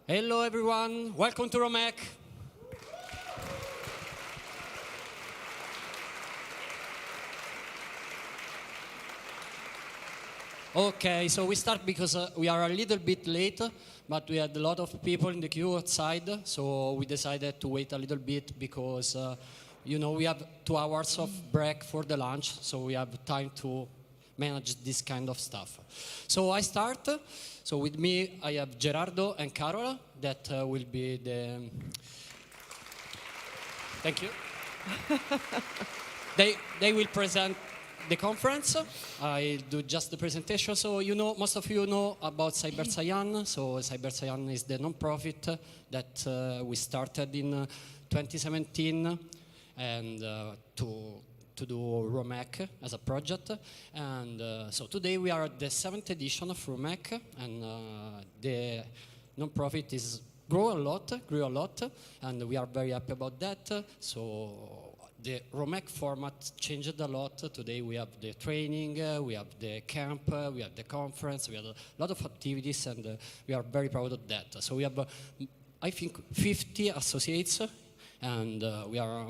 Hello everyone, welcome to RomHack. Okay, so we start because we are a little bit late, but we had a lot of people in the queue outside, so we decided to wait a little bit because, we have 2 hours of break for the lunch, so we have time to manage this kind of stuff. So I start. So with me, I have Gerardo and Carola that will be the... Thank you. They will present the conference. I do just the presentation. So most of you know about Saiyan. So Saiyan is the non-profit that we started in 2017 and to do RomHack as a project. And so today we are at the 7th edition of RomHack, and the non-profit grew a lot, and we are very happy about that. So the RomHack format changed a lot. Today we have the training, we have the camp, we have the conference, we have a lot of activities, and we are very proud of that. So we have, I think, 50 associates, and we are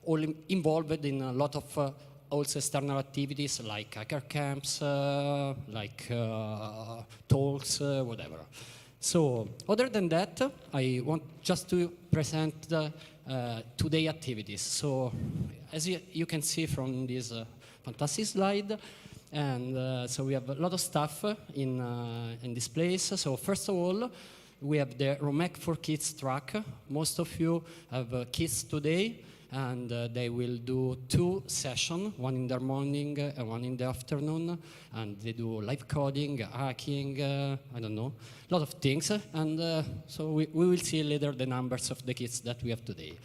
all involved in a lot of also external activities like hacker camps, like talks, whatever. So other than that, I want just to present the today activities. So as you can see from this fantastic slide, and so we have a lot of stuff in this place. So first of all, we have the RomHack for Kids track. Most of you have kids today, and they will do 2 sessions, one in the morning and one in the afternoon, and they do live coding, hacking, I don't know, a lot of things, and so we will see later the numbers of the kids that we have today.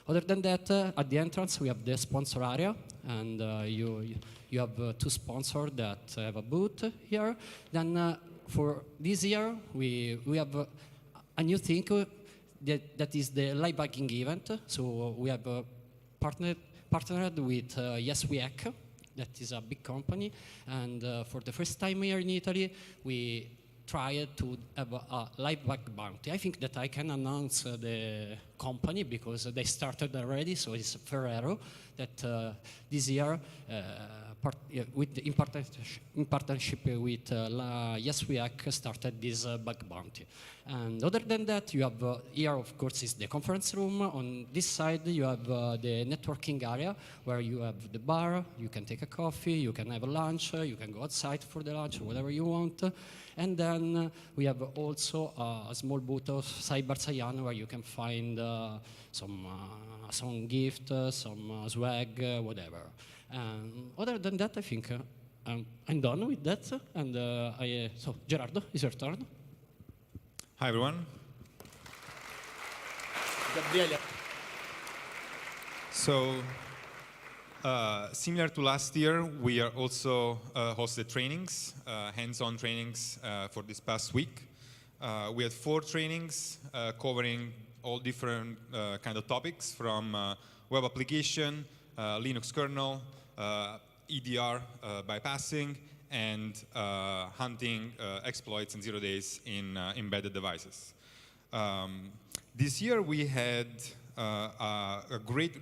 Other than that, at the entrance we have the sponsor area, and you have 2 sponsors that have a booth here. Then for this year, we have a new thing that is the live hacking event. So we have partnered with Yes We Hack, that is a big company, and for the first time here in Italy, we tried to have a live hack bounty. I think that I can announce the company because they started already, so it's Ferrero, that this year, in partnership with Yes We Hack, started this bug bounty. And other than that, you have here, of course, is the conference room. On this side, you have the networking area where you have the bar. You can take a coffee, you can have a lunch, you can go outside for the lunch, or whatever you want. And then we have also a small booth of Saiyan where you can find some gift, some swag, whatever. Other than that, I think I'm done with that. And so Gerardo, it's your turn. Hi, everyone. Gabriele. So, similar to last year, we are also hosted trainings, hands-on trainings for this past week. We had 4 trainings covering all different kind of topics, from web application, Linux kernel, EDR bypassing, and hunting exploits in 0 days in embedded devices. This year we had a great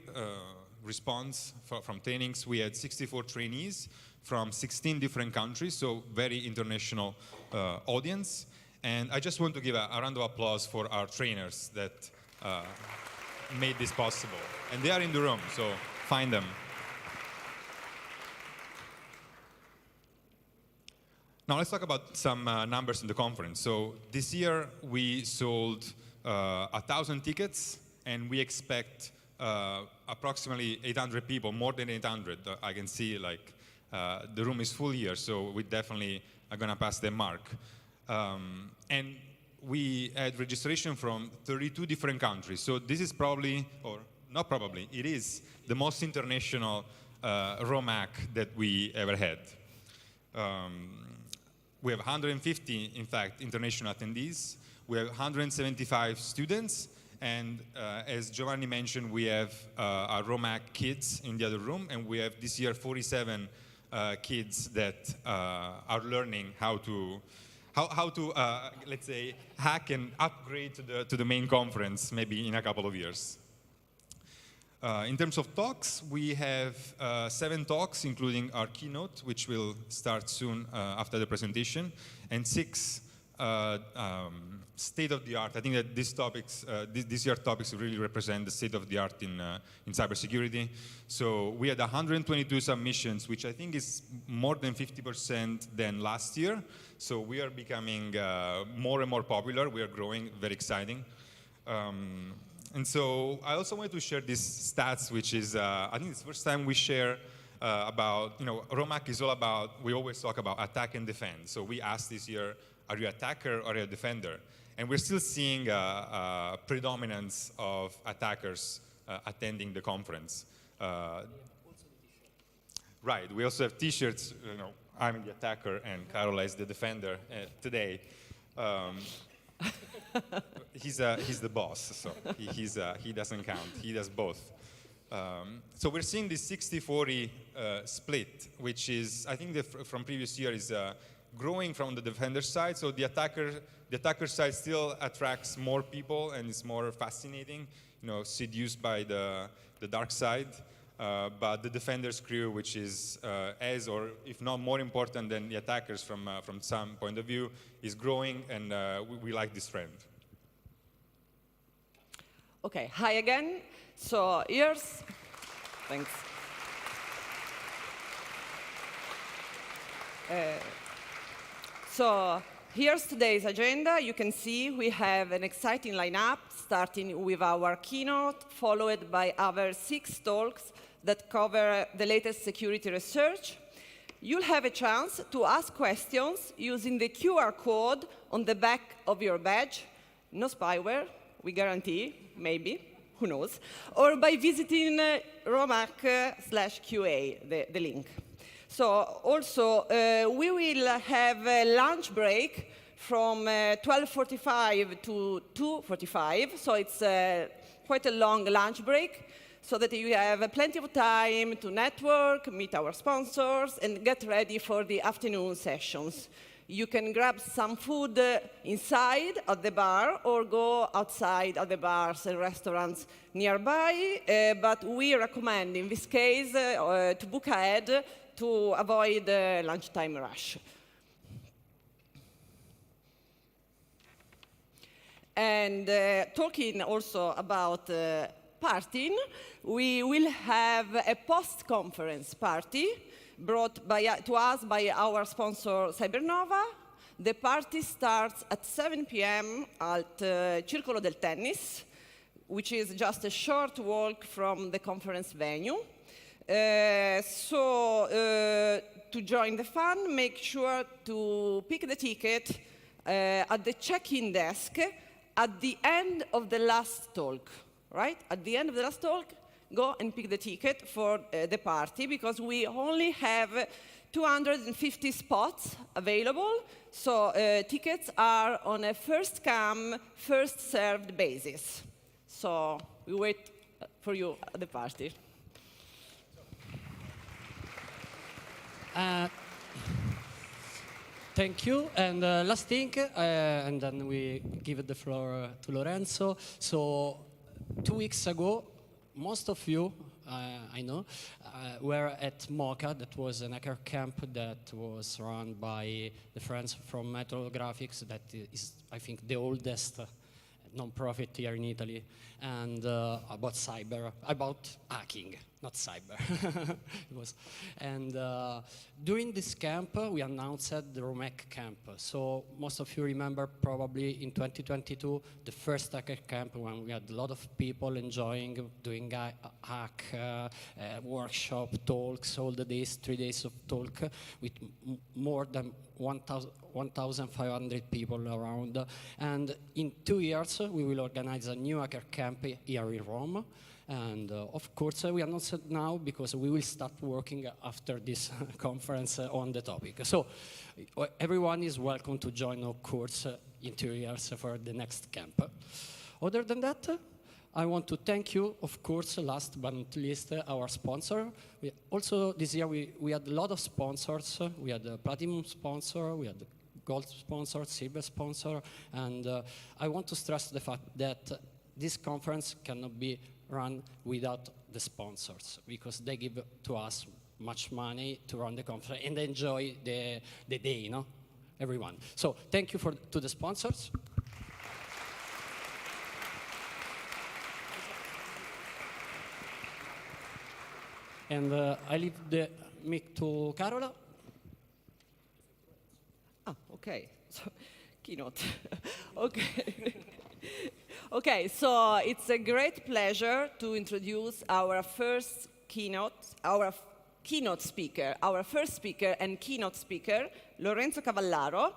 response from trainings. We had 64 trainees from 16 different countries, so very international audience. And I just want to give a round of applause for our trainers that made this possible. And they are in the room, so find them. Now let's talk about some numbers in the conference. So this year we sold 1,000 tickets, and we expect approximately 800 people, more than 800. I can see like the room is full here, so we definitely are going to pass the mark. And we had registration from 32 different countries. So this is probably, or not probably, it is the most international RomHack that we ever had. We have 150, in fact, international attendees. We have 175 students. And as Giovanni mentioned, we have our RomHack kids in the other room. And we have this year 47 kids that are learning how to how to let's say, hack and upgrade to the main conference, maybe in a couple of years. In terms of talks, we have 7 talks, including our keynote, which will start soon after the presentation, and 6 state-of-the-art. I think that these topics, this year's topics really represent the state-of-the-art in cybersecurity. So we had 122 submissions, which I think is more than 50% than last year. So we are becoming more and more popular. We are growing, very exciting. And so I also wanted to share these stats, which is, I think it's the first time we share about, RomHack is all about, we always talk about attack and defend. So we asked this year, are you an attacker or a defender? And we're still seeing a predominance of attackers attending the conference. Right, we also have t-shirts, I'm the attacker and Carola is the defender today. He's the boss, so he doesn't count. He does both. So we're seeing this 60-40 split, which is, I think, from previous year is growing from the defender side. So the attacker side still attracts more people and is more fascinating, seduced by the dark side. But the defenders crew, which is as or if not more important than the attackers from some point of view, is growing, and we like this trend. Okay, hi again. So thanks. So here's today's agenda. You can see we have an exciting lineup, starting with our keynote, followed by our 6 talks that cover the latest security research. You'll have a chance to ask questions using the QR code on the back of your badge. No spyware, we guarantee, maybe, who knows, or by visiting RomHack/QA, the link. So also, we will have a lunch break from 12:45 to 2:45, so it's quite a long lunch break, so that you have plenty of time to network, meet our sponsors, and get ready for the afternoon sessions. You can grab some food inside at the bar or go outside at the bars and restaurants nearby, but we recommend, in this case, to book ahead to avoid the lunchtime rush. And talking also about partying, we will have a post-conference party brought to us by our sponsor Cybernova. The party starts at 7 p.m. at Circolo del Tennis, which is just a short walk from the conference venue. To join the fun, make sure to pick the ticket at the check-in desk at the end of the last talk, right? At the end of the last talk, go and pick the ticket for the party, because we only have 250 spots available, so tickets are on a first-come, first-served basis. So we wait for you at the party. Thank you. And last thing, and then we give the floor to Lorenzo. So 2 weeks ago, most of you, I know, were at MoCA. That was an hacker camp that was run by the friends from Metal Graphics. That is, I think, the oldest non-profit here in Italy, and about hacking, not cyber. It was. And during this camp, we announced the RomHack camp. So most of you remember probably in 2022, the first hacker camp, when we had a lot of people enjoying doing hack workshop talks, all the days, 3 days of talk, with more than 1,500 people around. And in 2 years, we will organize a new hacker camp here in Rome. And of course, we announced it now because we will start working after this conference on the topic. So everyone is welcome to join, of course, in 2 years for the next camp. Other than that, I want to thank you, of course, last but not least, our sponsor. Also, this year, we had a lot of sponsors. We had a platinum sponsor, we had a gold sponsor, silver sponsor, and I want to stress the fact that this conference cannot be run without the sponsors, because they give to us much money to run the conference and enjoy the day, everyone. So thank you to the sponsors. And I leave the mic to Carola. Ah, okay. So, keynote. Okay. Okay, so it's a great pleasure to introduce our first keynote, our keynote speaker, our first speaker and keynote speaker, Lorenzo Cavallaro.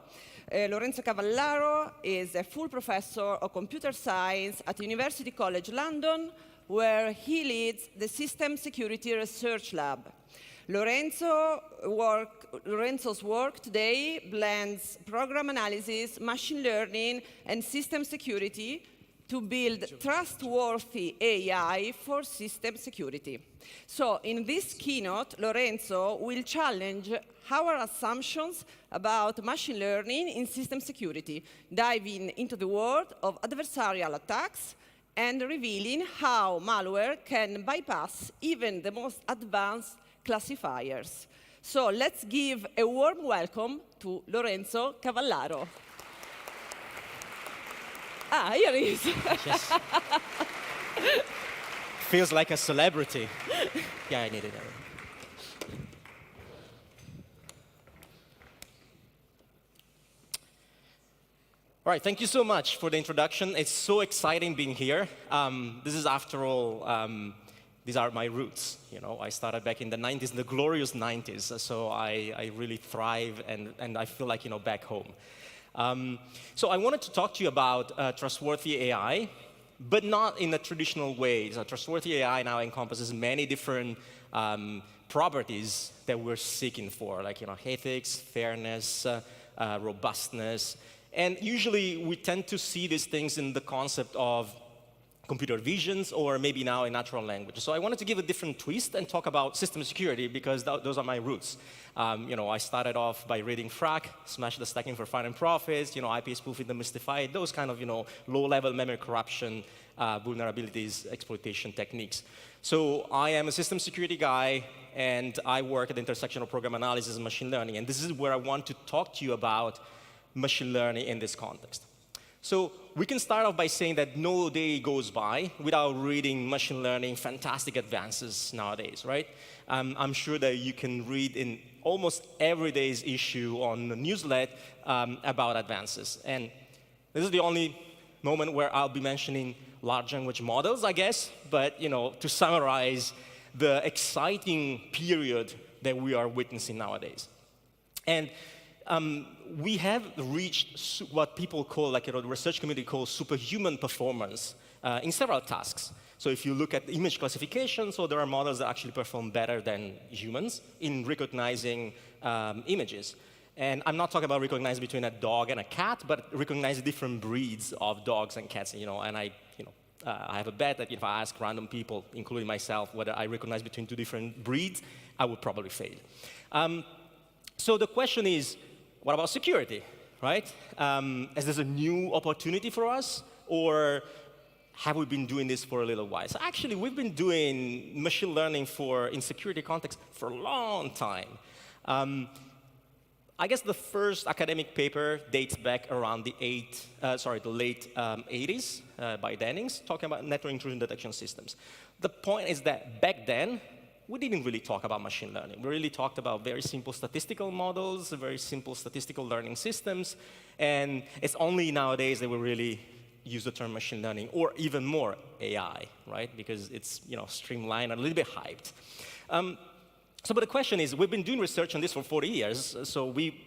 Lorenzo Cavallaro is a full professor of computer science at University College London, where he leads the System Security Research Lab. Lorenzo's work today blends program analysis, machine learning, and system security to build trustworthy AI for system security. So in this keynote, Lorenzo will challenge our assumptions about machine learning in system security, diving into the world of adversarial attacks and revealing how malware can bypass even the most advanced classifiers. So let's give a warm welcome to Lorenzo Cavallaro. Ah, here he is. Yes. Feels like a celebrity. Yeah, I needed that. All right, thank you so much for the introduction. It's so exciting being here. This is, after all, these are my roots. I started back in the 90s, in the glorious 90s. So I really thrive, and I feel like, back home. So I wanted to talk to you about trustworthy AI, but not in a traditional way. So trustworthy AI now encompasses many different properties that we're seeking for, like ethics, fairness, robustness. And usually we tend to see these things in the concept of computer visions, or maybe now in natural language. So I wanted to give a different twist and talk about system security, because those are my roots. I started off by reading Frack, Smash the Stacking for Finding Profits, IP spoofing, demystified, those kind of low-level memory corruption vulnerabilities, exploitation techniques. So I am a system security guy, and I work at the intersection of program analysis and machine learning. And this is where I want to talk to you about machine learning in this context. So we can start off by saying that no day goes by without reading machine learning fantastic advances nowadays, right? I'm sure that you can read in almost every day's issue on the newslet about advances. And this is the only moment where I'll be mentioning large language models, I guess. But to summarize the exciting period that we are witnessing nowadays. And we have reached what people call, the research community calls superhuman performance in several tasks. So if you look at image classification, so there are models that actually perform better than humans in recognizing images. And I'm not talking about recognizing between a dog and a cat, but recognizing different breeds of dogs and cats. And I have a bet that if I ask random people, including myself, whether I recognize between two different breeds, I would probably fail. So the question is, what about security, right? Is this a new opportunity for us, or have we been doing this for a little while? So actually, we've been doing machine learning in security context for a long time. I guess the first academic paper dates back around the late 80s by Dennings, talking about network intrusion detection systems. The point is that back then, we didn't really talk about machine learning. We really talked about very simple statistical models, very simple statistical learning systems, and it's only nowadays that we really use the term machine learning, or even more, AI, right? Because it's streamlined and a little bit hyped. But the question is, we've been doing research on this for 40 years, so we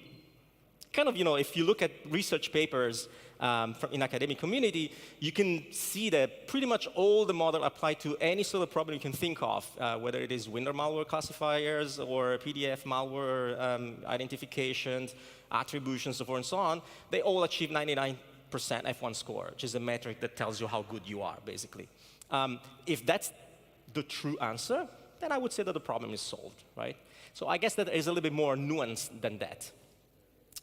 kind of, if you look at research papers in academic community, you can see that pretty much all the models apply to any sort of problem you can think of, whether it is window malware classifiers or PDF malware identifications, attributions, so forth and so on. They all achieve 99% F1 score, which is a metric that tells you how good you are, basically. If that's the true answer, then I would say that the problem is solved, right? So I guess that is a little bit more nuanced than that.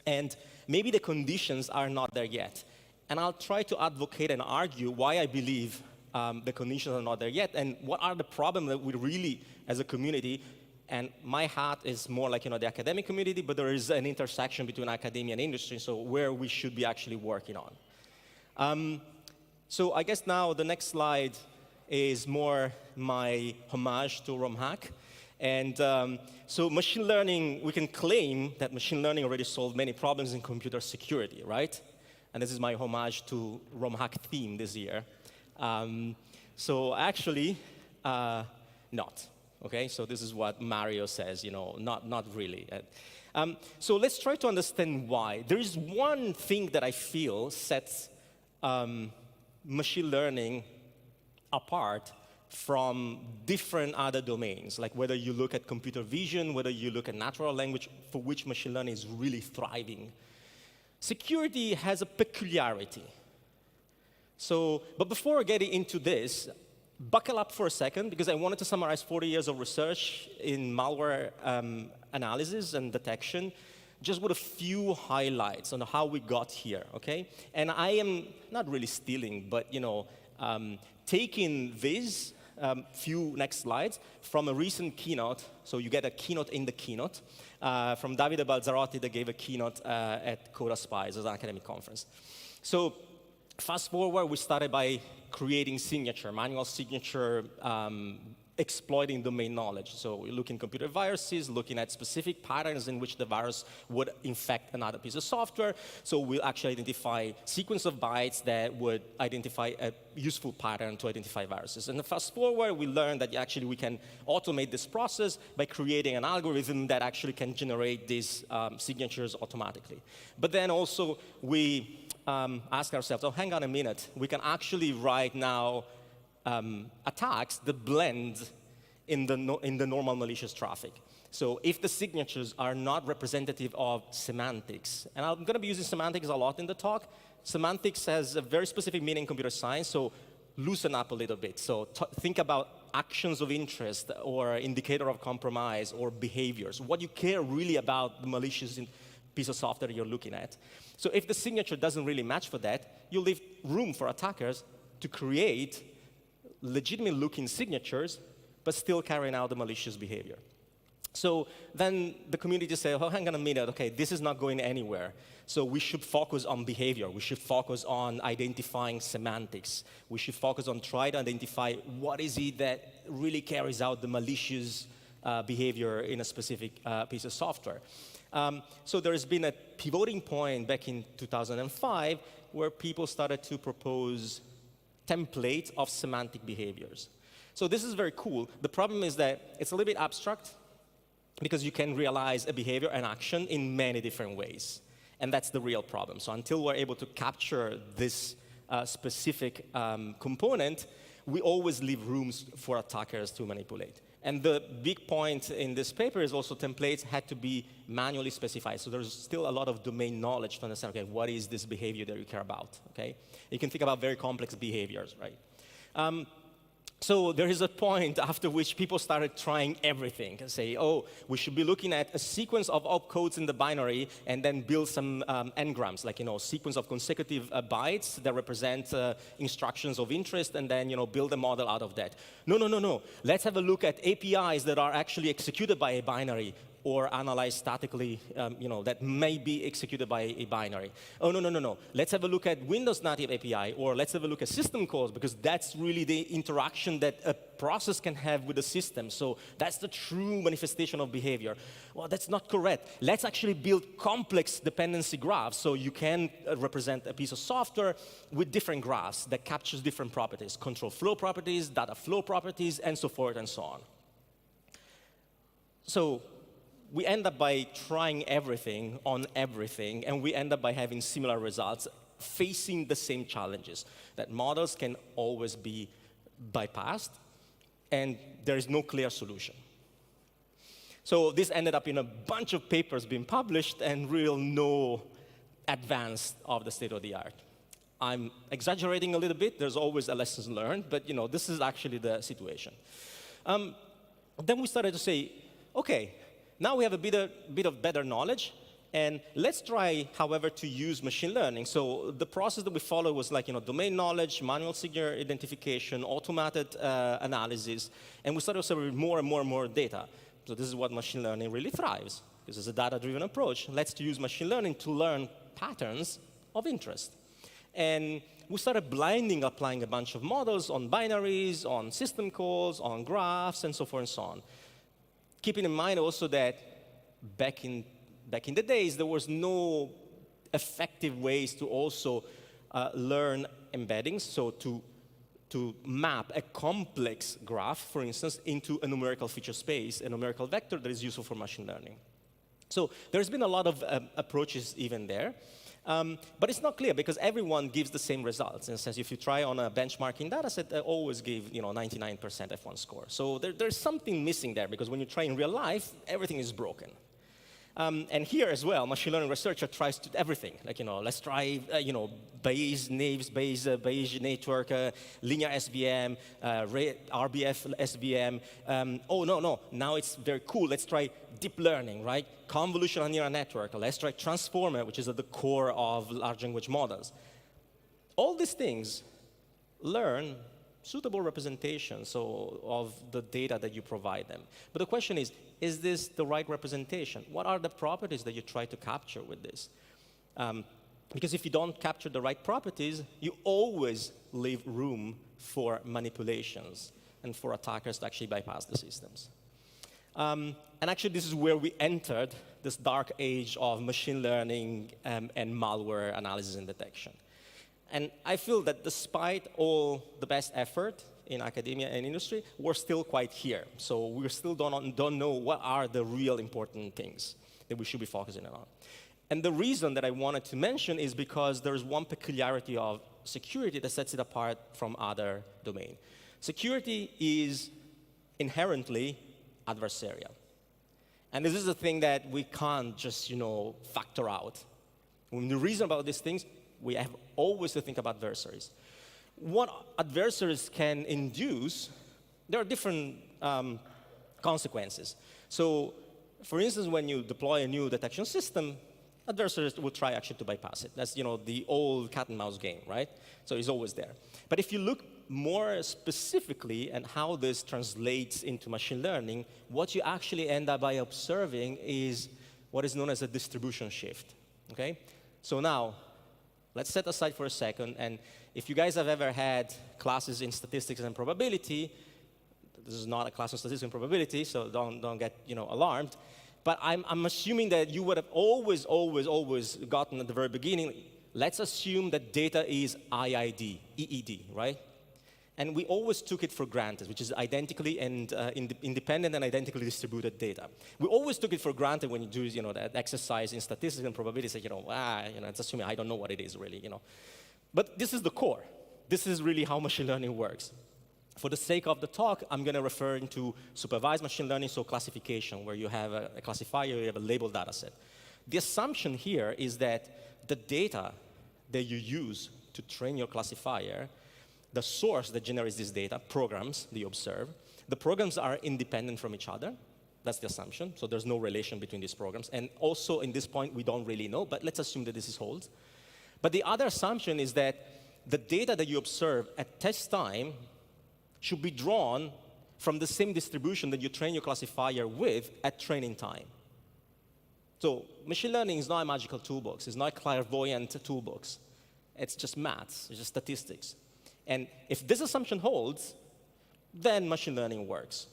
And maybe the conditions are not there yet. And I'll try to advocate and argue why I believe the conditions are not there yet, and what are the problems that we really, as a community, and my hat is more like the academic community, but there is an intersection between academia and industry, so where we should be actually working on. So I guess now the next slide is more my homage to RomHack. And so machine learning, we can claim that machine learning already solved many problems in computer security, right? And this is my homage to RomHack theme this year. So actually, not. Okay, so this is what Mario says, not really. So let's try to understand why. There is one thing that I feel sets machine learning apart from different other domains, like whether you look at computer vision, whether you look at natural language, for which machine learning is really thriving. Security has a peculiarity. So, but before getting into this, buckle up for a second, because I wanted to summarize 40 years of research in malware analysis and detection, just with a few highlights on how we got here, okay? And I am not really stealing, but taking these few next slides from a recent keynote. So you get a keynote in the keynote from Davide Balzarotti that gave a keynote at Coda Spies as an academic conference. So fast forward, we started by creating signature, manual signature, exploiting domain knowledge. So we look in computer viruses, looking at specific patterns in which the virus would infect another piece of software. So we'll actually identify sequence of bytes that would identify a useful pattern to identify viruses. And fast forward, we learned that actually we can automate this process by creating an algorithm that actually can generate these signatures automatically. But then also we ask ourselves, oh, hang on a minute, we can actually write now attacks that blend in the normal malicious traffic. So if the signatures are not representative of semantics, and I'm going to be using semantics a lot in the talk, semantics has a very specific meaning in computer science, so loosen up a little bit. So think about actions of interest or indicator of compromise or behaviors, what you care really about the malicious piece of software you're looking at. So if the signature doesn't really match for that, you leave room for attackers to create legitimate-looking signatures, but still carrying out the malicious behavior. So then the community said, oh, hang on a minute, okay, this is not going anywhere. So we should focus on behavior. We should focus on identifying semantics. We should focus on trying to identify what is it that really carries out the malicious behavior in a specific piece of software. So there has been a pivoting point back in 2005 where people started to propose template of semantic behaviors. So this is very cool. The problem is that it's a little bit abstract because you can realize a behavior and action in many different ways. And that's the real problem. So until we're able to capture this specific component, we always leave rooms for attackers to manipulate. And the big point in this paper is also templates had to be manually specified. So there's still a lot of domain knowledge to understand, okay, what is this behavior that you care about, okay? You can think about very complex behaviors, right? So there is a point after which people started trying everything and say, oh, we should be looking at a sequence of opcodes in the binary and then build some n-grams, like, sequence of consecutive bytes that represent instructions of interest and then, build a model out of that. No. Let's have a look at APIs that are actually executed by a binary or analyzed statically, that may be executed by a binary. Oh, no. Let's have a look at Windows native API, or let's have a look at system calls, because that's really the interaction that a process can have with the system. So that's the true manifestation of behavior. Well, that's not correct. Let's actually build complex dependency graphs, so you can represent a piece of software with different graphs that captures different properties, control flow properties, data flow properties, and so forth and so on. So we end up by trying everything on everything, and we end up by having similar results, facing the same challenges, that models can always be bypassed, and there is no clear solution. So this ended up in a bunch of papers being published and real no advance of the state of the art. I'm exaggerating a little bit. There's always a lesson learned, but this is actually the situation. Then we started to say, okay, now we have a bit of better knowledge. And let's try, however, to use machine learning. So the process that we follow was like, domain knowledge, manual signal identification, automated analysis, and we started observing more and more and more data. So this is what machine learning really thrives, because it's a data-driven approach. Let's use machine learning to learn patterns of interest. And we started blindly applying a bunch of models on binaries, on system calls, on graphs, and so forth and so on. Keeping in mind also that back in the days, there was no effective ways to also learn embeddings, so to map a complex graph, for instance, into a numerical feature space, a numerical vector that is useful for machine learning. So there's been a lot of approaches even there. But it's not clear because everyone gives the same results. In a sense, if you try on a benchmarking data set, they always give 99% F1 score. So there's something missing there because when you try in real life, everything is broken. And here as well, machine learning researcher tries to do everything. Like, let's try, Bayes network, linear SVM, RBF SVM. Oh, no, now it's very cool. Let's try deep learning, right? Convolutional neural network. Let's try transformer, which is at the core of large language models. All these things learn suitable representation of the data that you provide them. But the question is this the right representation? What are the properties that you try to capture with this? Because if you don't capture the right properties, you always leave room for manipulations and for attackers to actually bypass the systems. And actually, this is where we entered this dark age of machine learning and malware analysis and detection. And I feel that despite all the best effort in academia and industry, we're still quite here. So we still don't know what are the real important things that we should be focusing on. And the reason that I wanted to mention is because there's one peculiarity of security that sets it apart from other domains. Security is inherently adversarial. And this is a thing that we can't just, factor out. When we reason about these things, we have always to think about adversaries. What adversaries can induce, there are different consequences. So, for instance, when you deploy a new detection system, adversaries will try actually to bypass it. That's the old cat and mouse game, right? So it's always there. But if you look more specifically at how this translates into machine learning, what you actually end up by observing is what is known as a distribution shift. Okay? So now, let's set aside for a second, and if you guys have ever had classes in statistics and probability, this is not a class in statistics and probability, so don't get alarmed. But I'm assuming that you would have always gotten at the very beginning, let's assume that data is IID, EED, right? And we always took it for granted, which is identically and independent and identically distributed data. We always took it for granted when you do that exercise in statistics and probability, say, it's assuming I don't know what it is really, But this is the core. This is really how machine learning works. For the sake of the talk, I'm going to refer to supervised machine learning, so classification, where you have a classifier, you have a labeled data set. The assumption here is that the data that you use to train your classifier, the source that generates this data, programs that you observe, the programs are independent from each other. That's the assumption. So there's no relation between these programs. And also, in this point, we don't really know, but let's assume that this is holds. But the other assumption is that the data that you observe at test time should be drawn from the same distribution that you train your classifier with at training time. So machine learning is not a magical toolbox. It's not a clairvoyant toolbox. It's just maths. It's just statistics. And if this assumption holds, then machine learning works.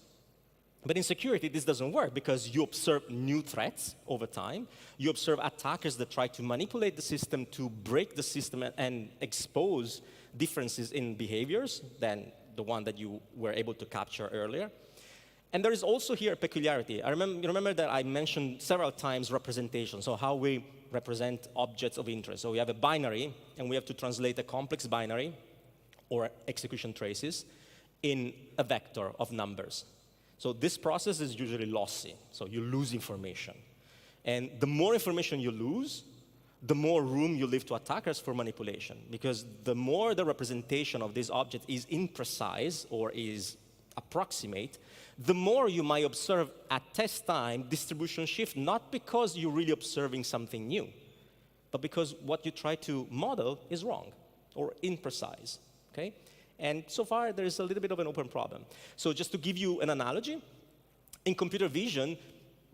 But in security, this doesn't work because you observe new threats over time. You observe attackers that try to manipulate the system to break the system and expose differences in behaviors than the one that you were able to capture earlier. And there is also here a peculiarity. You remember that I mentioned several times representation, so how we represent objects of interest. So we have a binary, and we have to translate a complex binary or execution traces in a vector of numbers. So this process is usually lossy, so you lose information. And the more information you lose, the more room you leave to attackers for manipulation. Because the more the representation of this object is imprecise or is approximate, the more you might observe at test time distribution shift, not because you're really observing something new, but because what you try to model is wrong or imprecise, okay? And so far, there is a little bit of an open problem. So just to give you an analogy, in computer vision,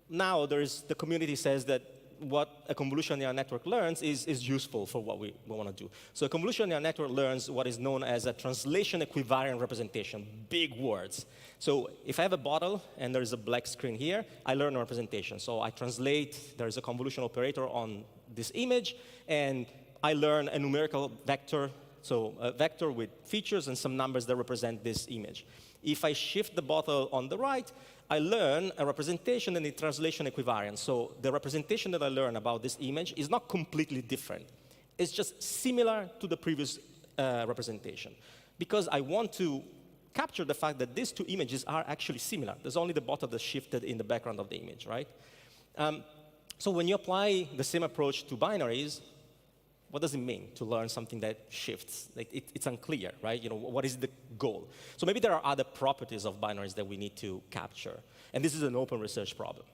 now the community says that what a convolutional neural network learns is useful for what we want to do. So a convolutional neural network learns what is known as a translation equivariant representation, big words. So if I have a bottle and there's a black screen here, I learn a representation. So I translate, there's a convolutional operator on this image, and I learn a numerical vector, so a vector with features and some numbers that represent this image. If I shift the bottle on the right, I learn a representation and a translation equivariance. So the representation that I learn about this image is not completely different. It's just similar to the previous representation. Because I want to capture the fact that these two images are actually similar. There's only the bottle that's shifted in the background of the image, right? So when you apply the same approach to binaries, what does it mean to learn something that shifts? Like it's unclear, right? You know, what is the goal? So maybe there are other properties of binaries that we need to capture. And this is an open research problem.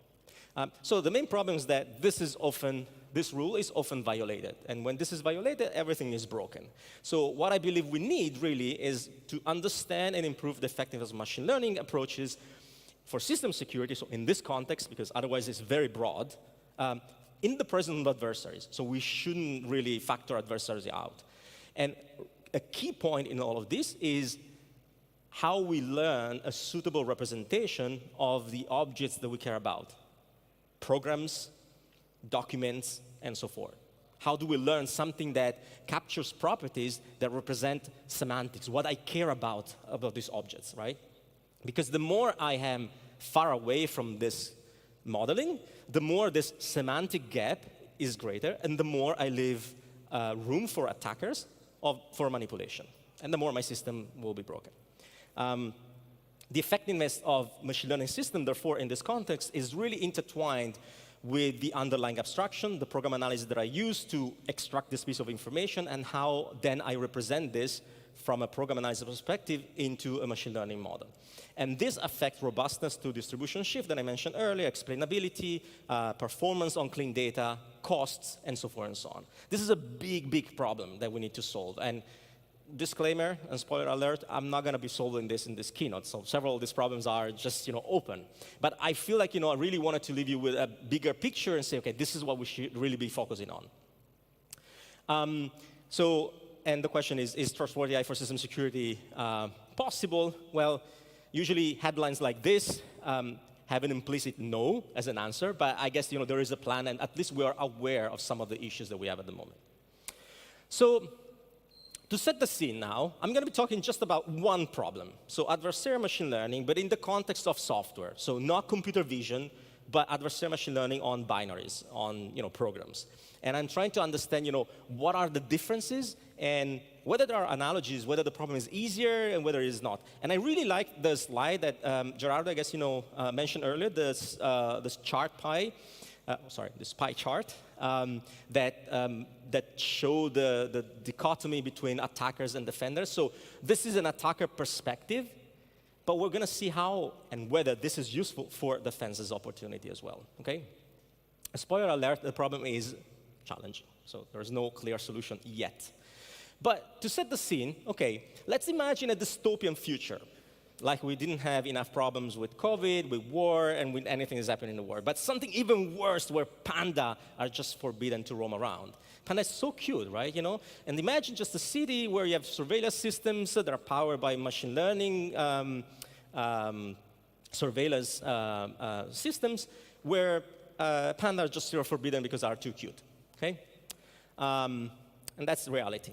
So the main problem is that this rule is often violated. And when this is violated, everything is broken. So what I believe we need really is to understand and improve the effectiveness of machine learning approaches for system security. So in this context, because otherwise it's very broad, in the presence of adversaries. So we shouldn't really factor adversaries out. And a key point in all of this is how we learn a suitable representation of the objects that we care about. Programs, documents, and so forth. How do we learn something that captures properties that represent semantics, what I care about these objects, right? Because the more I am far away from this modeling, the more this semantic gap is greater, and the more I leave room for attackers for manipulation, and the more my system will be broken. The effectiveness of machine learning system, therefore, in this context, is really intertwined with the underlying abstraction, the program analysis that I use to extract this piece of information, and how then I represent this from a program analysis perspective into a machine learning model. And this affects robustness to distribution shift that I mentioned earlier, explainability, performance on clean data, costs, and so forth and so on. This is a big, big problem that we need to solve. And disclaimer and spoiler alert, I'm not going to be solving this in this keynote. So several of these problems are just open. But I feel like I really wanted to leave you with a bigger picture and say, okay, this is what we should really be focusing on. And the question is trustworthy AI for system security possible? Well, usually headlines like this have an implicit no as an answer, but I guess there is a plan, and at least we are aware of some of the issues that we have at the moment. So to set the scene now, I'm going to be talking just about one problem. So adversarial machine learning, but in the context of software. So not computer vision, but adversarial machine learning on binaries, on programs. And I'm trying to understand, what are the differences and whether there are analogies, whether the problem is easier and whether it is not. And I really like the slide that Gerardo, I guess, mentioned earlier, this chart pie. This pie chart that show the dichotomy between attackers and defenders. So this is an attacker perspective, but we're going to see how and whether this is useful for defense's opportunity as well. Okay? A spoiler alert: the problem is challenging. So there is no clear solution yet. But to set the scene, okay, let's imagine a dystopian future. Like we didn't have enough problems with COVID, with war, and with anything that's happening in the world. But something even worse where panda are just forbidden to roam around. Panda is so cute, right? And imagine just a city where you have surveillance systems that are powered by machine learning surveillance systems where panda are just forbidden because they are too cute, okay? And that's reality.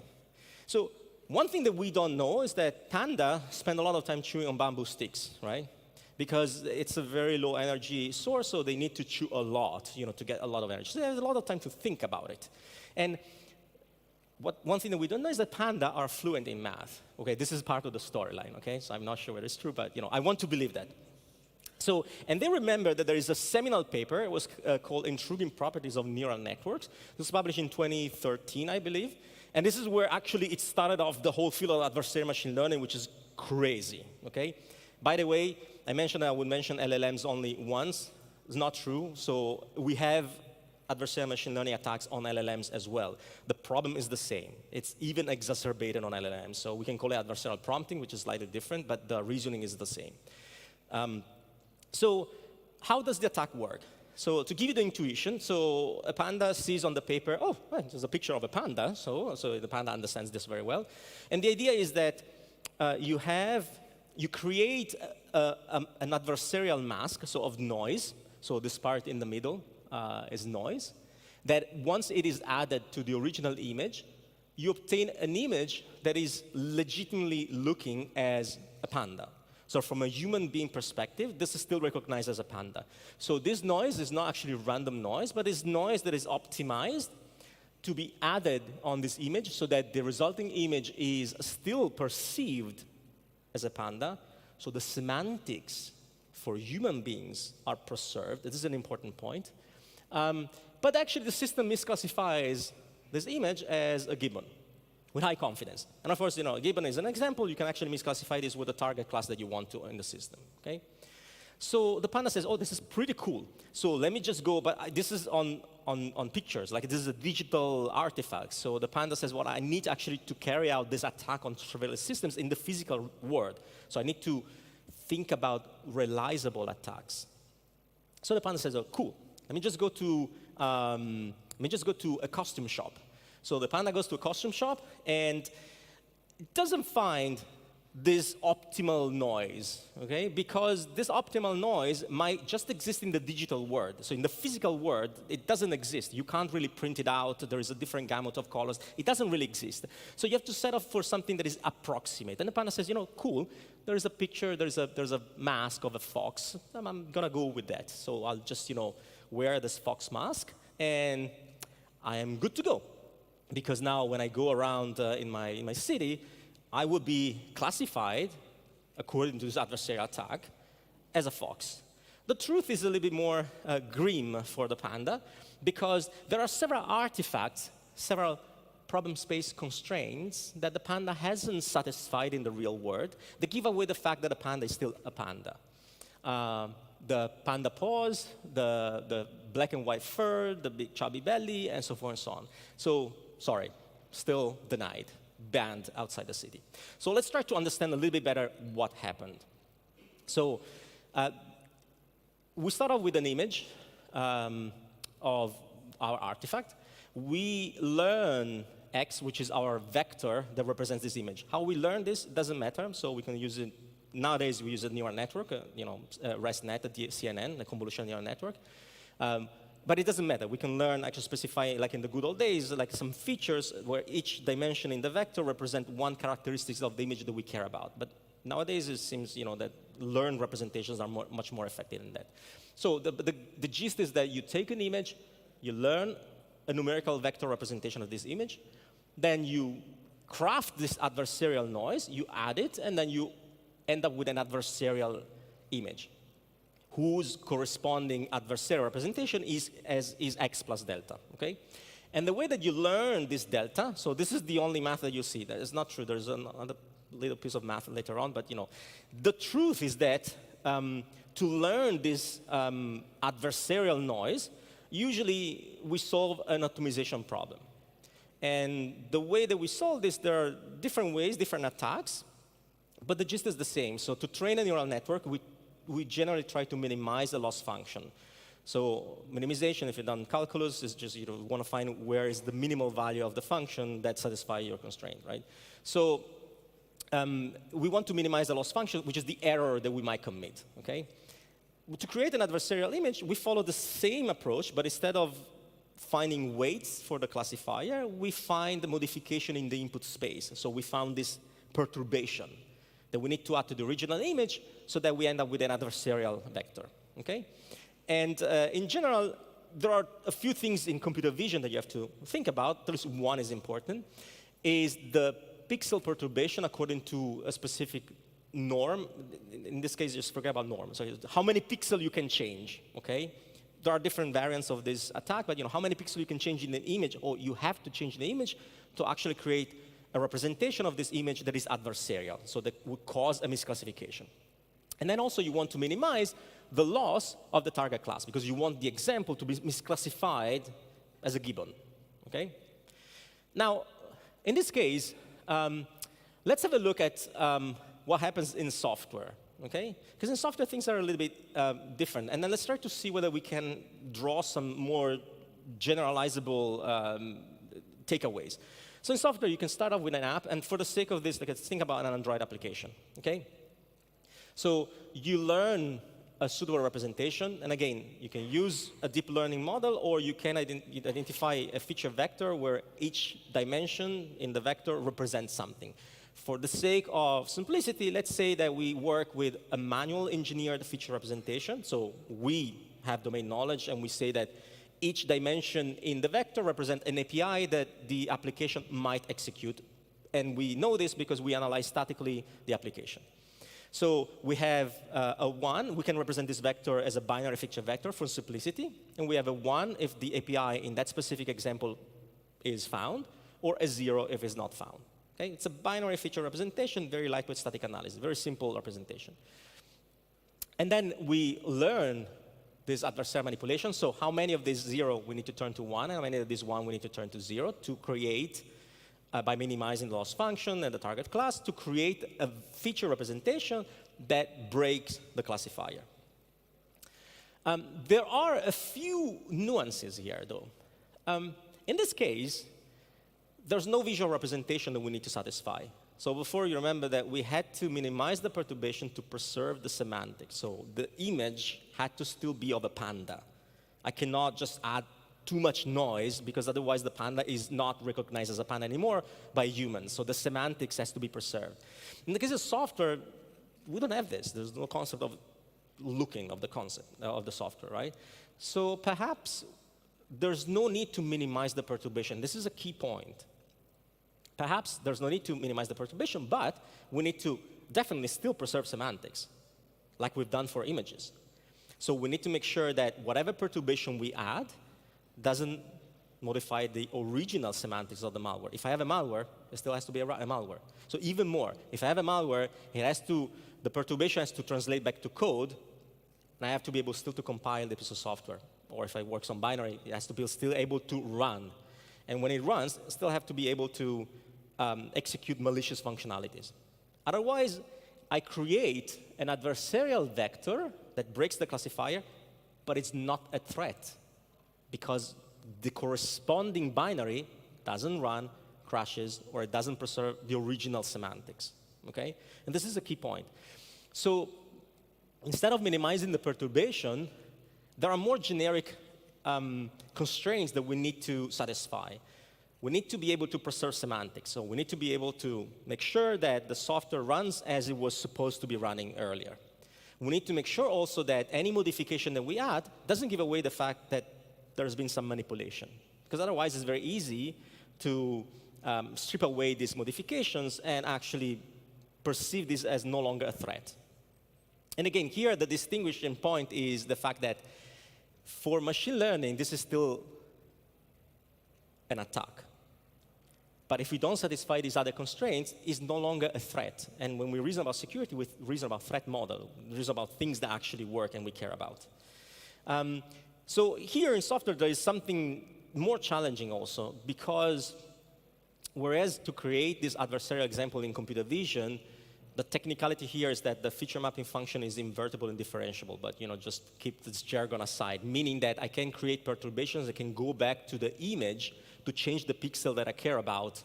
So one thing that we don't know is that panda spend a lot of time chewing on bamboo sticks, right? Because it's a very low energy source, so they need to chew a lot, to get a lot of energy. So they have a lot of time to think about it. And one thing that we don't know is that panda are fluent in math. Okay, this is part of the storyline, okay? So I'm not sure whether it's true, but I want to believe that. So, and they remember that there is a seminal paper. It was called Intriguing Properties of Neural Networks. It was published in 2013, I believe. And this is where actually it started off the whole field of adversarial machine learning, which is crazy, okay? By the way, I mentioned I would mention LLMs only once. It's not true. So we have adversarial machine learning attacks on LLMs as well. The problem is the same. It's even exacerbated on LLMs. So we can call it adversarial prompting, which is slightly different, but the reasoning is the same. So how does the attack work? So to give you the intuition, so a panda sees on the paper, oh, well, there's a picture of a panda, so the panda understands this very well. And the idea is that you create an adversarial mask, so of noise, so this part in the middle is noise, that once it is added to the original image, you obtain an image that is legitimately looking as a panda. So from a human being perspective, this is still recognized as a panda. So this noise is not actually random noise, but it's noise that is optimized to be added on this image so that the resulting image is still perceived as a panda. So the semantics for human beings are preserved. This is an important point. But actually, the system misclassifies this image as a gibbon with high confidence. And of course, a gibbon is an example. You can actually misclassify this with the target class that you want to in the system, okay? So the panda says, oh, this is pretty cool. So let me just go, but this is on pictures. Like, this is a digital artifact. So the panda says, well, I need actually to carry out this attack on surveillance systems in the physical world. So I need to think about realizable attacks. So the panda says, oh, cool. Let me just go to a costume shop. So the panda goes to a costume shop and it doesn't find this optimal noise, okay? Because this optimal noise might just exist in the digital world. So in the physical world, it doesn't exist. You can't really print it out. There is a different gamut of colors. It doesn't really exist. So you have to set up for something that is approximate. And the panda says, cool. There is a picture. There's a mask of a fox. I'm gonna go with that. So I'll just wear this fox mask, and I am good to go. Because now when I go around in my city, I would be classified, according to this adversarial attack, as a fox. The truth is a little bit more grim for the panda, because there are several artifacts, several problem space constraints that the panda hasn't satisfied in the real world that give away the fact that a panda is still a panda. The panda paws, the black and white fur, the big chubby belly, and so forth and so on. So, sorry, still denied, banned outside the city. So let's try to understand a little bit better what happened. So we start off with an image of our artifact. We learn X, which is our vector that represents this image. How we learn this doesn't matter, so we can use it. Nowadays, we use a neural network, ResNet, the CNN, the convolutional neural network. But it doesn't matter. We can learn, actually specify, like in the good old days, like some features where each dimension in the vector represent one characteristic of the image that we care about. But nowadays, it seems that learned representations are much more effective than that. So the gist is that you take an image, you learn a numerical vector representation of this image, then you craft this adversarial noise, you add it, and then you end up with an adversarial image, whose corresponding adversarial representation is x plus delta, okay? And the way that you learn this delta, so this is the only math that you see. That is not true. There's another little piece of math later on, but the truth is that to learn this adversarial noise, usually we solve an optimization problem. And the way that we solve this, there are different ways, different attacks, but the gist is the same. So to train a neural network, we generally try to minimize the loss function. So minimization, if you've done calculus, is just you want to find where is the minimal value of the function that satisfies your constraint, right? So we want to minimize the loss function, which is the error that we might commit, okay? To create an adversarial image, we follow the same approach, but instead of finding weights for the classifier, we find the modification in the input space. So we found this perturbation that we need to add to the original image so that we end up with an adversarial vector, okay? And in general, there are a few things in computer vision that you have to think about. At least one is important, is the pixel perturbation according to a specific norm. In this case, just forget about norm. So how many pixels you can change, okay? There are different variants of this attack, but how many pixels you can change in the image, or you have to change the image to actually create a representation of this image that is adversarial, so that would cause a misclassification. And then also you want to minimize the loss of the target class, because you want the example to be misclassified as a gibbon, okay? Now, in this case, let's have a look at what happens in software, okay? Because in software, things are a little bit different. And then let's try to see whether we can draw some more generalizable takeaways. So in software, you can start off with an app, and for the sake of this, let's think about an Android application, okay? So you learn a suitable representation, and again, you can use a deep learning model, or you can identify a feature vector where each dimension in the vector represents something. For the sake of simplicity, let's say that we work with a manual engineered feature representation. So we have domain knowledge, and we say that each dimension in the vector represents an API that the application might execute. And we know this because we analyze statically the application. So we have a 1. We can represent this vector as a binary feature vector for simplicity. And we have a 1 if the API in that specific example is found, or a 0 if it's not found. Okay? It's a binary feature representation, very lightweight static analysis, very simple representation. And then we learn this adversarial manipulation. So how many of these 0 we need to turn to 1, and how many of these 1 we need to turn to 0 to create, by minimizing the loss function and the target class, to create a feature representation that breaks the classifier. There are a few nuances here, though. In this case, there's no visual representation that we need to satisfy. So before, you remember that we had to minimize the perturbation to preserve the semantics. So the image had to still be of a panda. I cannot just add too much noise, because otherwise the panda is not recognized as a panda anymore by humans. So the semantics has to be preserved. In the case of software, we don't have this. There's no concept of looking of the concept of the software, right? So perhaps there's no need to minimize the perturbation. This is a key point. Perhaps there's no need to minimize the perturbation, but we need to definitely still preserve semantics, like we've done for images. So we need to make sure that whatever perturbation we add doesn't modify the original semantics of the malware. If I have a malware, it still has to be a malware. So even more, if I have a malware, the perturbation has to translate back to code, and I have to be able still to compile the piece of software. Or if I work on binary, it has to be still able to run. And when it runs, it still have to be able to execute malicious functionalities. Otherwise, I create an adversarial vector that breaks the classifier, but it's not a threat, because the corresponding binary doesn't run, crashes, or it doesn't preserve the original semantics, okay? And this is a key point. So instead of minimizing the perturbation, there are more generic constraints that we need to satisfy. We need to be able to preserve semantics. So we need to be able to make sure that the software runs as it was supposed to be running earlier. We need to make sure also that any modification that we add doesn't give away the fact that there's been some manipulation. Because otherwise, it's very easy to strip away these modifications and actually perceive this as no longer a threat. And again, here, the distinguishing point is the fact that for machine learning, this is still an attack. But if we don't satisfy these other constraints, it's no longer a threat. And when we reason about security, we reason about threat model. We reason about things that actually work and we care about. So here in software, there is something more challenging also, because whereas to create this adversarial example in computer vision, the technicality here is that the feature mapping function is invertible and differentiable, but just keep this jargon aside, meaning that I can create perturbations that can go back to the image to change the pixel that I care about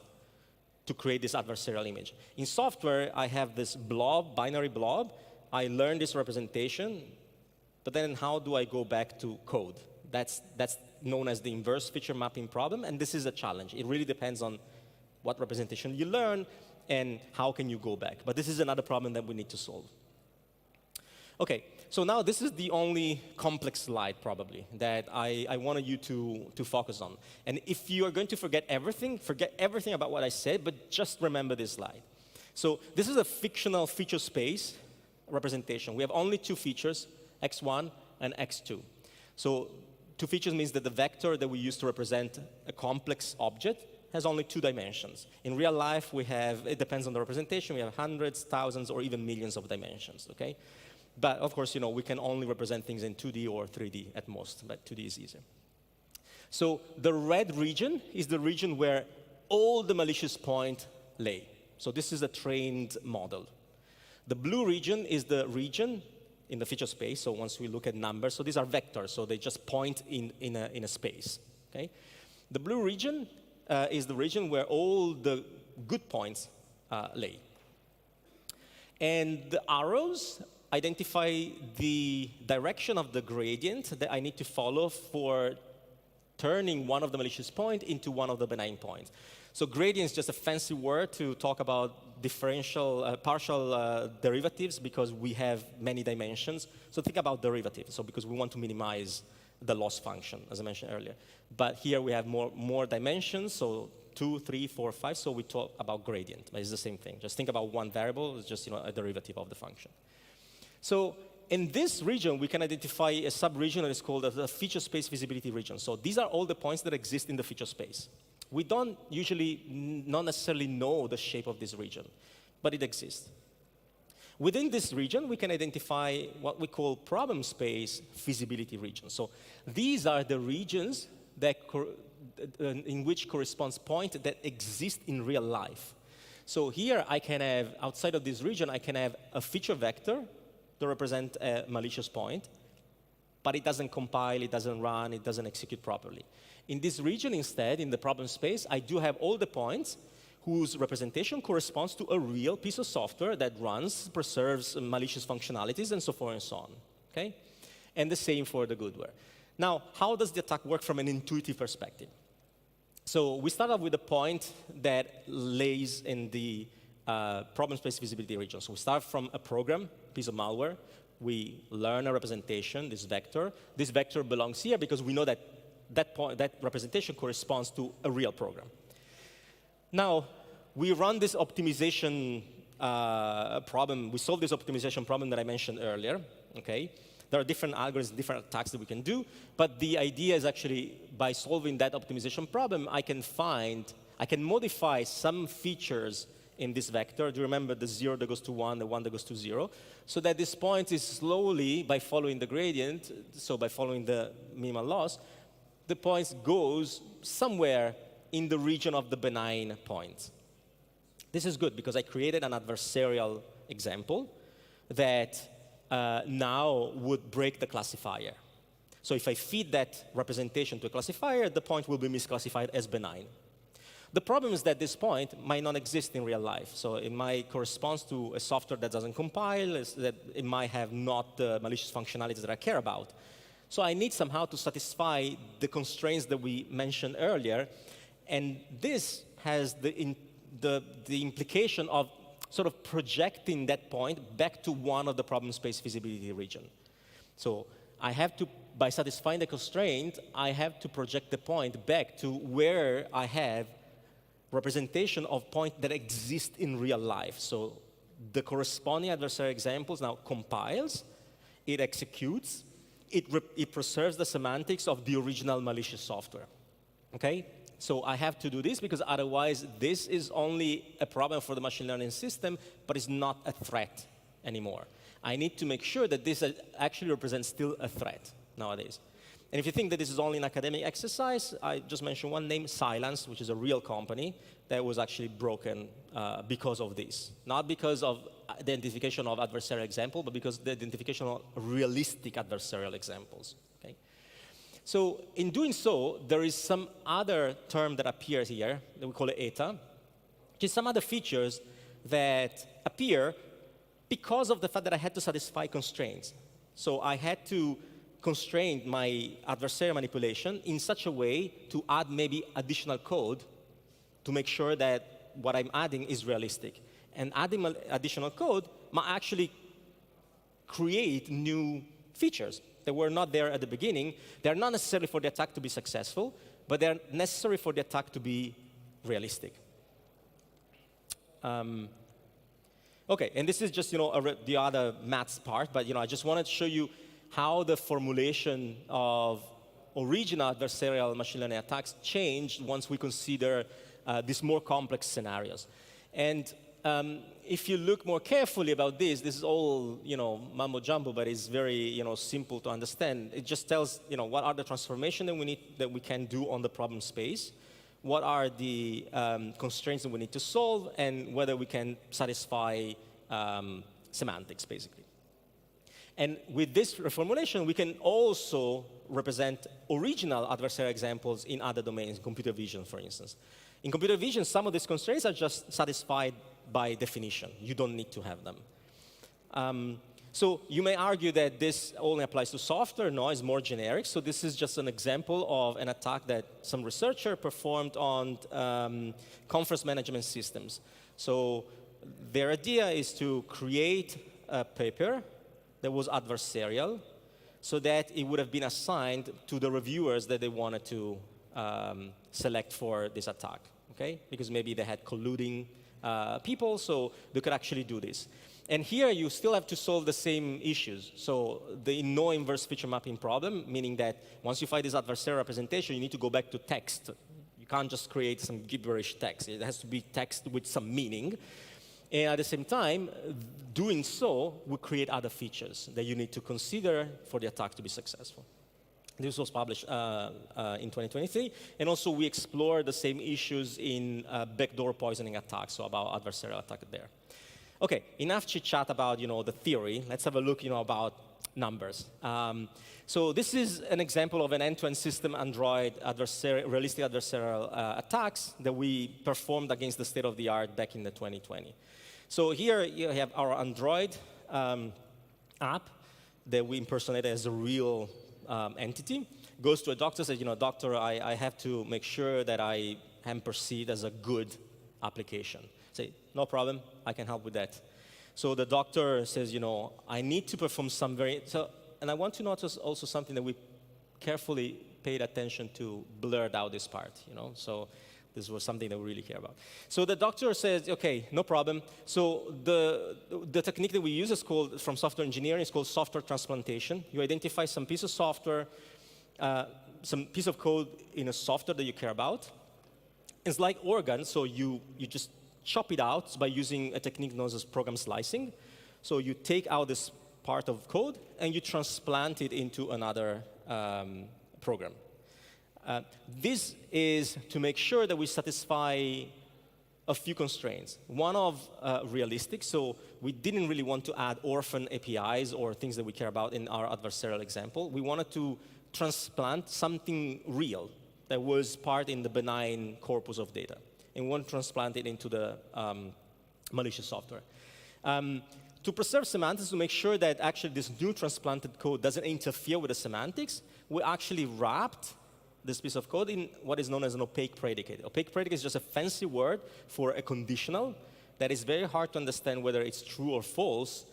to create this adversarial image. In software, I have this blob, binary blob. I learn this representation, but then how do I go back to code? That's known as the inverse feature mapping problem, and this is a challenge. It really depends on what representation you learn and how can you go back. But this is another problem that we need to solve. OK, so now this is the only complex slide, probably, that I wanted you to focus on. And if you are going to forget everything about what I said, but just remember this slide. So this is a fictional feature space representation. We have only two features, x1 and x2. So two features means that the vector that we use to represent a complex object has only 2 dimensions. In real life, we have, it depends on the representation, we have hundreds, thousands, or even millions of dimensions, okay? But of course, we can only represent things in 2D or 3D at most, but 2D is easier. So the red region is the region where all the malicious points lay. So this is a trained model. The blue region is the region in the feature space. So once we look at numbers, so these are vectors, so they just point in a space. Okay? The blue region is the region where all the good points lay. And the arrows identify the direction of the gradient that I need to follow for turning one of the malicious points into one of the benign points. So gradient is just a fancy word to talk about differential, partial derivatives because we have many dimensions. So think about derivatives, so because we want to minimize the loss function, as I mentioned earlier. But here we have more dimensions, so 2, 3, 4, 5, so we talk about gradient, but it's the same thing. Just think about one variable, it's just a derivative of the function. So in this region, we can identify a sub-region that is called the feature space visibility region. So these are all the points that exist in the feature space. We don't usually not necessarily know the shape of this region, but it exists. Within this region, we can identify what we call problem space visibility regions. So these are the regions that in which corresponds point that exist in real life. So here I can have, outside of this region, I can have a feature vector to represent a malicious point, but it doesn't compile, it doesn't run, it doesn't execute properly. In this region instead, in the problem space, I do have all the points whose representation corresponds to a real piece of software that runs, preserves malicious functionalities, and so forth and so on. Okay? And the same for the goodware. Now, how does the attack work from an intuitive perspective? So we start off with a point that lays in the problem space visibility region. So we start from a program, piece of malware. We learn a representation, this vector. This vector belongs here because we know that that representation corresponds to a real program. Now, we run this optimization problem. We solve this optimization problem that I mentioned earlier. Okay? There are different algorithms, different attacks that we can do. But the idea is actually, by solving that optimization problem, I can modify some features in this vector. Do you remember the 0 that goes to 1, the 1 that goes to 0? So that this point is slowly, by following the gradient, so by following the minimal loss, the point goes somewhere in the region of the benign points. This is good because I created an adversarial example that now would break the classifier. So if I feed that representation to a classifier, the point will be misclassified as benign. The problem is that this point might not exist in real life. So it might correspond to a software that doesn't compile, that it might have not the malicious functionalities that I care about. So I need somehow to satisfy the constraints that we mentioned earlier. And this has the implication of sort of projecting that point back to one of the problem space visibility region. So I have to, by satisfying the constraint, I have to project the point back to where I have representation of points that exist in real life. So the corresponding adversarial examples now compiles, it executes, it preserves the semantics of the original malicious software. Okay? So I have to do this because otherwise this is only a problem for the machine learning system, but it's not a threat anymore. I need to make sure that this actually represents still a threat nowadays. And if you think that this is only an academic exercise, I just mentioned one name, Silence, which is a real company that was actually broken because of this. Not because of the identification of adversarial example, but because the identification of realistic adversarial examples. Okay? So in doing so, there is some other term that appears here, that we call it eta, which is some other features that appear because of the fact that I had to satisfy constraints. So I had to constrain my adversarial manipulation in such a way to add maybe additional code to make sure that what I'm adding is realistic. And adding additional code might actually create new features that were not there at the beginning. They're not necessarily for the attack to be successful, but they're necessary for the attack to be realistic. Okay, and this is just the other maths part, but I just wanted to show you how the formulation of original adversarial machine learning attacks changed once we consider these more complex scenarios. And if you look more carefully about this is all, mumbo jumbo, but it's very, simple to understand. It just tells, what are the transformations that we can do on the problem space, what are the constraints that we need to solve, and whether we can satisfy semantics, basically. And with this reformulation, we can also represent original adversarial examples in other domains, computer vision, for instance. In computer vision, some of these constraints are just satisfied by definition. You don't need to have them. So you may argue that this only applies to software. No, it's more generic. So this is just an example of an attack that some researcher performed on conference management systems. So their idea is to create a paper that was adversarial so that it would have been assigned to the reviewers that they wanted to select for this attack, okay? Because maybe they had colluding people, so they could actually do this. And here you still have to solve the same issues. So the no inverse feature mapping problem, meaning that once you find this adversarial representation, you need to go back to text. You can't just create some gibberish text. It has to be text with some meaning. And at the same time, doing so will create other features that you need to consider for the attack to be successful. This was published in 2023. And also, we explore the same issues in backdoor poisoning attacks, so about adversarial attack there. OK, enough chit-chat about the theory. Let's have a look about numbers. So this is an example of an end-to-end system Android realistic adversarial attacks that we performed against the state-of-the-art back in the 2020. So here you have our Android app that we impersonated as a real entity. Goes to a doctor, says, doctor, I have to make sure that I am perceived as a good application. Say, no problem, I can help with that. So the doctor says, I need to perform some and I want to notice also something that we carefully paid attention to, blurred out this part, So this was something that we really care about. So the doctor says, OK, no problem. So the technique that we use is called, from software engineering, is called software transplantation. You identify some piece of software, some piece of code in a software that you care about. It's like organs, so you just chop it out by using a technique known as program slicing. So you take out this part of code, and you transplant it into another program. This is to make sure that we satisfy a few constraints. One of realistic, so we didn't really want to add orphan APIs or things that we care about in our adversarial example. We wanted to transplant something real that was part in the benign corpus of data. And we want to transplant it into the malicious software. To preserve semantics, to make sure that actually this new transplanted code doesn't interfere with the semantics, we actually wrapped this piece of code in what is known as an opaque predicate. Opaque predicate is just a fancy word for a conditional that is very hard to understand whether it's true or false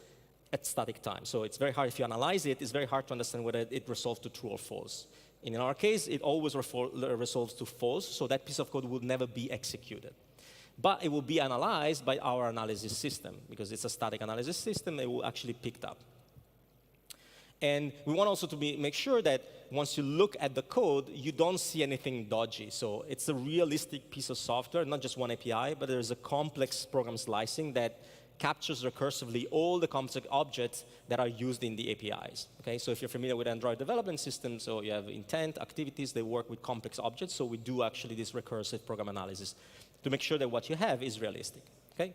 at static time. So it's very hard, if you analyze it, it's very hard to understand whether it resolves to true or false. In our case, it always resolves to false, so that piece of code will never be executed. But it will be analyzed by our analysis system, because it's a static analysis system, it will actually pick it up. And we want also to make sure that once you look at the code, you don't see anything dodgy. So it's a realistic piece of software, not just one API, but there's a complex program slicing that captures recursively all the complex objects that are used in the APIs. Okay, so if you're familiar with Android development systems, so you have intent, activities, they work with complex objects. So we do actually this recursive program analysis to make sure that what you have is realistic. Okay.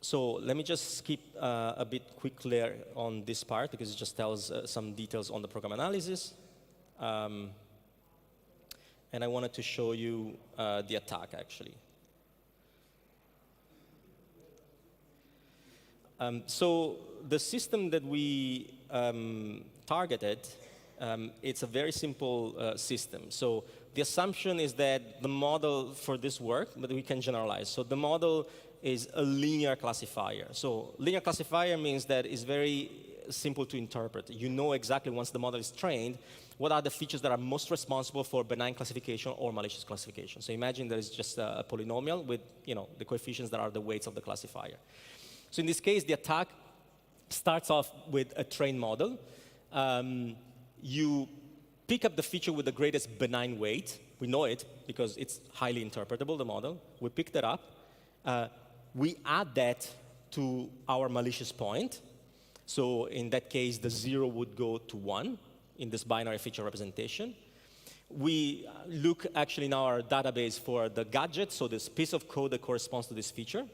So let me just skip a bit quickly on this part, because it just tells some details on the program analysis. And I wanted to show you the attack, actually. So the system that we targeted, it's a very simple system. So the assumption is that the model for this work, but we can generalize. So the model is a linear classifier. So linear classifier means that it's very simple to interpret. You know exactly, once the model is trained, what are the features that are most responsible for benign classification or malicious classification. So imagine there is just a polynomial with the coefficients that are the weights of the classifier. So in this case, the attack starts off with a trained model. You pick up the feature with the greatest benign weight. We know it because it's highly interpretable, the model. We pick that up. We add that to our malicious point. So in that case, the 0 would go to 1 in this binary feature representation. We look actually in our database for the gadget, so this piece of code that corresponds to this feature.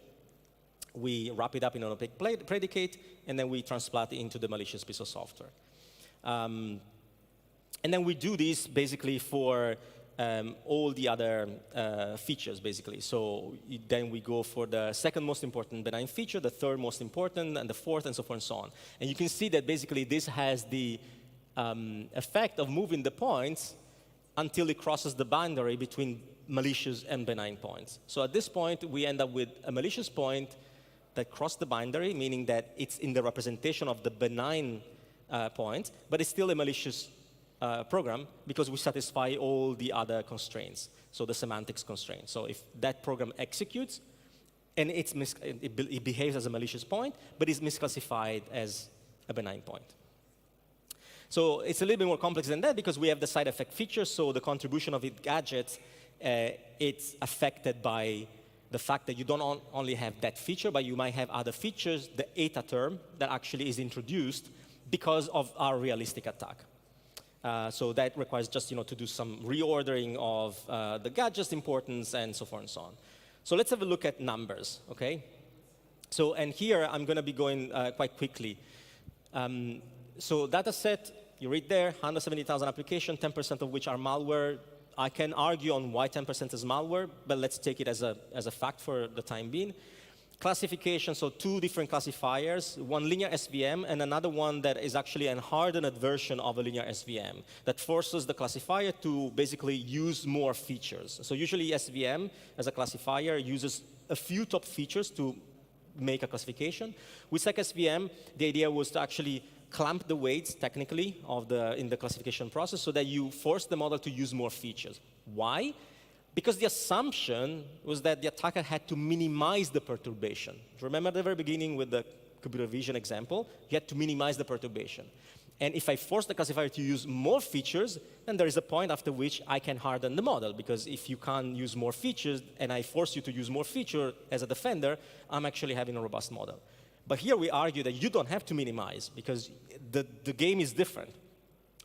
We wrap it up in an opaque predicate, and then we transplant it into the malicious piece of software. And then we do this basically for all the other features, basically. So then we go for the second most important benign feature, the third most important, and the fourth, and so forth and so on. And you can see that basically this has the effect of moving the points until it crosses the boundary between malicious and benign points. So at this point, we end up with a malicious point that crossed the boundary, meaning that it's in the representation of the benign point, but it's still a malicious program because we satisfy all the other constraints, so the semantics constraints. So if that program executes, and it behaves as a malicious point, but is misclassified as a benign point. So it's a little bit more complex than that because we have the side effect features, so the contribution of it gadgets, it's affected by the fact that you don't only have that feature, but you might have other features, the eta term that actually is introduced because of our realistic attack. So that requires just to do some reordering of the gadget's importance and so forth and so on. So let's have a look at numbers, okay? So, and here I'm going to be going quite quickly. So data set, you read there, 170,000 applications, 10% of which are malware. I can argue on why 10% is malware, but let's take it as a fact for the time being. Classification, so 2 different classifiers, one linear SVM and another one that is actually a hardened version of a linear SVM that forces the classifier to basically use more features. So usually SVM as a classifier uses a few top features to make a classification. With SecSVM, the idea was to actually clamp the weights technically in the classification process so that you force the model to use more features. Why? Because the assumption was that the attacker had to minimize the perturbation. Remember at the very beginning with the computer vision example, you had to minimize the perturbation. And if I force the classifier to use more features, then there is a point after which I can harden the model. Because if you can't use more features and I force you to use more features as a defender, I'm actually having a robust model. But here we argue that you don't have to minimize because the game is different.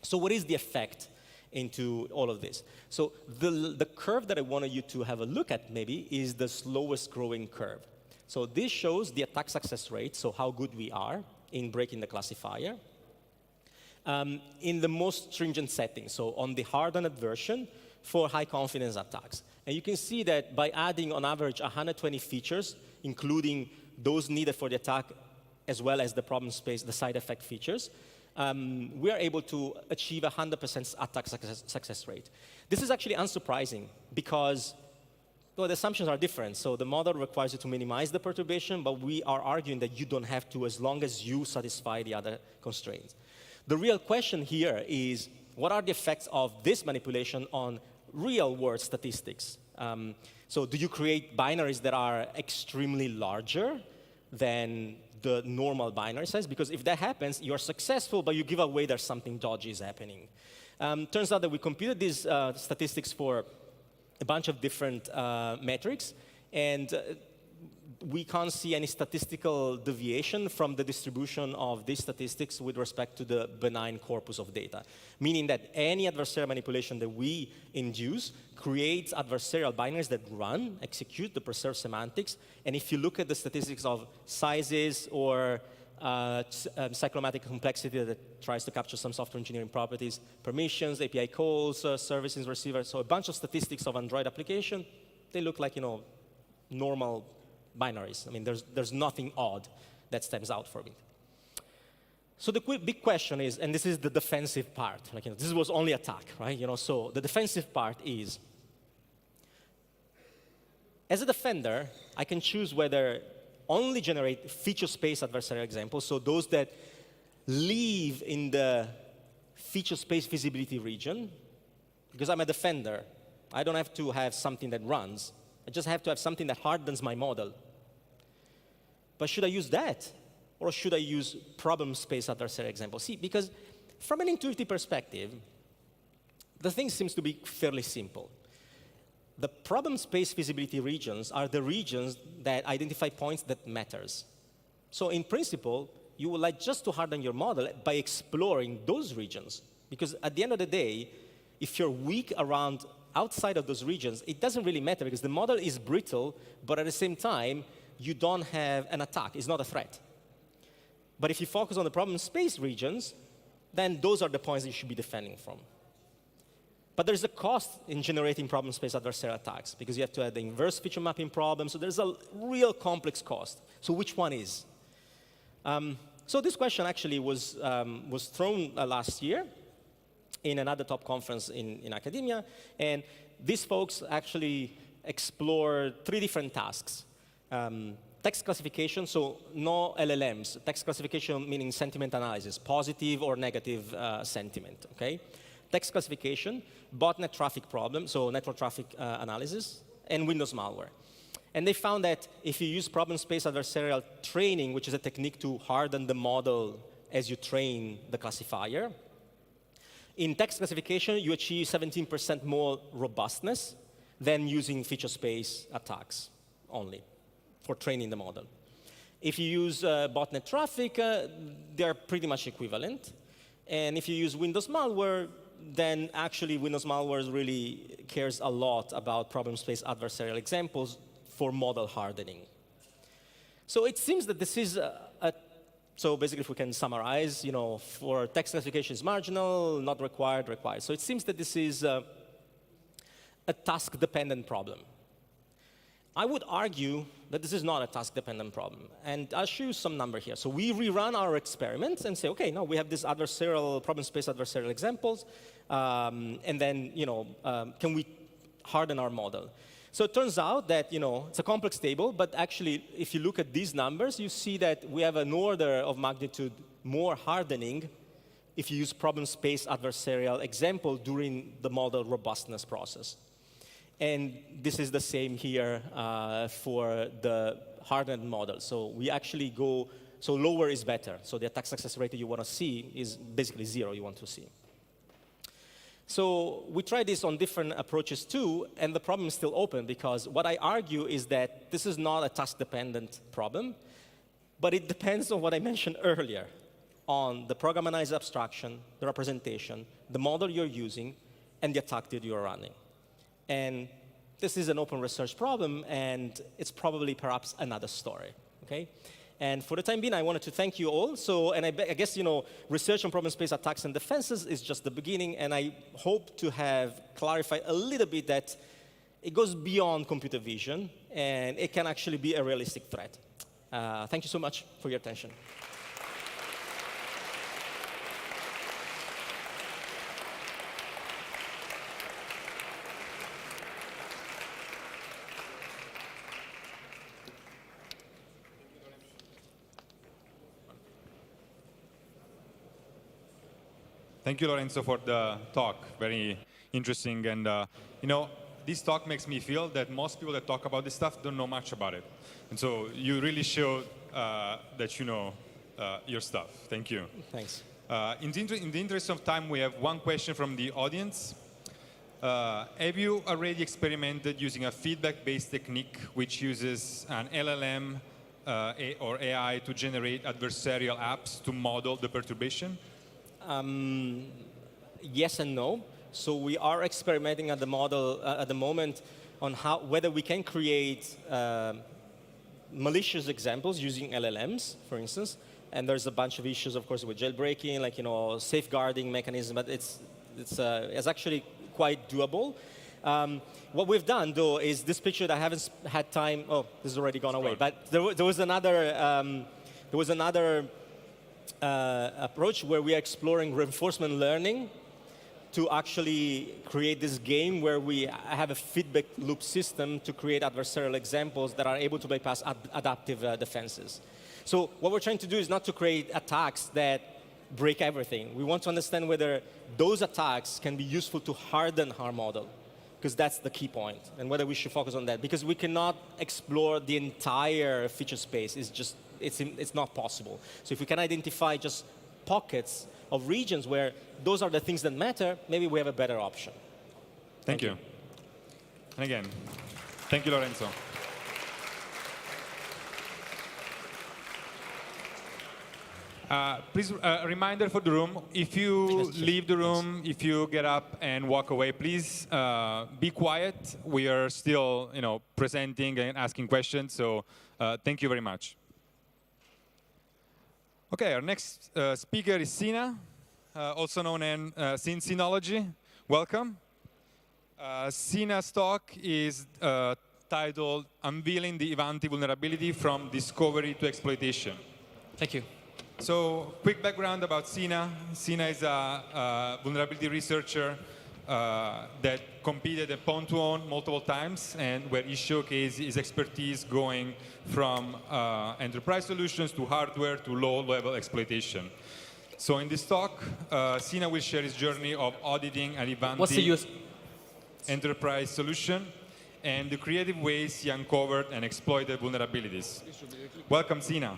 So what is the effect into all of this? So the curve that I wanted you to have a look at maybe is the slowest growing curve. So this shows the attack success rate, so how good we are in breaking the classifier. In the most stringent settings, so on the hardened version for high confidence attacks. And you can see that by adding on average 120 features, including those needed for the attack, as well as the problem space, the side effect features, we are able to achieve 100% attack success rate. This is actually unsurprising because the assumptions are different. So the model requires you to minimize the perturbation, but we are arguing that you don't have to as long as you satisfy the other constraints. The real question here is, what are the effects of this manipulation on real-world statistics? So do you create binaries that are extremely larger than the normal binary size? Because if that happens, you're successful, but you give away there's something dodgy is happening. Turns out that we computed these statistics for a bunch of different metrics, and we can't see any statistical deviation from the distribution of these statistics with respect to the benign corpus of data, meaning that any adversarial manipulation that we induce creates adversarial binaries that run, execute the preserved semantics, and if you look at the statistics of sizes or cyclomatic complexity that tries to capture some software engineering properties, permissions, API calls, services, receivers, so a bunch of statistics of Android application, they look like normal binaries. I mean, there's nothing odd that stands out for me. So the big question is, and this is the defensive part, this was only attack, right? So the defensive part is, as a defender, I can choose whether only generate feature space adversarial examples, so those that live in the feature space visibility region, because I'm a defender. I don't have to have something that runs. I just have to have something that hardens my model. But should I use that? Or should I use problem space adversarial example? See, because from an intuitive perspective, the thing seems to be fairly simple. The problem space feasibility regions are the regions that identify points that matters. So in principle, you would like just to harden your model by exploring those regions. Because at the end of the day, if you're weak around outside of those regions, it doesn't really matter because the model is brittle, but at the same time, you don't have an attack. It's not a threat. But if you focus on the problem space regions, then those are the points that you should be defending from. But there's a cost in generating problem space adversarial attacks because you have to add the inverse feature mapping problem. So there's a real complex cost. So which one is? So this question actually was thrown last year in another top conference in academia. And these folks actually explored 3 different tasks. Text classification, so no LLMs. Text classification meaning sentiment analysis, positive or negative sentiment, okay? Text classification, botnet traffic problem, so network traffic analysis, and Windows malware. And they found that if you use problem space adversarial training, which is a technique to harden the model as you train the classifier, in text classification, you achieve 17% more robustness than using feature space attacks only for training the model. If you use botnet traffic, they're pretty much equivalent. And if you use Windows malware, then actually Windows malware really cares a lot about problem space adversarial examples for model hardening. So it seems that this is so basically if we can summarize, for text classification is marginal, not required, required. So it seems that this is a task-dependent problem. I would argue that this is not a task-dependent problem. And I'll show you some number here. So we rerun our experiments and say, OK, now we have this adversarial, problem space adversarial examples. And then, can we harden our model? So it turns out that, it's a complex table. But actually, if you look at these numbers, you see that we have an order of magnitude more hardening if you use problem space adversarial example during the model robustness process. And this is the same here for the hardened model. So we actually go, so lower is better. So the attack success rate you want to see is basically 0 you want to see. So we tried this on different approaches too, and the problem is still open because what I argue is that this is not a task-dependent problem, but it depends on what I mentioned earlier, on the programmatized abstraction, the representation, the model you're using, and the attack that you're running. And this is an open research problem, and it's probably perhaps another story, okay? And for the time being, I wanted to thank you all. So, and I guess, research on problem space attacks and defenses is just the beginning, and I hope to have clarified a little bit that it goes beyond computer vision, and it can actually be a realistic threat. Thank you so much for your attention. Thank you, Lorenzo, for the talk. Very interesting. And, this talk makes me feel that most people that talk about this stuff don't know much about it. And so you really showed that you know your stuff. Thank you. Thanks. In the interest of time, we have one question from the audience. Have you already experimented using a feedback-based technique which uses an LLM or AI to generate adversarial apps to model the perturbation? Yes and no. So we are experimenting at the model at the moment on whether we can create malicious examples using LLMs, for instance. And there's a bunch of issues, of course, with jailbreaking, like safeguarding mechanism. But it's actually quite doable. What we've done, though, is this picture that I haven't had time. Oh, this has already gone away. But there was another approach where we are exploring reinforcement learning to actually create this game where we have a feedback loop system to create adversarial examples that are able to bypass adaptive defenses. So what we're trying to do is not to create attacks that break everything. We want to understand whether those attacks can be useful to harden our model, because that's the key point, and whether we should focus on that. Because we cannot explore the entire feature space. It's not possible. So if we can identify just pockets of regions where those are the things that matter, maybe we have a better option. Thank you. And again, thank you, Lorenzo. Please, a reminder for the room, if you leave the room, if you get up and walk away, please be quiet. We are still, presenting and asking questions, so thank you very much. Okay, our next speaker is Sina, also known as Sinology. Welcome. Sina's talk is titled Unveiling the Ivanti Vulnerability from Discovery to Exploitation. Thank you. So, quick background about Sina. Sina is a vulnerability researcher that competed at Pwn2Own multiple times, and where he showcased his expertise going from enterprise solutions to hardware to low-level exploitation. So in this talk, Sina will share his journey of auditing an Ivanti enterprise solution and the creative ways he uncovered and exploited vulnerabilities. Welcome, Sina.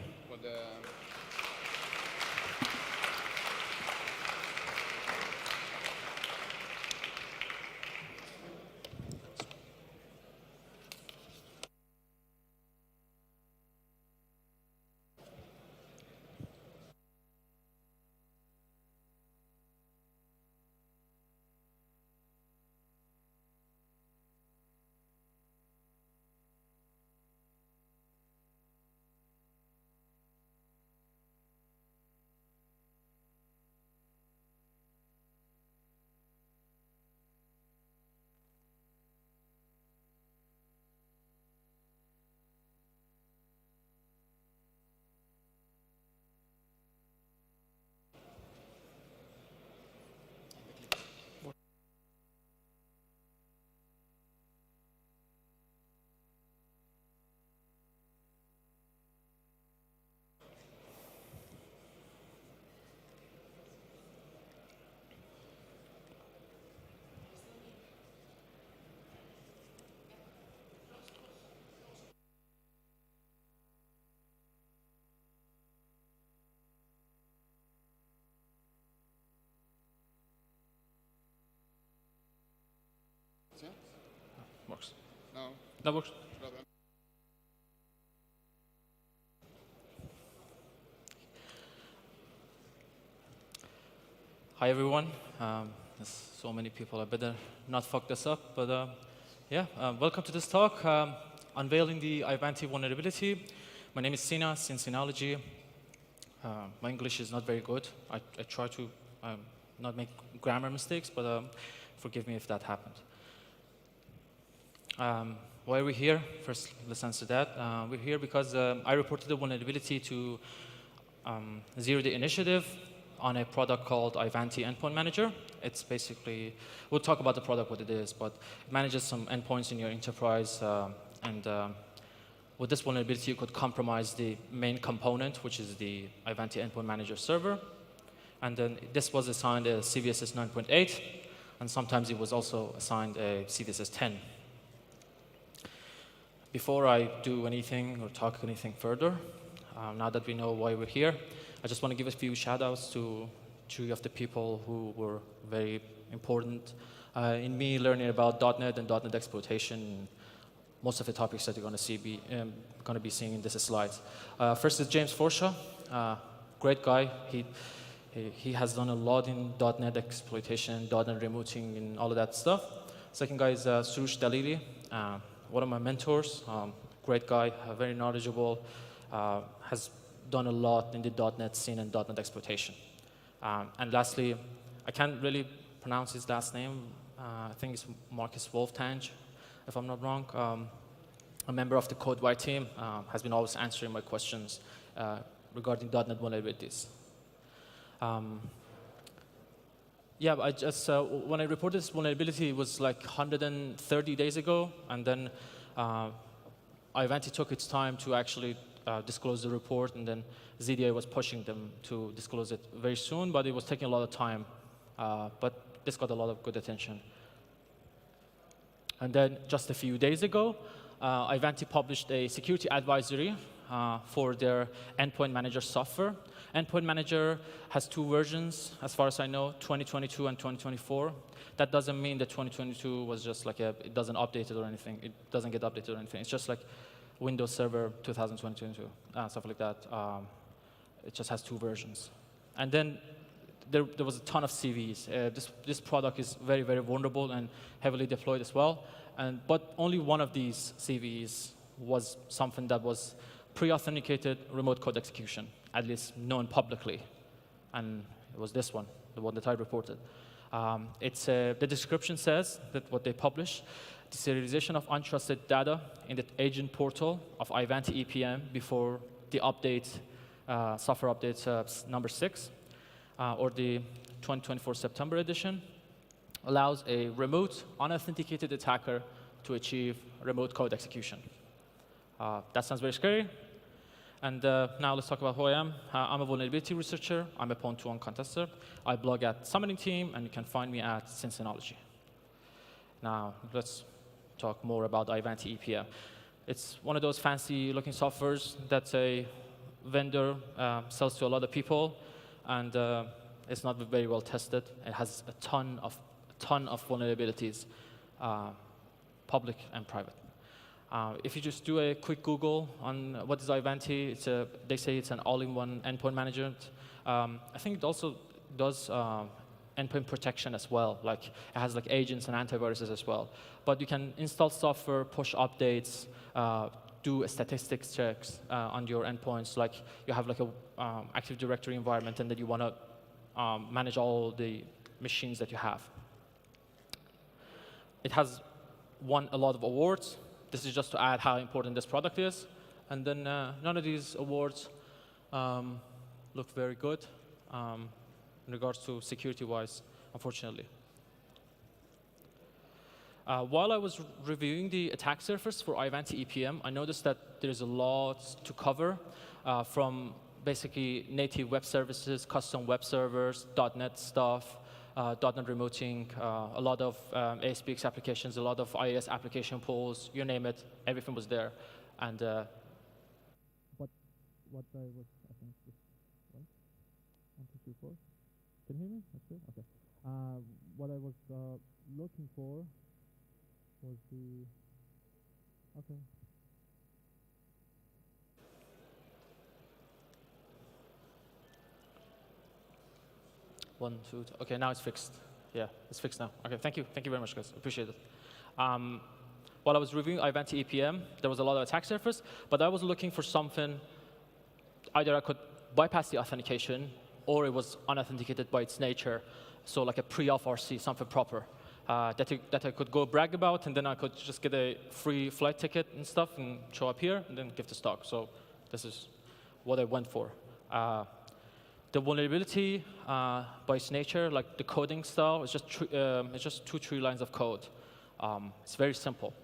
Works. No. That works. Hi everyone. There's so many people. I better not fuck this up, but welcome to this talk, Unveiling the Ivanti Vulnerability. My name is Sina, Sinology. My English is not very good. I try to not make grammar mistakes, but forgive me if that happened. Why are we here? First, let's answer that. We're here because I reported a vulnerability to Zero Day Initiative on a product called Ivanti Endpoint Manager. It's basically, we'll talk about the product, what it is, but it manages some endpoints in your enterprise, and with this vulnerability, you could compromise the main component, which is the Ivanti Endpoint Manager server. And then this was assigned a CVSS 9.8, and sometimes it was also assigned a CVSS 10. Before I do anything or talk anything further, now that we know why we're here, I just want to give a few shout-outs to two of the people who were very important in me learning about .NET and .NET exploitation. Most of the topics that you're going to be seeing in this slides. First is James Forshaw, great guy. He has done a lot in .NET exploitation, .NET rerouting, and all of that stuff. Second guy is Surush Dalili. One of my mentors, great guy, very knowledgeable, has done a lot in the .NET scene and .NET exploitation. And lastly, I can't really pronounce his last name. I think it's Marcus Wolftange, if I'm not wrong. A member of the CodeWhite team, has been always answering my questions regarding .NET vulnerabilities. Yeah, I just, when I reported this vulnerability, it was like 130 days ago, and then Ivanti took its time to actually disclose the report, and then ZDA was pushing them to disclose it very soon, but it was taking a lot of time. But this got a lot of good attention. And then just a few days ago, Ivanti published a security advisory for their endpoint manager software. Endpoint manager has 2 versions, as far as I know, 2022 and 2024. That doesn't mean that 2022 was just like it doesn't update it or anything. It doesn't get updated or anything. It's just like Windows Server 2022, stuff like that. It just has 2 versions. And then there was a ton of CVEs. This product is very, very vulnerable and heavily deployed as well. But only one of these CVEs was something that was pre-authenticated remote code execution, at least known publicly. And it was this one, the one that I reported. The description says that what they publish, the serialization of untrusted data in the agent portal of Ivanti EPM before the update, software update number 6, or the 2024 September edition, allows a remote, unauthenticated attacker to achieve remote code execution. That sounds very scary. And now let's talk about who I am. I'm a vulnerability researcher. I'm a Pwn2 contester. I blog at Summoning Team, and you can find me at Cincynology. Now, let's talk more about Ivanti EPM. It's one of those fancy-looking softwares that a vendor sells to a lot of people, and it's not very well tested. It has a ton of vulnerabilities, public and private. If you just do a quick Google on what is Ivanti, they say it's an all-in-one endpoint management. I think it also does endpoint protection as well. Like it has like agents and antiviruses as well. But you can install software, push updates, do statistics checks on your endpoints. Like you have like a Active Directory environment, and then you want to manage all the machines that you have. It has won a lot of awards. This is just to add how important this product is. And then none of these awards look very good in regards to security-wise, unfortunately. While I was reviewing the attack surface for Ivanti EPM, I noticed that there's a lot to cover from basically native web services, custom web servers, .NET stuff, .NET remoting, a lot of ASPX applications, a lot of IIS application pools, you name it, everything was there. And what I was, I think, one, 2, 3, 4. Can you hear me? That's good. Okay. What I was looking for was the. Okay. 1, 2. Okay, now it's fixed. Yeah, it's fixed now. Okay, thank you. Thank you very much, guys. Appreciate it. While I was reviewing Ivanti EPM, there was a lot of attack surface, but I was looking for something, either I could bypass the authentication, or it was unauthenticated by its nature, so like a pre-auth RC, something proper, that I could go brag about, and then I could just get a free flight ticket and stuff and show up here, and then give the stock. So this is what I went for. The vulnerability, by its nature, like the coding style, it's just 2, 3 lines of code. It's very simple.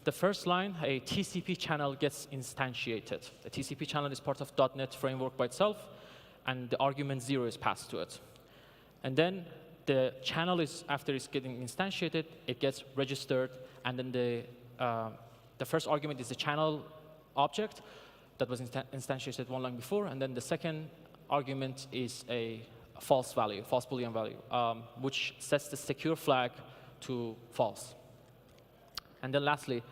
The first line, a TCP channel gets instantiated. The TCP channel is part of .NET framework by itself, and the argument 0 is passed to it. And then the channel is, after it's getting instantiated, it gets registered, and then the first argument is the channel object that was instantiated one line before, and then the second argument is a false value, false Boolean value, which sets the secure flag to false. And then lastly,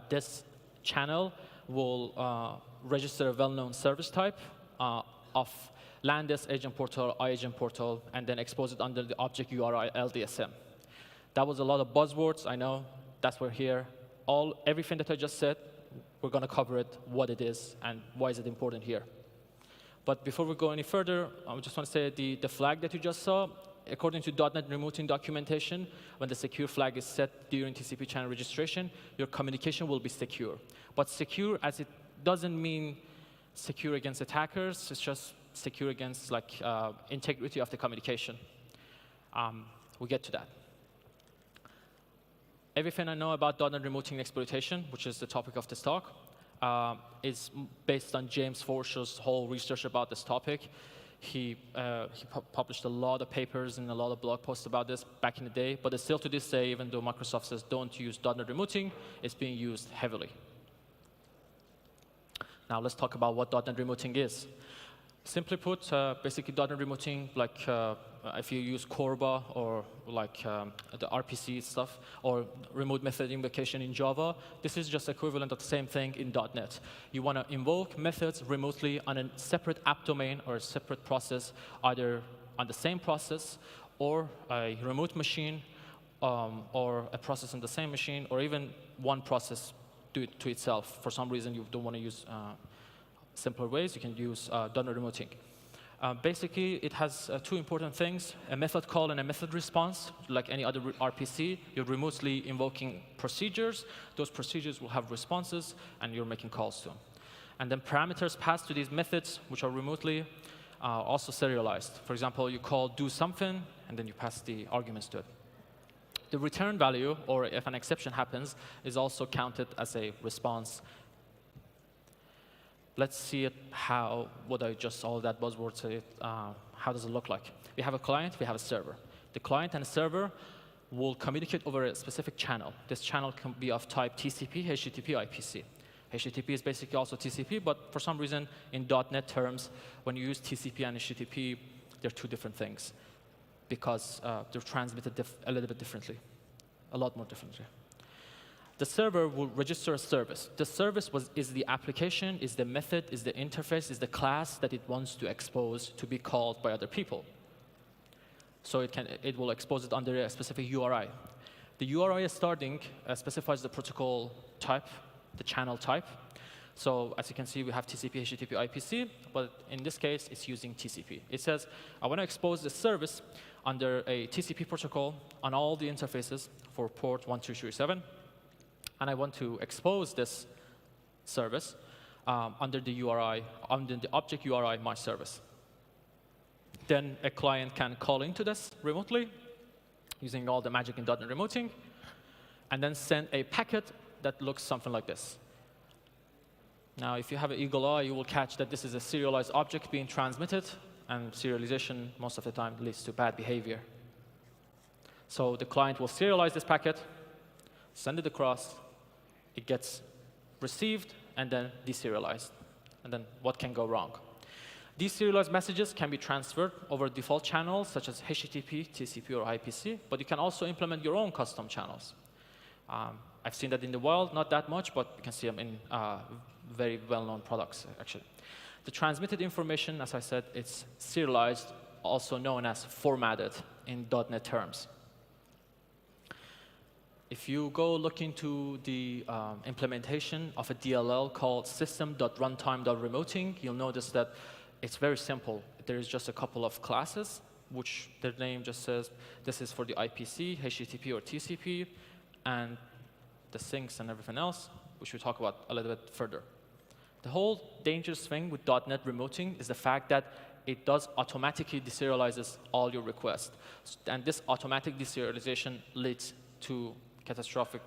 this channel will register a well-known service type of Landes agent portal, iAgent portal, and then expose it under the object URI LDSM. That was a lot of buzzwords, I know. That's why we're here. Everything that I just said, we're going to cover it, what it is, and why is it important here. But before we go any further, I just want to say the flag that you just saw, according to .NET remoting documentation, when the secure flag is set during TCP channel registration, your communication will be secure. But secure, as it doesn't mean secure against attackers, it's just secure against like integrity of the communication. We'll get to that. Everything I know about .NET remoting exploitation, which is the topic of this talk, is based on James Forshaw's whole research about this topic. He published a lot of papers and a lot of blog posts about this back in the day, but still to this day, even though Microsoft says don't use .NET remoting, it's being used heavily. Now let's talk about what .NET remoting is. Simply put, basically .NET remoting, like if you use Corba or like the RPC stuff, or remote method invocation in Java, this is just equivalent of the same thing in .NET. You want to invoke methods remotely on a separate app domain or a separate process, either on the same process or a remote machine, or a process on the same machine, or even one process do it to itself. For some reason, you don't want to use simpler ways, you can use .NET remoting. Basically, it has two important things, a method call and a method response. Like any other RPC, you're remotely invoking procedures. Those procedures will have responses, and you're making calls to them. And then parameters passed to these methods, which are remotely also serialized. For example, you call do something, and then you pass the arguments to it. The return value, or if an exception happens, is also counted as a response. Let's see what I just, all that buzzword said, how does it look like? We have a client, we have a server. The client and the server will communicate over a specific channel. This channel can be of type TCP, HTTP, IPC. HTTP is basically also TCP, but for some reason, in .NET terms, when you use TCP and HTTP, they're two different things, because they're transmitted a little bit differently, a lot more differently. The server will register a service. The service is the application, is the method, is the interface, is the class that it wants to expose to be called by other people. So it will expose it under a specific URI. The URI starting specifies the protocol type, the channel type. So as you can see, we have TCP, HTTP, IPC, but in this case, it's using TCP. It says, I want to expose this service under a TCP protocol on all the interfaces for port 1237. And I want to expose this service under the URI, under the object URI my service. Then a client can call into this remotely using all the magic in .NET remoting, and then send a packet that looks something like this. Now, if you have an eagle eye, you will catch that this is a serialized object being transmitted, and serialization most of the time leads to bad behavior. So the client will serialize this packet, send it across, it gets received, and then deserialized. And then what can go wrong? These serialized messages can be transferred over default channels, such as HTTP, TCP, or IPC, but you can also implement your own custom channels. I've seen that in the wild, not that much, but you can see them in very well-known products, actually. The transmitted information, as I said, it's serialized, also known as formatted in .NET terms. If you go look into the implementation of a DLL called system.runtime.remoting, you'll notice that it's very simple. There is just a couple of classes, which their name just says this is for the IPC, HTTP, or TCP, and the sinks and everything else, which we'll talk about a little bit further. The whole dangerous thing with .NET remoting is the fact that it does automatically deserializes all your requests. And this automatic deserialization leads to catastrophic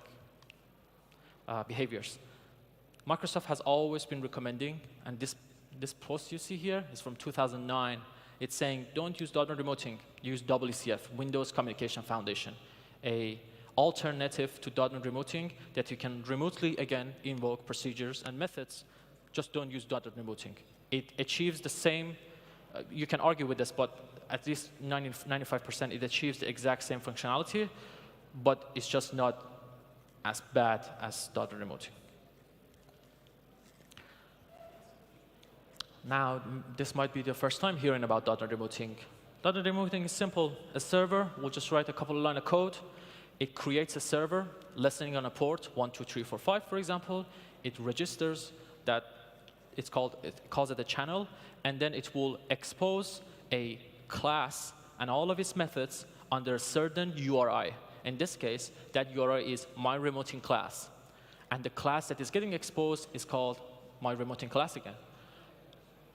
behaviors. Microsoft has always been recommending, and this post you see here is from 2009. It's saying, don't use .NET remoting, use WCF, Windows Communication Foundation, a alternative to .NET remoting that you can remotely, again, invoke procedures and methods. Just don't use .NET remoting. It achieves the same, you can argue with this, but at least 95%, it achieves the exact same functionality, but it's just not as bad as .NET remoting. Now, this might be the first time hearing about .NET remoting. .NET remoting is simple. A server will just write a couple of lines of code. It creates a server listening on a port 1, 2, 3, 4, 5, for example. It registers that it calls it a channel, and then it will expose a class and all of its methods under a certain URI. In this case, that URI is my remoting class. And the class that is getting exposed is called my remoting class again,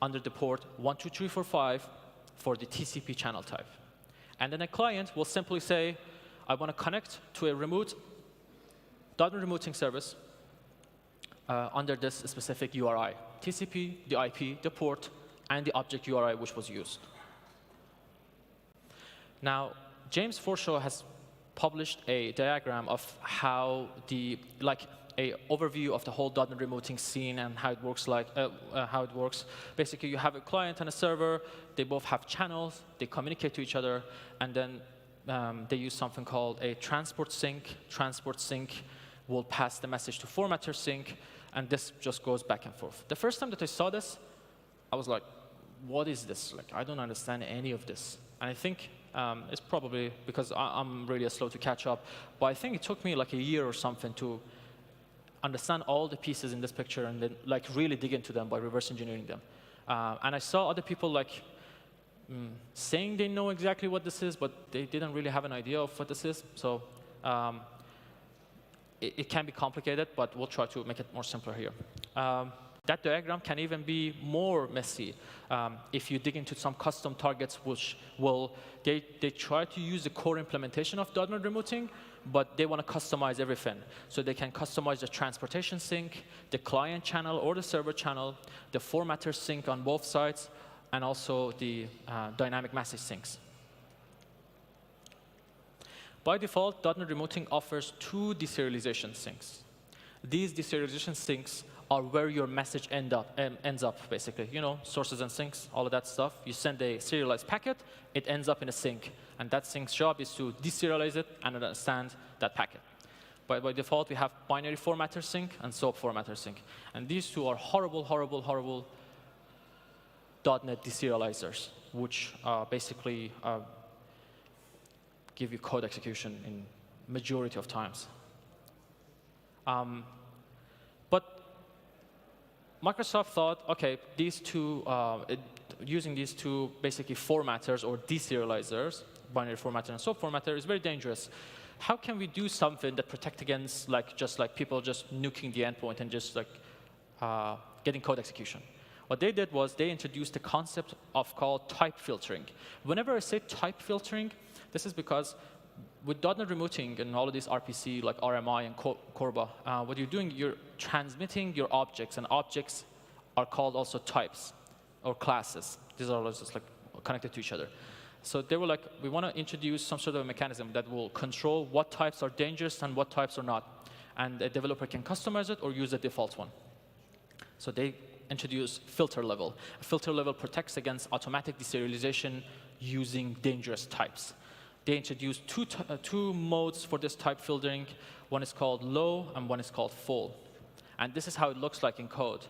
under the port 1, 2, 3, 4, 5 for the TCP channel type. And then a client will simply say, I want to connect to a remote .NET remoting service under this specific URI, TCP, the IP, the port, and the object URI which was used. Now, James Forshaw has published a diagram of how a overview of the whole .NET remoting scene and how it works. Basically, you have a client and a server. They both have channels. They communicate to each other, and then they use something called a transport sync. Transport sync will pass the message to formatter sync, and this just goes back and forth. The first time that I saw this, I was like, what is this? Like, I don't understand any of this. And I think it's probably because I'm really slow to catch up, but I think it took me like a year or something to understand all the pieces in this picture and then like really dig into them by reverse engineering them. And I saw other people like saying they know exactly what this is, but they didn't really have an idea of what this is. So it can be complicated, but we'll try to make it more simpler here. That diagram can even be more messy if you dig into some custom targets, which they try to use the core implementation of .NET remoting, but they want to customize everything. So they can customize the transportation sync, the client channel or the server channel, the formatter sync on both sides, and also the dynamic message syncs. By default, .NET remoting offers 2 deserialization syncs. These deserialization syncs are where your message ends up, basically. You know, sources and sinks, all of that stuff. You send a serialized packet, it ends up in a sink. And that sink's job is to deserialize it and understand that packet. By default, we have binary formatter sync and SOAP formatter sync. And these two are horrible, horrible, horrible .NET deserializers, which basically give you code execution in majority of times. But Microsoft thought, OK, using these two basically formatters or deserializers, binary formatter and SOAP formatter, is very dangerous. How can we do something that protect against just people just nuking the endpoint and just getting code execution? What they did was they introduced a concept called type filtering. Whenever I say type filtering, this is because with .NET remoting and all of these RPC like RMI and Corba, what you're doing, you're transmitting your objects, and objects are called also types or classes. These are all just like connected to each other. So they were like, we want to introduce some sort of a mechanism that will control what types are dangerous and what types are not. And a developer can customize it or use the default one. So they introduced filter level. A filter level protects against automatic deserialization using dangerous types. They introduced two modes for this type filtering. One is called low, and one is called full. And this is how it looks like in code.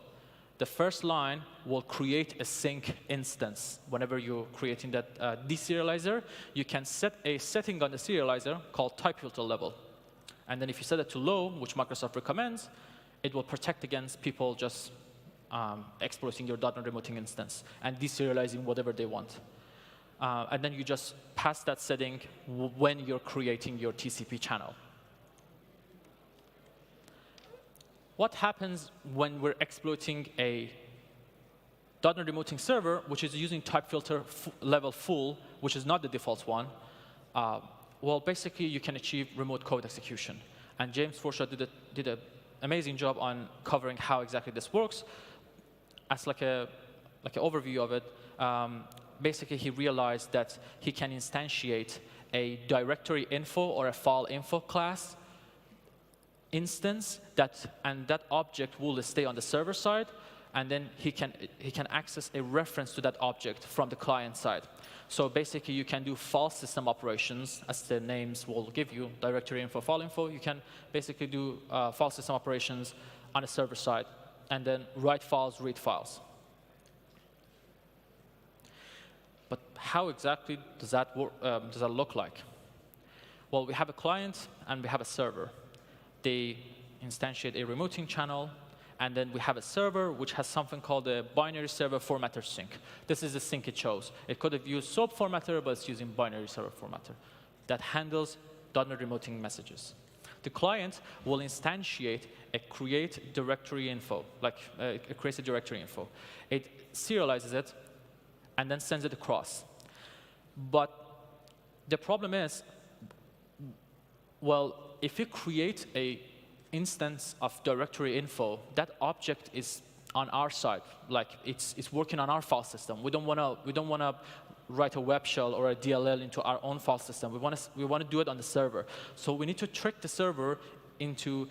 The first line will create a sync instance. Whenever you're creating that deserializer, you can set a setting on the serializer called type filter level. And then if you set it to low, which Microsoft recommends, it will protect against people just exploiting your .NET remoting instance and deserializing whatever they want. And then you just pass that setting when you're creating your TCP channel. What happens when we're exploiting a .NET remoting server, which is using type filter level full, which is not the default one? Well, basically, you can achieve remote code execution. And James Forshaw did an amazing job on covering how exactly this works. As like an overview of it, basically, he realized that he can instantiate a directory info or a file info class instance, and that object will stay on the server side, and then he can access a reference to that object from the client side. So basically, you can do file system operations, as the names will give you, directory info, file info. You can basically do file system operations on the server side, and then write files, read files. But how exactly does that look like? Well, we have a client and we have a server. They instantiate a remoting channel, and then we have a server which has something called a binary server formatter sync. This is the sync it chose. It could have used SOAP formatter, but it's using binary server formatter that handles .NET remoting messages. The client will instantiate a create directory info, it creates a directory info. It serializes it and then sends it across. But the problem is, well, if you create an instance of directory info, that object is on our side, like it's working on our file system. We don't want to write a web shell or a DLL into our own file system. We want to do it on the server. So we need to trick the server into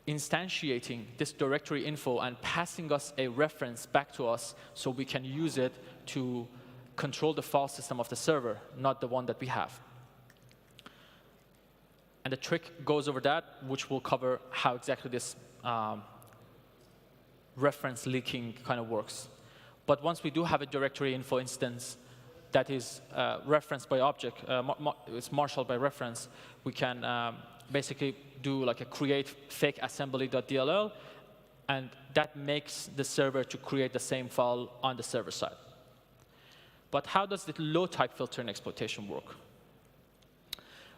instantiating this directory info and passing us a reference back to us so we can use it to control the file system of the server, not the one that we have. And the trick goes over that, which will cover how exactly this reference leaking kind of works. But once we do have a directory info instance that is referenced by object, it's marshaled by reference, we can basically do like a create fake assembly.dll, and that makes the server to create the same file on the server side. But how does the low type filtering exploitation work?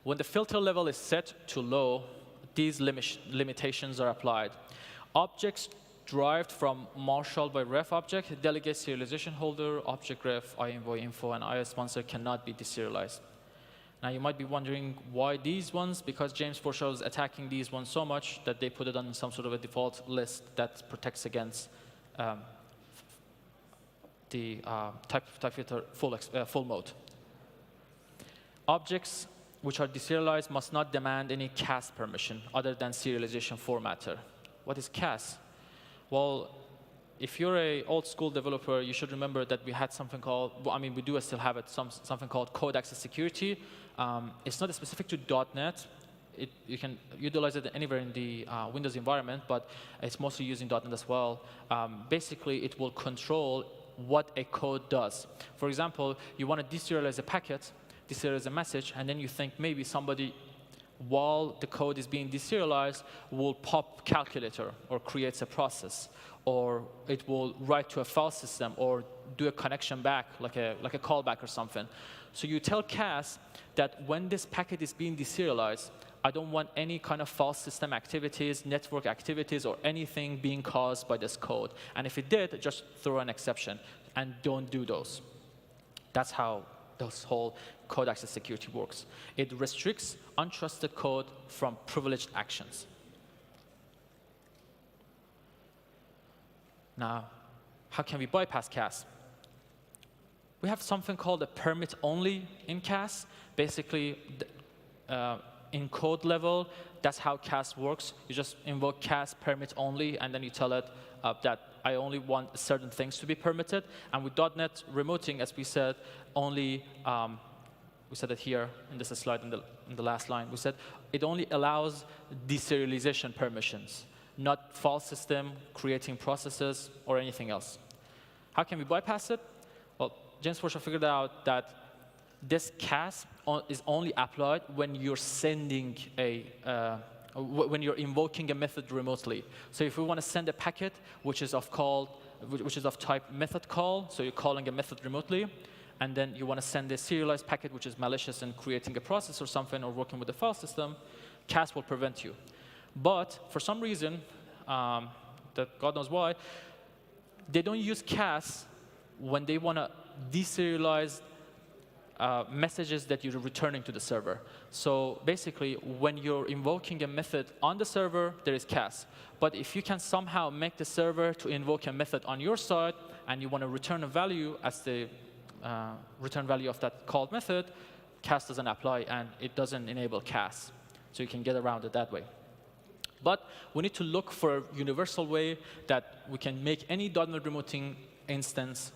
When the filter level is set to low, these limitations are applied. Objects derived from marshal by ref object, delegate serialization holder, object ref, envoy info, and sponsor cannot be deserialized. Now you might be wondering why these ones, because James Forshaw is attacking these ones so much that they put it on some sort of a default list that protects against the type filter full mode. Objects which are deserialized must not demand any CAS permission other than serialization formatter. What is CAS? Well, if you're an old school developer, you should remember that we had something called, well, I mean, we do still have it, something called code access security. It's not specific to .NET. You can utilize it anywhere in the Windows environment, but it's mostly using .NET as well. Basically, it will control what a code does. For example, you want to deserialize a packet, deserialize a message, and then you think maybe somebody, while the code is being deserialized, will pop calculator or creates a process, or it will write to a file system or do a connection back, like a callback or something. So you tell CAS that when this packet is being deserialized, I don't want any kind of file system activities, network activities, or anything being caused by this code. And if it did, just throw an exception and don't do those. That's how this whole code access security works. It restricts untrusted code from privileged actions. Now, how can we bypass CAS? We have something called a permit only in CAS. Basically, in code level, that's how CAS works. You just invoke CAS permit only, and then you tell it that I only want certain things to be permitted. And with .NET remoting, as we said, only, we said it here in this slide in the last line, we said it only allows deserialization permissions, not file system, creating processes, or anything else. How can we bypass it? Well, James Forshaw figured out that this CAS is only applied when you're sending when you're invoking a method remotely. So if we want to send a packet which is of type method call, so you're calling a method remotely, and then you want to send a serialized packet which is malicious and creating a process or something or working with the file system, CAS will prevent you. But for some reason, that God knows why, they don't use CAS when they want to deserialize messages that you're returning to the server. So basically, when you're invoking a method on the server, there is CAS. But if you can somehow make the server to invoke a method on your side, and you want to return a value as the return value of that called method, CAS doesn't apply, and it doesn't enable CAS. So you can get around it that way. But we need to look for a universal way that we can make any .NET remoting instance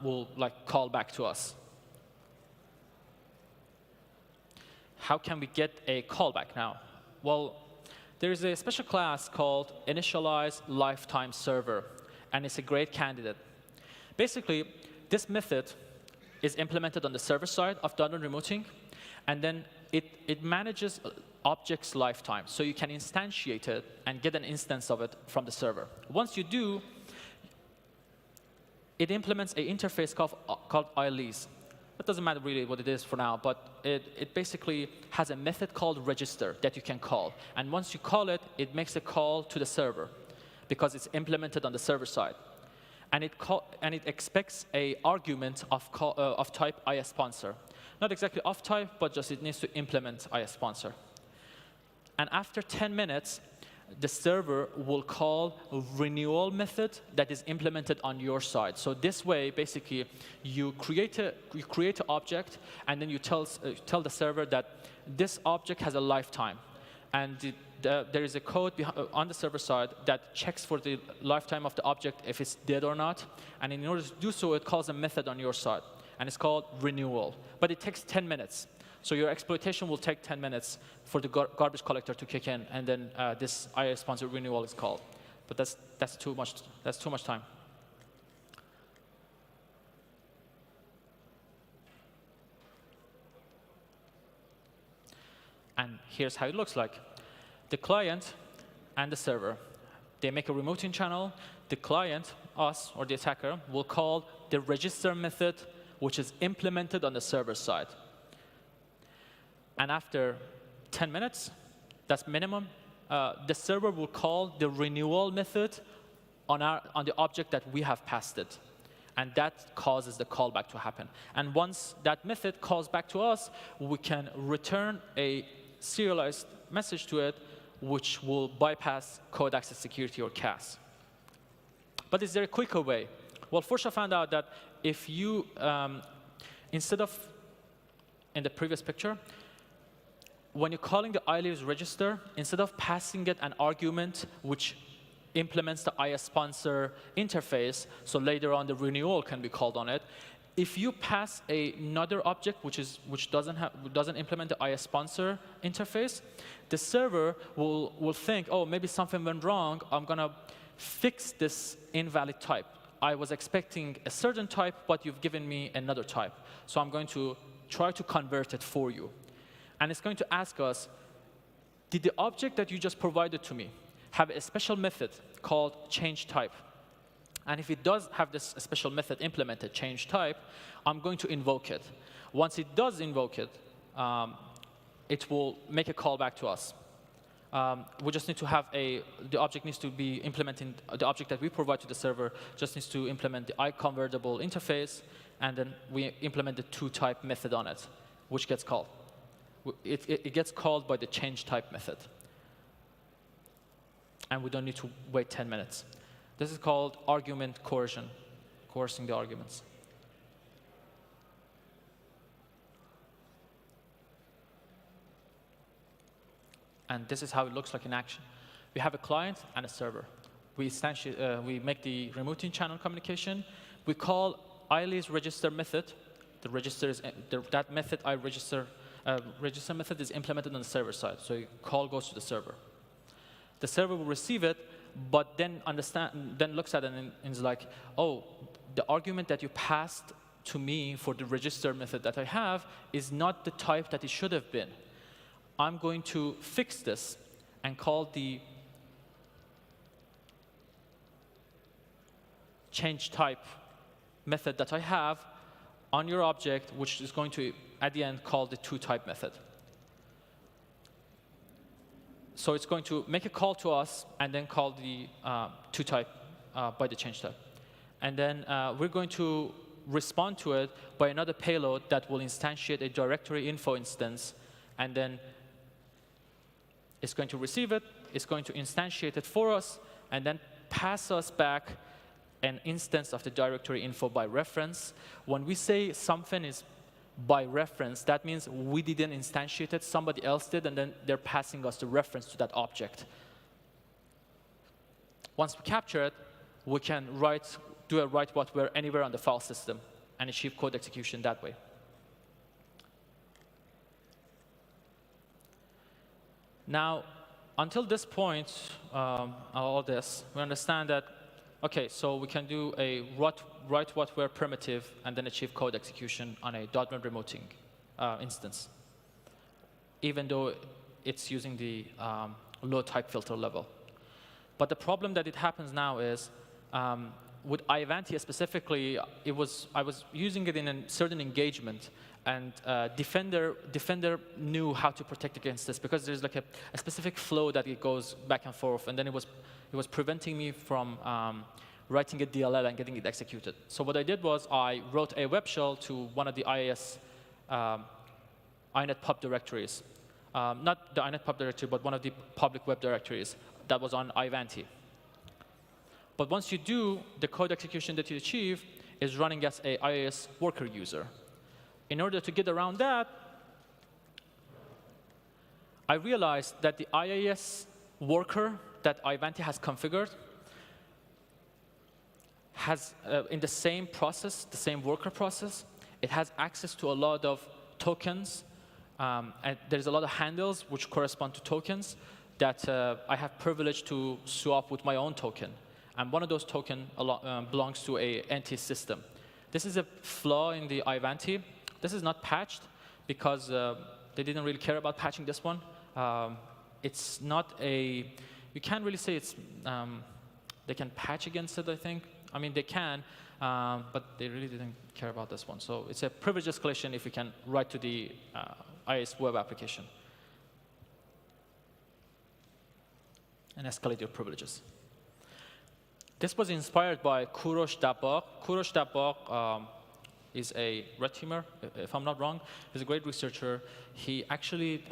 will call back to us. How can we get a callback now? Well, there is a special class called initialize lifetime server, and it's a great candidate. Basically, this method is implemented on the server side of .NET remoting, and then it manages objects lifetime. So you can instantiate it and get an instance of it from the server. Once you do, it implements an interface called iLease. It doesn't matter really what it is for now, but it basically has a method called register that you can call. And once you call it, it makes a call to the server because it's implemented on the server side. And it expects an argument of type ISPonsor. Not exactly of type, but just it needs to implement ISPonsor. And after 10 minutes, the server will call a renewal method that is implemented on your side. So this way, basically, you create an object, and then you tell the server that this object has a lifetime. And there is a code on the server side that checks for the lifetime of the object if it's dead or not. And in order to do so, it calls a method on your side. And it's called renewal. But it takes 10 minutes. So your exploitation will take 10 minutes for the garbage collector to kick in, and then this IA-sponsored renewal is called. But that's too much. That's too much time. And here's how it looks like. The client and the server, they make a remoting channel. The client, us, or the attacker, will call the register method, which is implemented on the server side. And after 10 minutes, that's minimum, the server will call the renewal method on the object that we have passed it. And that causes the callback to happen. And once that method calls back to us, we can return a serialized message to it, which will bypass code access security or CAS. But is there a quicker way? Well, first I found out that if you, instead of, in the previous picture, when you're calling the ILEAVES register, instead of passing it an argument which implements the IA sponsor interface, so later on the renewal can be called on it, if you pass another object which doesn't implement the IA sponsor interface, the server will think, oh, maybe something went wrong. I'm going to fix this invalid type. I was expecting a certain type, but you've given me another type. So I'm going to try to convert it for you. And it's going to ask us, did the object that you just provided to me have a special method called change type? And if it does have this special method implemented, change type, I'm going to invoke it. Once it does invoke it, it will make a call back to us. We just need to have the object needs to be implementing, the object that we provide to the server just needs to implement the iConvertible interface, and then we implement the toType method on it, which gets called. It gets called by the change type method. And we don't need to wait 10 minutes. This is called argument coercion, coercing the arguments. And this is how it looks like in action. We have a client and a server. We make the remoting channel communication. We call ILEAVES register method. The register is that method register method is implemented on the server side. So your call goes to the server. The server will receive it, but then looks at it and is like, oh, the argument that you passed to me for the register method that I have is not the type that it should have been. I'm going to fix this and call the change type method that I have on your object, which is going to, at the end, call the toType method. So it's going to make a call to us and then call the toType by the change type. And then we're going to respond to it by another payload that will instantiate a directory info instance, and then it's going to receive it, it's going to instantiate it for us, and then pass us back an instance of the directory info by reference. When we say something is by reference, that means we didn't instantiate it, somebody else did, and then they're passing us the reference to that object. Once we capture it, we can do a write what where anywhere on the file system and achieve code execution that way. Now, until this point, all this, we understand that, OK, so we can do a write what where primitive and then achieve code execution on a .NET remoting instance, even though it's using the low type filter level. But the problem that it happens now is, with Ivanti specifically, I was using it in a certain engagement, and Defender knew how to protect against this because there's like a specific flow that it goes back and forth, and then it was preventing me from writing a DLL and getting it executed. So what I did was I wrote a web shell to one of the IIS inet pub directories. Not the inet pub directory, but one of the public web directories that was on Ivanti. But once you do, the code execution that you achieve is running as a IIS worker user. In order to get around that, I realized that the IIS worker that Ivanti has configured has, in the same process, the same worker process, it has access to a lot of tokens, and there's a lot of handles which correspond to tokens that I have privilege to swap with my own token. And one of those tokens belongs to a NT system. This is a flaw in the Ivanti. This is not patched because they didn't really care about patching this one. It's not a, you can't really say it's, they can patch against it, I think. I mean, they can, but they really didn't care about this one. So it's a privilege escalation if you can write to the IIS web application and escalate your privileges. This was inspired by Kourosh Dabbagh. Kourosh Dabbagh is a red teamer, if I'm not wrong. He's a great researcher. He actually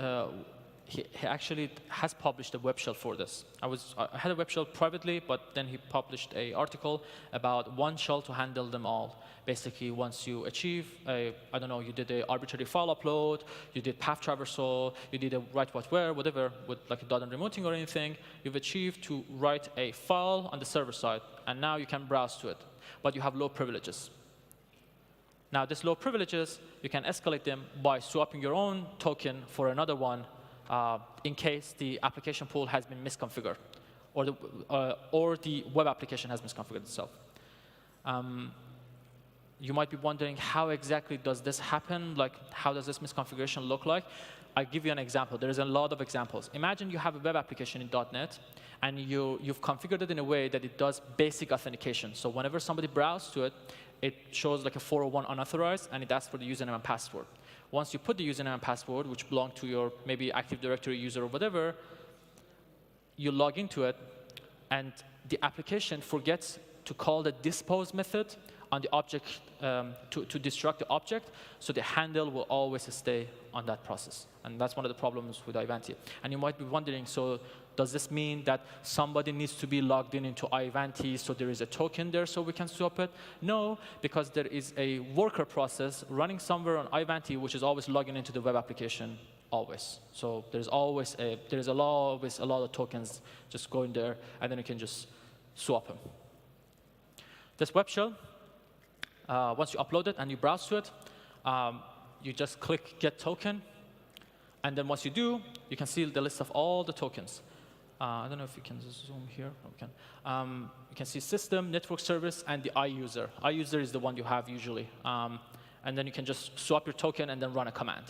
has published a web shell for this. I had a web shell privately, but then he published an article about one shell to handle them all. Basically, once you achieve a, I don't know, you did an arbitrary file upload, you did path traversal, you did a write what where, whatever, with like a .NET remoting or anything, you've achieved to write a file on the server side, and now you can browse to it, but you have low privileges. Now, these low privileges, you can escalate them by swapping your own token for another one in case the application pool has been misconfigured or the web application has misconfigured itself. You might be wondering, how exactly does this happen? Like, how does this misconfiguration look like? I'll give you an example. There's a lot of examples. Imagine you have a web application in .NET, and you've configured it in a way that it does basic authentication. So whenever somebody browses to it, it shows like a 401 unauthorized, and it asks for the username and password. Once you put the username and password, which belong to your maybe Active Directory user or whatever, you log into it, and the application forgets to call the dispose method on the object to destruct the object, so the handle will always stay on that process. And that's one of the problems with Ivanti. And you might be wondering, so does this mean that somebody needs to be logged in into Ivanti so there is a token there so we can swap it? No, because there is a worker process running somewhere on Ivanti which is always logging into the web application always. So there's always always a lot of tokens just going there, and then you can just swap them. This web shell, once you upload it and you browse to it, you just click Get Token. And then once you do, you can see the list of all the tokens. I don't know if you can zoom here. No, we can. You can see System, Network Service, and the iUser. iUser is the one you have usually. And then you can just swap your token and then run a command.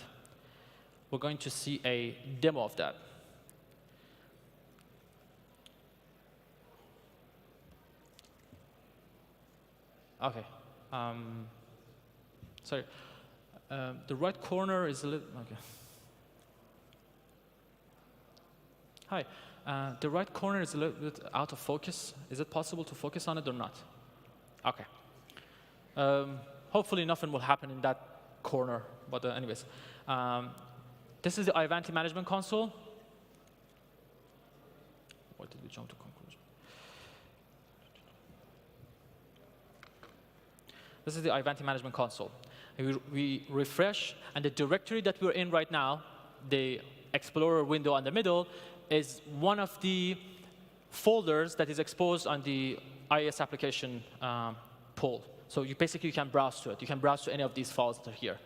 We're going to see a demo of that. OK. Sorry. The right corner is a little. OK. Hi. The right corner is a little bit out of focus. Is it possible to focus on it or not? OK. Hopefully, nothing will happen in that corner. But anyways, this is the Ivanti management console. Why did we jump to conclusion? This is the Ivanti management console. We refresh, and the directory that we're in right now, the Explorer window in the middle, is one of the folders that is exposed on the IIS application pool. So you basically can browse to it. You can browse to any of these files that are here.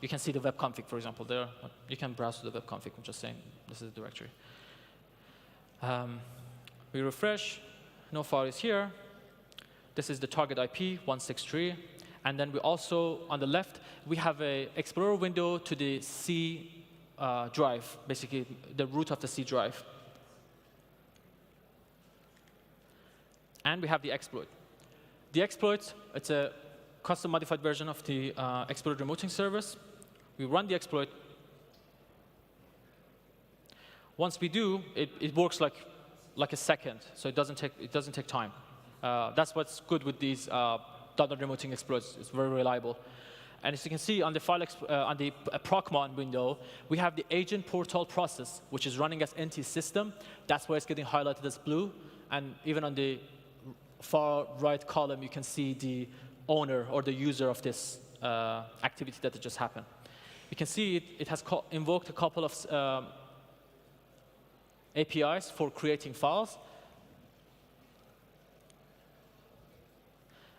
You can see the web config, for example, there. You can browse to the web config. I'm just saying this is the directory. We refresh. No file is here. This is the target IP, 163. And then we also, on the left, we have an Explorer window to the C drive, basically the root of the C drive. And we have the exploit. The exploit, it's a custom modified version of the exploit remoting service. We run the exploit. Once we do, it works like a second, so it doesn't take time. That's what's good with these .NET remoting exploits. It's very reliable. And as you can see on the on the procmon window, we have the agent portal process, which is running as NT system. That's why it's getting highlighted as blue. And even on the far right column, you can see the owner or the user of this activity that just happened. You can see it has invoked a couple of APIs for creating files.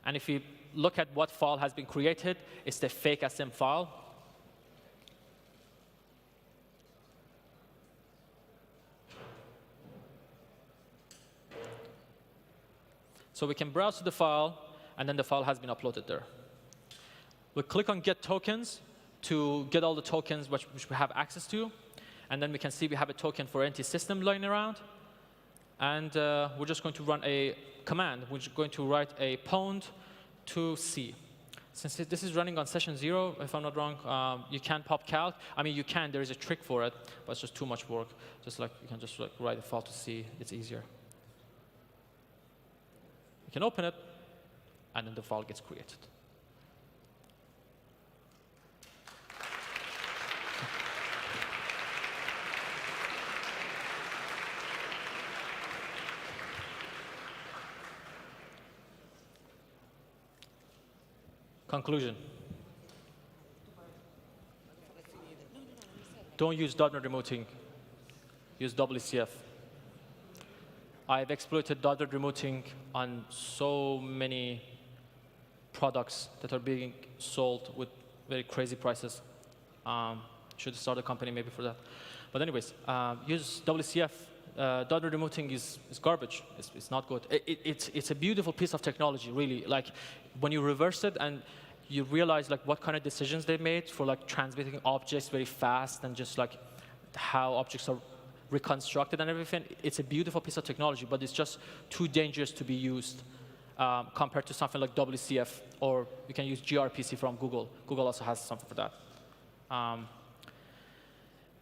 And if you look at what file has been created, it's the fake SM file. So we can browse to the file, and then the file has been uploaded there. We click on Get Tokens to get all the tokens which we have access to. And then we can see we have a token for NT system lying around. And we're just going to run a command, which is going to write a pond to C. Since this is running on session 0, if I'm not wrong, you can pop calc. I mean, you can. There is a trick for it, but it's just too much work. Just like you can just like write a file to C. It's easier. You can open it, and then the file gets created. Conclusion. Don't use .NET remoting. Use WCF. I've exploited .NET remoting on so many products that are being sold with very crazy prices. Should start a company maybe for that. But anyways, use WCF. .NET remoting is garbage. It's not good. It's a beautiful piece of technology, really. Like when you reverse it and you realize like what kind of decisions they made for like transmitting objects very fast and just like how objects are reconstructed and everything. It's a beautiful piece of technology, but it's just too dangerous to be used compared to something like WCF, or you can use gRPC from Google. Google also has something for that.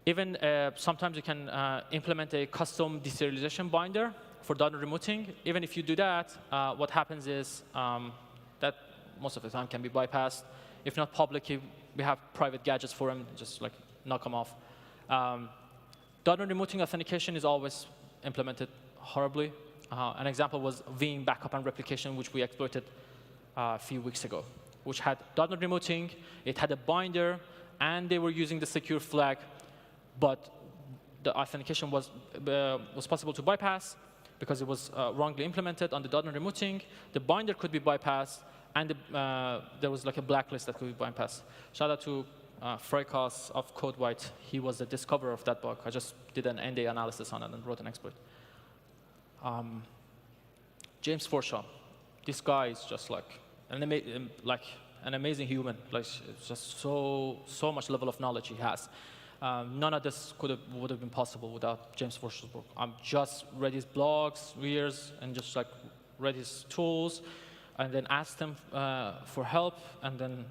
Even sometimes you can implement a custom deserialization binder for .NET remoting. Even if you do that, what happens is that most of the time can be bypassed. If not public, we have private gadgets for them, just like knock them off. .NET remoting authentication is always implemented horribly. An example was Veeam backup and replication, which we exploited a few weeks ago, which had .NET remoting. It had a binder, and they were using the secure flag, but the authentication was possible to bypass because it was wrongly implemented on the .NET remoting. The binder could be bypassed, and there was like a blacklist that could be bypassed. Shout out to Kheirkhah of CodeWhite. He was the discoverer of that bug. I just did an NDA analysis on it and wrote an exploit. James Forshaw. This guy is just like an amazing human. Like, it's just so much level of knowledge he has. None of this would have been possible without James Forshaw's book. I'm just read his blogs, years, and just like read his tools, and then asked him for help, and then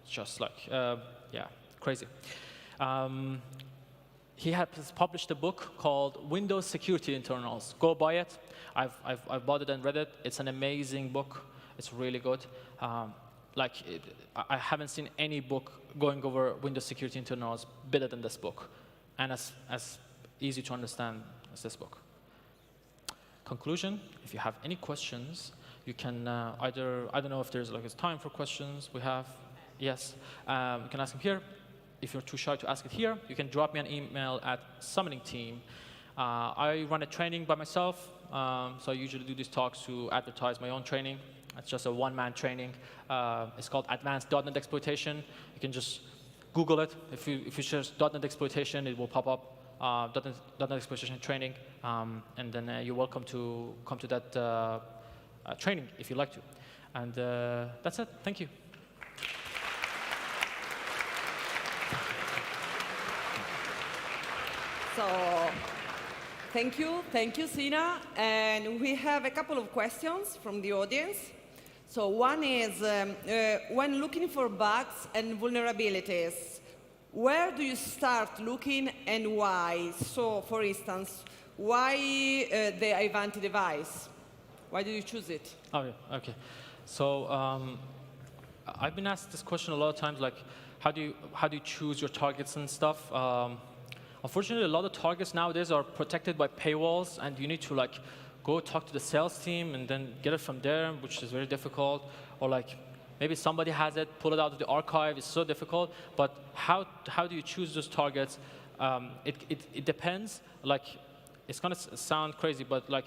just like, yeah, crazy. He has published a book called Windows Security Internals. Go buy it. I've bought it and read it. It's an amazing book. It's really good. I haven't seen any book going over Windows Security Internals better than this book, and as easy to understand as this book. Conclusion, if you have any questions, you can either, I don't know if there's like a time for questions. We have, yes. You can ask them here. If you're too shy to ask it here, you can drop me an email at summoning team. I run a training by myself, so I usually do these talks to advertise my own training. It's just a one-man training. It's called Advanced .NET Exploitation. You can just Google it. If you search .NET Exploitation, it will pop up. .NET Exploitation training, and then you're welcome to come to that training if you'd like to. And that's it. Thank you. So, thank you, Sina. And we have a couple of questions from the audience. So one is, when looking for bugs and vulnerabilities, where do you start looking and why? So, for instance, why the Ivanti device? Why did you choose it? Oh, yeah. Okay. So I've been asked this question a lot of times, like, how do you choose your targets and stuff? Unfortunately, a lot of targets nowadays are protected by paywalls, and you need to like go talk to the sales team and then get it from there, which is very difficult. Or like maybe somebody has it, pull it out of the archive. It's so difficult. But how do you choose those targets? It depends. Like, it's gonna sound crazy, but like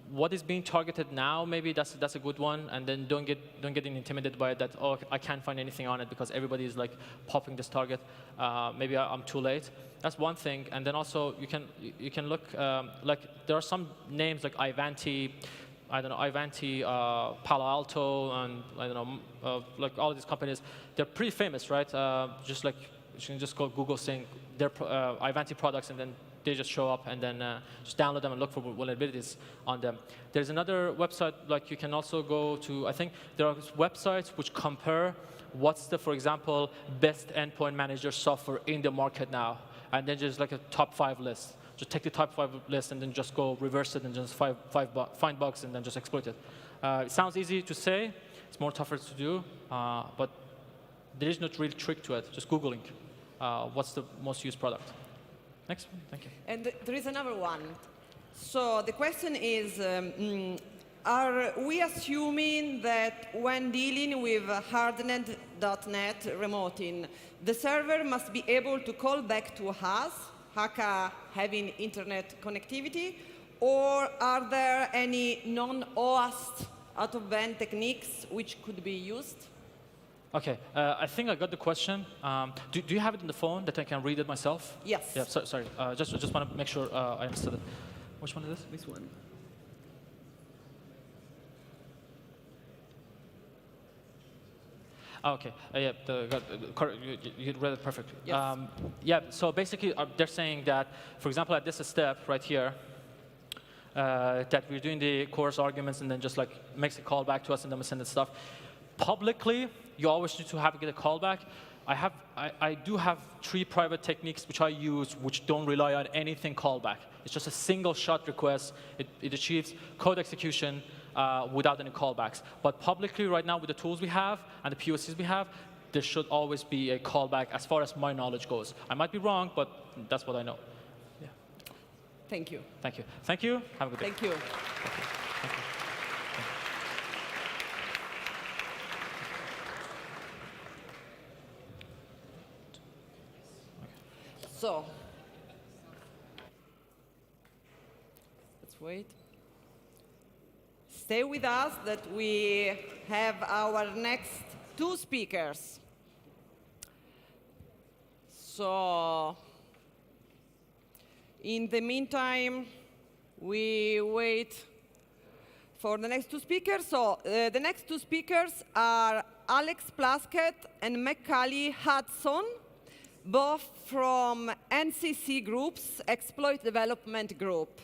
what is being targeted now, maybe that's a good one. And then don't get intimidated by it that, oh, I can't find anything on it because everybody is like popping this target. Maybe I'm too late. That's one thing. And then also you can look like there are some names like Ivanti, I don't know, Ivanti, Palo Alto, and I don't know, like all of these companies. They're pretty famous, right? Just like you can just go Google saying their Ivanti products, and then they just show up, and then just download them and look for vulnerabilities on them. There's another website, like you can also go to, I think there are websites which compare what's the, for example, best endpoint manager software in the market now, and then just like a top 5 list. Just take the top 5 list and then just go reverse it and just find bugs and then just exploit it. It sounds easy to say, it's more tougher to do, but there is no real trick to it. Just Googling what's the most used product. Next one, thank you. And there is another one. So the question is, are we assuming that when dealing with hardened.net remoting, the server must be able to call back to us, hacker having internet connectivity, or are there any non-OAuth out-of-band techniques which could be used? OK, I think I got the question. Do you have it in the phone that I can read it myself? Yes. Yeah, sorry. Just want to make sure I understood it. Which one is this? This one. Oh, OK. Yeah, you read it perfectly. Yes. Yeah, so basically they're saying that, for example, at this step right here, that we're doing the course arguments and then just like makes a call back to us and then we send it stuff. Publicly, you always need to get a callback. I do have 3 private techniques which I use which don't rely on anything callback. It's just a single shot request. It achieves code execution without any callbacks. But publicly right now with the tools we have and the POCs we have, there should always be a callback as far as my knowledge goes. I might be wrong, but that's what I know. Yeah. Thank you. Thank you. Thank you. Have a good day. Thank you. Thank you. Thank you. So, let's wait. Stay with us that we have our next 2 speakers. So, in the meantime, we wait for the next 2 speakers. So, the next 2 speakers are Alex Plaskett and McCaulay Hudson, both from NCC Group's Exploit Development Group.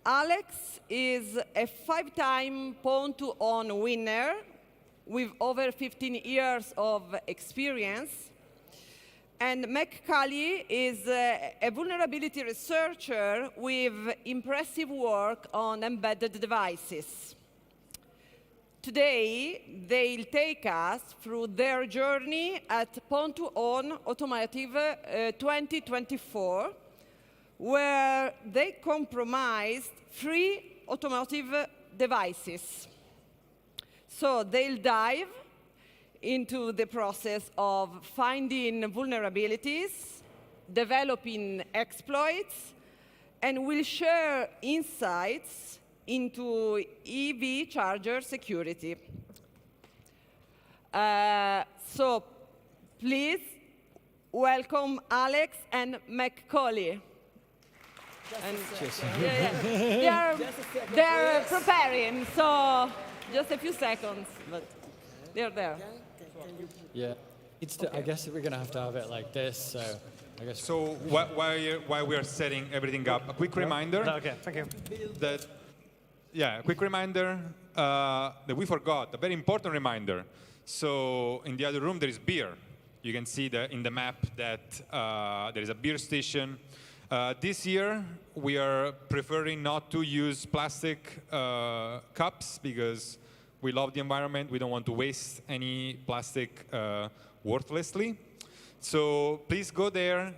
Alex is a 5-time Pwn2Own winner with over 15 years of experience. And McCaulay is a vulnerability researcher with impressive work on embedded devices. Today, they'll take us through their journey at Pwn2Own Automotive 2024, where they compromised 3 automotive devices. So they'll dive into the process of finding vulnerabilities, developing exploits, and will share insights into EV charger security. So please welcome Alex and McCaulay. They're preparing, so just a few seconds, but they're there. Yeah, I guess we're going to have it like this, so I guess. So while we are setting everything up, a quick reminder. Okay, thank you. A quick reminder that we forgot, a very important reminder. So in the other room, there is beer. You can see in the map that there is a beer station. This year, we are preferring not to use plastic cups because We love the environment. We don't want to waste any plastic worthlessly. So please go there,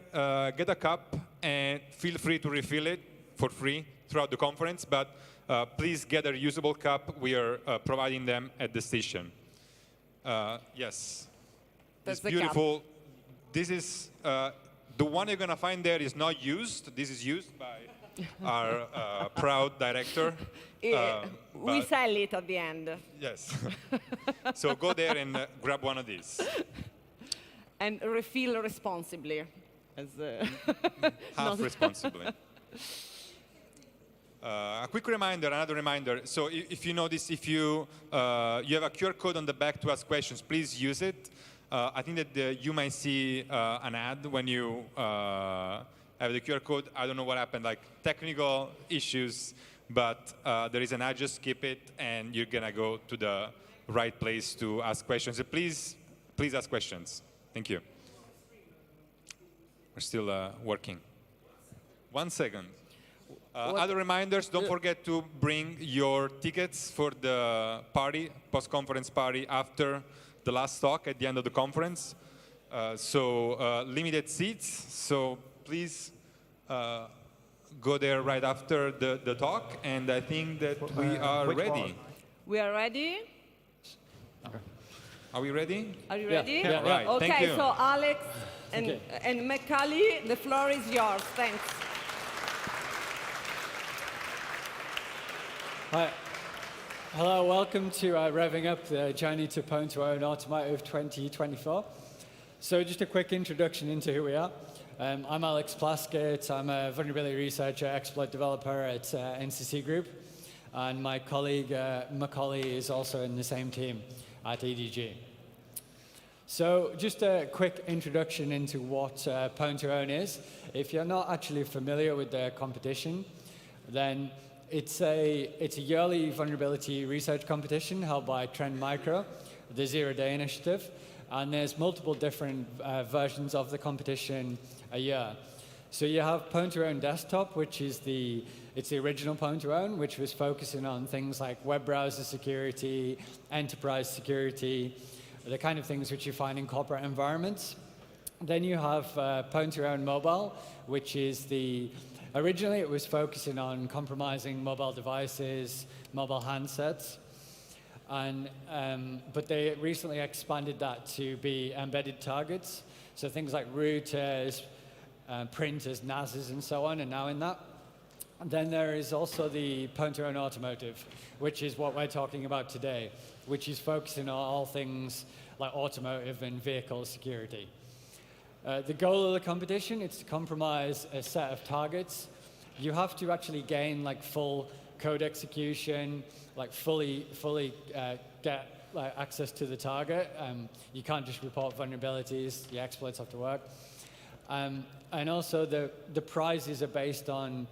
get a cup, and feel free to refill it for free throughout the conference. But please get a reusable cup. We are providing them at the station. Yes. That's it's the beautiful. cup. This is the one you're going to find there is not used. This is used by our proud director. We sell it at the end. Yes. So go there and grab one of these. And refill responsibly. As, Half responsibly. A quick reminder, another reminder. So if you notice, if you have a QR code on the back to ask questions, please use it. I think that you might see an ad when you have the QR code. I don't know what happened, like technical issues, but there is an ad, just skip it, and you're going to go to the right place to ask questions. So please ask questions. Thank you. We're still working. 1 second. Other reminders, don't forget to bring your tickets for the party, post-conference party after the last talk at the end of the conference. Limited seats, so please go there right after the talk, and I think that we are ready. We are ready? Okay. Are we ready? Are you ready? Yeah. Right, Okay, thank you. so Alex and McCaulay, the floor is yours. Thanks. Hi. Hello, welcome to Revving Up, the journey to Pwn2Own Automotive 2024. So just a quick introduction into who we are. I'm Alex Plaskett. I'm a vulnerability researcher, exploit developer at NCC Group. And my colleague McCaulay is also in the same team at EDG. So just a quick introduction into what Pwn2Own is. If you're not actually familiar with the competition, then it's a yearly vulnerability research competition held by Trend Micro, the Zero Day Initiative, and there's multiple different versions of the competition a year. So you have Pwn2Own Desktop, which is the original Pwn2Own, which was focusing on things like web browser security, enterprise security, the kind of things which you find in corporate environments. Then you have Pwn2Own Mobile, which is originally, it was focusing on compromising mobile devices, mobile handsets, but they recently expanded that to be embedded targets. So things like routers, printers, NASs, and so on are now in that. And then there is also the Pwn2Own Automotive, which is what we're talking about today, which is focusing on all things like automotive and vehicle security. The goal of the competition is to compromise a set of targets. You have to actually gain like full code execution, like fully get access to the target. You can't just report vulnerabilities. The exploits have to work. And also the prizes are based on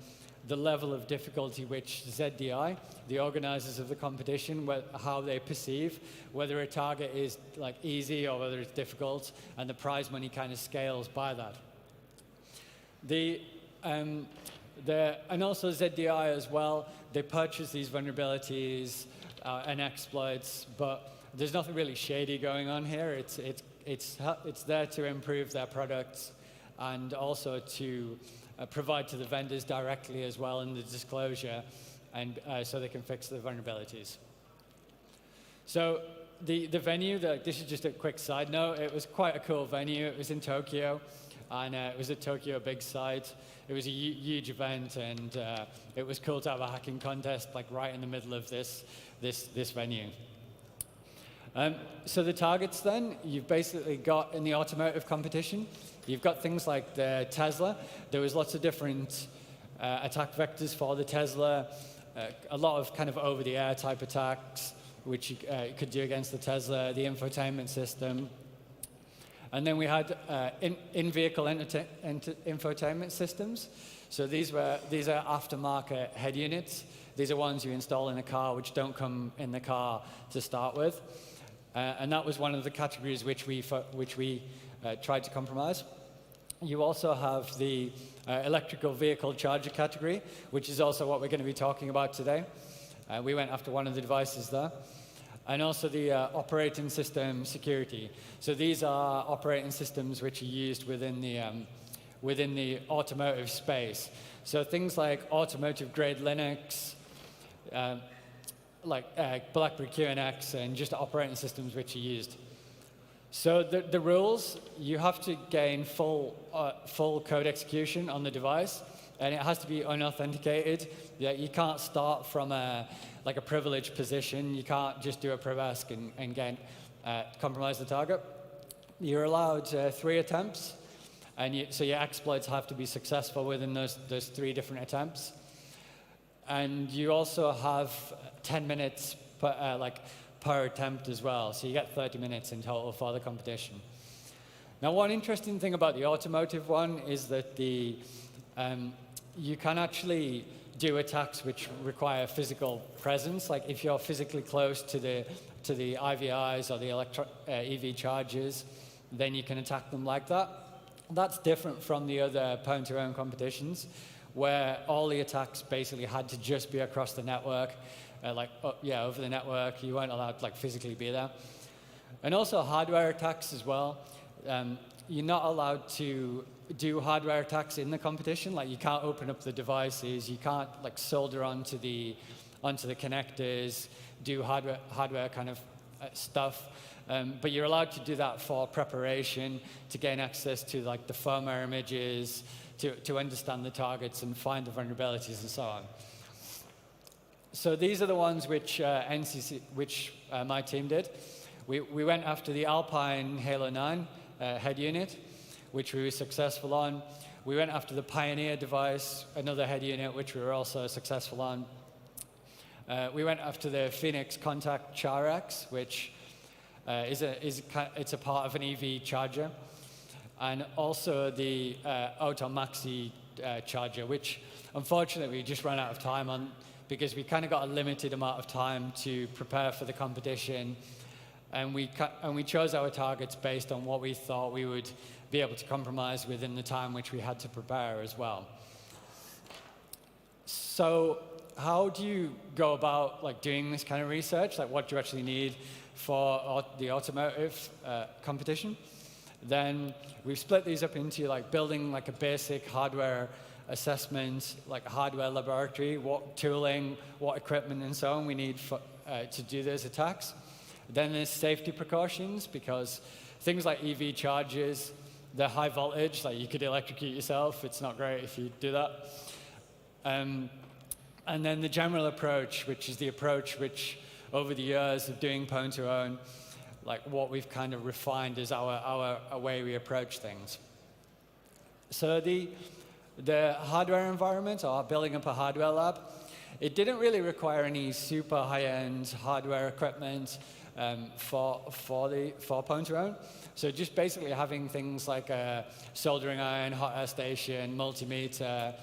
the level of difficulty which ZDI, the organizers of the competition, how they perceive whether a target is like easy or whether it's difficult, and the prize money kind of scales by that. And also ZDI as well, they purchase these vulnerabilities and exploits, but there's nothing really shady going on here. It's there to improve their products and also to provide to the vendors directly as well in the disclosure, and so they can fix the vulnerabilities. So the venue, this is just a quick side note, it was quite a cool venue. It was in Tokyo, and it was at Tokyo Big Site. It was a huge event, and it was cool to have a hacking contest like right in the middle of this venue. So the targets then, you've basically got in the automotive competition, you've got things like the Tesla. There was lots of different attack vectors for the Tesla, a lot of kind of over-the-air type attacks, which you could do against the Tesla, the infotainment system. And then we had in-vehicle infotainment systems. So these are aftermarket head units. These are ones you install in a car which don't come in the car to start with. And that was one of the categories which we tried to compromise. You also have the electrical vehicle charger category, which is also what we're going to be talking about today. We went after one of the devices there. and also the operating system security. So these are operating systems which are used within the automotive space. So things like automotive grade Linux, BlackBerry QNX, and just operating systems which are used. So the rules, you have to gain full code execution on the device, and it has to be unauthenticated. Yeah, you can't start from a privileged position. You can't just do a privask and compromise the target. You're allowed 3 attempts, and so your exploits have to be successful within those 3 different attempts. And you also have 10 minutes per attempt as well, so you get 30 minutes in total for the competition. Now, one interesting thing about the automotive one is that you can actually do attacks which require physical presence. Like if you're physically close to the IVIs or the EV chargers, then you can attack them like that. That's different from the other pwn-to-own competitions, where all the attacks basically had to just be across the network, over the network. You weren't allowed to physically be there. And also hardware attacks as well. You're not allowed to do hardware attacks in the competition. Like you can't open up the devices, you can't solder onto the connectors, do hardware kind of stuff. But you're allowed to do that for preparation, to gain access to the firmware images, to understand the targets and find the vulnerabilities and so on. So these are the ones which my team did. We went after the Alpine Halo 9 head unit, which we were successful on. We went after the Pioneer device, another head unit, which we were also successful on. We went after the Phoenix Contact Char-X, which it's a part of an EV charger, and also the Auto Maxi charger, which unfortunately we just ran out of time on because we kind of got a limited amount of time to prepare for the competition, and we chose our targets based on what we thought we would be able to compromise within the time which we had to prepare as well. So how do you go about doing this kind of research? What do you actually need for the automotive competition? Then we've split these up into building a basic hardware assessment, hardware laboratory, what tooling, what equipment and so on we need to do those attacks. Then there's safety precautions, because things like EV chargers, they're high voltage, you could electrocute yourself. It's not great if you do that. And then the general approach, which is the approach which over the years of doing pwn-to-own, what we've kind of refined is our way we approach things. So the hardware environment, or building up a hardware lab, it didn't really require any super high-end hardware equipment for pwn-to-own. So just basically having things like a soldering iron, hot air station, multimeter,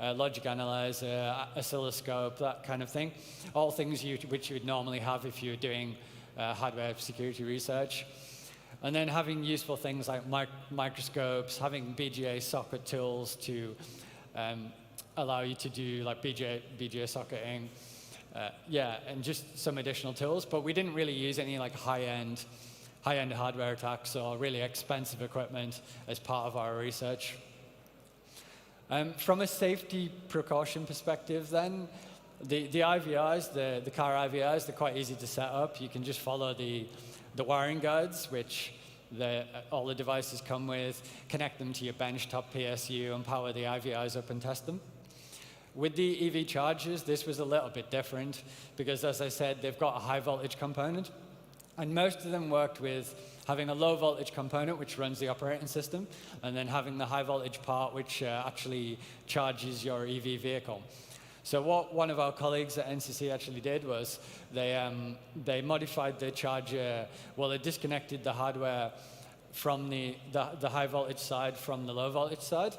logic analyzer, oscilloscope, that kind of thing. All things which you would normally have if you're doing hardware security research. And then having useful things like microscopes, having BGA socket tools to allow you to do BGA socketing. And just some additional tools. But we didn't really use any high-end hardware attacks or really expensive equipment as part of our research. From a safety precaution perspective then, the IVIs, the car IVIs, they're quite easy to set up. You can just follow the wiring guides, which all the devices come with, connect them to your benchtop PSU and power the IVIs up and test them. With the EV chargers, this was a little bit different because, as I said, they've got a high voltage component. And most of them worked with having a low voltage component, which runs the operating system, and then having the high voltage part, which actually charges your EV vehicle. So what one of our colleagues at NCC actually did was they modified the charger. Well, they disconnected the hardware from the high voltage side from the low voltage side.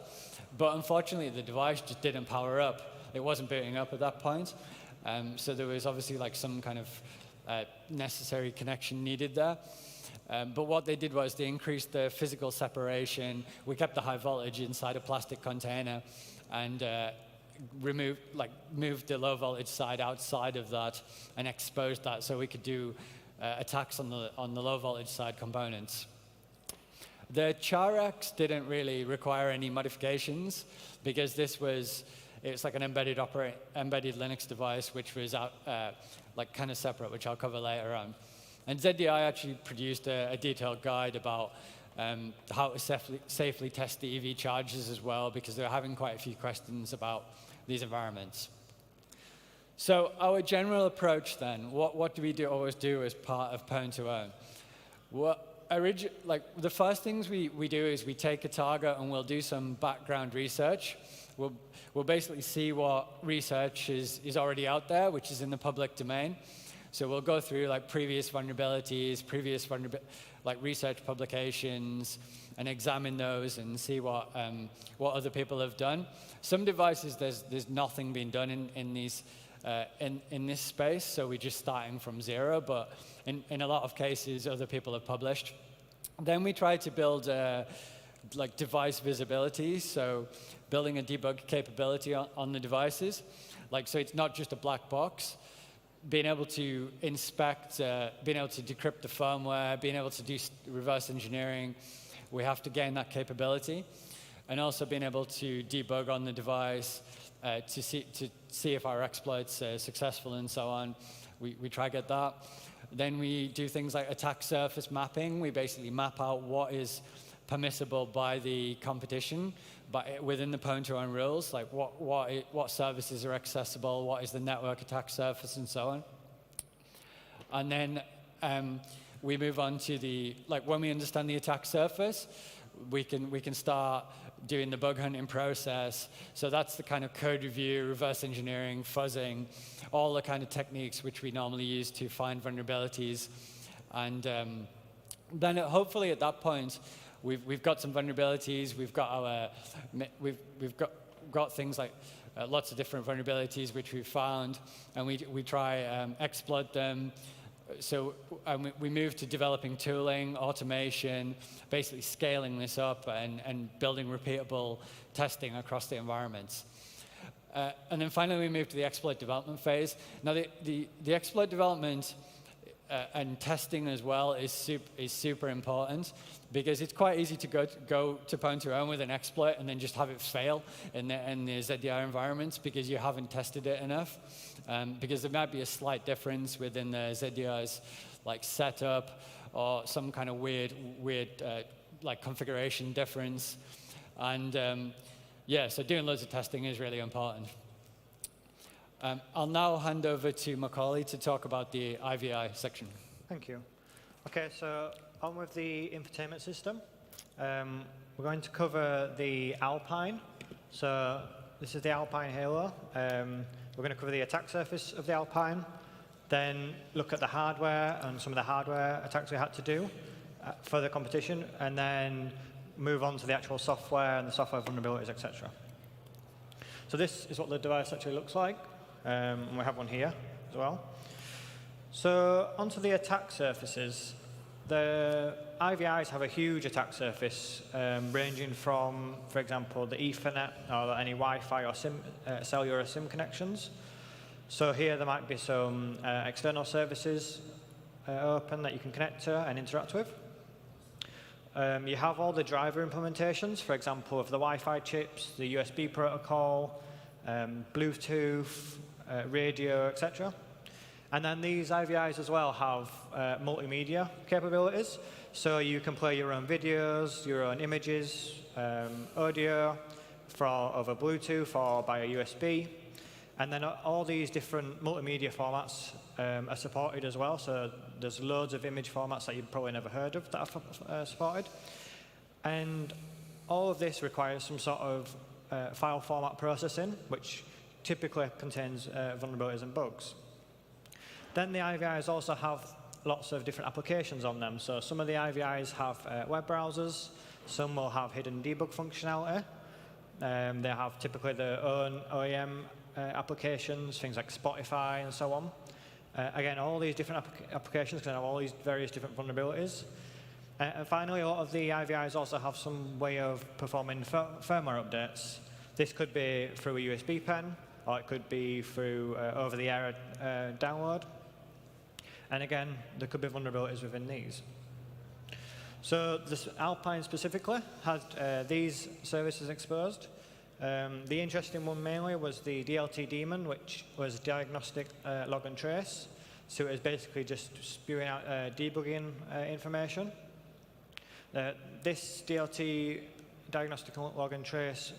But unfortunately, the device just didn't power up. It wasn't booting up at that point. So there was obviously some kind of necessary connection needed there. But what they did was they increased the physical separation. We kept the high voltage inside a plastic container and moved the low voltage side outside of that and exposed that so we could do attacks on the low voltage side components. The CharX didn't really require any modifications because it's like an embedded Linux device, which was like kind of separate, which I'll cover later on. And ZDI actually produced a detailed guide about how to safely test the EV chargers as well, because they're having quite a few questions about these environments. So our general approach then, what do we always do as part of Pwn2Own? The first things we do is we take a target and we'll do some background research. We'll basically see what research is already out there, which is in the public domain. So we'll go through like previous vulnerabilities, like research publications, and examine those and see what other people have done. Some devices, there's nothing being done in this space, so we're just starting from zero. But in a lot of cases, other people have published. Then we try to build like device visibility, so building a debug capability on the devices. So it's not just a black box. Being able to inspect, being able to decrypt the firmware, being able to do reverse engineering, we have to gain that capability. And also being able to debug on the device to see if our exploits are successful and so on. We try to get that. Then we do things like attack surface mapping. We basically map out what is permissible by the competition, but within the Pwn2Own rules, like what services are accessible, what is the network attack surface, and so on. And then we move on to when we understand the attack surface, we can start doing the bug hunting process. So that's the kind of code review, reverse engineering, fuzzing, all the kind of techniques which we normally use to find vulnerabilities. And then hopefully at that point, we've got some vulnerabilities. We've got things like lots of different vulnerabilities which we've found, and we try exploit them. So we move to developing tooling, automation, basically scaling this up and building repeatable testing across the environments. And then finally, we move to the exploit development phase. Now, the exploit development and testing as well is super important, because it's quite easy to go to Pwn2Own with an exploit and then just have it fail in the ZDI environments because you haven't tested it enough. Because there might be a slight difference within the ZDI's like setup or some kind of weird like configuration difference. And yeah, so doing loads of testing is really important. I'll now hand over to Macaulay to talk about the IVI section. Thank you. OK, so on with the infotainment system. We're going to cover the Alpine. So this is the Alpine Halo. We're going to cover the attack surface of the Alpine, then look at the hardware and some of the hardware attacks we had to do for the competition, and then move on to the actual software and the software vulnerabilities, etc. So this is what the device actually looks like. And we have one here as well. So onto the attack surfaces. The IVIs have a huge attack surface, ranging from, for example, the Ethernet or any Wi-Fi or cellular SIM connections. So here there might be some external services open that you can connect to and interact with. You have all the driver implementations, for example, of the Wi-Fi chips, the USB protocol, Bluetooth, radio, etc. And then these IVIs as well have multimedia capabilities. So you can play your own videos, your own images, audio over Bluetooth or by a USB. And then all these different multimedia formats are supported as well. So there's loads of image formats that you've probably never heard of that are supported. And all of this requires some sort of file format processing, which typically contains vulnerabilities and bugs. Then the IVIs also have lots of different applications on them. So some of the IVIs have web browsers. Some will have hidden debug functionality. They have typically their own OEM applications, things like Spotify and so on. Again, all these different applications can have all these various different vulnerabilities. And finally, a lot of the IVIs also have some way of performing firmware updates. This could be through a USB pen, or it could be through over-the-air download. And again, there could be vulnerabilities within these. So this Alpine specifically had these services exposed. The interesting one mainly was the DLT daemon, which was diagnostic log and trace. So it was basically just spewing out debugging information. This DLT diagnostic log and trace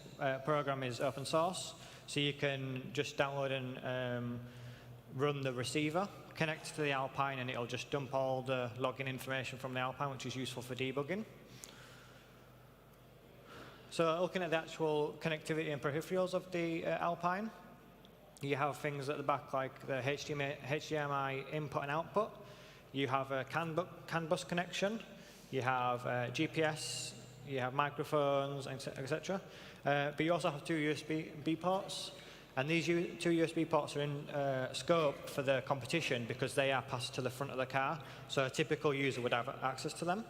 program is open source, so you can just download and run the receiver, connect to the Alpine, and it'll just dump all the login information from the Alpine, which is useful for debugging. So looking at the actual connectivity and peripherals of the Alpine, you have things at the back like the HDMI input and output. You have a CAN bus connection. You have GPS. You have microphones, etc. But you also have two USB ports. And these two USB ports are in scope for the competition because they are passed to the front of the car. So a typical user would have access to them.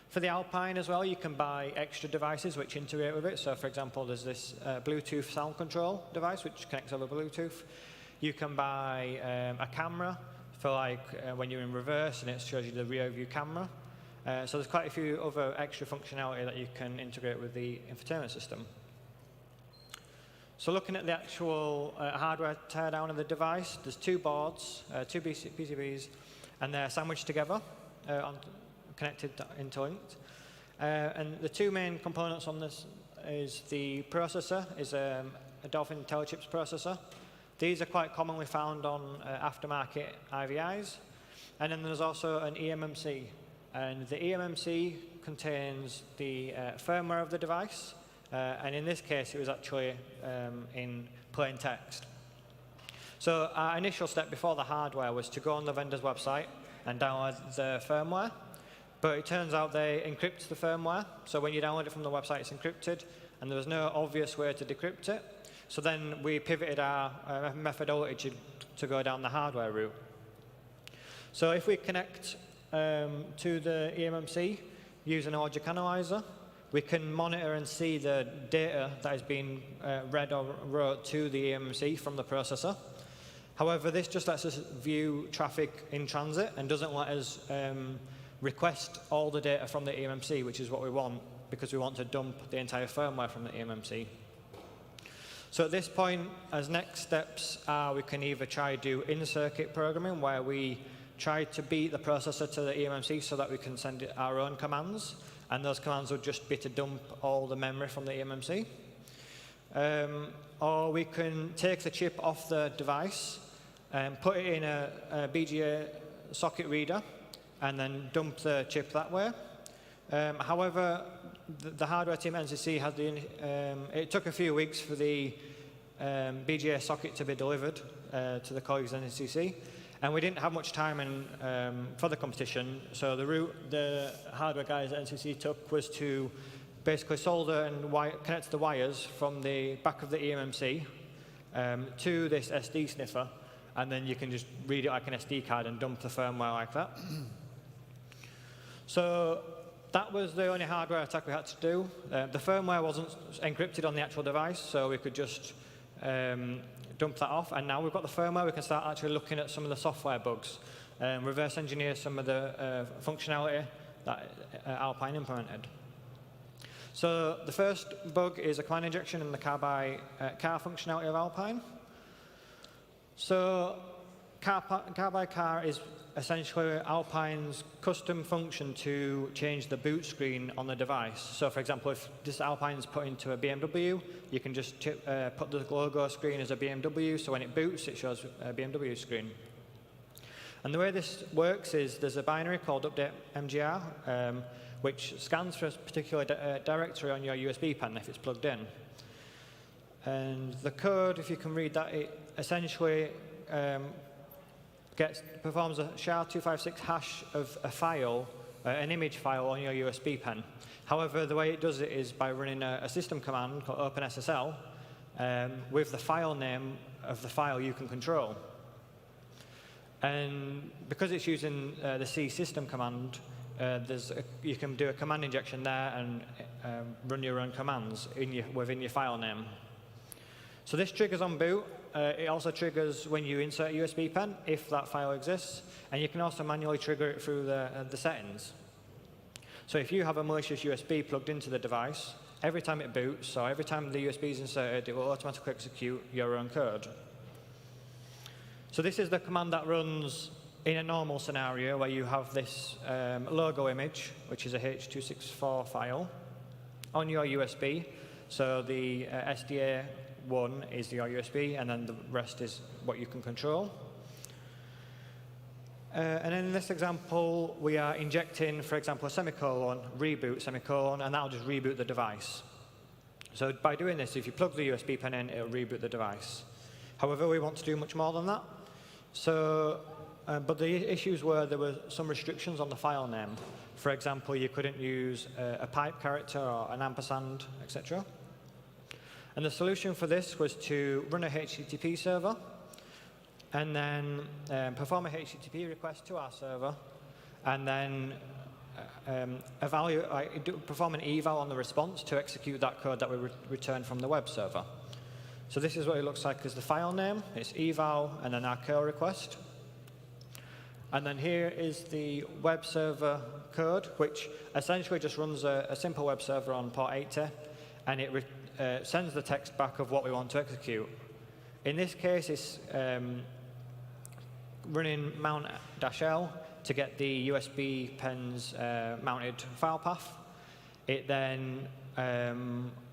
For the Alpine as well, you can buy extra devices which integrate with it. So for example, there's this Bluetooth sound control device which connects over Bluetooth. You can buy a camera for like when you're in reverse and it shows you the rear view camera. So there's quite a few other extra functionality that you can integrate with the infotainment system. So looking at the actual hardware teardown of the device, there's two boards, two PCBs, and they're sandwiched together, connected, interlinked. And the two main components on this is the processor, is a Dolphin IntelliChips processor. These are quite commonly found on aftermarket IVIs. And then there's also an eMMC. And the eMMC contains the firmware of the device. And in this case, it was actually in plain text. So our initial step before the hardware was to go on the vendor's website and download the firmware. But it turns out they encrypt the firmware. So when you download it from the website, it's encrypted. And there was no obvious way to decrypt it. So then we pivoted our methodology to go down the hardware route. So if we connect to the eMMC using a logic analyzer, we can monitor and see the data that is being read or wrote to the eMMC from the processor. However, this just lets us view traffic in transit and doesn't let us request all the data from the eMMC, which is what we want, because we want to dump the entire firmware from the eMMC. So at this point, as next steps, we can either try to do in-circuit programming, where we try to beat the processor to the eMMC so that we can send our own commands, and those commands would just be to dump all the memory from the eMMC. Or we can take the chip off the device and put it in a BGA socket reader and then dump the chip that way. However, the hardware team at NCC had it took a few weeks for the BGA socket to be delivered to the colleagues at NCC. And we didn't have much time for the competition, so the route the hardware guys at NCC took was to basically solder and connect the wires from the back of the eMMC to this SD sniffer, and then you can just read it like an SD card and dump the firmware like that. So that was the only hardware attack we had to do. The firmware wasn't encrypted on the actual device, so we could just dump that off, and now we've got the firmware, we can start actually looking at some of the software bugs, reverse engineer some of the functionality that Alpine implemented. So the first bug is a command injection in the car-by-car functionality of Alpine. So car-by-car is essentially Alpine's custom function to change the boot screen on the device. So for example, if this Alpine is put into a BMW, you can just put the logo screen as a BMW, so when it boots, it shows a BMW screen. And the way this works is there's a binary called update MGR, which scans for a particular directory on your USB pen if it's plugged in. And the code, if you can read that, it essentially performs a SHA-256 hash of a file, an image file on your USB pen. However, the way it does it is by running a system command called OpenSSL with the file name of the file you can control. And because it's using the C system command, you can do a command injection there and run your own commands within your file name. So this triggers on boot, it also triggers when you insert a USB pen, if that file exists, and you can also manually trigger it through the settings. So if you have a malicious USB plugged into the device, every time it boots, so every time the USB is inserted, it will automatically execute your own code. So this is the command that runs in a normal scenario where you have this logo image, which is a H.264 file, on your USB. So the SDA1 is your USB, and then the rest is what you can control. And in this example, we are injecting, for example, a semicolon, reboot semicolon, and that will just reboot the device. So by doing this, if you plug the USB pen in, it will reboot the device. However, we want to do much more than that. So, but the issues were there were some restrictions on the file name. For example, you couldn't use a pipe character or an ampersand, etc. And the solution for this was to run a HTTP server and then perform a HTTP request to our server, and then perform an eval on the response to execute that code that we return from the web server. So this is what it looks like as the file name. It's eval and then our curl request. And then here is the web server code, which essentially just runs a simple web server on port 80, and it sends the text back of what we want to execute. In this case, it's running mount-l to get the USB pen's mounted file path. It then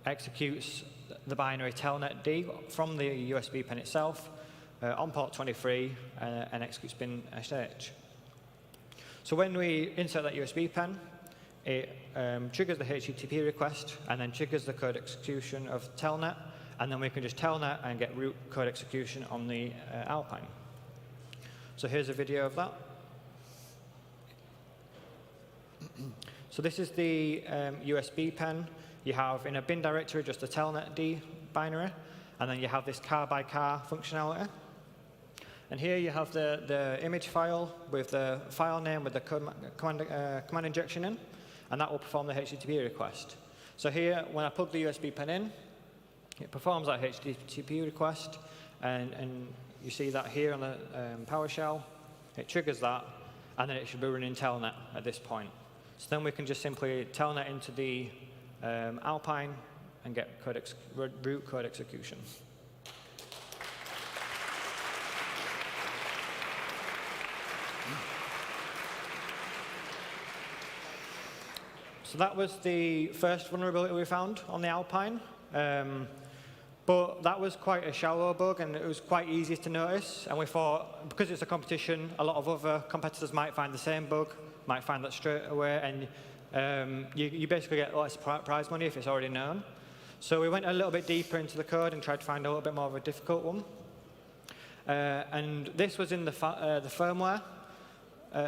executes the binary telnet D from the USB pen itself on port 23 and executes bin sh. So when we insert that USB pen, it triggers the HTTP request and then triggers the code execution of telnet, and then we can just telnet and get root code execution on the Alpine. So here's a video of that. So this is the USB pen. You have in a bin directory just a telnet D binary, and then you have this car by car functionality. And here you have the image file with the file name with the command injection in, and that will perform the HTTP request. So here, when I plug the USB pen in, it performs that HTTP request, and you see that here on the PowerShell. It triggers that, and then it should be running telnet at this point. So then we can just simply telnet into the Alpine and get root code execution. So that was the first vulnerability we found on the Alpine. But that was quite a shallow bug, and it was quite easy to notice. And we thought, because it's a competition, a lot of other competitors might find the same bug, might find that straight away, and you basically get less prize money if it's already known. So we went a little bit deeper into the code and tried to find a little bit more of a difficult one. And this was in the firmware,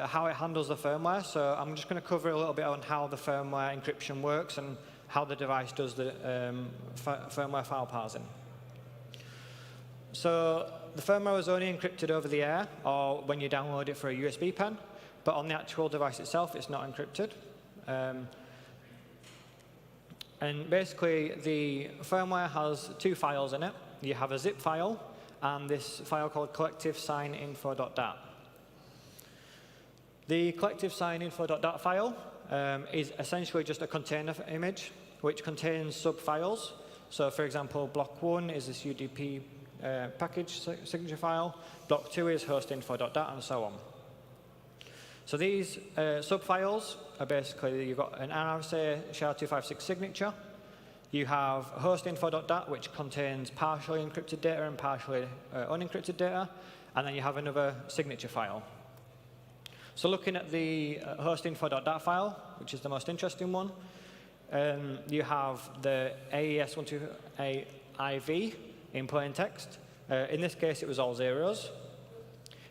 how it handles the firmware. So I'm just going to cover a little bit on how the firmware encryption works and how the device does the firmware file parsing. So the firmware was only encrypted over the air or when you download it for a USB pen, but on the actual device itself, it's not encrypted. And basically, the firmware has two files in it. You have a zip file and this file called collective signinfo.dat. The collective signinfo.dat file is essentially just a container image which contains sub-files. So for example, block 1 is this UDP package signature file, block 2 is hostinfo.dat, and so on. So these sub-files are basically, you've got an RSA SHA-256 signature, you have hostinfo.dat, which contains partially encrypted data and partially unencrypted data, and then you have another signature file. So looking at the hostinfo.dat file, which is the most interesting one, you have the AES128IV in plain text. In this case, it was all zeros.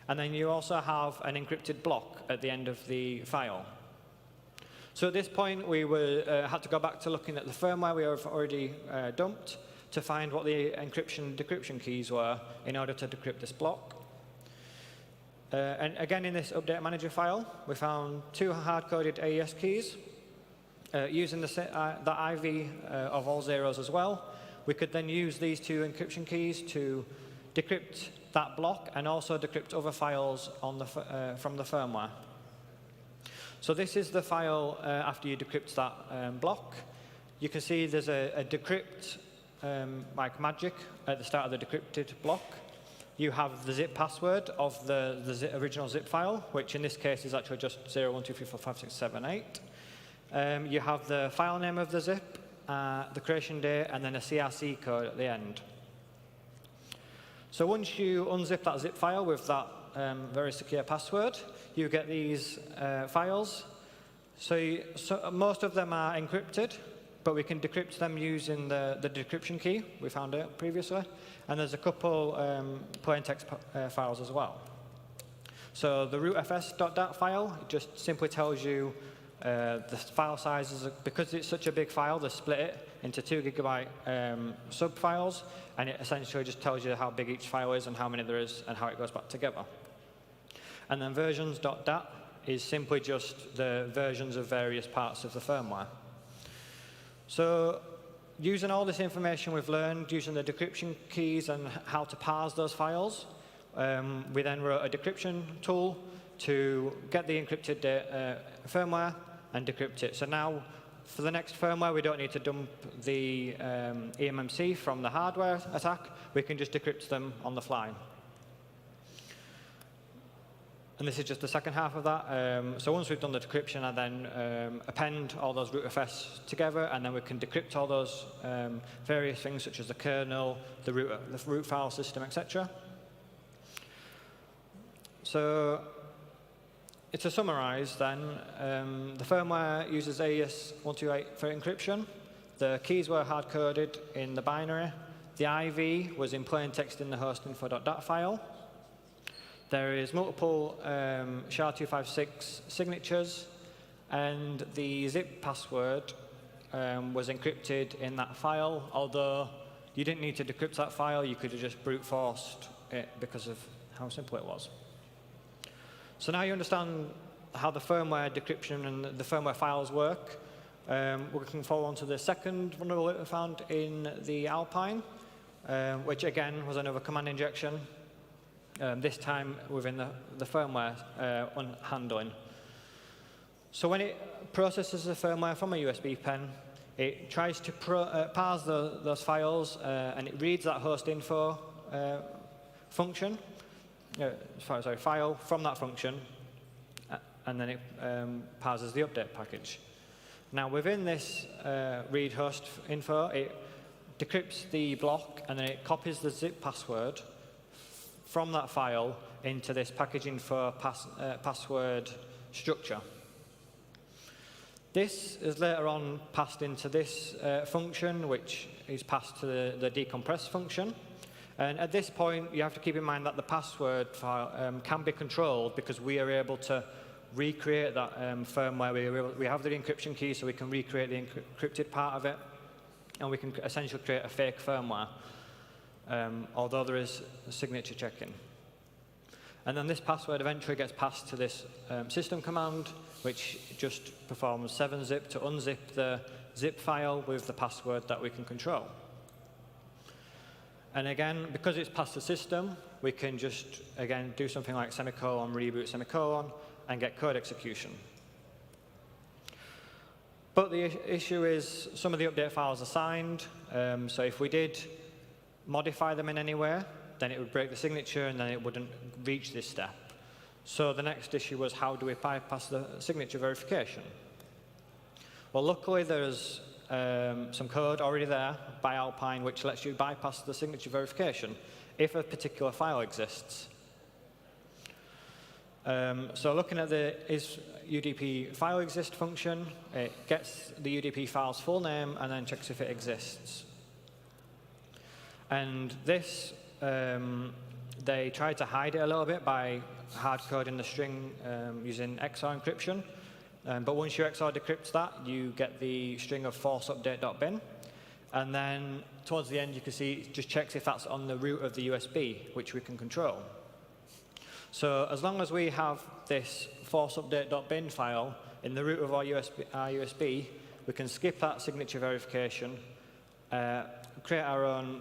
And then you also have an encrypted block at the end of the file. So at this point, we had to go back to looking at the firmware we have already dumped to find what the encryption decryption keys were in order to decrypt this block. And again, in this update manager file, we found two hard-coded AES keys. Using the IV of all zeros as well, we could then use these two encryption keys to decrypt that block and also decrypt other files on the, from the firmware. So this is the file after you decrypt that block. You can see there's a decrypt like magic at the start of the decrypted block. You have the zip password of the original zip file, which in this case is actually just 012345678. You have the file name of the zip, the creation date, and then a CRC code at the end. So once you unzip that zip file with that very secure password, you get these files. So most of them are encrypted, but we can decrypt them using the decryption key we found out previously. And there's a couple plain text files as well. So the rootfs.dat file, it just simply tells you the file sizes. Because it's such a big file, they split it into 2 GB subfiles, and it essentially just tells you how big each file is and how many there is and how it goes back together. And then versions.dat is simply just the versions of various parts of the firmware. So using all this information we've learned, using the decryption keys and how to parse those files, we then wrote a decryption tool to get the encrypted firmware and decrypt it. So now, for the next firmware, we don't need to dump the eMMC from the hardware attack. We can just decrypt them on the fly. And this is just the second half of that. So once we've done the decryption, I then append all those rootfs together, and then we can decrypt all those various things, such as the kernel, the root file system, etc. So to summarize, then, the firmware uses AES-128 for encryption. The keys were hard-coded in the binary. The IV was in plain text in the hostinfo.dat file. There is multiple SHA-256 signatures, and the zip password was encrypted in that file, although you didn't need to decrypt that file. You could have just brute forced it because of how simple it was. So now you understand how the firmware decryption and the firmware files work. We can follow on to the second vulnerability we found in the Alpine, which again was another command injection. This time within the firmware handling. So when it processes the firmware from a USB pen, it tries to parse those files, and it reads that host info function, file from that function, and then it parses the update package. Now within this read host info, it decrypts the block, and then it copies the zip password from that file into this package info password structure. This is later on passed into this function, which is passed to the decompress function. And at this point, you have to keep in mind that the password file can be controlled because we are able to recreate that firmware. We have the encryption key, so we can recreate the encrypted part of it, and we can essentially create a fake firmware. Although there is signature checking. And then this password eventually gets passed to this system command, which just performs 7-zip to unzip the zip file with the password that we can control. And again, because it's past the system, we can just, again, do something like semicolon, reboot semicolon, and get code execution. But the issue is some of the update files are signed. So if we did modify them in any way, then it would break the signature, and then it wouldn't reach this step. So the next issue was, how do we bypass the signature verification? Well, luckily there's some code already there by Alpine which lets you bypass the signature verification if a particular file exists. So looking at the UDP file exist function, it gets the UDP file's full name and then checks if it exists. And this, they tried to hide it a little bit by hard-coding the string using XOR encryption. But once you XOR decrypt that, you get the string of forceupdate.bin. And then towards the end, you can see it just checks if that's on the root of the USB, which we can control. So as long as we have this forceupdate.bin file in the root of our USB, we can skip that signature verification, create our own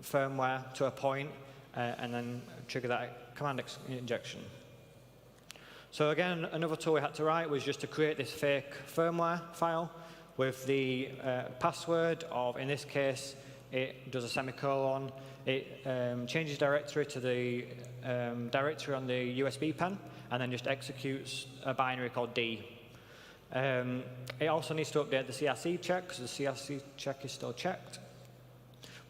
firmware to a point, and then trigger that command injection. So again, another tool we had to write was just to create this fake firmware file with the password of, in this case, it does a semicolon. It changes directory to the directory on the USB pen, and then just executes a binary called D. It also needs to update the CRC check, because the CRC check is still checked.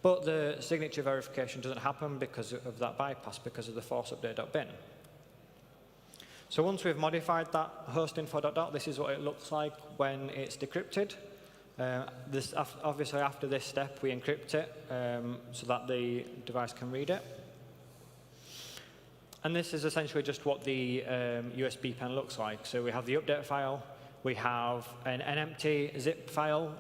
But the signature verification doesn't happen because of that bypass, because of the force_update.bin. So once we've modified that host info.dot, this is what it looks like when it's decrypted. Obviously, after this step, we encrypt it so that the device can read it. And this is essentially just what the USB pen looks like. So we have the update file. We have an empty zip file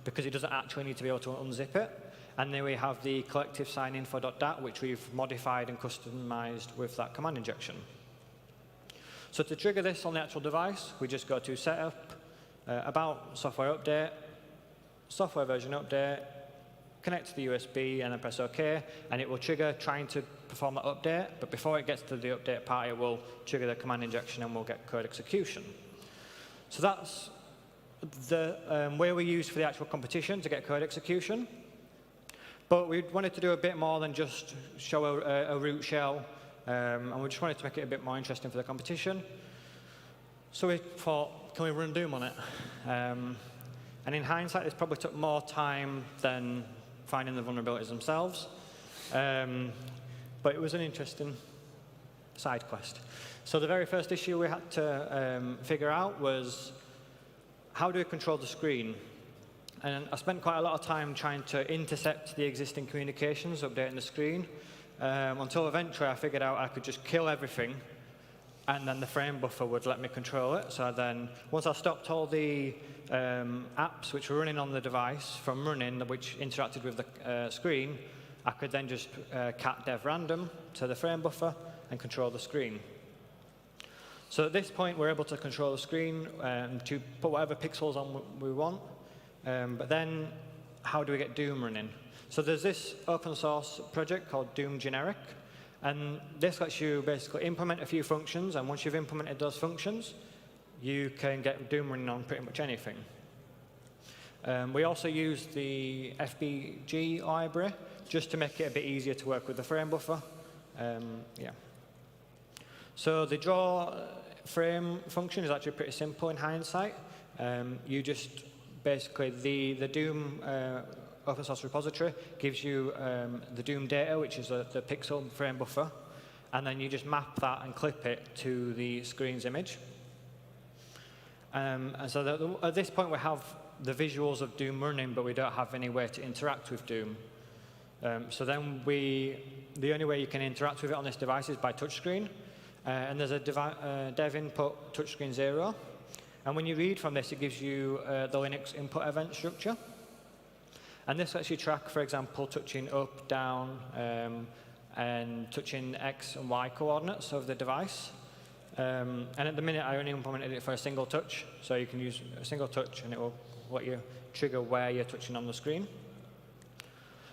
because it doesn't actually need to be able to unzip it. And then we have the collective sign info.dat, which we've modified and customized with that command injection. So to trigger this on the actual device, we just go to setup, about software update, software version update, connect to the USB, and then press OK, and it will trigger trying to perform that update. But before it gets to the update part, it will trigger the command injection, and we'll get code execution. So that's the way we use for the actual competition to get code execution. But we wanted to do a bit more than just show a root shell, and we just wanted to make it a bit more interesting for the competition. So we thought, can we run Doom on it? And in hindsight, this probably took more time than finding the vulnerabilities themselves. But it was an interesting side quest. So the very first issue we had to figure out was, how do we control the screen? And I spent quite a lot of time trying to intercept the existing communications, updating the screen, until eventually I figured out I could just kill everything, and then the frame buffer would let me control it. So then, once I stopped all the apps which were running on the device from running, which interacted with the screen, I could then just cat dev random to the frame buffer and control the screen. So at this point, we're able to control the screen to put whatever pixels on we want. But then, how do we get Doom running? So there's this open source project called Doom Generic. And this lets you basically implement a few functions. And once you've implemented those functions, you can get Doom running on pretty much anything. We also use the FBG library just to make it a bit easier to work with the frame buffer. Yeah. So the draw frame function is actually pretty simple in hindsight. You just basically, the Doom open source repository gives you the Doom data, which is the pixel frame buffer, and then you just map that and clip it to the screen's image. And so at this point, we have the visuals of Doom running, but we don't have any way to interact with Doom. So then the only way you can interact with it on this device is by touchscreen. And there's a dev input touchscreen 0. And when you read from this, it gives you the Linux input event structure. And this lets you track, for example, touching up, down, and touching X and Y coordinates of the device. And at the minute, I only implemented it for a single touch. So you can use a single touch, and it will let you trigger where you're touching on the screen.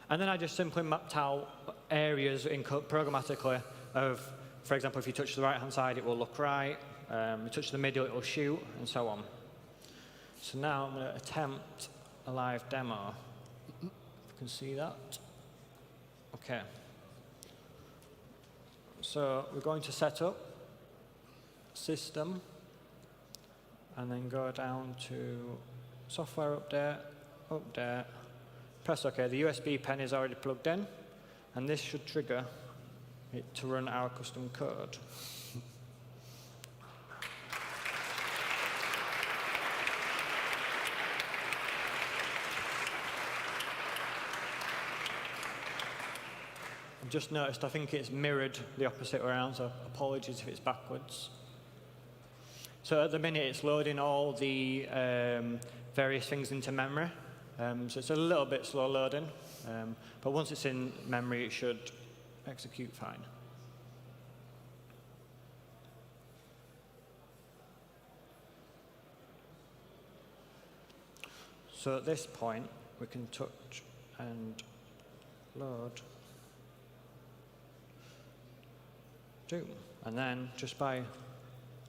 And then I just simply mapped out areas programmatically of, for example, if you touch the right-hand side, it will look right. You touch the middle, it will shoot, and so on. So now I'm going to attempt a live demo. If you can see that. OK. So we're going to set up system, and then go down to software update, update, press OK. The USB pen is already plugged in, and this should trigger it to run our custom code. I've just noticed, I think it's mirrored the opposite way around, so apologies if it's backwards. So at the minute, it's loading all the various things into memory. So it's a little bit slow loading. But once it's in memory, it should execute fine. So at this point, we can touch and load Doom. And then just by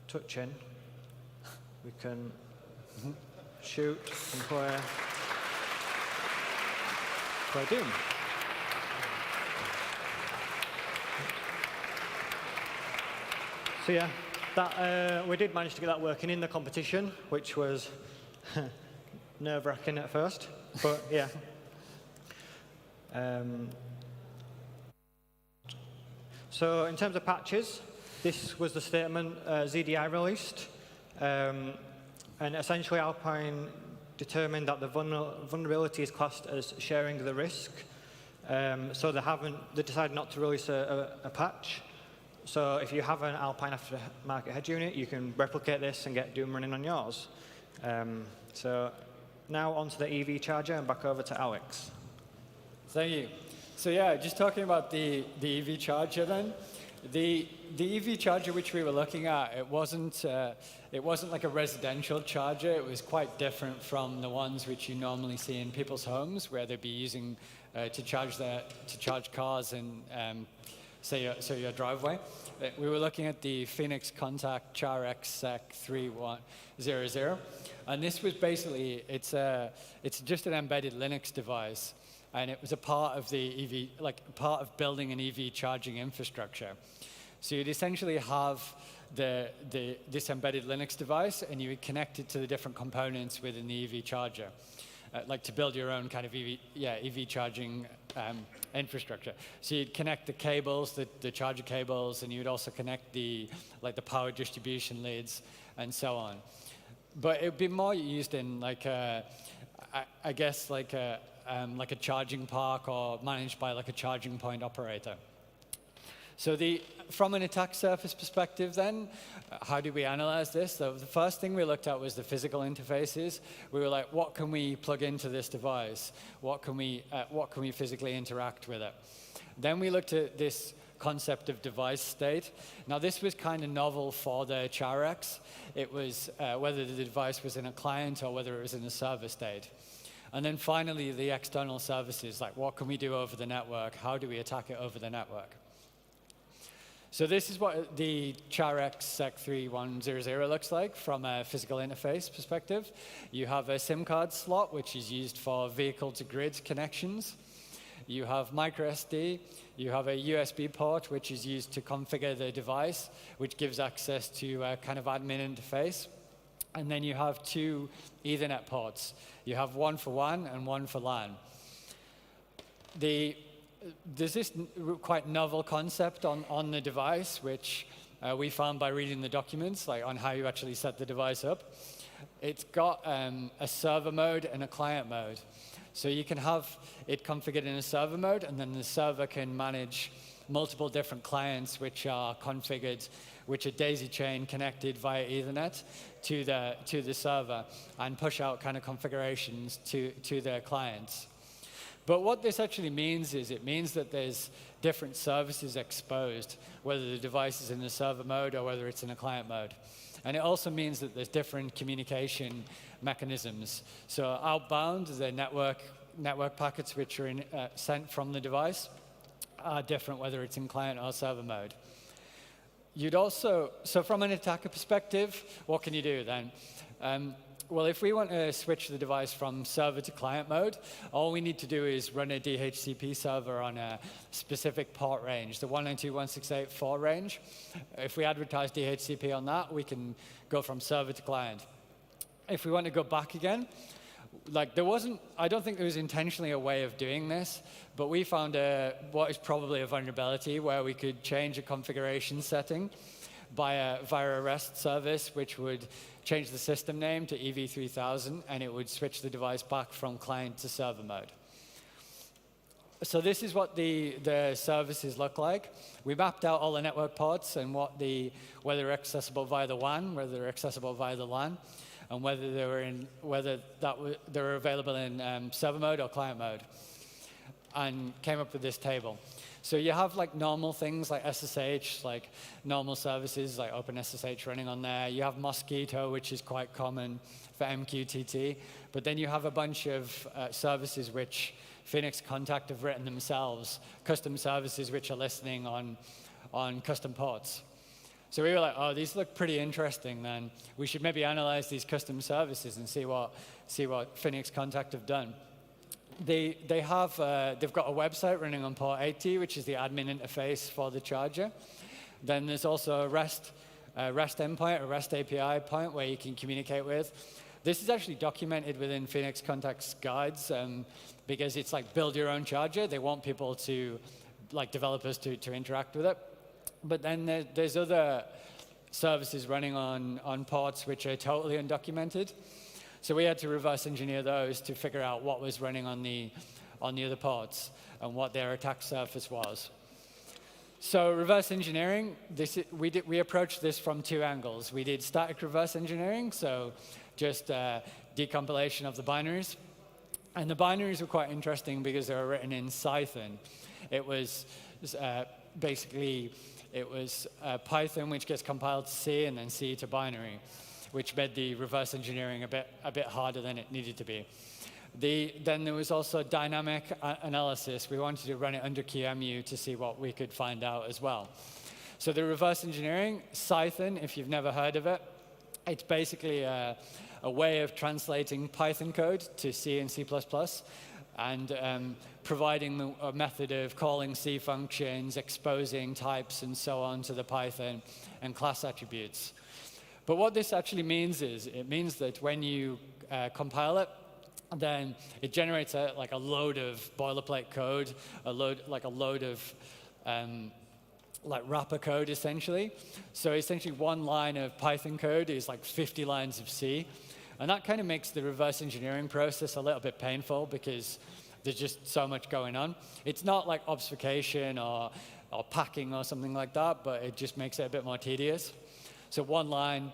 touching, we can shoot and play Doom. So yeah, that, we did manage to get that working in the competition, which was nerve-wracking at first, but yeah. So in terms of patches, this was the statement ZDI released, and essentially Alpine determined that the vulnerability is classed as sharing the risk. So they decided not to release a patch. So if you have an Alpine aftermarket head unit, you can replicate this and get Doom running on yours. So now onto the EV charger and back over to Alex. Thank you. So yeah, just talking about the EV charger then. The EV charger which we were looking at, it wasn't like a residential charger. It was quite different from the ones which you normally see in people's homes, where they'd be using to charge cars and say your driveway. We were looking at the Phoenix Contact CharX SEC 3100, and this was basically it's just an embedded Linux device. And it was a part of the EV, like part of building an EV charging infrastructure. So you'd essentially have this embedded Linux device, and you would connect it to the different components within the EV charger, like to build your own kind of EV charging infrastructure. So you'd connect the cables, the charger cables, and you'd also connect the power distribution leads and so on. But it would be more used in like a charging park, or managed by like a charging point operator. So from an attack surface perspective then, how do we analyze this? So the first thing we looked at was the physical interfaces. We were like, what can we plug into this device? What can we physically interact with it? Then we looked at this concept of device state. Now this was kind of novel for the CharX. It was whether the device was in a client or whether it was in a server state. And then finally, the external services, like what can we do over the network? How do we attack it over the network? So this is what the CharX SEC 3100 looks like from a physical interface perspective. You have a SIM card slot, which is used for vehicle-to-grid connections. You have micro SD. You have a USB port, which is used to configure the device, which gives access to a kind of admin interface. And then you have two Ethernet ports. You have one for WAN and one for LAN. There's this quite novel concept on the device, which we found by reading the documents, like on how you actually set the device up. It's got a server mode and a client mode. So you can have it configured in a server mode, and then the server can manage multiple different clients which are configured, which are daisy chain connected via Ethernet to the server, and push out kind of configurations to their clients. But what this actually means is it means that there's different services exposed, whether the device is in the server mode or whether it's in a client mode. And it also means that there's different communication mechanisms. So outbound, the network packets which are sent from the device are different whether it's in client or server mode. So from an attacker perspective, what can you do then? Well, if we want to switch the device from server to client mode, all we need to do is run a DHCP server on a specific port range, the 192.168.4 range. If we advertise DHCP on that, we can go from server to client. If we want to go back again, I don't think there was intentionally a way of doing this, but we found what is probably a vulnerability where we could change a configuration setting via a REST service, which would change the system name to EV3000, and it would switch the device back from client to server mode. So this is what the services look like. We mapped out all the network ports and whether they're accessible via the WAN, whether they're accessible via the LAN, and whether they were available in server mode or client mode, and came up with this table. So you have like normal things like SSH, like normal services like OpenSSH running on there. You have Mosquito, which is quite common for MQTT. But then you have a bunch of services which Phoenix Contact have written themselves, custom services which are listening on on custom ports. So we were like, oh, these look pretty interesting, then we should maybe analyze these custom services and see what Phoenix Contact have done. They've got a website running on port 80, which is the admin interface for the charger. Then there's also a REST endpoint, a REST API point where you can communicate with. This is actually documented within Phoenix Contact's guides because it's like build your own charger. They want people to, like developers to interact with it. But then there's other services running on ports which are totally undocumented. So we had to reverse engineer those to figure out what was running on the other ports and what their attack surface was. So reverse engineering, we approached this from two angles. We did static reverse engineering, so just decompilation of the binaries. And the binaries were quite interesting because they were written in Python. It was basically Python, which gets compiled to C and then C to binary, which made the reverse engineering a bit harder than it needed to be. Then there was also dynamic analysis. We wanted to run it under QEMU to see what we could find out as well. So the reverse engineering, Python, if you've never heard of it, it's basically a way of translating Python code to C and C++, and providing a method of calling C functions, exposing types, and so on to the Python and class attributes. But what this actually means is, it means that when you compile it, then it generates a load of boilerplate code, a load of wrapper code, essentially. So essentially one line of Python code is like 50 lines of C. And that kind of makes the reverse engineering process a little bit painful because there's just so much going on. It's not like obfuscation or packing or something like that, but it just makes it a bit more tedious. So one line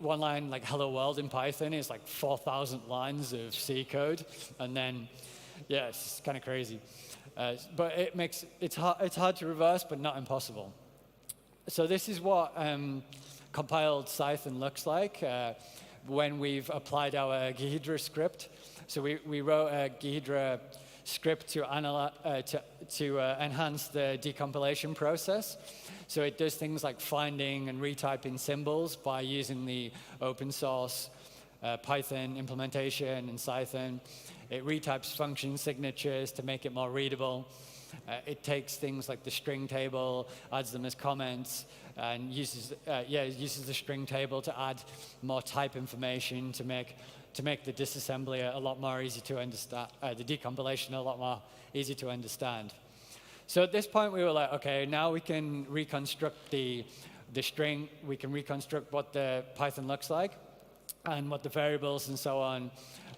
like hello world in Python is like 4,000 lines of C code, and then, yeah, it's kind of crazy. But it's hard to reverse, but not impossible. So this is what compiled Python looks like when we've applied our Ghidra script. So we wrote a Ghidra script to enhance the decompilation process. So it does things like finding and retyping symbols by using the open source Python implementation in Python. It retypes function signatures to make it more readable. It takes things like the string table, adds them as comments, and uses the string table to add more type information to make the disassembly a lot more easy to understand, the decompilation a lot more easy to understand. So at this point, we were like, okay, now we can reconstruct the string. We can reconstruct what the Python looks like and what the variables and so on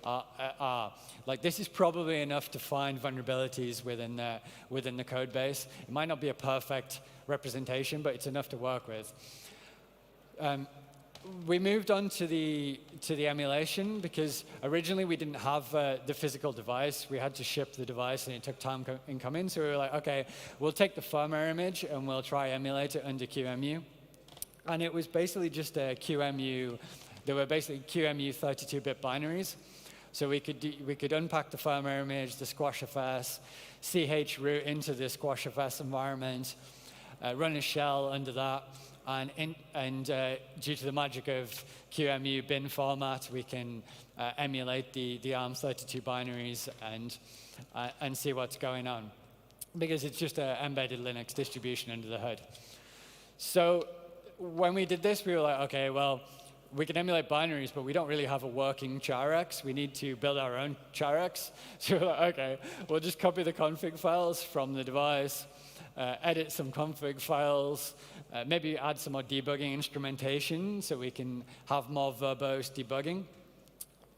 are. Like, this is probably enough to find vulnerabilities within the code base. It might not be a perfect representation, but it's enough to work with. We moved on to the emulation because originally we didn't have the physical device. We had to ship the device, and it took time in coming. So we were like, okay, we'll take the firmware image and we'll try emulate it under QEMU. And it was basically just a QEMU. There were basically QEMU 32-bit binaries. So we could unpack the firmware image, the squashfs, chroot into the squashfs environment, run a shell under that. And due to the magic of QEMU bin format, we can emulate the ARM32 binaries and see what's going on, because it's just an embedded Linux distribution under the hood. So when we did this, we were like, okay, well, we can emulate binaries, but we don't really have a working charx. We need to build our own charx. So we're like, okay, we'll just copy the config files from the device, edit some config files, maybe add some more debugging instrumentation so we can have more verbose debugging,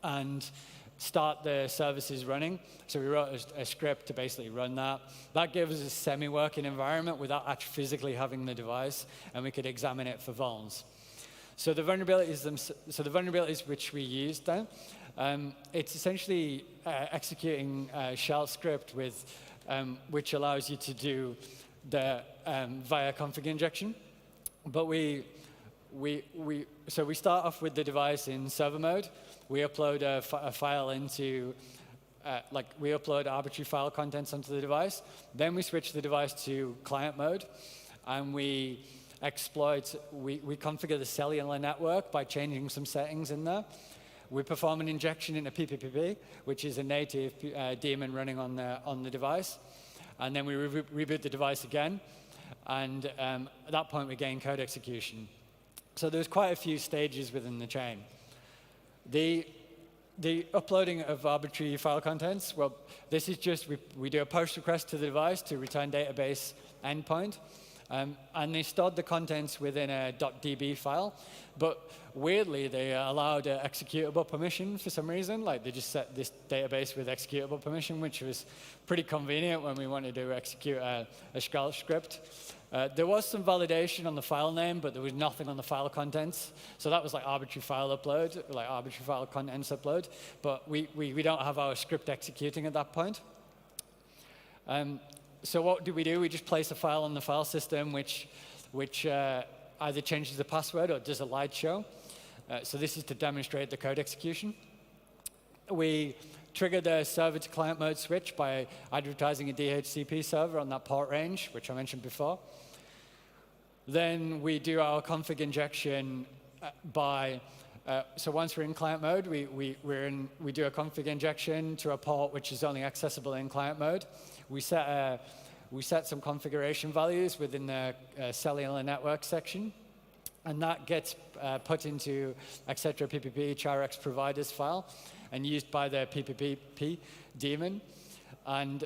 and start the services running. So we wrote a script to basically run that. That gave us a semi-working environment without actually physically having the device, and we could examine it for vulns. So the vulnerabilities which we used then, it's essentially executing a shell script which allows you to do the via config injection. But so we start off with the device in server mode. We upload a file into, we upload arbitrary file contents onto the device. Then we switch the device to client mode. and we configure the cellular network by changing some settings in there. We perform an injection into PPPP, which is a native daemon running on the device. And then we reboot the device again. And at that point, we gain code execution. So there's quite a few stages within the chain. The uploading of arbitrary file contents, well, this is just, we do a post request to the device to return database endpoint. And they stored the contents within a .db file. But weirdly, they allowed executable permission for some reason. Like, they just set this database with executable permission, which was pretty convenient when we wanted to execute a shell script. There was some validation on the file name, but there was nothing on the file contents. So that was like arbitrary file upload, like arbitrary file contents upload. But we don't have our script executing at that point. So what do? We just place a file on the file system which either changes the password or does a light show. So this is to demonstrate the code execution. We trigger the server to client mode switch by advertising a DHCP server on that port range, which I mentioned before. Then we do our config injection so once we're in client mode, we do a config injection to a port which is only accessible in client mode. We set some configuration values within the cellular network section, and that gets put into etc. PPP charx providers file and used by the PPP daemon. And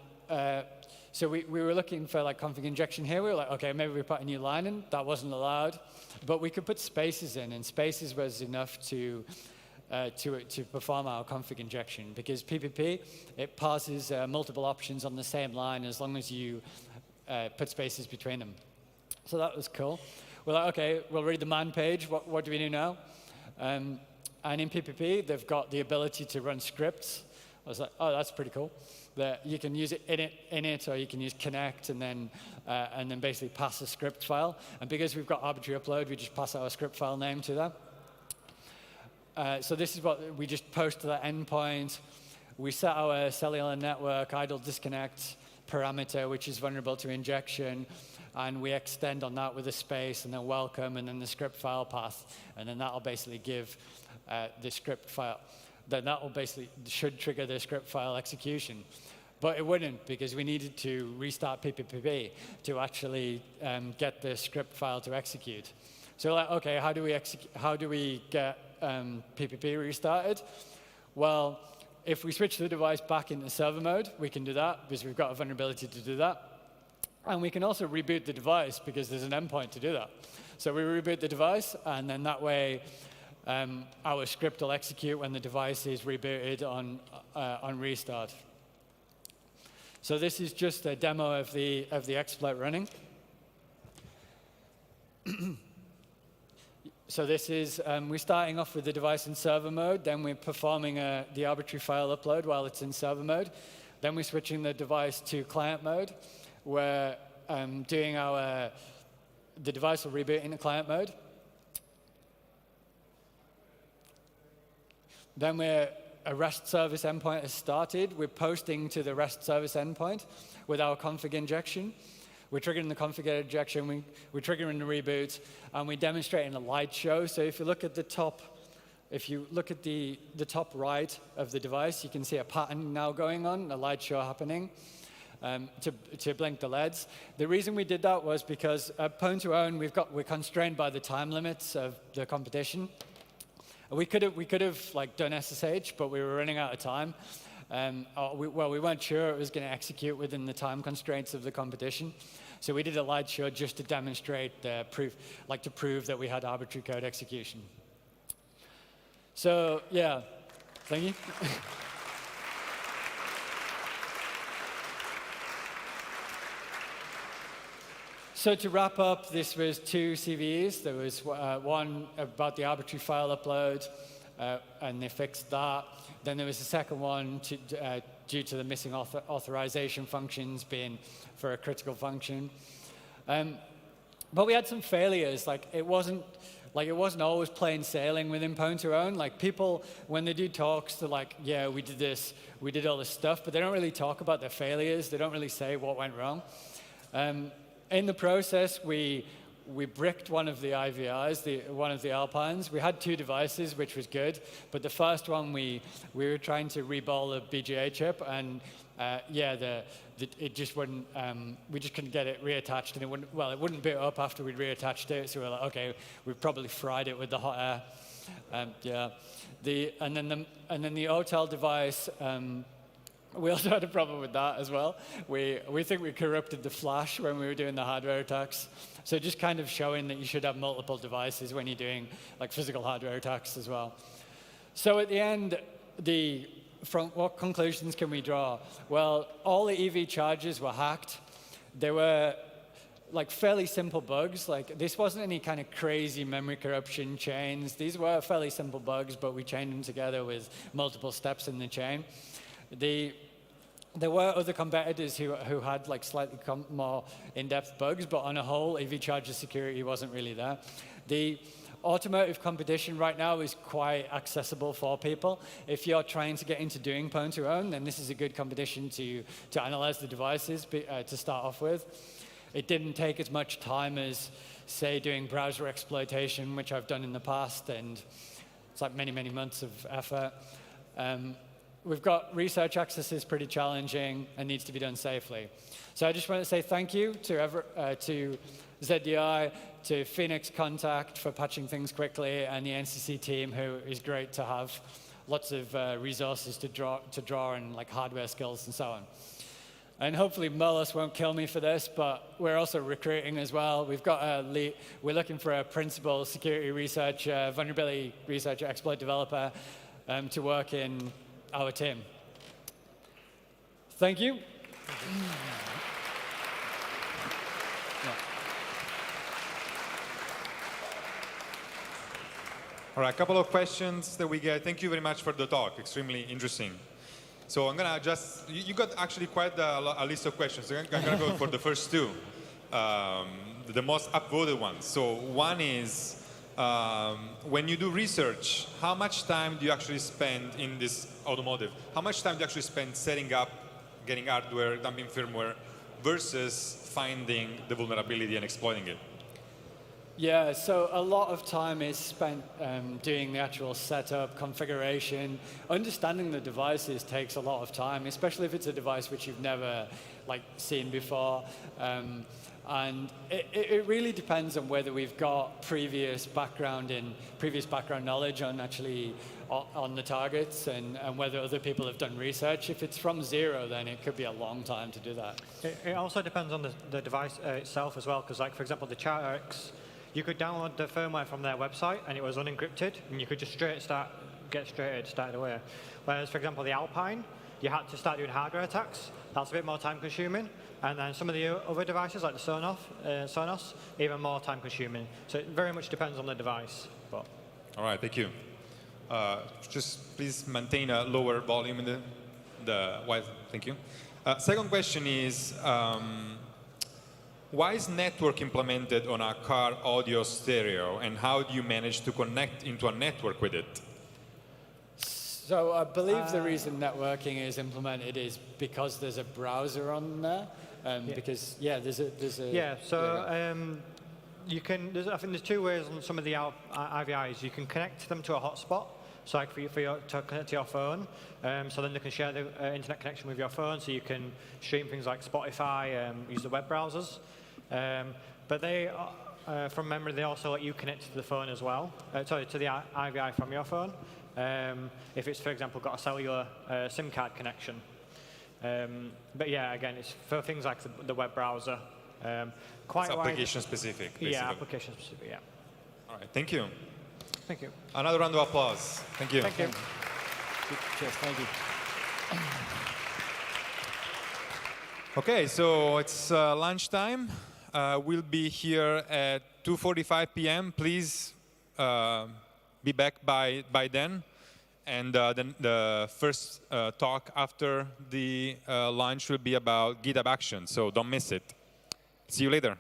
so we were looking for like config injection here. We were like, okay, maybe we put a new line in. That wasn't allowed, but we could put spaces in, and spaces was enough to perform our config injection, because PPP, it passes multiple options on the same line as long as you put spaces between them. So that was cool. We're like, okay, we'll read the man page. What do we do now? And in PPP, they've got the ability to run scripts. I was like, oh, that's pretty cool. That you can use it in it, or you can use connect and then basically pass a script file. And because we've got arbitrary upload, we just pass our script file name to that. So this is what we just post to that endpoint. We set our cellular network idle disconnect parameter, which is vulnerable to injection, and we extend on that with a space, and then welcome, and then the script file path, and then that'll basically give the script file. Then that will basically should trigger the script file execution. But it wouldn't, because we needed to restart PPPP to actually get the script file to execute. So like, okay, how do we get PPP restarted? Well, if we switch the device back into server mode, we can do that because we've got a vulnerability to do that. And we can also reboot the device because there's an endpoint to do that. So we reboot the device, and then that way our script will execute when the device is rebooted on restart. So this is just a demo of the exploit running. So this is, we're starting off with the device in server mode, then we're performing the arbitrary file upload while it's in server mode. Then we're switching the device to client mode. We're doing the device will reboot into client mode. Then a REST service endpoint has started. We're posting to the REST service endpoint with our config injection. We're triggering the config injection, we're triggering the reboot, and we're demonstrating a light show. So if you look at the top, the top right of the device, you can see a pattern now going on, a light show happening to blink the LEDs. The reason we did that was because at Pwn2Own, we're constrained by the time limits of the competition. We could have like done SSH, but we were running out of time. We weren't sure it was going to execute within the time constraints of the competition. So we did a light show just to demonstrate the proof, like to prove that we had arbitrary code execution. So yeah, thank you. So to wrap up, this was 2 CVEs. There was one about the arbitrary file upload, and they fixed that. Then there was a second one due to the missing authorization functions being for a critical function. But we had some failures. It wasn't always plain sailing within Pwn2Own. Like people, when they do talks, they're like, yeah, we did this, we did all this stuff, but they don't really talk about their failures. They don't really say what went wrong. in the process, we bricked one of the IVIs, one of the Alpines. We had 2 devices, which was good, but the first one we were trying to reball a BGA chip, and it just wouldn't. We just couldn't get it reattached, and it wouldn't boot up after we'd reattached it. So we were like, okay, we've probably fried it with the hot air. And then the hotel device. We also had a problem with that as well. We think we corrupted the flash when we were doing the hardware attacks. So just kind of showing that you should have multiple devices when you're doing like physical hardware attacks as well. So at the end, from what conclusions can we draw? Well, all the EV chargers were hacked. They were like fairly simple bugs. Like this wasn't any kind of crazy memory corruption chains. These were fairly simple bugs, but we chained them together with multiple steps in the chain. There were other competitors who had like slightly more in-depth bugs, but on a whole, EV charger security wasn't really there. The automotive competition right now is quite accessible for people. If you're trying to get into doing Pwn2Own, then this is a good competition to analyze the devices to start off with. It didn't take as much time as, say, doing browser exploitation, which I've done in the past, and it's like many, many months of effort. We've got research access is pretty challenging and needs to be done safely. So I just want to say thank you to ZDI, to Phoenix Contact for patching things quickly, and the NCC team, who is great to have lots of resources to draw and like hardware skills and so on. And hopefully Merlos won't kill me for this, but we're also recruiting as well. We're looking for a principal security researcher, vulnerability researcher, exploit developer to work in our team. Thank you. All right, a couple of questions that we get. Thank you very much for the talk. Extremely interesting. So I'm gonna you got actually quite a list of questions. I'm gonna go for the first 2, the most upvoted ones. So one is, when you do research, how much time do you actually spend in this automotive? How much time do you actually spend setting up, getting hardware, dumping firmware, versus finding the vulnerability and exploiting it? Yeah, so a lot of time is spent doing the actual setup, configuration. Understanding the devices takes a lot of time, especially if it's a device which you've never seen before. And it really depends on whether we've got previous background knowledge on on the targets and whether other people have done research. If it's from zero, then it could be a long time to do that. It also depends on the device itself as well, because like for example the ChartX, you could download the firmware from their website and it was unencrypted, and you could just get started away. Whereas for example the Alpine, you had to start doing hardware attacks. That's a bit more time consuming. And then some of the other devices, like the Sonos, even more time consuming. So it very much depends on the device. But. All right, thank you. Just please maintain a lower volume in thank you. Second question is, why is network implemented on a car audio stereo, and how do you manage to connect into a network with it? So I believe the reason networking is implemented is because there's a browser on there. Because there's a you can. I think there's 2 ways on some of the IVIs. You can connect them to a hotspot, so like to connect to your phone. So then they can share the internet connection with your phone, so you can stream things like Spotify, use the web browsers. But they, from memory, they also let you connect to the phone as well. To the IVI from your phone. If it's, for example, got a cellular SIM card connection. But yeah, again, it's for things like the web browser. It's application specific, basically. Yeah, application specific, yeah. All right, thank you. Thank you. Another round of applause. Thank you. Thank you. Cheers, thank you. Okay, so it's lunchtime. We'll be here at 2:45 p.m. Please be back by then. And then the first talk after the lunch will be about GitHub Action, so don't miss it. See you later.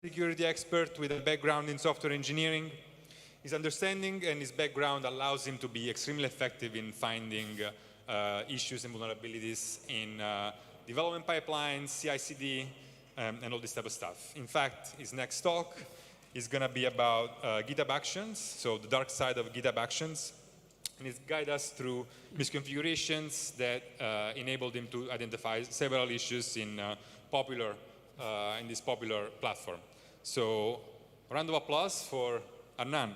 security expert with a background in software engineering. His understanding and his background allows him to be extremely effective in finding issues and vulnerabilities in development pipelines, CI/CD, and all this type of stuff. In fact, his next talk is going to be about GitHub Actions, so the dark side of GitHub Actions. And it guides us through misconfigurations that enabled him to identify several issues in this popular platform. So, a round of applause for Adnan.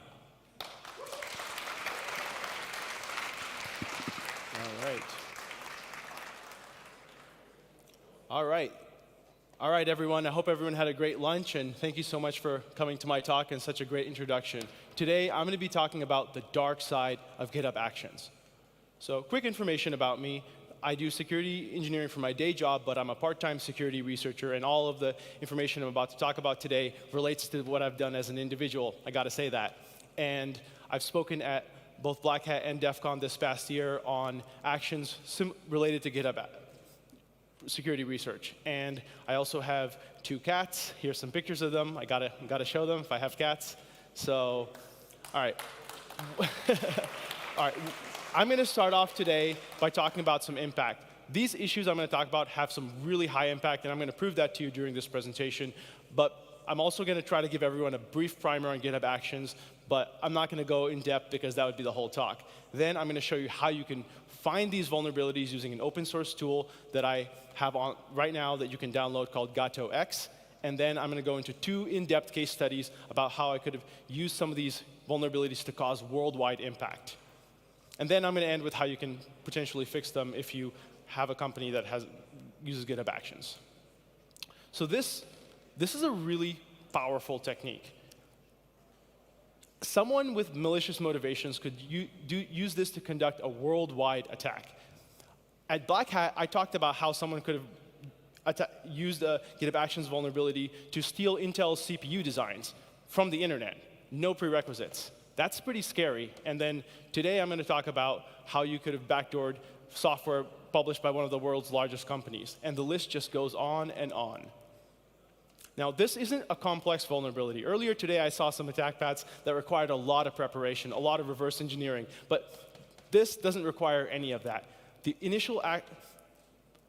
All right, everyone. I hope everyone had a great lunch, and thank you so much for coming to my talk and such a great introduction. Today, I'm going to be talking about the dark side of GitHub Actions. So, quick information about me. I do security engineering for my day job, but I'm a part-time security researcher, and all of the information I'm about to talk about today relates to what I've done as an individual. I got to say that. And I've spoken at both Black Hat and DEF CON this past year on actions related to GitHub security research. And I also have 2 cats. Here's some pictures of them. I gotta show them if I have cats. So, all right. All right. I'm going to start off today by talking about some impact. These issues I'm going to talk about have some really high impact, and I'm going to prove that to you during this presentation. But I'm also going to try to give everyone a brief primer on GitHub Actions, but I'm not going to go in depth because that would be the whole talk. Then I'm going to show you how you can find these vulnerabilities using an open source tool that I have on right now that you can download called Gato-X. And then I'm going to go into 2 in-depth case studies about how I could have used some of these vulnerabilities to cause worldwide impact. And then I'm going to end with how you can potentially fix them if you have a company that uses GitHub Actions. So this is a really powerful technique. Someone with malicious motivations could use this to conduct a worldwide attack. At Black Hat, I talked about how someone could have used a GitHub Actions vulnerability to steal Intel's CPU designs from the internet. No prerequisites. That's pretty scary. And then today I'm going to talk about how you could have backdoored software published by one of the world's largest companies. And the list just goes on and on. Now, this isn't a complex vulnerability. Earlier today, I saw some attack paths that required a lot of preparation, a lot of reverse engineering. But this doesn't require any of that. The initial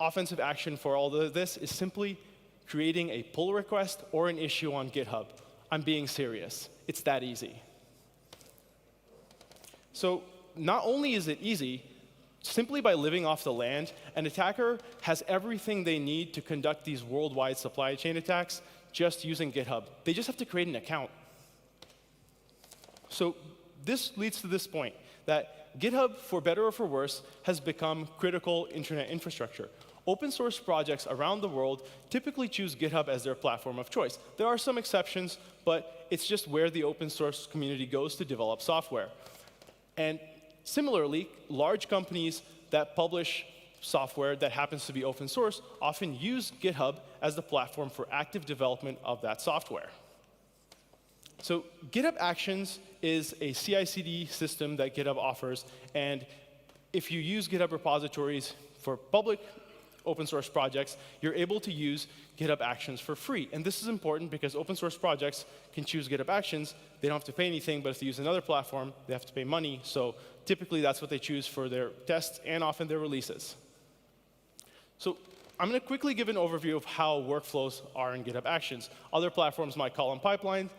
offensive action for all of this is simply creating a pull request or an issue on GitHub. I'm being serious. It's that easy. So not only is it easy, simply by living off the land, an attacker has everything they need to conduct these worldwide supply chain attacks just using GitHub. They just have to create an account. So this leads to this point, that GitHub, for better or for worse, has become critical internet infrastructure. Open source projects around the world typically choose GitHub as their platform of choice. There are some exceptions, but it's just where the open source community goes to develop software. And similarly, large companies that publish software that happens to be open source often use GitHub as the platform for active development of that software. So GitHub Actions is a CI/CD system that GitHub offers. And if you use GitHub repositories for public open source projects, you're able to use GitHub Actions for free. And this is important because open source projects can choose GitHub Actions. They don't have to pay anything, but if they use another platform, they have to pay money. So typically, that's what they choose for their tests and often their releases. So I'm going to quickly give an overview of how workflows are in GitHub Actions. Other platforms might call them pipelines,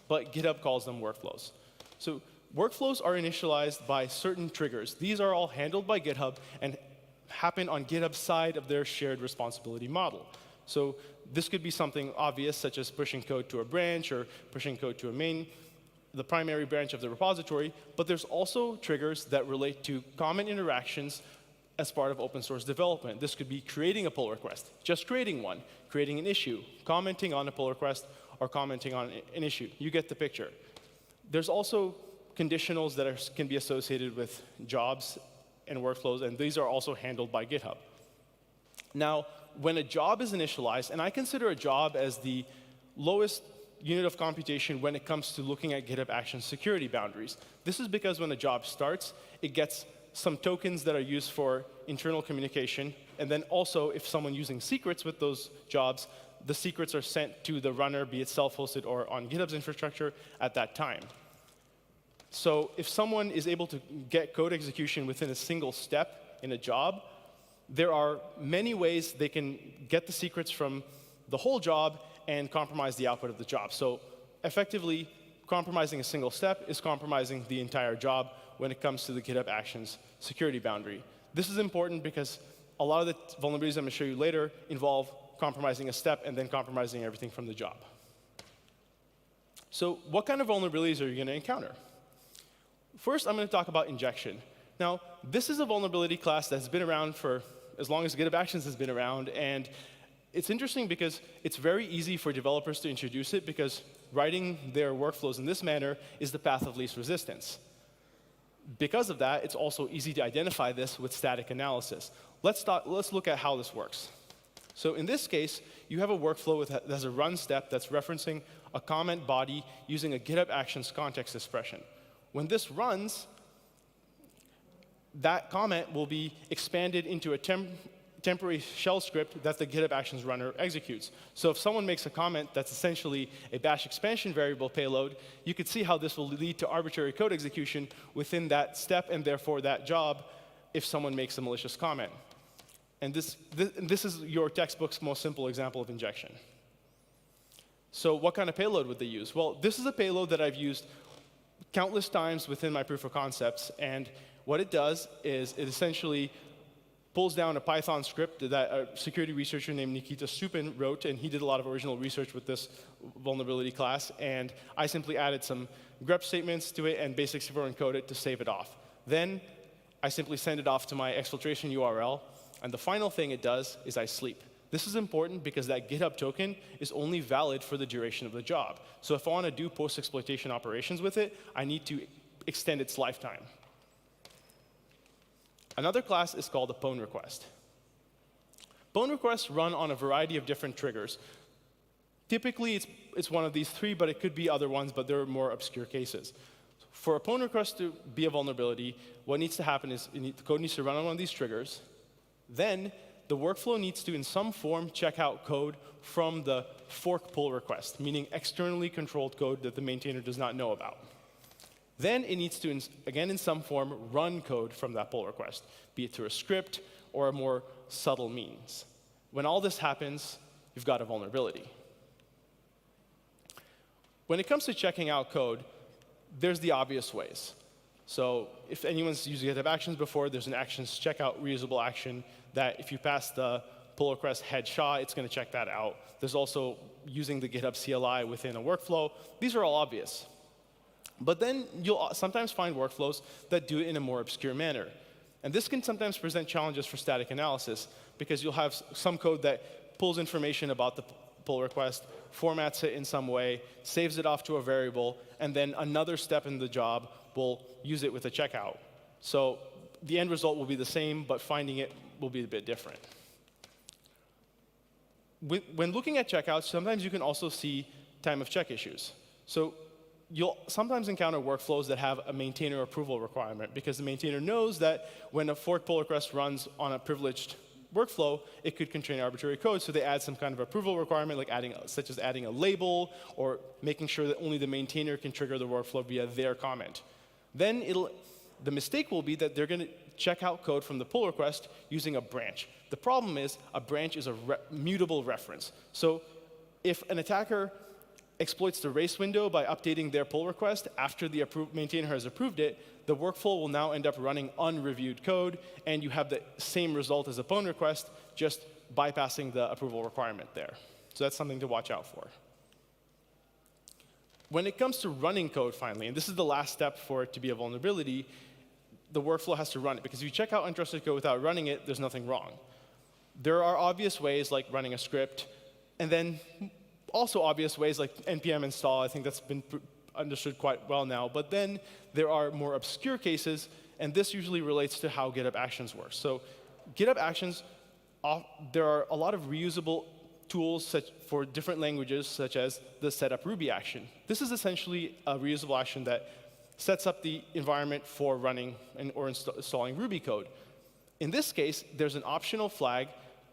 but GitHub calls them workflows. So workflows are initialized by certain triggers. These are all handled by GitHub and happen on GitHub's side of their shared responsibility model. So this could be something obvious, such as pushing code to a branch or pushing code to the primary branch of the repository, but there's also triggers that relate to common interactions as part of open source development. This could be creating a pull request, just creating one, creating an issue, commenting on a pull request, or commenting on an issue. You get the picture. There's also conditionals that can be associated with jobs and workflows, and these are also handled by GitHub. Now, when a job is initialized, and I consider a job as the lowest unit of computation when it comes to looking at GitHub Actions security boundaries. This is because when a job starts, it gets some tokens that are used for internal communication, and then also, if someone using secrets with those jobs, the secrets are sent to the runner, be it self-hosted or on GitHub's infrastructure at that time. So if someone is able to get code execution within a single step in a job, there are many ways they can get the secrets from the whole job and compromise the output of the job. So effectively, compromising a single step is compromising the entire job when it comes to the GitHub Actions security boundary. This is important because a lot of the vulnerabilities I'm going to show you later involve compromising a step and then compromising everything from the job. So what kind of vulnerabilities are you going to encounter? First, I'm going to talk about injection. Now, this is a vulnerability class that's been around for as long as GitHub Actions has been around, and it's interesting because it's very easy for developers to introduce it because writing their workflows in this manner is the path of least resistance. Because of that, it's also easy to identify this with static analysis. Let's look at how this works. So in this case, you have a workflow that has a run step that's referencing a comment body using a GitHub Actions context expression. When this runs, that comment will be expanded into a temporary shell script that the GitHub Actions runner executes. So if someone makes a comment that's essentially a bash expansion variable payload, you could see how this will lead to arbitrary code execution within that step and therefore that job if someone makes a malicious comment. And this is your textbook's most simple example of injection. So what kind of payload would they use? Well, this is a payload that I've used countless times within my proof of concepts. And what it does is it essentially pulls down a Python script that a security researcher named Nikita Stupin wrote, and he did a lot of original research with this vulnerability class. And I simply added some grep statements to it and basic-64 encode it to save it off. Then I simply send it off to my Exploitation URL. And the final thing it does is I sleep. This is important because that GitHub token is only valid for the duration of the job. So if I want to do post-exploitation operations with it, I need to extend its lifetime. Another class is called a pwn request. Pwn requests run on a variety of different triggers. Typically, it's one of these three, but it could be other ones, but there are more obscure cases. For a pwn request to be a vulnerability, what needs to happen is the code needs to run on one of these triggers. Then the workflow needs to, in some form, check out code from the fork pull request, meaning externally controlled code that the maintainer does not know about. Then it needs to, again, in some form, run code from that pull request, be it through a script or a more subtle means. When all this happens, you've got a vulnerability. When it comes to checking out code, there's the obvious ways. So if anyone's used GitHub Actions before, there's an actions checkout reusable action that if you pass the pull request head SHA, it's going to check that out. There's also using the GitHub CLI within a workflow. These are all obvious. But then you'll sometimes find workflows that do it in a more obscure manner. And this can sometimes present challenges for static analysis because you'll have some code that pulls information about the pull request, formats it in some way, saves it off to a variable, and then another step in the job will use it with a checkout. So the end result will be the same, but finding it will be a bit different. When looking at checkouts, sometimes you can also see time of check issues. So you'll sometimes encounter workflows that have a maintainer approval requirement because the maintainer knows that when a fork pull request runs on a privileged workflow, it could contain arbitrary code, so they add some kind of approval requirement, like such as adding a label or making sure that only the maintainer can trigger the workflow via their comment. Then the mistake will be that they're going to check out code from the pull request using a branch. The problem is a branch is a mutable reference. So if an attacker exploits the race window by updating their pull request after the maintainer has approved it, the workflow will now end up running unreviewed code, and you have the same result as a pwn request, just bypassing the approval requirement there. So that's something to watch out for. When it comes to running code, finally, and this is the last step for it to be a vulnerability, the workflow has to run it, because if you check out untrusted code without running it, there's nothing wrong. There are obvious ways, like running a script, and then also obvious ways like npm install. I think that's been understood quite well now. But then there are more obscure cases, and this usually relates to how GitHub Actions works. So GitHub Actions, there are a lot of reusable tools for different languages, such as the setup Ruby action. This is essentially a reusable action that sets up the environment for running or installing Ruby code. In this case, there's an optional flag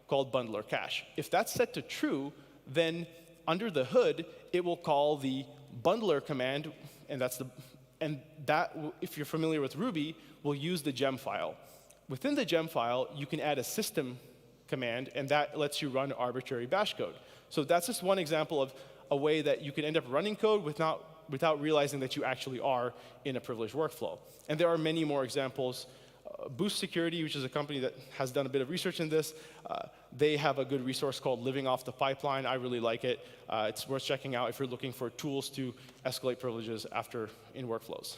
called bundler cache. If that's set to true, then under the hood, it will call the bundler command, and that, if you're familiar with Ruby, will use the gem file. Within the gem file, you can add a system command, and that lets you run arbitrary bash code. So that's just one example of a way that you can end up running code without realizing that you actually are in a privileged workflow. And there are many more examples. Boost Security, which is a company that has done a bit of research in this, they have a good resource called Living Off the Pipeline. I really like it. It's worth checking out if you're looking for tools to escalate privileges in workflows.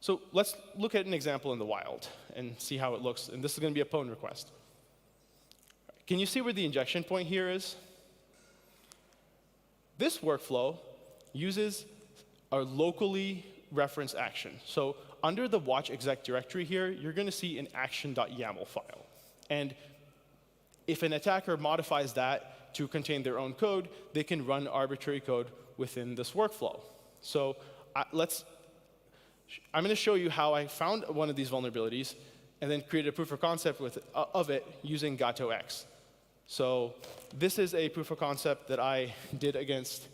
So let's look at an example in the wild and see how it looks. And this is going to be a pwn request. Can you see where the injection point here is? This workflow uses a locally referenced action. So under the watch exec directory here, you're going to see an action.yaml file. And if an attacker modifies that to contain their own code, they can run arbitrary code within this workflow. So I'm going to show you how I found one of these vulnerabilities and then created a proof of concept of it using GatoX. So this is a proof of concept that I did against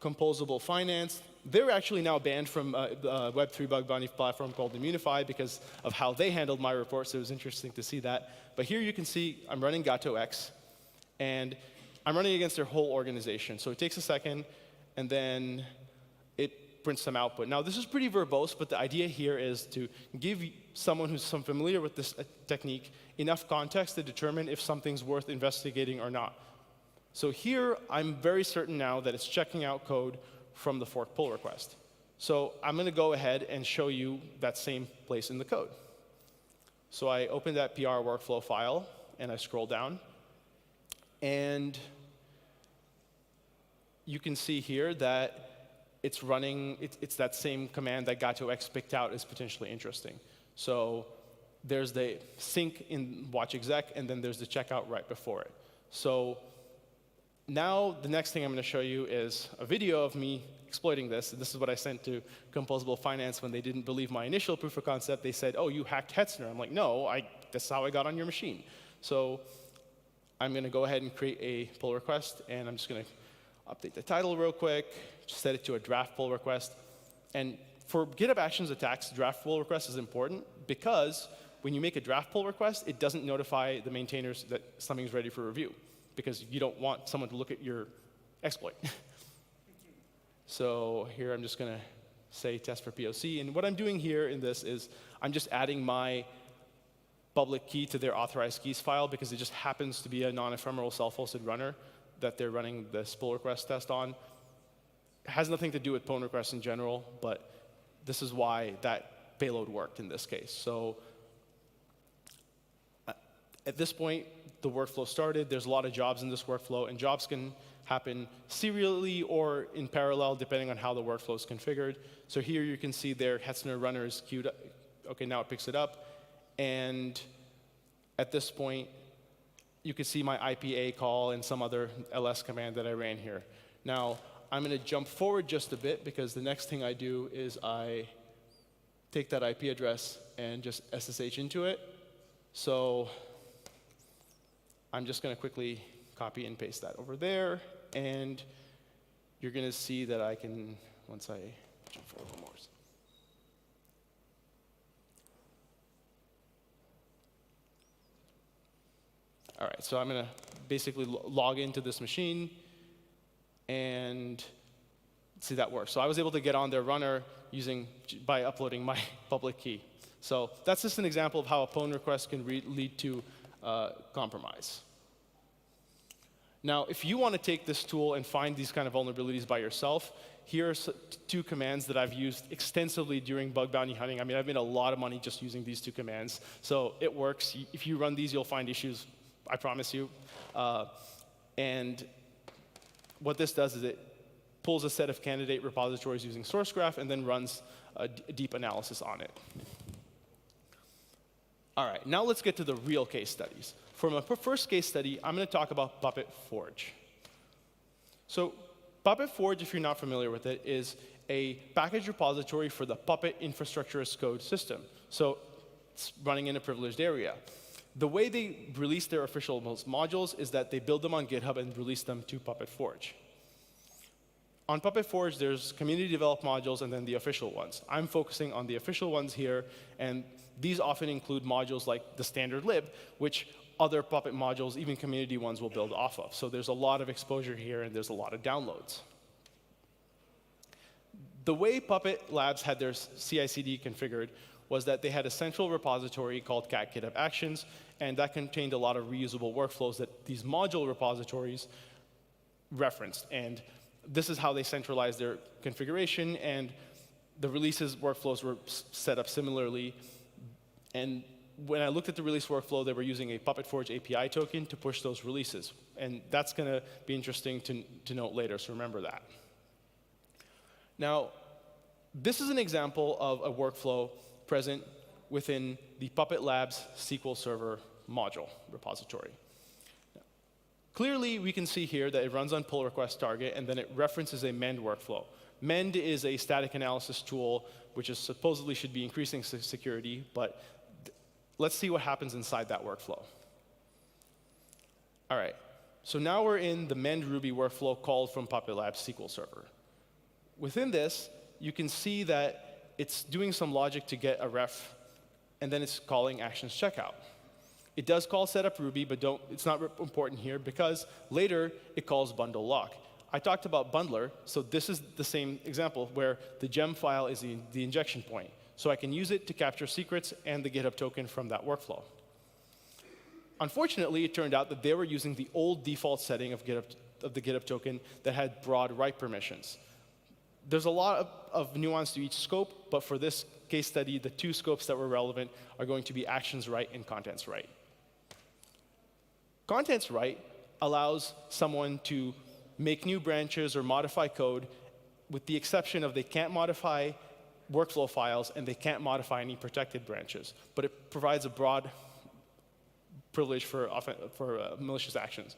Composable Finance. They're actually now banned from a Web3 bug bounty platform called Immunify because of how they handled my report, so it was interesting to see that. But here you can see I'm running GatoX, and I'm running against their whole organization. So it takes a second, and then it prints some output. Now, this is pretty verbose, but the idea here is to give someone who's familiar with this technique enough context to determine if something's worth investigating or not. So here, I'm very certain now that it's checking out code from the fork pull request. So I'm going to go ahead and show you that same place in the code. So I open that PR workflow file, and I scroll down. And you can see here that it's running, it's that same command that GatoX picked out as potentially interesting. So there's the sync in watch exec, and then there's the checkout right before it. So now the next thing I'm going to show you is a video of me exploiting this. This is what I sent to Composable Finance when they didn't believe my initial proof of concept. They said, oh, you hacked Hetzner. I'm like, no, that's how I got on your machine. So I'm going to go ahead and create a pull request, and I'm just going to update the title real quick, set it to a draft pull request. And for GitHub Actions attacks, draft pull request is important because when you make a draft pull request, it doesn't notify the maintainers that something's ready for review because you don't want someone to look at your exploit. So here I'm just going to say test for POC. And what I'm doing here in this is I'm just adding my public key to their authorized keys file because it just happens to be a non-ephemeral self-hosted runner that they're running this pull request test on. It has nothing to do with pwn requests in general, but this is why that payload worked in this case. So at this point, the workflow started. There's a lot of jobs in this workflow, and jobs can happen serially or in parallel, depending on how the workflow is configured. So here you can see their Hetzner runner is queued up. OK, now it picks it up. And at this point, you can see my IPA call and some other ls command that I ran here. Now, I'm going to jump forward just a bit, because the next thing I do is I take that IP address and just SSH into it. So I'm just going to quickly copy and paste that over there. And you're going to see that I can, once I jump forward more. All right, so I'm going to basically log into this machine and see that works. So I was able to get on their runner by uploading my public key. So that's just an example of how a pwn request can lead to compromise. Now, if you want to take this tool and find these kind of vulnerabilities by yourself, here are two commands that I've used extensively during bug bounty hunting. I mean, I've made a lot of money just using these two commands. So it works. If you run these, you'll find issues, I promise you. And what this does is it pulls a set of candidate repositories using SourceGraph and then runs a deep analysis on it. All right, now let's get to the real case studies. For my first case study, I'm going to talk about Puppet Forge. So Puppet Forge, if you're not familiar with it, is a package repository for the Puppet infrastructure as code system. So it's running in a privileged area. The way they release their official modules is that they build them on GitHub and release them to Puppet Forge. On Puppet Forge, there's community-developed modules and then the official ones. I'm focusing on the official ones here, and these often include modules like the standard lib, which other Puppet modules, even community ones, will build off of. So there's a lot of exposure here, and there's a lot of downloads. The way Puppet Labs had their CI/CD configured was that they had a central repository called cat GitHub Actions, and that contained a lot of reusable workflows that these module repositories referenced. And this is how they centralized their configuration, and the releases workflows were set up similarly. And when I looked at the release workflow, they were using a Puppet Forge API token to push those releases. And that's going to be interesting to note later, so remember that. Now, this is an example of a workflow present within the Puppet Labs SQL Server module repository. Clearly, we can see here that it runs on pull request target, and then it references a mend workflow. Mend is a static analysis tool, which is supposedly should be increasing security, but let's see what happens inside that workflow. All right, so now we're in the mend Ruby workflow called from Puppet Labs SQL Server. Within this, you can see that it's doing some logic to get a ref, and then it's calling actions checkout. It does call setup Ruby, but it's not important here because later it calls bundle lock. I talked about bundler, so this is the same example where the gem file is the injection point. So I can use it to capture secrets and the GitHub token from that workflow. Unfortunately, it turned out that they were using the old default setting of the GitHub token that had broad write permissions. There's a lot of nuance to each scope, but for this case study, the two scopes that were relevant are going to be actions write and contents write. Contents write allows someone to make new branches or modify code with the exception of they can't modify workflow files and they can't modify any protected branches. But it provides a broad privilege for malicious actions.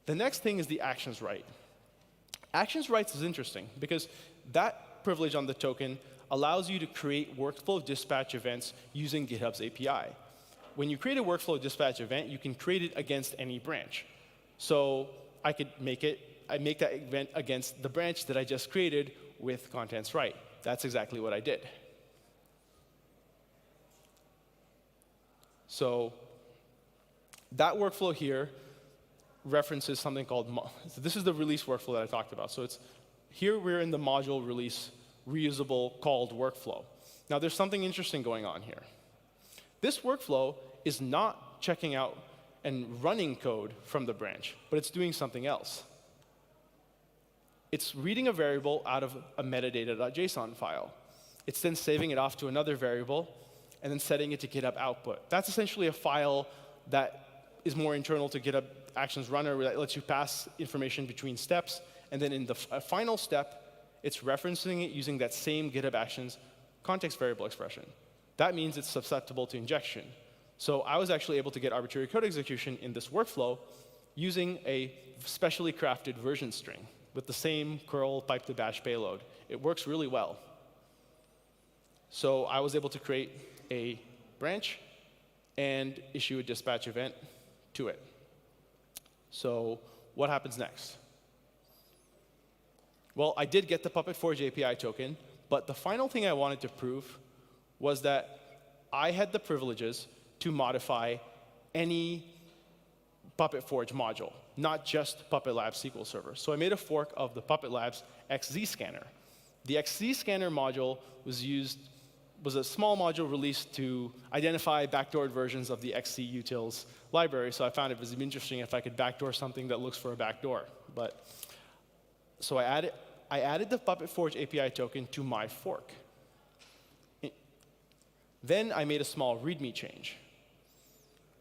The next thing is the actions write. Actions writes is interesting because that privilege on the token allows you to create workflow dispatch events using GitHub's API. When you create a workflow dispatch event, you can create it against any branch. So I could make that event against the branch that I just created with contents write. That's exactly what I did. So that workflow here references something called, so this is the release workflow that I talked about. So here we're in the module release reusable called workflow. Now there's something interesting going on here. This workflow is not checking out and running code from the branch, but it's doing something else. It's reading a variable out of a metadata.json file. It's then saving it off to another variable and then setting it to GitHub output. That's essentially a file that is more internal to GitHub Actions Runner that lets you pass information between steps. And then in the final step, it's referencing it using that same GitHub Actions context variable expression. That means it's susceptible to injection. So I was actually able to get arbitrary code execution in this workflow using a specially crafted version string with the same curl pipe to bash payload. It works really well. So I was able to create a branch and issue a dispatch event to it. So what happens next? Well, I did get the Puppet Forge API token, but the final thing I wanted to prove was that I had the privileges to modify any Puppet Forge module, not just Puppet Labs SQL Server. So I made a fork of the Puppet Labs XZ scanner. The XZ scanner module was a small module released to identify backdoored versions of the XZ utils library. So I found it was interesting if I could backdoor something that looks for a backdoor. So I added the Puppet Forge API token to my fork. Then I made a small README change.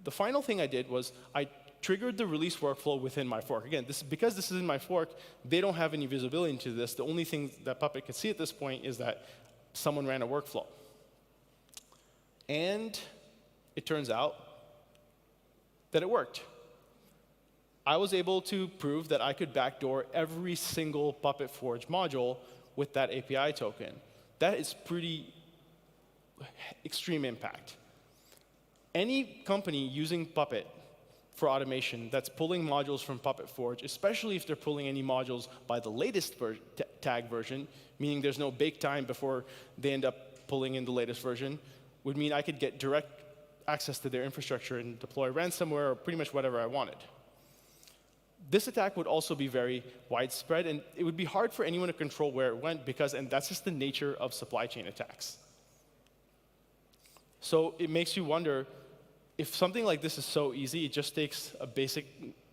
The final thing I did was I triggered the release workflow within my fork. Again, because this is in my fork, they don't have any visibility into this. The only thing that Puppet can see at this point is that someone ran a workflow. And it turns out that it worked. I was able to prove that I could backdoor every single Puppet Forge module with that API token. That is pretty extreme impact. any company using Puppet for automation that's pulling modules from Puppet Forge, especially if they're pulling any modules by the latest tag version, meaning there's no bake time before they end up pulling in the latest version, would mean I could get direct access to their infrastructure and deploy ransomware or pretty much whatever I wanted. This attack would also be very widespread, and it would be hard for anyone to control where it went and that's just the nature of supply chain attacks. So it makes you wonder, if something like this is so easy, it just takes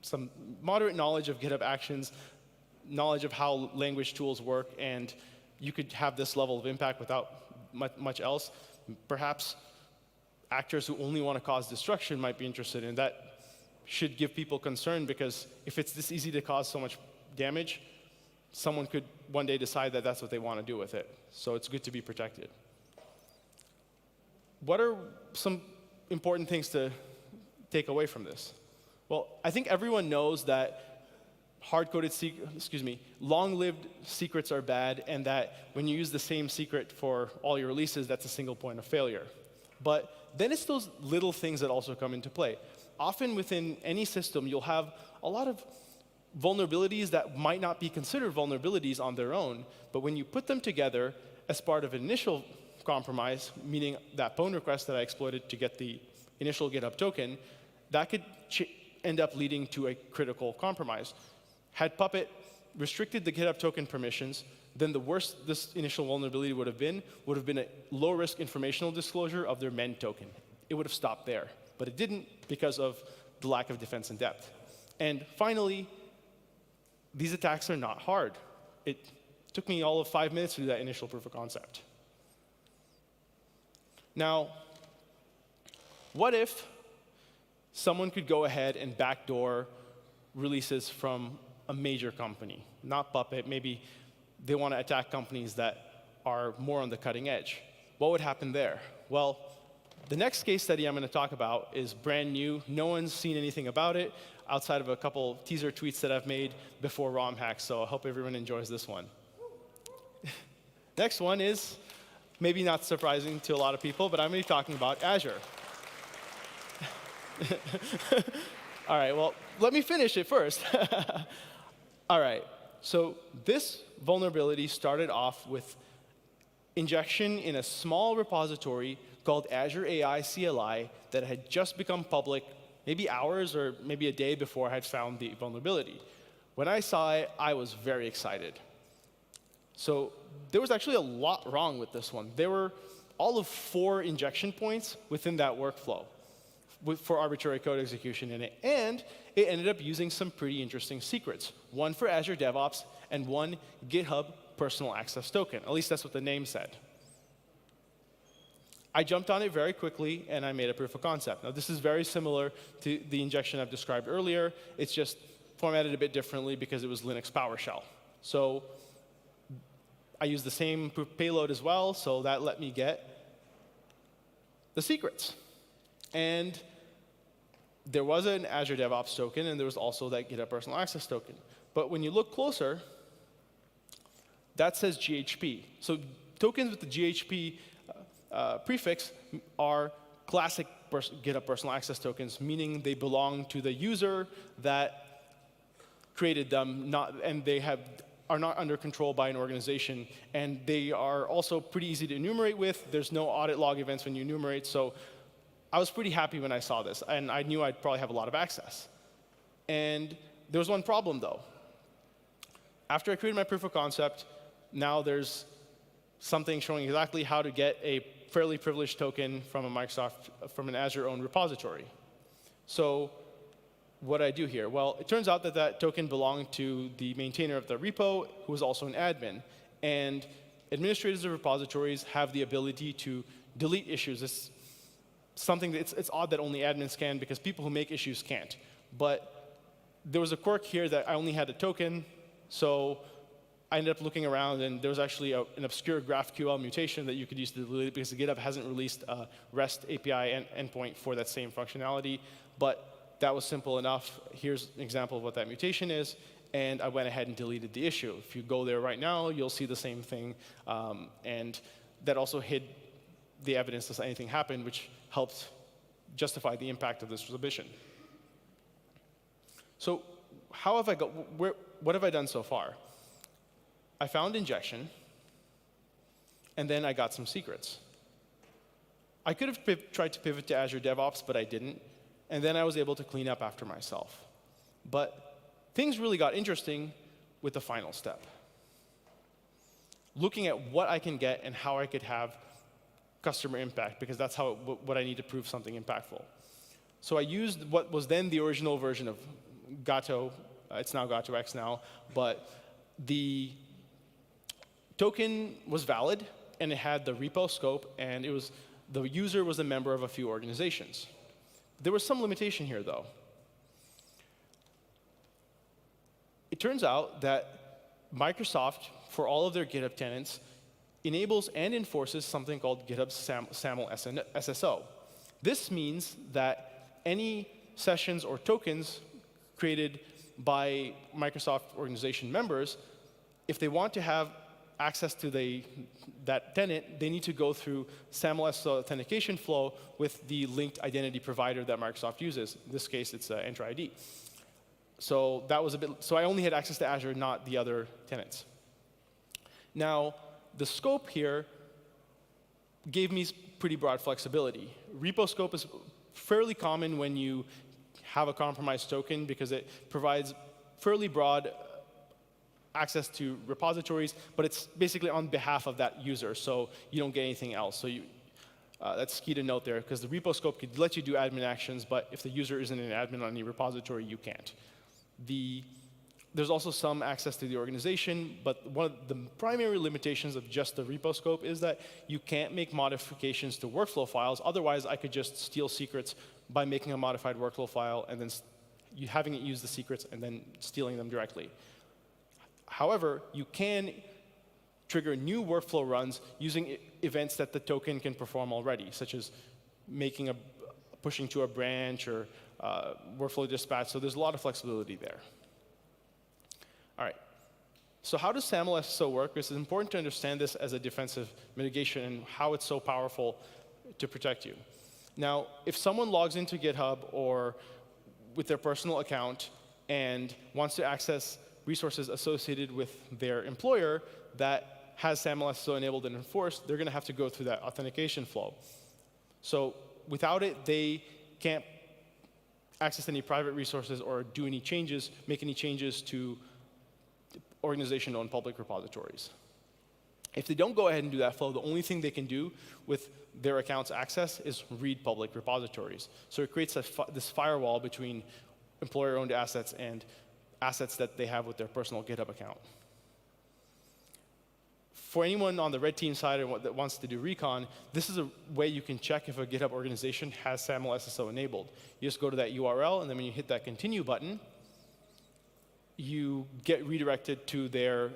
some moderate knowledge of GitHub Actions, knowledge of how language tools work, and you could have this level of impact without much else. Perhaps actors who only want to cause destruction might be interested in that. Should give people concern, because if it's this easy to cause so much damage, someone could one day decide that that's what they want to do with it. So it's good to be protected. What are some important things to take away from this? Well, I think everyone knows that long-lived secrets are bad, and that when you use the same secret for all your releases, that's a single point of failure. But then it's those little things that also come into play. Often within any system, you'll have a lot of vulnerabilities that might not be considered vulnerabilities on their own, but when you put them together as part of an initial compromise, meaning that pwn request that I exploited to get the initial GitHub token, that could end up leading to a critical compromise. Had Puppet restricted the GitHub token permissions, then the worst this initial vulnerability would have been a low-risk informational disclosure of their MEND token. It would have stopped there. But it didn't because of the lack of defense in depth. And finally, these attacks are not hard. It took me all of 5 minutes to do that initial proof of concept. Now, what if someone could go ahead and backdoor releases from a major company? Not Puppet, maybe they want to attack companies that are more on the cutting edge. What would happen there? Well, the next case study I'm going to talk about is brand new. No one's seen anything about it outside of a couple teaser tweets that I've made before RomHack, so I hope everyone enjoys this one. Next one is maybe not surprising to a lot of people, but I'm going to be talking about Azure. All right, well, let me finish it first. All right, so this vulnerability started off with injection in a small repository called Azure AI CLI that had just become public maybe hours or maybe a day before I had found the vulnerability. When I saw it, I was very excited. So there was actually a lot wrong with this one. There were all of 4 injection points within that workflow for arbitrary code execution in it. And it ended up using some pretty interesting secrets. One for Azure DevOps and one GitHub personal access token. At least that's what the name said. I jumped on it very quickly, and I made a proof of concept. Now, this is very similar to the injection I've described earlier. It's just formatted a bit differently because it was Linux PowerShell. So I used the same payload as well, so that let me get the secrets. And there was an Azure DevOps token, and there was also that GitHub personal access token. But when you look closer, that says GHP. So tokens with the GHP prefix are classic GitHub personal access tokens, meaning they belong to the user that created them, and they are not under control by an organization. And they are also pretty easy to enumerate with. There's no audit log events when you enumerate. So I was pretty happy when I saw this, and I knew I'd probably have a lot of access. And there was one problem, though. After I created my proof of concept, now there's something showing exactly how to get a fairly privileged token from an Azure-owned repository. So what do I do here? Well, it turns out that that token belonged to the maintainer of the repo, who was also an admin. And administrators of repositories have the ability to delete issues. It's something that it's odd that only admins can, because people who make issues can't. But there was a quirk here that I only had a token, so I ended up looking around, and there was actually an obscure GraphQL mutation that you could use to delete it, because GitHub hasn't released a REST API endpoint for that same functionality. But that was simple enough. Here's an example of what that mutation is, and I went ahead and deleted the issue. If you go there right now, you'll see the same thing, and that also hid the evidence that anything happened, which helped justify the impact of this submission. So how have I what have I done so far? I found injection, and then I got some secrets. I could have tried to pivot to Azure DevOps, but I didn't. And then I was able to clean up after myself. But things really got interesting with the final step. Looking at what I can get and how I could have customer impact, because that's what I need to prove something impactful. So I used what was then the original version of Gato. It's now GatoX now. But the token was valid, and it had the repo scope, and the user was a member of a few organizations. There was some limitation here, though. It turns out that Microsoft, for all of their GitHub tenants, enables and enforces something called GitHub SAML SSO. This means that any sessions or tokens created by Microsoft organization members, if they want to have access to that tenant, they need to go through SAML SSO authentication flow with the linked identity provider that Microsoft uses. In this case, it's Entra ID. So that was so I only had access to Azure, not the other tenants. Now, the scope here gave me pretty broad flexibility. Repo scope is fairly common when you have a compromised token because it provides fairly broad access to repositories, but it's basically on behalf of that user, so you don't get anything else. So that's key to note there, because the repo scope could let you do admin actions, but if the user isn't an admin on any repository, you can't. There's also some access to the organization, but one of the primary limitations of just the repo scope is that you can't make modifications to workflow files. Otherwise, I could just steal secrets by making a modified workflow file and then having it use the secrets and then stealing them directly. However, you can trigger new workflow runs using events that the token can perform already, such as pushing to a branch or workflow dispatch. So there's a lot of flexibility there. All right. So how does SAML SSO work? It's important to understand this as a defensive mitigation and how it's so powerful to protect you. Now, if someone logs into GitHub or with their personal account and wants to access resources associated with their employer that has SAML SSO enabled and enforced, they're going to have to go through that authentication flow. So without it, they can't access any private resources or do any changes, make any changes to organization-owned public repositories. If they don't go ahead and do that flow, the only thing they can do with their account's access is read public repositories. So it creates this firewall between employer-owned assets and assets that they have with their personal GitHub account. For anyone on the red team side that wants to do recon, this is a way you can check if a GitHub organization has SAML SSO enabled. You just go to that URL, and then when you hit that continue button, you get redirected to their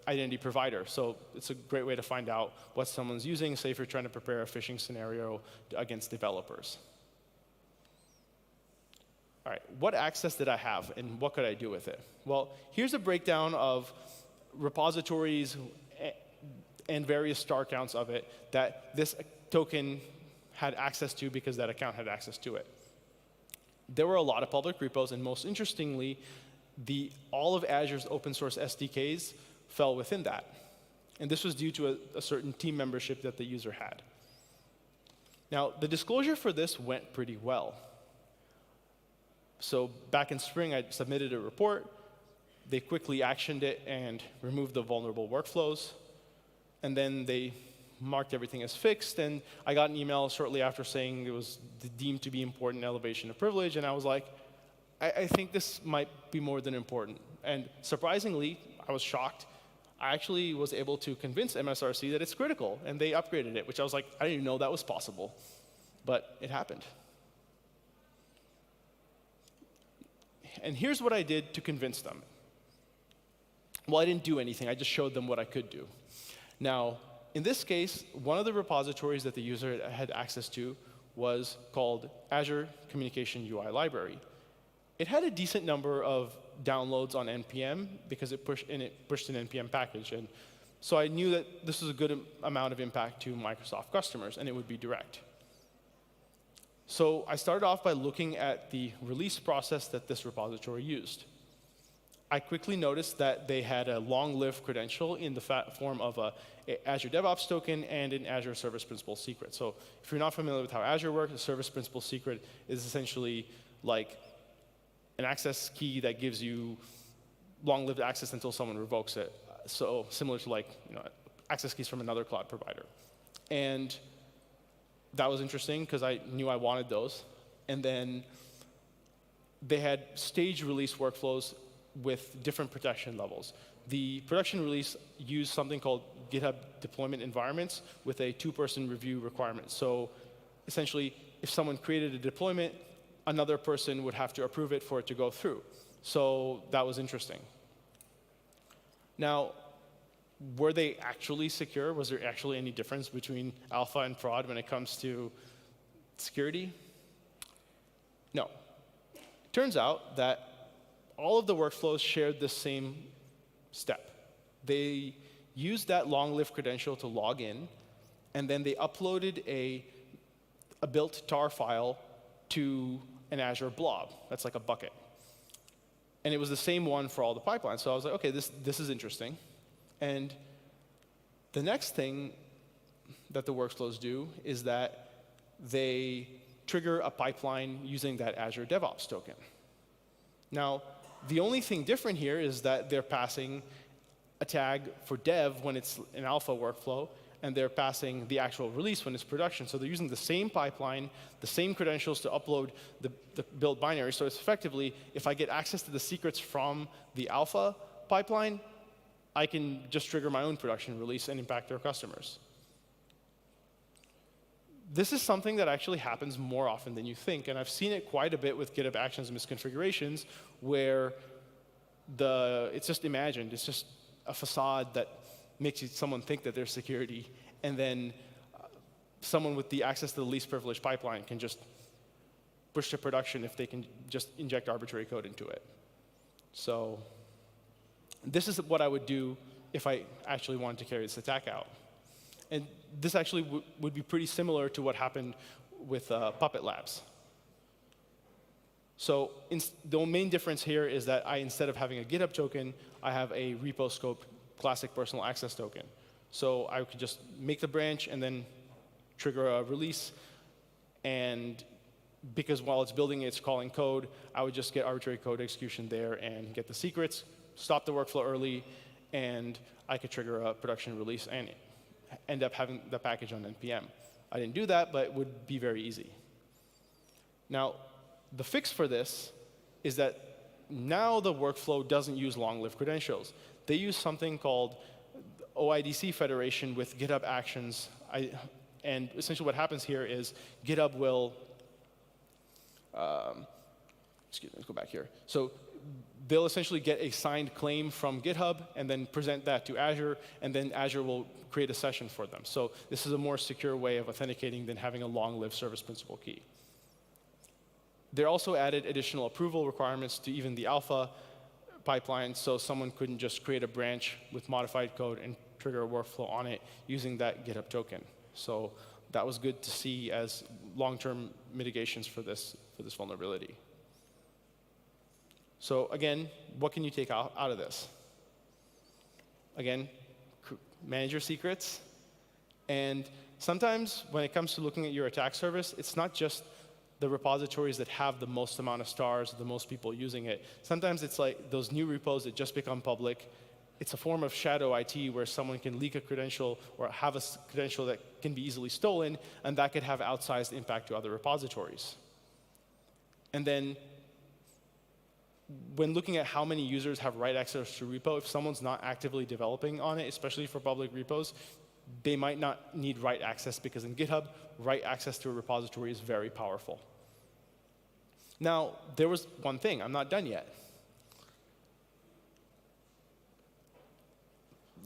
identity provider. So it's a great way to find out what someone's using, say if you're trying to prepare a phishing scenario against developers. All right, what access did I have, and what could I do with it? Well, here's a breakdown of repositories and various star counts of it that this token had access to because that account had access to it. There were a lot of public repos, and most interestingly, all of Azure's open source SDKs fell within that. And this was due to a certain team membership that the user had. Now, the disclosure for this went pretty well. So back in spring, I submitted a report. They quickly actioned it and removed the vulnerable workflows. And then they marked everything as fixed. And I got an email shortly after saying it was deemed to be important elevation of privilege. And I was like, I think this might be more than important. And surprisingly, I was shocked. I actually was able to convince MSRC that it's critical, and they upgraded it, which I was like, I didn't even know that was possible. But it happened. And here's what I did to convince them. Well, I didn't do anything. I just showed them what I could do. Now, in this case, one of the repositories that the user had access to was called Azure Communication UI Library. It had a decent number of downloads on NPM because it pushed an NPM package. And so I knew that this was a good amount of impact to Microsoft customers, and it would be direct. So I started off by looking at the release process that this repository used. I quickly noticed that they had a long-lived credential in the form of a Azure DevOps token and an Azure Service Principal secret. So if you're not familiar with how Azure works, a Service Principal secret is essentially like an access key that gives you long-lived access until someone revokes it. So similar to like access keys from another cloud provider. And that was interesting because I knew I wanted those. And then they had stage release workflows with different protection levels. The production release used something called GitHub deployment environments with a 2-person review requirement. So essentially, if someone created a deployment, another person would have to approve it for it to go through. So that was interesting. Now, were they actually secure? Was there actually any difference between alpha and prod when it comes to security? No. Turns out that all of the workflows shared the same step. They used that long-lived credential to log in, and then they uploaded a built tar file to an Azure blob. That's like a bucket. And it was the same one for all the pipelines. So I was like, OK, this is interesting. And the next thing that the workflows do is that they trigger a pipeline using that Azure DevOps token. Now, the only thing different here is that they're passing a tag for dev when it's an alpha workflow, and they're passing the actual release when it's production. So they're using the same pipeline, the same credentials to upload the build binary. So it's effectively, if I get access to the secrets from the alpha pipeline, I can just trigger my own production release and impact their customers. This is something that actually happens more often than you think, and I've seen it quite a bit with GitHub Actions misconfigurations, where it's just imagined. It's just a facade that makes someone think that there's security, and then someone with the access to the least privileged pipeline can just push to production if they can just inject arbitrary code into it. So this is what I would do if I actually wanted to carry this attack out. And this actually would be pretty similar to what happened with Puppet Labs. So the main difference here is that instead of having a GitHub token, I have a repo scope classic personal access token. So I could just make the branch and then trigger a release. And because while it's building, it's calling code, I would just get arbitrary code execution there and get the secrets, stop the workflow early, and I could trigger a production release and end up having the package on NPM. I didn't do that, but it would be very easy. Now, the fix for this is that now the workflow doesn't use long-lived credentials. They use something called OIDC federation with GitHub Actions. And essentially what happens here is GitHub will, excuse me, let's go back here. So they'll essentially get a signed claim from GitHub and then present that to Azure, and then Azure will create a session for them. So this is a more secure way of authenticating than having a long-lived service principal key. They also added additional approval requirements to even the alpha pipeline, so someone couldn't just create a branch with modified code and trigger a workflow on it using that GitHub token. So that was good to see as long-term mitigations for this vulnerability. So again, what can you take out of this? Again, manage your secrets. And sometimes when it comes to looking at your attack service, it's not just the repositories that have the most amount of stars, the most people using it. Sometimes it's like those new repos that just become public. It's a form of shadow IT where someone can leak a credential or have a credential that can be easily stolen, and that could have outsized impact to other repositories. And then when looking at how many users have write access to repo, if someone's not actively developing on it, especially for public repos, they might not need write access, because in GitHub, write access to a repository is very powerful. Now, there was one thing. I'm not done yet.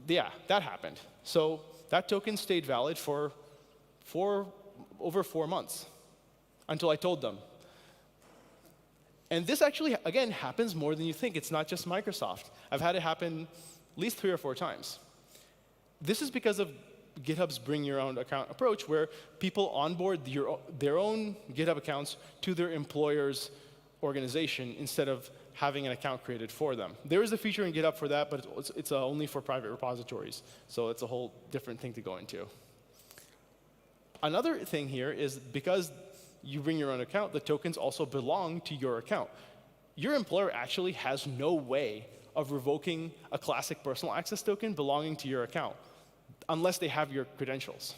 Yeah, that happened. So that token stayed valid for over 4 months until I told them. And this actually, again, happens more than you think. It's not just Microsoft. I've had it happen at least 3 or 4 times. This is because of GitHub's bring your own account approach, where people onboard their own GitHub accounts to their employer's organization instead of having an account created for them. There is a feature in GitHub for that, but it's only for private repositories. So it's a whole different thing to go into. Another thing here is because you bring your own account, the tokens also belong to your account. Your employer actually has no way of revoking a classic personal access token belonging to your account unless they have your credentials.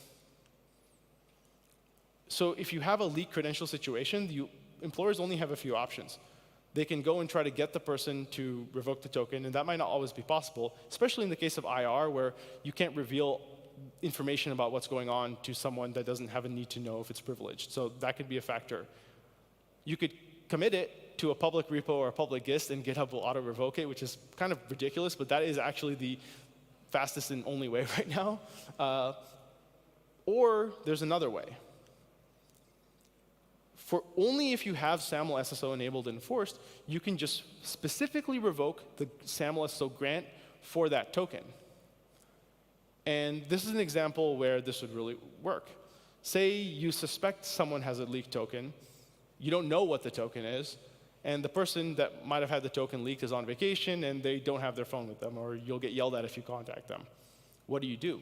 So if you have a leaked credential situation, the employers only have a few options. They can go and try to get the person to revoke the token, and that might not always be possible, especially in the case of IR, where you can't reveal information about what's going on to someone that doesn't have a need to know if it's privileged. So that could be a factor. You could commit it to a public repo or a public gist, and GitHub will auto-revoke it, which is kind of ridiculous, but that is actually the fastest and only way right now. Or there's another way. For only if you have SAML SSO enabled and enforced, you can just specifically revoke the SAML SSO grant for that token. And this is an example where this would really work. Say you suspect someone has a leaked token, you don't know what the token is, and the person that might have had the token leaked is on vacation and they don't have their phone with them, or you'll get yelled at if you contact them. What do?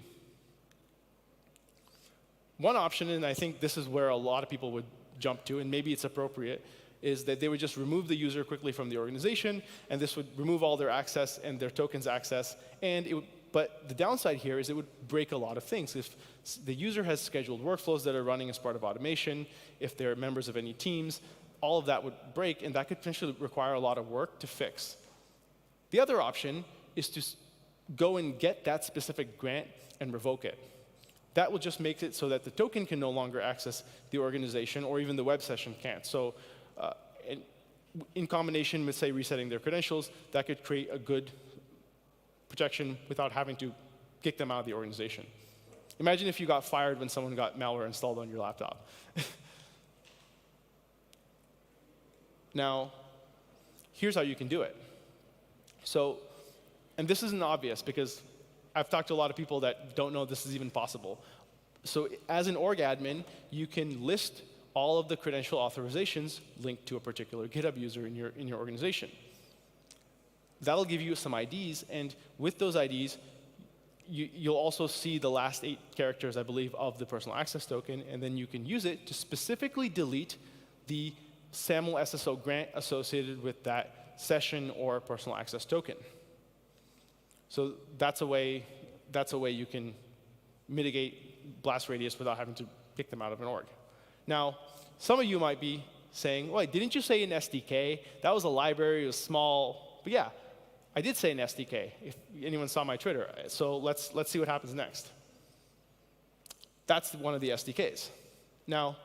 One option, and I think this is where a lot of people would jump to, and maybe it's appropriate, is that they would just remove the user quickly from the organization, and this would remove all their access and their tokens access, and it would. But the downside here is it would break a lot of things. If the user has scheduled workflows that are running as part of automation, if they're members of any teams, all of that would break, and that could potentially require a lot of work to fix. The other option is to go and get that specific grant and revoke it. That will just make it so that the token can no longer access the organization, or even the web session can't. So in combination with, say, resetting their credentials, that could create a good protection without having to kick them out of the organization. Imagine if you got fired when someone got malware installed on your laptop. Now, here's how you can do it. So, and this isn't obvious because I've talked to a lot of people that don't know this is even possible. So as an org admin, you can list all of the credential authorizations linked to a particular GitHub user in your organization. That'll give you some IDs, and with those IDs, you'll also see the last 8 characters, I believe, of the personal access token, and then you can use it to specifically delete the SAML SSO grant associated with that session or personal access token. So that's a way you can mitigate blast radius without having to pick them out of an org. Now, some of you might be saying, wait, didn't you say an SDK? That was a library, it was small. But yeah, I did say an SDK, if anyone saw my Twitter. So let's see what happens next. That's one of the SDKs. Now,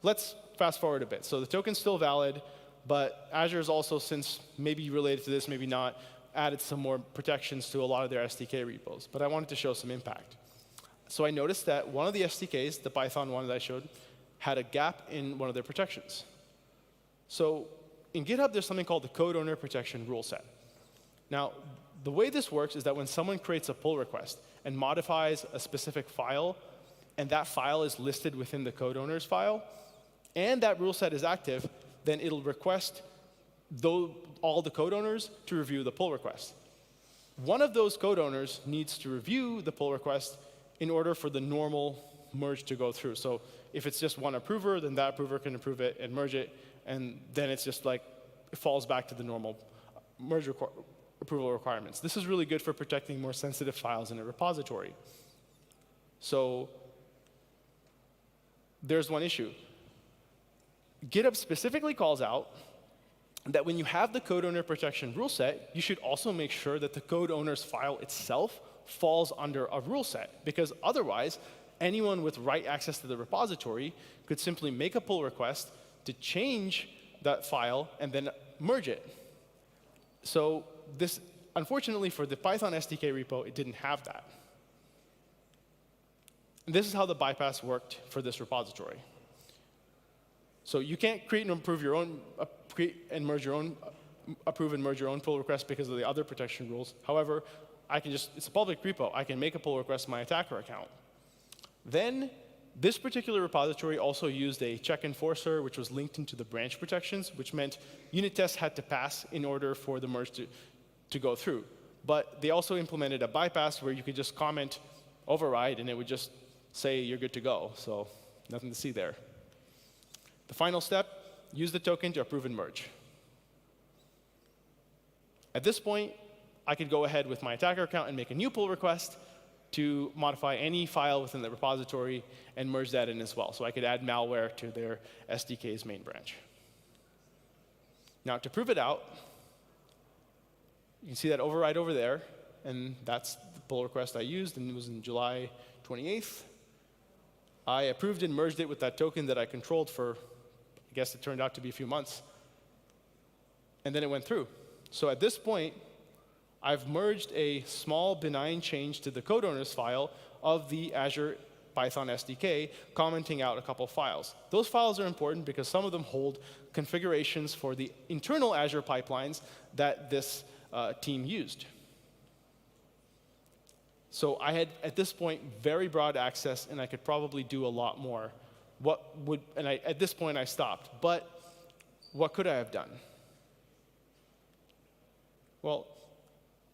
let's fast forward a bit. So the token's still valid, but Azure has also, since maybe related to this, maybe not, added some more protections to a lot of their SDK repos. But I wanted to show some impact. So I noticed that one of the SDKs, the Python one that I showed, had a gap in one of their protections. So in GitHub, there's something called the code owner protection rule set. Now, the way this works is that when someone creates a pull request and modifies a specific file, and that file is listed within the code owner's file, and that rule set is active, then it'll request all the code owners to review the pull request. One of those code owners needs to review the pull request in order for the normal merge to go through. So if it's just one approver, then that approver can approve it and merge it, and then it's just like it falls back to the normal merge approval requirements. This is really good for protecting more sensitive files in a repository. So there's one issue. GitHub specifically calls out that when you have the code owner protection rule set, you should also make sure that the code owner's file itself falls under a rule set, because otherwise, anyone with write access to the repository could simply make a pull request to change that file and then merge it. So this, unfortunately, for the Python SDK repo, it didn't have that. And this is how the bypass worked for this repository. So you can't create and improve your own, approve and merge your own pull request because of the other protection rules. However, it's a public repo. I can make a pull request to my attacker account. Then this particular repository also used a check enforcer, which was linked into the branch protections, which meant unit tests had to pass in order for the merge to go through. But they also implemented a bypass where you could just comment override, and it would just say you're good to go. So nothing to see there. The final step, use the token to approve and merge. At this point, I could go ahead with my attacker account and make a new pull request to modify any file within the repository and merge that in as well. So I could add malware to their SDK's main branch. Now, to prove it out, you can see that override over there, and that's the pull request I used, and it was in July 28th. I approved and merged it with that token that I controlled for, I guess it turned out to be a few months. And then it went through. So at this point, I've merged a small benign change to the code owner's file of the Azure Python SDK, commenting out a couple files. Those files are important because some of them hold configurations for the internal Azure pipelines that this team used. So I had, at this point, very broad access, and I could probably do a lot more. At this point, I stopped. But what could I have done? Well,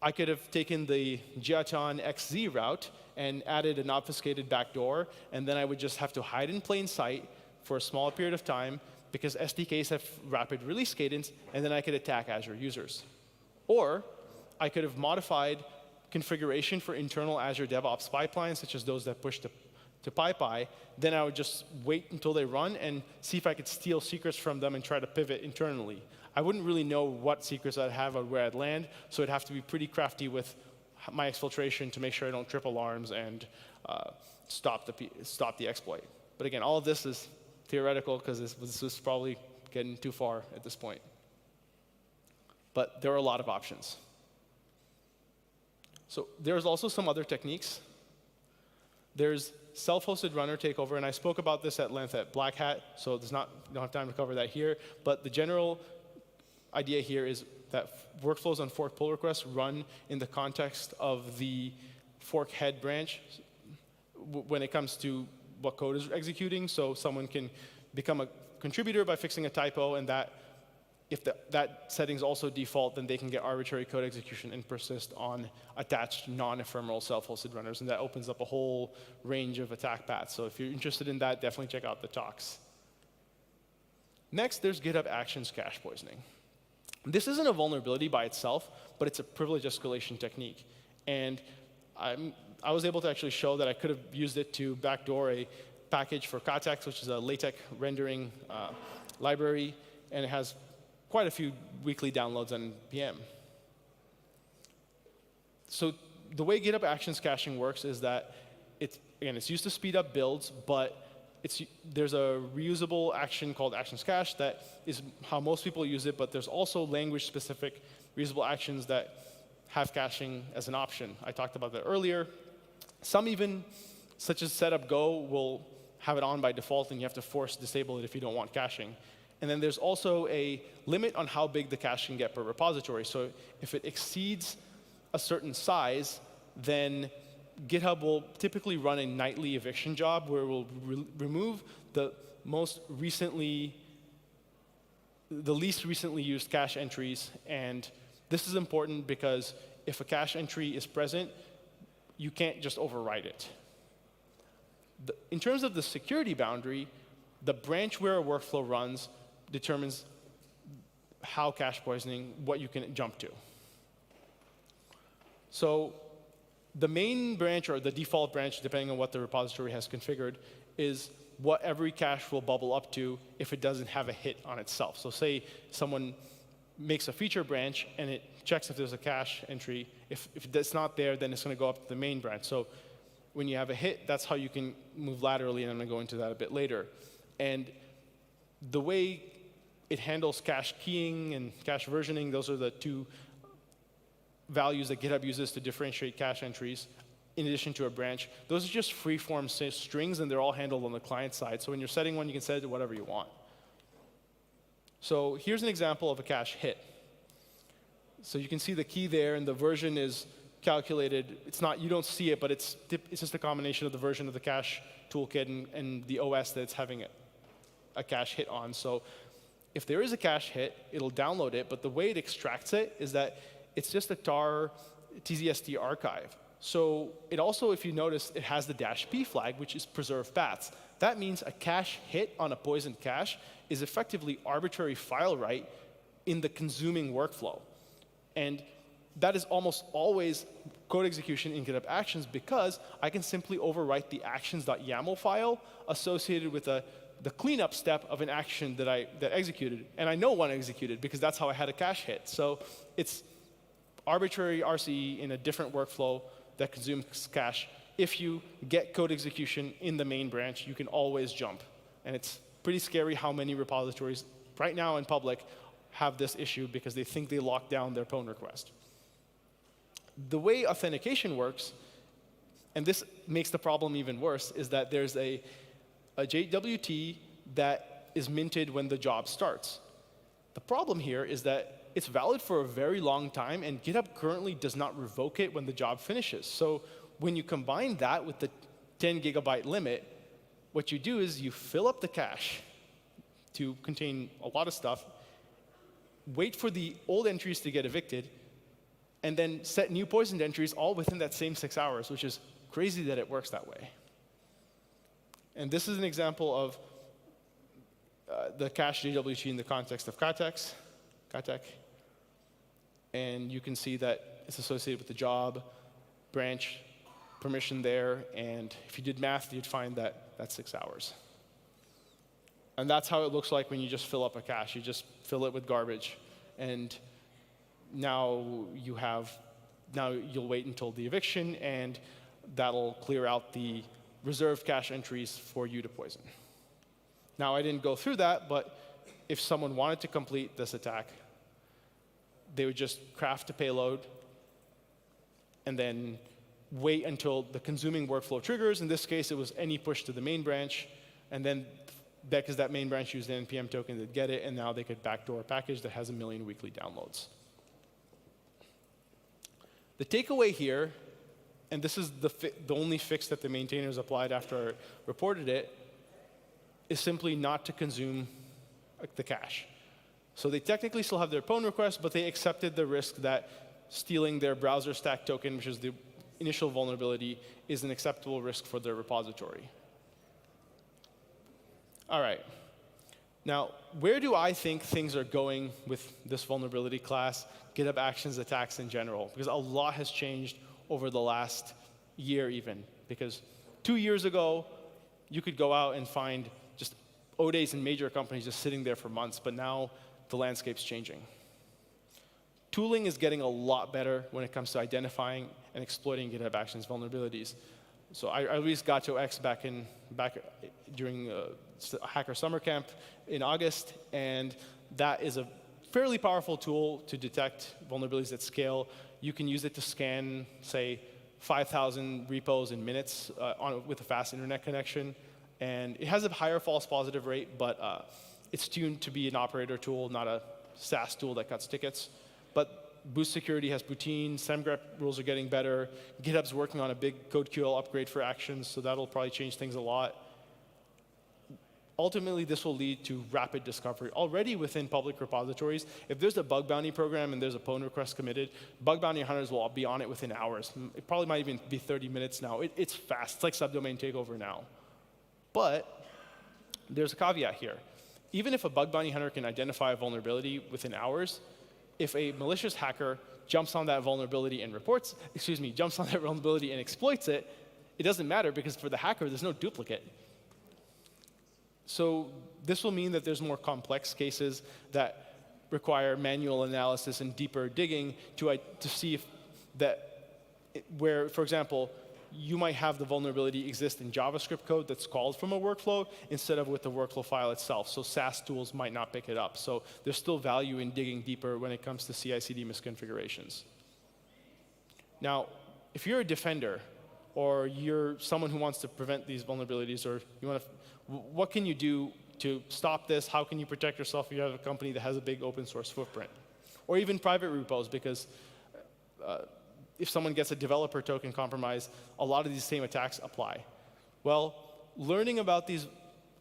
I could have taken the Jiatan XZ route and added an obfuscated backdoor, and then I would just have to hide in plain sight for a small period of time because SDKs have rapid release cadence, and then I could attack Azure users. Or I could have modified configuration for internal Azure DevOps pipelines, such as those that push to PyPy. Then I would just wait until they run and see if I could steal secrets from them and try to pivot internally. I wouldn't really know what secrets I'd have or where I'd land, so it'd have to be pretty crafty with my exfiltration to make sure I don't trip alarms and stop the exploit. But again, all of this is theoretical because this was probably getting too far at this point. But there are a lot of options. So there's also some other techniques. There's self-hosted runner takeover, and I spoke about this at length at Black Hat, so don't have time to cover that here. But the general idea here is that workflows on fork pull requests run in the context of the fork head branch when it comes to what code is executing. So someone can become a contributor by fixing a typo, and that if that settings also default, then they can get arbitrary code execution and persist on attached non-ephemeral self-hosted runners, and that opens up a whole range of attack paths. So if you're interested in that, definitely check out the talks. Next, there's GitHub Actions cache poisoning. This isn't a vulnerability by itself, but it's a privilege escalation technique. And I was able to actually show that I could have used it to backdoor a package for Katex, which is a LaTeX rendering library, and it has quite a few weekly downloads on PM. So the way GitHub Actions caching works is that it's used to speed up builds, but there's a reusable action called Actions Cache that is how most people use it, but there's also language-specific reusable actions that have caching as an option. I talked about that earlier. Some even, such as setup Go, will have it on by default, and you have to force disable it if you don't want caching. And then there's also a limit on how big the cache can get per repository. So if it exceeds a certain size, then GitHub will typically run a nightly eviction job where it will remove the least recently used cache entries. And this is important because if a cache entry is present, you can't just overwrite it. In terms of the security boundary, the branch where a workflow runs determines how cache poisoning, what you can jump to. So the main branch or the default branch, depending on what the repository has configured, is what every cache will bubble up to if it doesn't have a hit on itself. So say someone makes a feature branch and it checks if there's a cache entry. If that's not there, then it's going to go up to the main branch. So when you have a hit, that's how you can move laterally, and I'm going to go into that a bit later. And the way it handles cache keying and cache versioning, those are the two values that GitHub uses to differentiate cache entries in addition to a branch. Those are just free-form strings, and they're all handled on the client side. So when you're setting one, you can set it to whatever you want. So here's an example of a cache hit. So you can see the key there, and the version is calculated. It's not, you don't see it, but it's just a combination of the version of the cache toolkit and the OS that it's having a cache hit on. So if there is a cache hit, it'll download it, but the way it extracts it is that it's just a tar TZST archive. So it also, if you notice, it has the -p flag, which is preserved paths. That means a cache hit on a poisoned cache is effectively arbitrary file write in the consuming workflow. And that is almost always code execution in GitHub Actions, because I can simply overwrite the actions.yaml file associated with the cleanup step of an action that executed. And I know one executed because that's how I had a cache hit. So it's arbitrary RCE in a different workflow that consumes cache. If you get code execution in the main branch, you can always jump. And it's pretty scary how many repositories right now in public have this issue because they think they lock down their pwn request. The way authentication works, and this makes the problem even worse, is that there's a JWT that is minted when the job starts. The problem here is that it's valid for a very long time, and GitHub currently does not revoke it when the job finishes. So when you combine that with the 10 gigabyte limit, what you do is you fill up the cache to contain a lot of stuff, wait for the old entries to get evicted, and then set new poisoned entries all within that same 6 hours, which is crazy that it works that way. And this is an example of the cache JWT in the context of Katek. And you can see that it's associated with the job, branch, permission there, and if you did math, you'd find that that's 6 hours. And that's how it looks like when you just fill up a cache. You just fill it with garbage, and now you'll wait until the eviction, and that'll clear out the reserved cache entries for you to poison. Now, I didn't go through that, but if someone wanted to complete this attack, they would just craft a payload and then wait until the consuming workflow triggers. In this case, it was any push to the main branch, and then because that main branch used an NPM token to get it, and now they could backdoor a package that has 1 million weekly downloads. The takeaway here, and this is the only fix that the maintainers applied after I reported it, is simply not to consume the cache. So they technically still have their pwn request, but they accepted the risk that stealing their browser stack token, which is the initial vulnerability, is an acceptable risk for their repository. All right. Now, where do I think things are going with this vulnerability class, GitHub Actions attacks in general? Because a lot has changed over the last year even. Because 2 years ago, you could go out and find just ODAs in major companies just sitting there for months, but now the landscape's changing. Tooling is getting a lot better when it comes to identifying and exploiting GitHub Actions vulnerabilities. So I released Gato X back during Hacker Summer Camp in August, and that is a fairly powerful tool to detect vulnerabilities at scale. You can use it to scan, say, 5,000 repos in minutes with a fast internet connection. And it has a higher false positive rate, but it's tuned to be an operator tool, not a SaaS tool that cuts tickets. But Boost Security has Boutine, SemGrep rules are getting better. GitHub's working on a big CodeQL upgrade for Actions, so that'll probably change things a lot. Ultimately, this will lead to rapid discovery. Already within public repositories, if there's a bug bounty program and there's a pwn request committed, bug bounty hunters will be on it within hours. It probably might even be 30 minutes now. It's fast. It's like subdomain takeover now. But there's a caveat here. Even if a bug bounty hunter can identify a vulnerability within hours, if a malicious hacker jumps on that vulnerability and jumps on that vulnerability and exploits it, it doesn't matter because for the hacker, there's no duplicate. So this will mean that there's more complex cases that require manual analysis and deeper digging to see if where, for example, you might have the vulnerability exist in JavaScript code that's called from a workflow instead of with the workflow file itself. So SaaS tools might not pick it up. So there's still value in digging deeper when it comes to CI/CD misconfigurations. Now, if you're a defender or you're someone who wants to prevent these vulnerabilities, or you want to, what can you do to stop this? How can you protect yourself if you have a company that has a big open source footprint? Or even private repos, because if someone gets a developer token compromised, a lot of these same attacks apply. Well, learning about these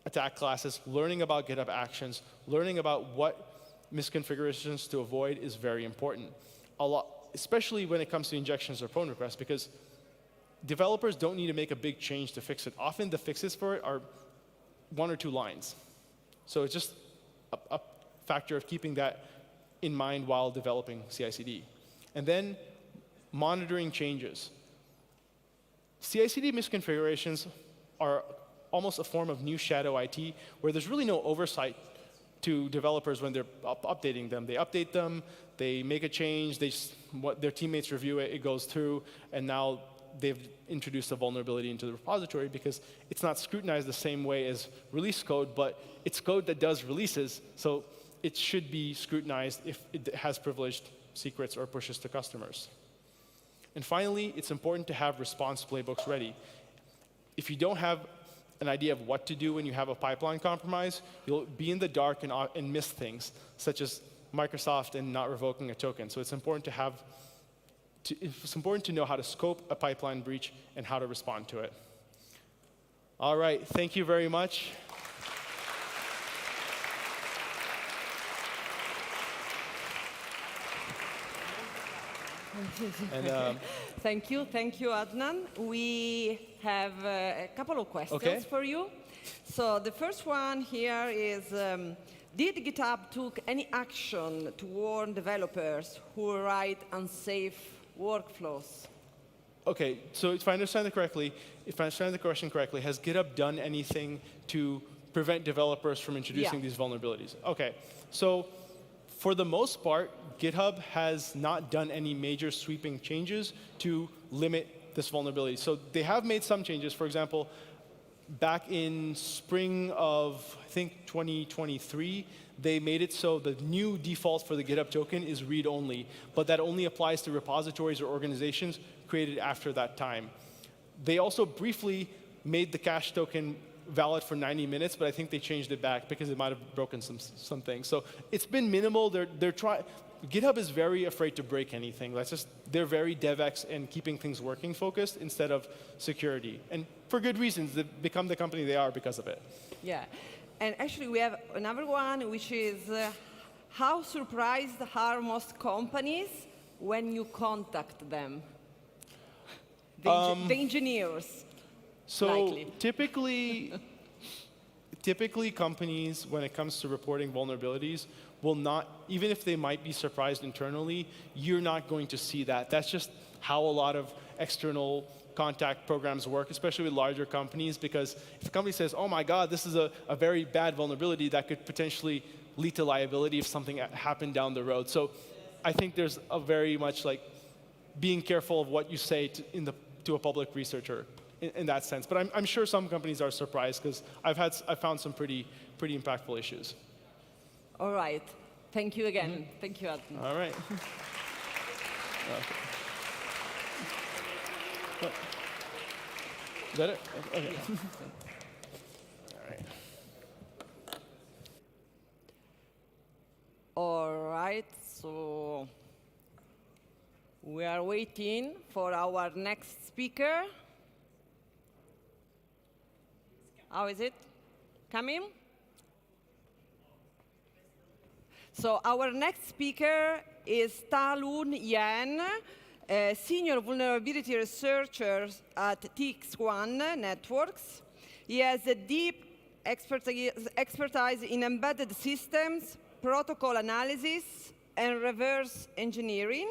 attack classes, learning about GitHub Actions, learning about what misconfigurations to avoid is very important. Especially when it comes to injections or pull requests, because developers don't need to make a big change to fix it. Often the fixes for it are 1 or 2 lines. So it's just a factor of keeping that in mind while developing CI/CD. And then monitoring changes. CI/CD misconfigurations are almost a form of new shadow IT, where there's really no oversight to developers when they're updating them. They update them, they make a change, their teammates review it, it goes through, and now they've introduced a vulnerability into the repository because it's not scrutinized the same way as release code, but it's code that does releases, so it should be scrutinized if it has privileged secrets or pushes to customers. And finally, it's important to have response playbooks ready. If you don't have an idea of what to do when you have a pipeline compromise, you'll be in the dark and miss things, such as Microsoft and not revoking a token. So it's important to know how to scope a pipeline breach and how to respond to it. All right, thank you very much. And, thank you, Adnan. We have a couple of questions for you. So the first one here is, did GitHub took any action to warn developers who write unsafe workflows? Okay, so if I understand the question correctly, has GitHub done anything to prevent developers from introducing these vulnerabilities? Okay, so for the most part, GitHub has not done any major sweeping changes to limit this vulnerability. So they have made some changes. For example, back in spring of, I think, 2023, they made it so the new default for the GitHub token is read-only, but that only applies to repositories or organizations created after that time. They also briefly made the cache token valid for 90 minutes, but I think they changed it back because it might have broken some things. So it's been minimal. GitHub is very afraid to break anything. They're very DevX and keeping things working focused instead of security. And for good reasons. They've become the company they are because of it. Yeah. And actually, we have another one, which is, how surprised are most companies when you contact them? The engineers. So typically companies, when it comes to reporting vulnerabilities, will not, even if they might be surprised internally, you're not going to see that. That's just how a lot of external contact programs work, especially with larger companies, because if a company says, oh my God, this is a very bad vulnerability that could potentially lead to liability if something happened down the road. So I think there's a very much like being careful of what you say to a public researcher in that sense. But I'm sure some companies are surprised because I've found some pretty impactful issues. All right. Thank you again. Thank you, Adnan. All right. Is that it? Okay. Yeah. All right. All right. So we are waiting for our next speaker. How is it? Coming? So our next speaker is Ta-Lun Yen, a senior vulnerability researcher at TX1 Networks. He has a deep expertise in embedded systems, protocol analysis, and reverse engineering.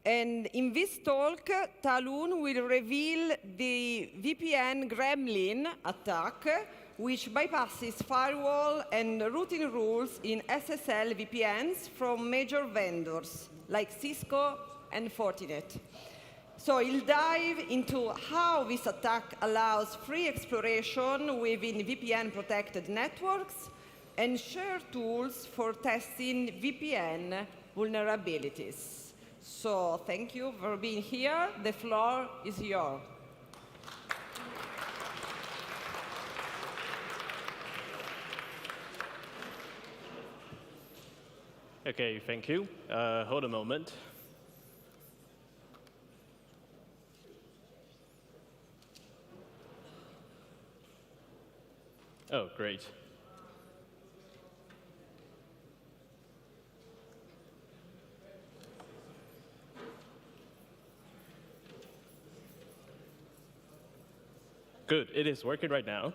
And in this talk, Ta-Lun will reveal the VPN Gremlin attack, which bypasses firewall and routing rules in SSL VPNs from major vendors like Cisco and Fortinet. So he'll dive into how this attack allows free exploration within VPN-protected networks and share tools for testing VPN vulnerabilities. So thank you for being here. The floor is yours. Okay, thank you. Hold a moment. Oh, great. Good, it is working right now.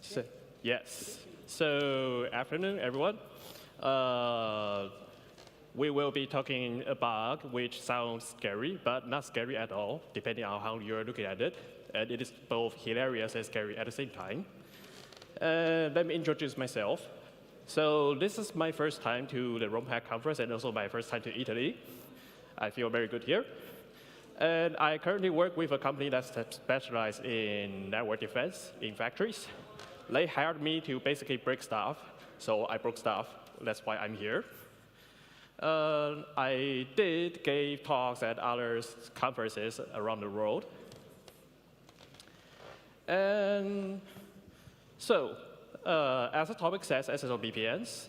So, yes. So, afternoon, everyone. We will be talking about which sounds scary, but not scary at all, depending on how you're looking at it. And it is both hilarious and scary at the same time. Let me introduce myself. So this is my first time to the RomHack Conference and also my first time to Italy. I feel very good here. And I currently work with a company that specializes in network defense in factories. They hired me to basically break stuff, so I broke stuff. That's why I'm here. I gave talks at other conferences around the world. And so, as the topic says, SSL VPNs,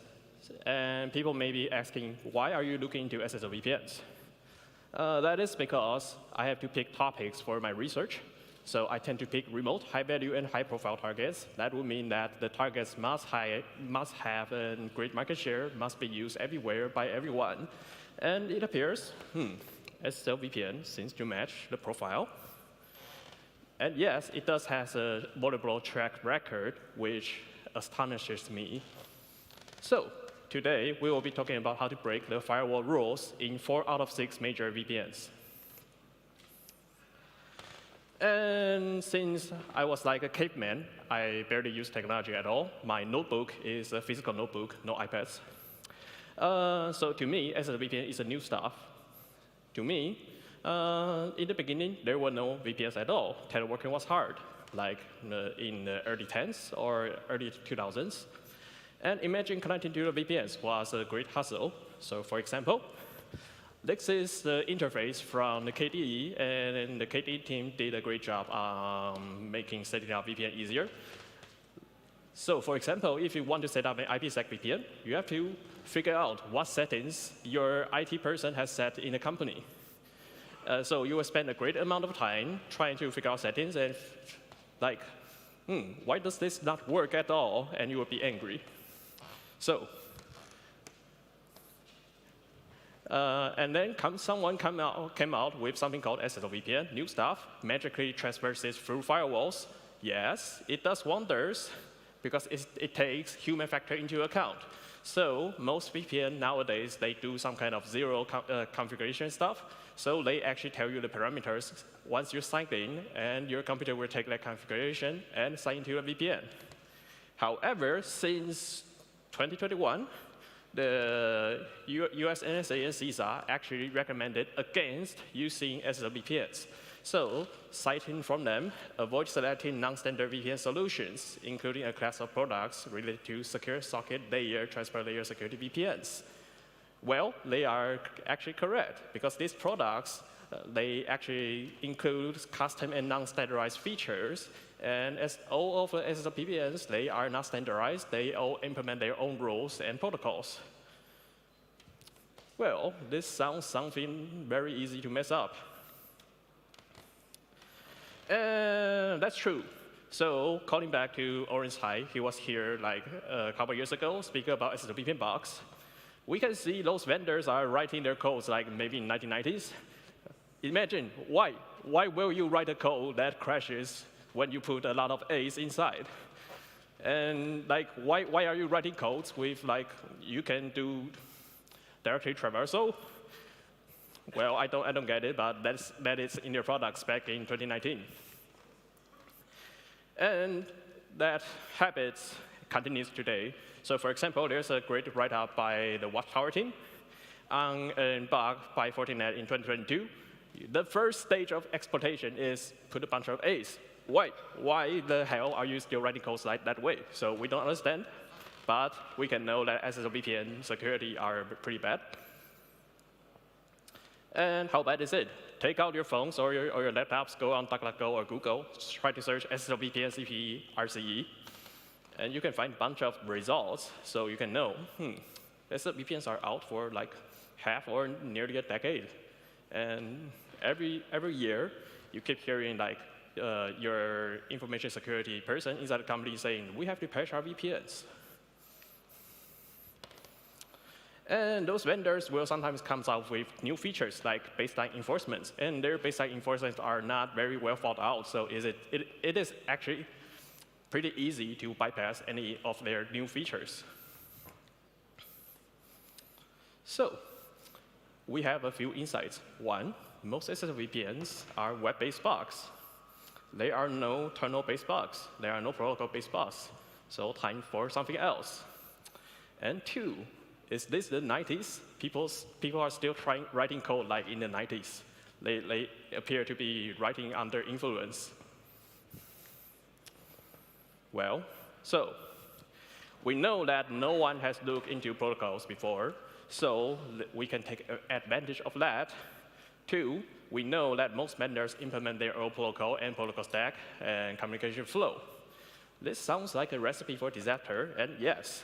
and people may be asking, why are you looking into SSL VPNs? That is because I have to pick topics for my research. So I tend to pick remote, high-value, and high-profile targets. That would mean that the targets must have a great market share, must be used everywhere by everyone. And it appears, SSL VPN seems to match the profile. And yes, it does have a multiple track record, which astonishes me. So today, we will be talking about how to break the firewall rules in 4 out of 6 major VPNs. And since I was like a caveman, I barely use technology at all. My notebook is a physical notebook, no iPads. So to me, SSL VPN is a new stuff. To me, in the beginning, there were no VPNs at all. Teleworking was hard, like in the early 10s or early 2000s. And imagine connecting to the VPNs was a great hassle. So for example, this is the interface from the KDE, and the KDE team did a great job making setting up VPN easier. So for example, if you want to set up an IPsec VPN, you have to figure out what settings your IT person has set in the company. So you will spend a great amount of time trying to figure out settings and like, why does this not work at all? And you will be angry. So, and then someone came out with something called SSL VPN, new stuff, magically traverses through firewalls. Yes, it does wonders because it takes human factor into account. So most VPN nowadays, they do some kind of zero configuration stuff. So they actually tell you the parameters once you sign in, and your computer will take that configuration and sign into a VPN. However, since 2021, the US NSA and CISA actually recommended against using SSL VPNs. So, citing from them, avoid selecting non-standard VPN solutions, including a class of products related to secure socket layer, transport layer security VPNs. Well, they are actually correct, because these products, they actually include custom and non-standardized features. And as all of the SSL VPNs, they are not standardized. They all implement their own rules and protocols. Well, this sounds something very easy to mess up. And that's true. So calling back to Orange High, he was here like a couple years ago, speaking about SSL VPN box. We can see those vendors are writing their codes like maybe in 1990s. Imagine, why will you write a code that crashes when you put a lot of A's inside? And like, why are you writing codes with like, you can do directory traversal? Well, I don't get it, but that is in your products back in 2019. And that habit continues today. So for example, there's a great write-up by the Watchtower team on a bug by Fortinet in 2022. The first stage of exploitation is put a bunch of A's. Why the hell are you still writing codes like that way? So we don't understand, but we can know that SSL VPN security are pretty bad. And how bad is it? Take out your phones or your laptops, go on DuckDuckGo or Google, try to search SSL VPN CPE RCE, and you can find a bunch of results, so you can know, SSL VPNs are out for like half or nearly a decade. And every year, you keep hearing like your information security person inside the company saying, we have to patch our VPNs. And those vendors will sometimes come out with new features like baseline enforcements. And their baseline enforcements are not very well thought out. So it is actually pretty easy to bypass any of their new features. So we have a few insights. One, most SSL VPNs are web-based bugs. There are no tunnel-based bugs. There are no protocol-based bugs. So time for something else. And two, is this the 90s? People are still writing code like in the 90s. They appear to be writing under influence. Well, so we know that no one has looked into protocols before, so we can take advantage of that. Two, we know that most vendors implement their own protocol and protocol stack and communication flow. This sounds like a recipe for disaster, and yes.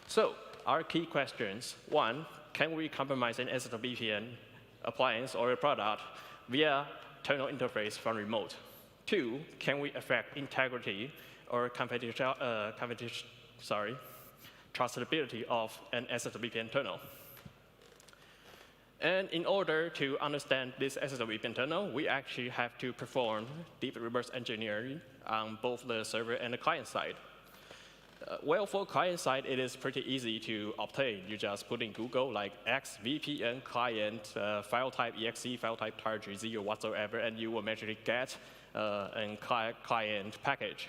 So our key questions: one, can we compromise an SSL VPN appliance or a product via tunnel interface from remote? Two, can we affect integrity or trustability of an SSL VPN tunnel? And in order to understand this SSL VPN tunnel, we actually have to perform deep reverse engineering on both the server and the client side. Well, for client side, it is pretty easy to obtain. You just put in Google like X VPN client, file type exe, file type tar.gz or whatsoever, and you will magically get a client package.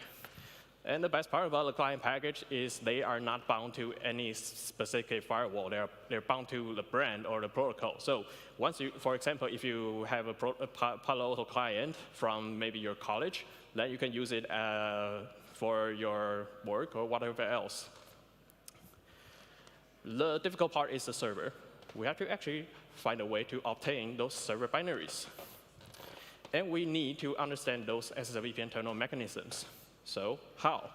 And the best part about the client package is they are not bound to any specific firewall. They're bound to the brand or the protocol. So once you, for example, if you have a Palo Alto client from maybe your college, then you can use it for your work or whatever else. The difficult part is the server. We have to actually find a way to obtain those server binaries. And we need to understand those SSL VPN tunnel mechanisms. So how?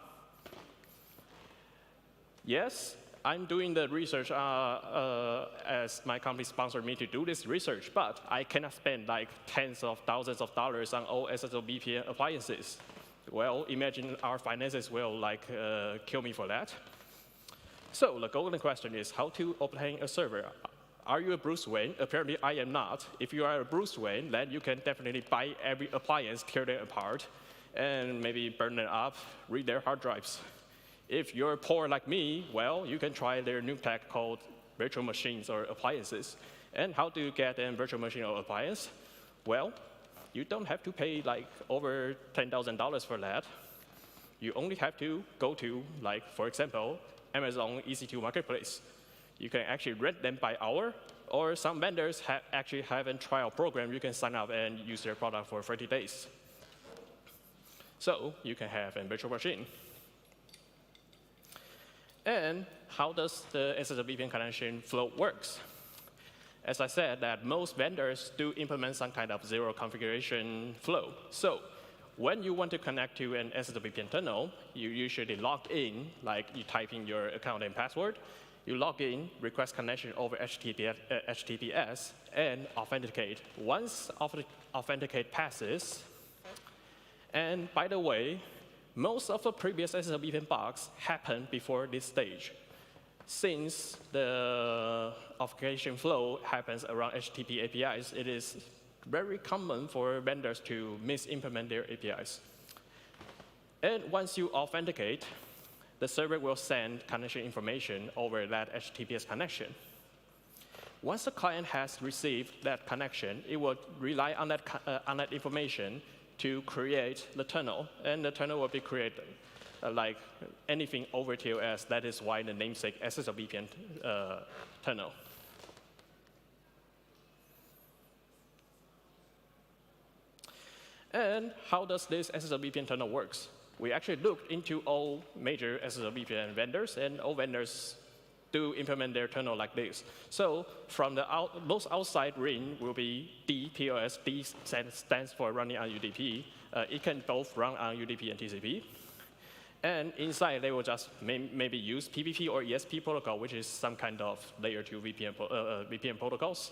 Yes, I'm doing the research as my company sponsored me to do this research, but I cannot spend like tens of thousands of dollars on all SSL VPN appliances. Well, imagine our finances will like kill me for that. So the golden question is how to obtain a server. Are you a Bruce Wayne? Apparently I am not. If you are a Bruce Wayne, then you can definitely buy every appliance, tear them apart, and maybe burn them up, read their hard drives. If you're poor like me, well, you can try their new tech called virtual machines or appliances. And how do you get a virtual machine or appliance? Well, you don't have to pay like over $10,000 for that. You only have to go to, like, for example, Amazon EC2 Marketplace. You can actually rent them by hour, or some vendors actually have a trial program. You can sign up and use their product for 30 days. So you can have a virtual machine. And how does the SSL VPN connection flow works? As I said, that most vendors do implement some kind of zero configuration flow. So when you want to connect to an SSL VPN tunnel, you usually log in, like you type in your account and password. You log in, request connection over HTTPS, and authenticate. Once authenticate passes, and by the way, most of the previous SSL VPN bugs happened before this stage. Since the authentication flow happens around HTTP APIs, it is very common for vendors to misimplement their APIs. And once you authenticate, the server will send connection information over that HTTPS connection. Once the client has received that connection, it will rely on that information to create the tunnel, and the tunnel will be created like anything over TLS. That is why the namesake SSL VPN tunnel. And how does this SSL VPN tunnel works? We actually looked into all major SSL VPN vendors, and all vendors do implement their tunnel like this. So from the most outside ring will be DPLS. D stands for running on UDP. It can both run on UDP and TCP. And inside, they will just maybe use PPP or ESP protocol, which is some kind of layer 2 VPN protocols.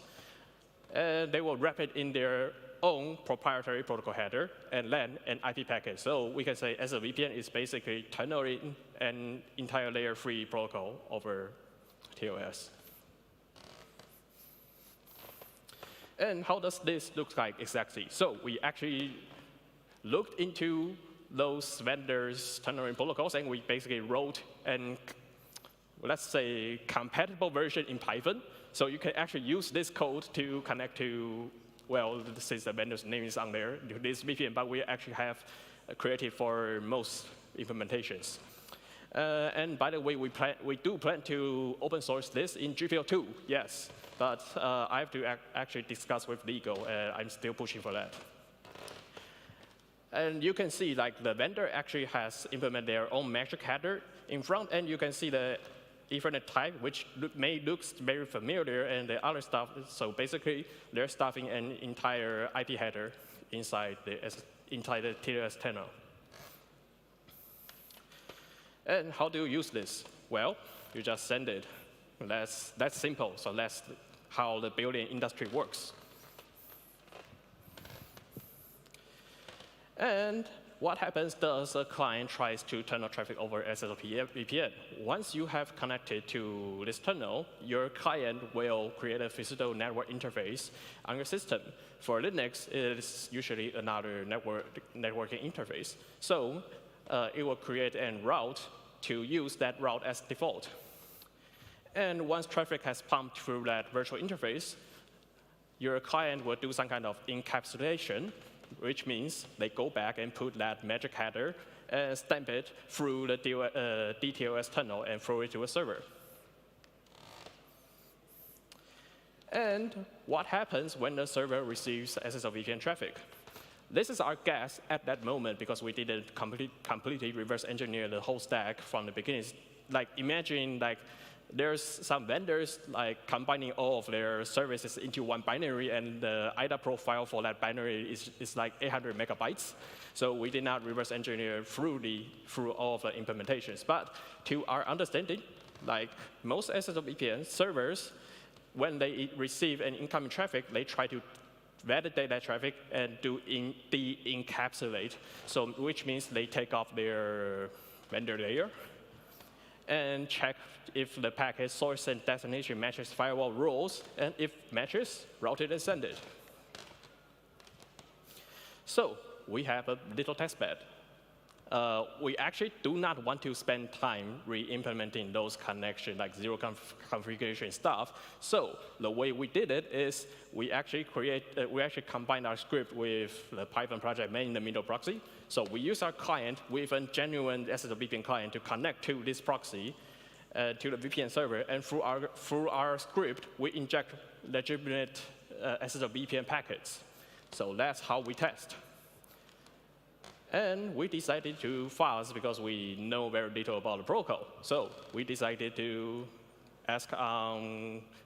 And they will wrap it in their own proprietary protocol header and then an IP packet. So we can say SSL VPN is basically tunneling an entire layer-free protocol over TLS. And how does this look like exactly? So we actually looked into those vendors' tunneling protocols, and we basically wrote an, let's say, compatible version in Python. So you can actually use this code to connect to, well, since the vendor's name is on there, to this VPN, but we actually have created for most implementations. And by the way, we do plan to open source this in GPL 2, yes. But I have to actually discuss with legal, and I'm still pushing for that. And you can see, like, the vendor actually has implemented their own metric header. In front end, you can see the Ethernet type, which may look very familiar, and the other stuff. So basically, they're stuffing an entire IP header inside the TLS tunnel. And how do you use this? Well, you just send it. That's simple. So that's how the building industry works. And what happens does a client tries to tunnel traffic over SSL VPN. Once you have connected to this tunnel, your client will create a physical network interface on your system. For Linux, it is usually another networking interface. So it will create a route to use that route as default. And once traffic has pumped through that virtual interface, your client will do some kind of encapsulation, which means they go back and put that magic header and stamp it through the DTLS tunnel and throw it to a server. And what happens when the server receives SSL VPN traffic? This is our guess at that moment because we didn't completely reverse engineer the whole stack from the beginning. Like, imagine, like, there's some vendors like combining all of their services into one binary, and the IDA profile for that binary is like 800 megabytes. So we did not reverse engineer through all of the implementations. But to our understanding, like most SSL VPN servers, when they receive an incoming traffic, they try to validate that traffic and do de-encapsulate. So which means they take off their vendor layer and check if the packet source and destination matches firewall rules, and if matches, route it and send it. So we have a little test bed. We actually do not want to spend time re-implementing those connections, like zero configuration stuff. So the way we did it is we actually combined our script with the Python project man-in-the-middle proxy. So we use our client with a genuine SSL VPN client to connect to this proxy to the VPN server, and through our script, we inject legitimate SSL VPN packets. So that's how we test. And we decided to fast because we know very little about the protocol. So we decided to ask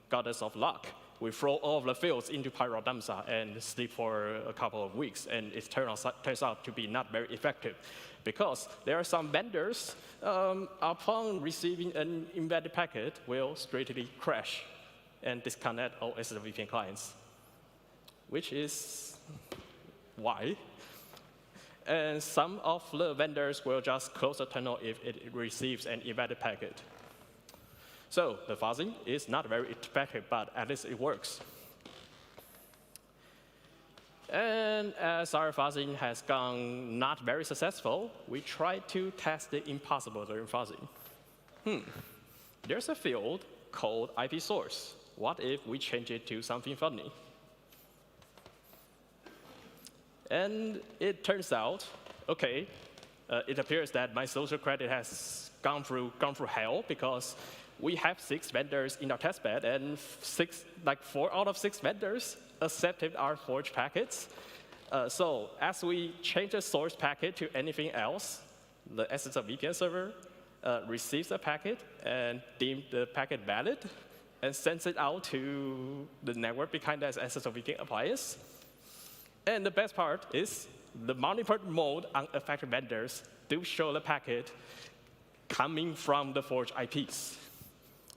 goddess of luck. We throw all of the fields into Pyrodamsa and sleep for a couple of weeks. And it turns out to be not very effective because there are some vendors, upon receiving an embedded packet, will straightly crash and disconnect all SSL VPN clients, which is why. And some of the vendors will just close the tunnel if it receives an embedded packet. So the fuzzing is not very effective, but at least it works. And as our fuzzing has gone not very successful, we tried to test the impossible during fuzzing. There's a field called IP source. What if we change it to something funny? And it turns out, OK, it appears that my social credit has gone through hell because we have 6 vendors in our testbed, and 4 out of 6 vendors accepted our forged packets. So as we change the source packet to anything else, the SSL VPN server receives the packet and deems the packet valid and sends it out to the network behind that SSL VPN appliance. And the best part is the multi-port mode on affected vendors do show the packet coming from the forged IPs.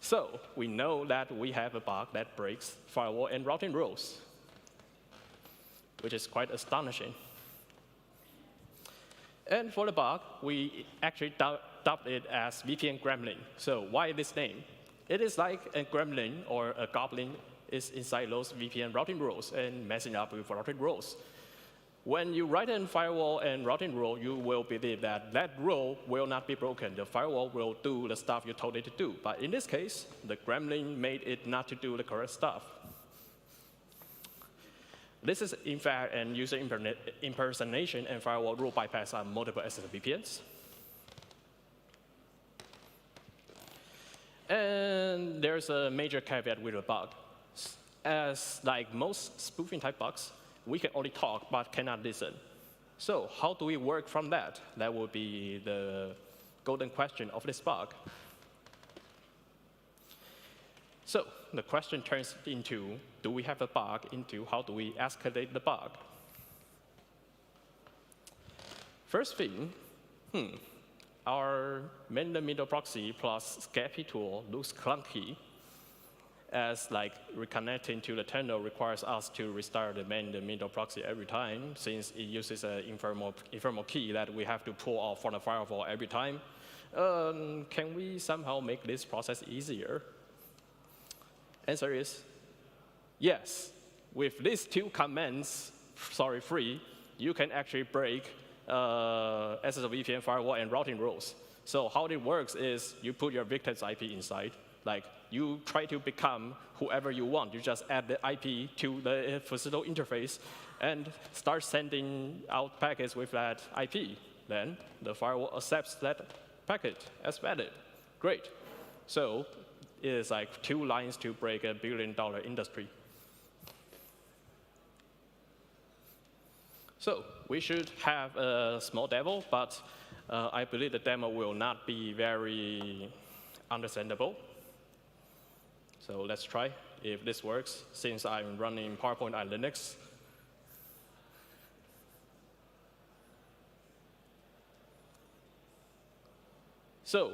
So we know that we have a bug that breaks firewall and routing rules. which is quite astonishing. And for the bug, we actually dubbed it as VPN gremlin. So why this name? It is like a gremlin or a goblin is inside those VPN routing rules and messing up with routing rules. When you write in firewall and routing rule, you will believe that that rule will not be broken. The firewall will do the stuff you told it to do. But in this case, the gremlin made it not to do the correct stuff. This is, in fact, an user impersonation and firewall rule bypass on multiple SSL VPNs. And there's a major caveat with the bug. As like most spoofing type bugs, we can only talk but cannot listen. So how do we work from that? That would be the golden question of this bug. So the question turns into, do we have a bug, into how do we escalate the bug? First thing, our man-in-the-middle proxy plus SCAPI tool looks clunky, as like reconnecting to the terminal requires us to restart the man-in-the-middle proxy every time, since it uses an informal key that we have to pull off from the firewall every time. Can we somehow make this process easier? Answer is yes. With these two commands, free, you can actually break SSL VPN firewall and routing rules. So how it works is you put your victim's IP inside. Like you try to become whoever you want. You just add the IP to the physical interface and start sending out packets with that IP. Then the firewall accepts that packet as valid. Great. So it is like 2 lines to break a $1 billion industry. So we should have a small demo, but I believe the demo will not be very understandable. So let's try if this works, since I'm running PowerPoint on Linux. So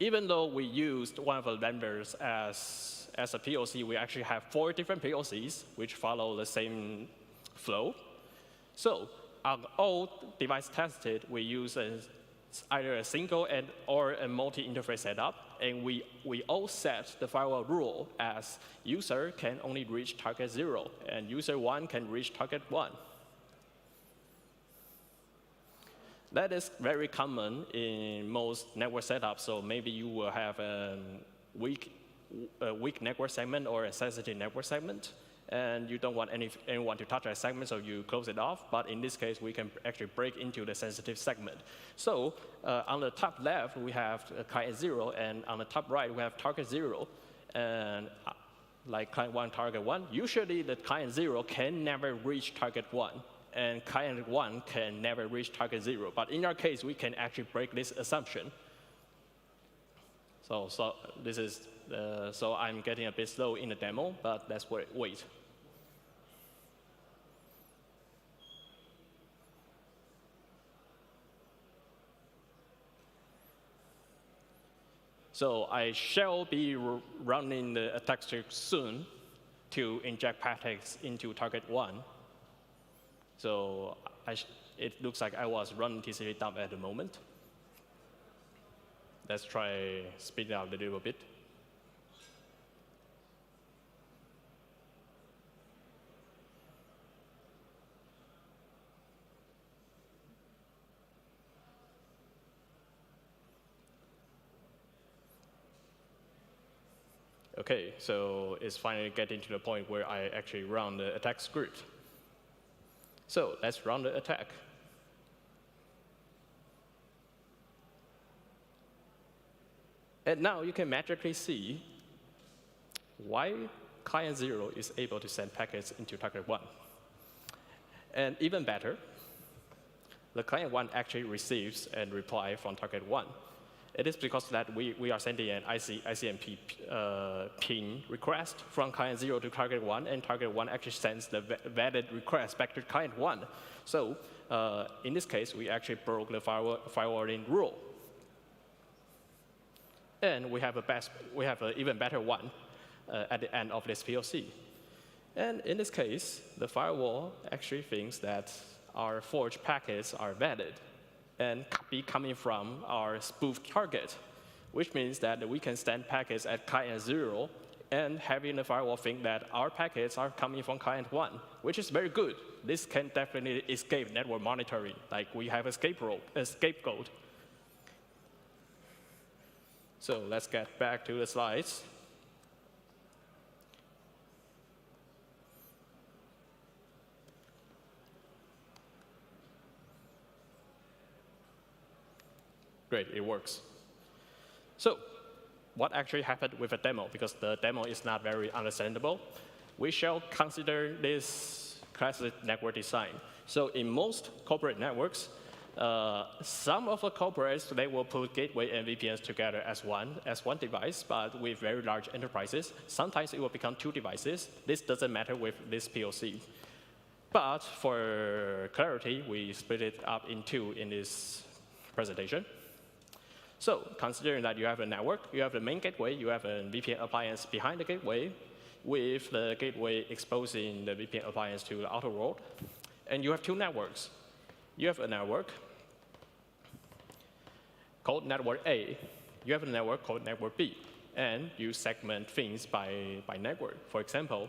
even though we used one of the vendors as a POC, we actually have 4 different POCs which follow the same flow. So on all device tested, we use either a single or a multi-interface setup, and we all set the firewall rule as user can only reach target 0, and user 1 can reach target 1. That is very common in most network setups, so maybe you will have a weak network segment or a sensitive network segment, and you don't want anyone to touch that segment, so you close it off. But in this case, we can actually break into the sensitive segment. So on the top left, we have client 0, and on the top right, we have target 0. And like client 1, target 1, usually the client 0 can never reach target 1, and client 1 can never reach target 0. But in our case, we can actually break this assumption. So this is so I'm getting a bit slow in the demo, but let's wait. So I shall be running the attack script soon to inject packets into target 1. So it looks like I was running TCP dump at the moment. Let's try speed it up a little bit. OK, so it's finally getting to the point where I actually run the attack script. So let's run the attack. And now you can magically see why client 0 is able to send packets into target 1. And even better, the client 1 actually receives a reply from target 1. It is because that we are sending an ICMP ping request from client 0 to target 1, and target 1 actually sends the valid request back to client 1. So in this case, we actually broke the firewalling rule. And we have an even better one at the end of this POC. And in this case, the firewall actually thinks that our forged packets are valid and be coming from our spoof target, which means that we can send packets at client 0 and having the firewall think that our packets are coming from client 1, which is very good. This can definitely escape network monitoring, like we have a scapegoat. So let's get back to the slides. Great, it works. So what actually happened with the demo? Because the demo is not very understandable, we shall consider this classic network design. So in most corporate networks, some of the corporates, they will put gateway and VPNs together as one device, but with very large enterprises, sometimes it will become 2 devices. This doesn't matter with this POC. But for clarity, we split it up in 2 in this presentation. So considering that you have a network, you have the main gateway, you have a VPN appliance behind the gateway, with the gateway exposing the VPN appliance to the outer world. And you have 2 networks. You have a network called network A. You have a network called network B. And you segment things by network. For example,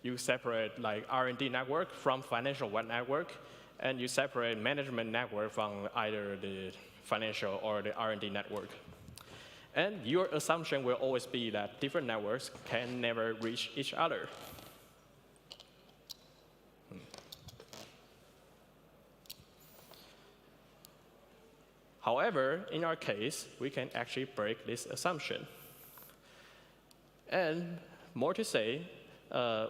you separate like R&D network from financial web network, and you separate management network from either the financial or the R&D network. And your assumption will always be that different networks can never reach each other. However, in our case, we can actually break this assumption. And more to say,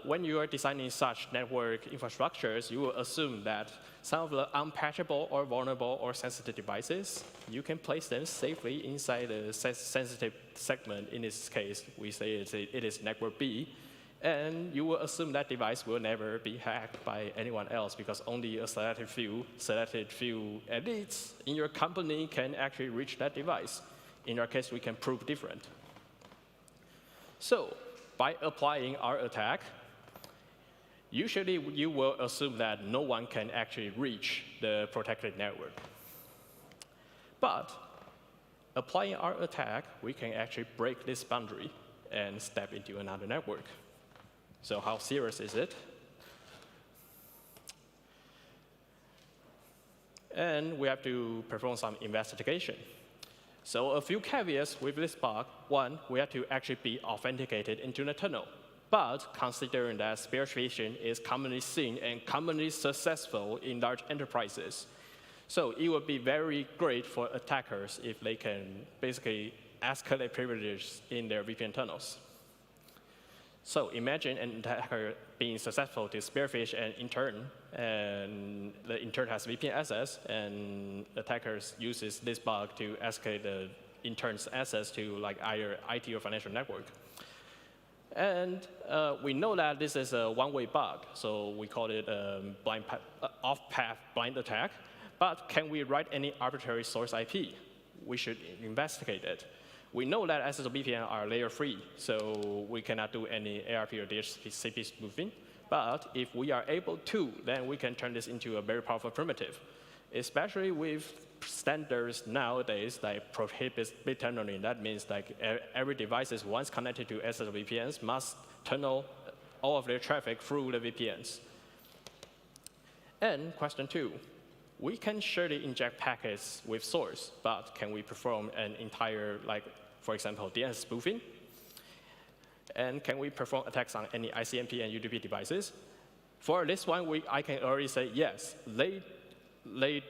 when you are designing such network infrastructures, you will assume that some of the unpatchable or vulnerable or sensitive devices, you can place them safely inside the sensitive segment. In this case, we say it is network B. And you will assume that device will never be hacked by anyone else because only a selected few elites in your company can actually reach that device. In our case, we can prove different. So by applying our attack, usually you will assume that no one can actually reach the protected network. But applying our attack, we can actually break this boundary and step into another network. So how serious is it? And we have to perform some investigation. So a few caveats with this bug. One, we have to actually be authenticated into the tunnel. But considering that spear phishing is commonly seen and commonly successful in large enterprises, so it would be very great for attackers if they can basically escalate privileges in their VPN tunnels. So imagine an attacker being successful to spearfish an intern, and the intern has VPN access, and attackers uses this bug to escalate the intern's access to like either IT or financial network. And we know that this is a one-way bug, so we call it a off-path blind attack. But can we write any arbitrary source IP? We should investigate it. We know that SSL VPN are layer 3, so we cannot do any ARP or DHCP spoofing. But if we are able to, then we can turn this into a very powerful primitive, especially with standards nowadays that prohibit bit tunneling. That means like every device is once connected to SSL VPNs must tunnel all of their traffic through the VPNs. And question 2. We can surely inject packets with source, but can we perform an entire, like, for example, DNS spoofing? And can we perform attacks on any ICMP and UDP devices? For this one, I can already say yes. They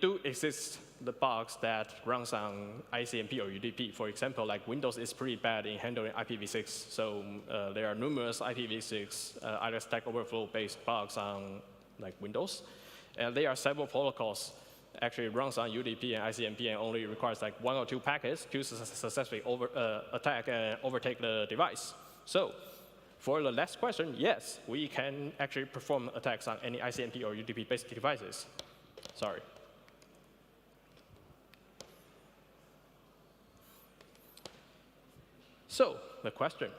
do exist, the bugs that runs on ICMP or UDP. For example, like Windows is pretty bad in handling IPv6, so there are numerous IPv6 either Stack Overflow-based bugs on like Windows. And there are several protocols actually runs on UDP and ICMP and only requires like 1 or 2 packets to successfully attack and overtake the device. So for the last question, yes, we can actually perform attacks on any ICMP or UDP-based devices. Sorry. So the question,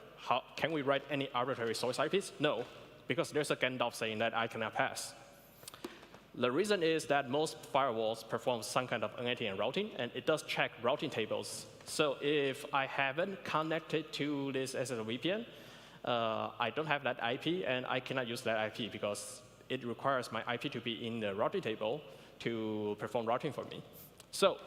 can we write any arbitrary source IPs? No, because there's a Gandalf saying that I cannot pass. The reason is that most firewalls perform some kind of NAT and routing, and it does check routing tables. So if I haven't connected to this SSL VPN, I don't have that IP, and I cannot use that IP because it requires my IP to be in the routing table to perform routing for me. So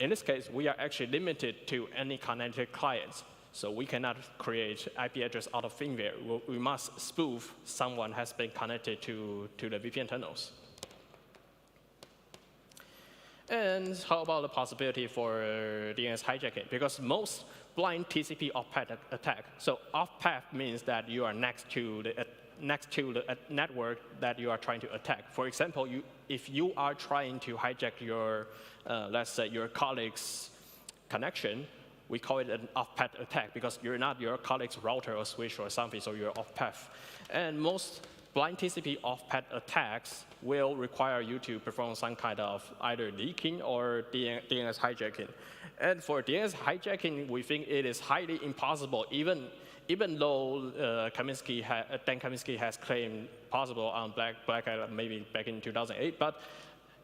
in this case, we are actually limited to any connected clients. So we cannot create IP address out of thin air. We must spoof someone has been connected to the VPN tunnels. And how about the possibility for DNS hijacking? Because most blind TCP off-path attack. So off-path means that you are next to the network that you are trying to attack. For example, if you are trying to hijack your, let's say, your colleague's connection, we call it an off-path attack because you're not your colleague's router or switch or something, so you're off-path. And most blind TCP off-path attacks will require you to perform some kind of either leaking or DNS hijacking. And for DNS hijacking, we think it is highly impossible, even though Dan Kaminsky has claimed possible on Black Hat maybe back in 2008. But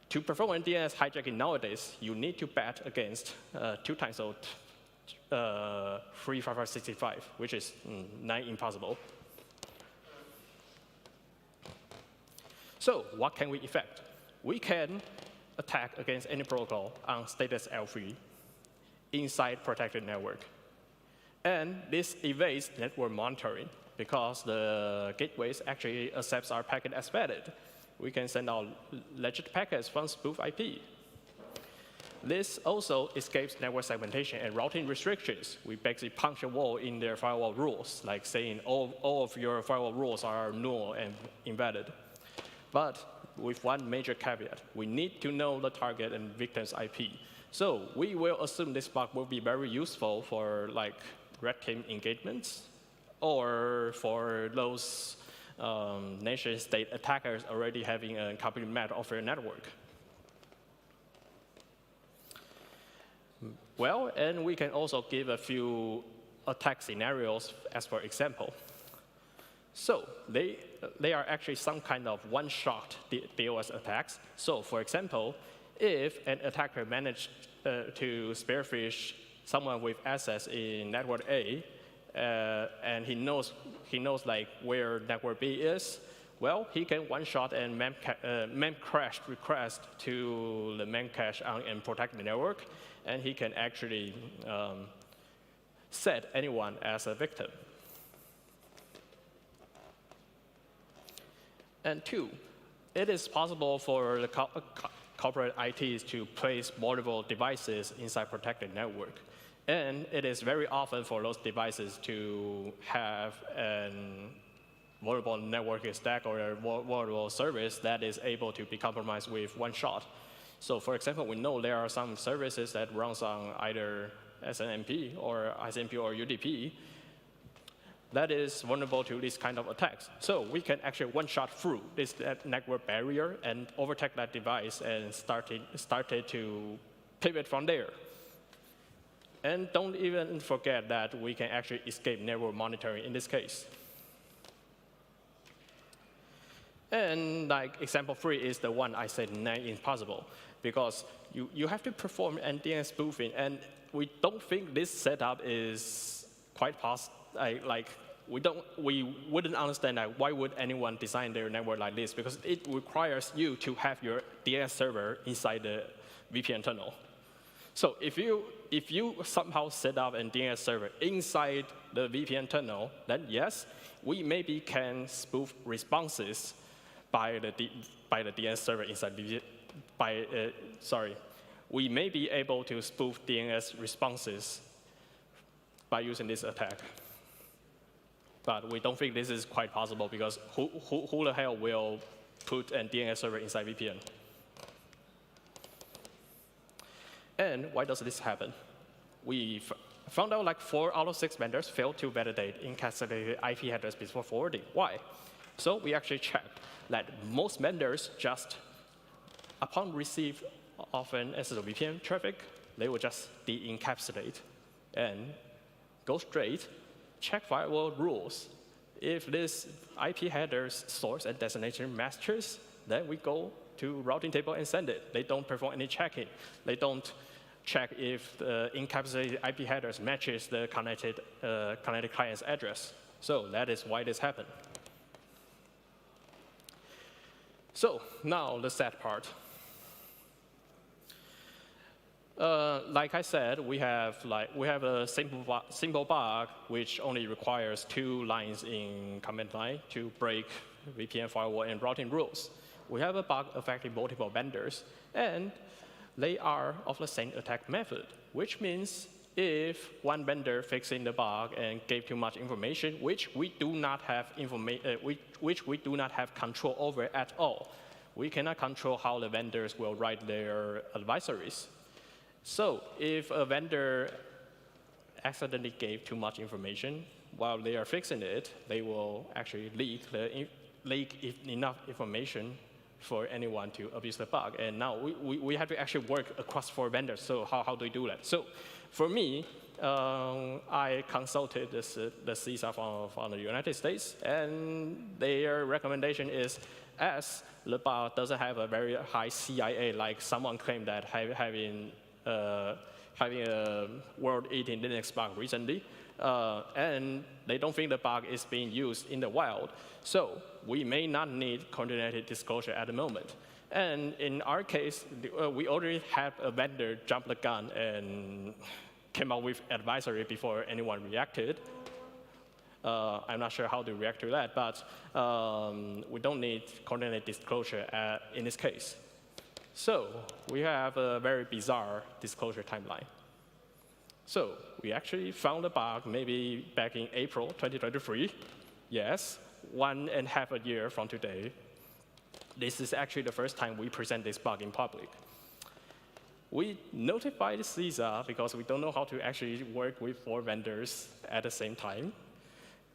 to perform a DNS hijacking nowadays, you need to bet against 2 times 35565, which is nigh impossible. So what can we effect? We can attack against any protocol on status L3 inside protected network. And this evades network monitoring because the gateways actually accepts our packet as valid. We can send out legit packets from spoof IP. This also escapes network segmentation and routing restrictions. We basically punch a wall in their firewall rules, like saying all of your firewall rules are null and invalid. But with one major caveat, we need to know the target and victim's IP. So we will assume this bug will be very useful for like red team engagements or for those nation-state attackers already having a complete map of their network. Well, and we can also give a few attack scenarios as for example. So they are actually some kind of one-shot DOS attacks. So for example, if an attacker managed to spearfish someone with access in network A, and he knows like where network B is, well, he can one-shot and memcache request to the memcache on and protect the network, and he can actually set anyone as a victim. And 2, it is possible for the corporate ITs to place multiple devices inside protected network. And it is very often for those devices to have a vulnerable networking stack or a vulnerable service that is able to be compromised with one shot. So for example, we know there are some services that runs on either SNMP or ICMP or UDP that is vulnerable to these kind of attacks. So we can actually one-shot through this network barrier and overtake that device and started to pivot from there. And don't even forget that we can actually escape network monitoring in this case. And like example 3 is the one I said impossible, because you have to perform DNS spoofing, and we don't think this setup is quite possible. We wouldn't understand that why would anyone design their network like this, because it requires you to have your DNS server inside the VPN tunnel. So if you somehow set up a DNS server inside the VPN tunnel, then yes, we maybe can spoof responses by the DNS server inside we may be able to spoof DNS responses by using this attack. But we don't think this is quite possible, because who the hell will put a DNS server inside VPN? And why does this happen? We found out like 4 out of 6 vendors failed to validate encapsulated IP address before forwarding. Why? So we actually checked that most vendors just, upon receive of an SSL VPN traffic, they will just de-encapsulate and go straight check firewall rules. If this IP header's source and destination matches, then we go to routing table and send it. They don't perform any checking. They don't check if the encapsulated IP headers matches the connected client's address. So that is why this happened. So now the sad part. Like I said, we have a simple bug which only requires 2 lines in command line to break VPN firewall and routing rules. We have a bug affecting multiple vendors, and they are of the same attack method, which means if one vendor fixing the bug and gave too much information, which we do not have control over at all, we cannot control how the vendors will write their advisories. So if a vendor accidentally gave too much information while they are fixing it, they will actually leak enough information for anyone to abuse the bug. And now we have to actually work across 4 vendors. So how do we do that? So for me, I consulted the CISA from the United States, and their recommendation is, as the bug doesn't have a very high CIA, like someone claimed that having a World 18 Linux bug recently, and they don't think the bug is being used in the wild. So we may not need coordinated disclosure at the moment. And in our case, we already had a vendor jump the gun and came up with advisory before anyone reacted. I'm not sure how to react to that, but we don't need coordinated disclosure in this case. So we have a very bizarre disclosure timeline. So we actually found the bug maybe back in April 2023. Yes, 1.5 years from today. This is actually the first time we present this bug in public. We notified CISA because we don't know how to actually work with 4 vendors at the same time.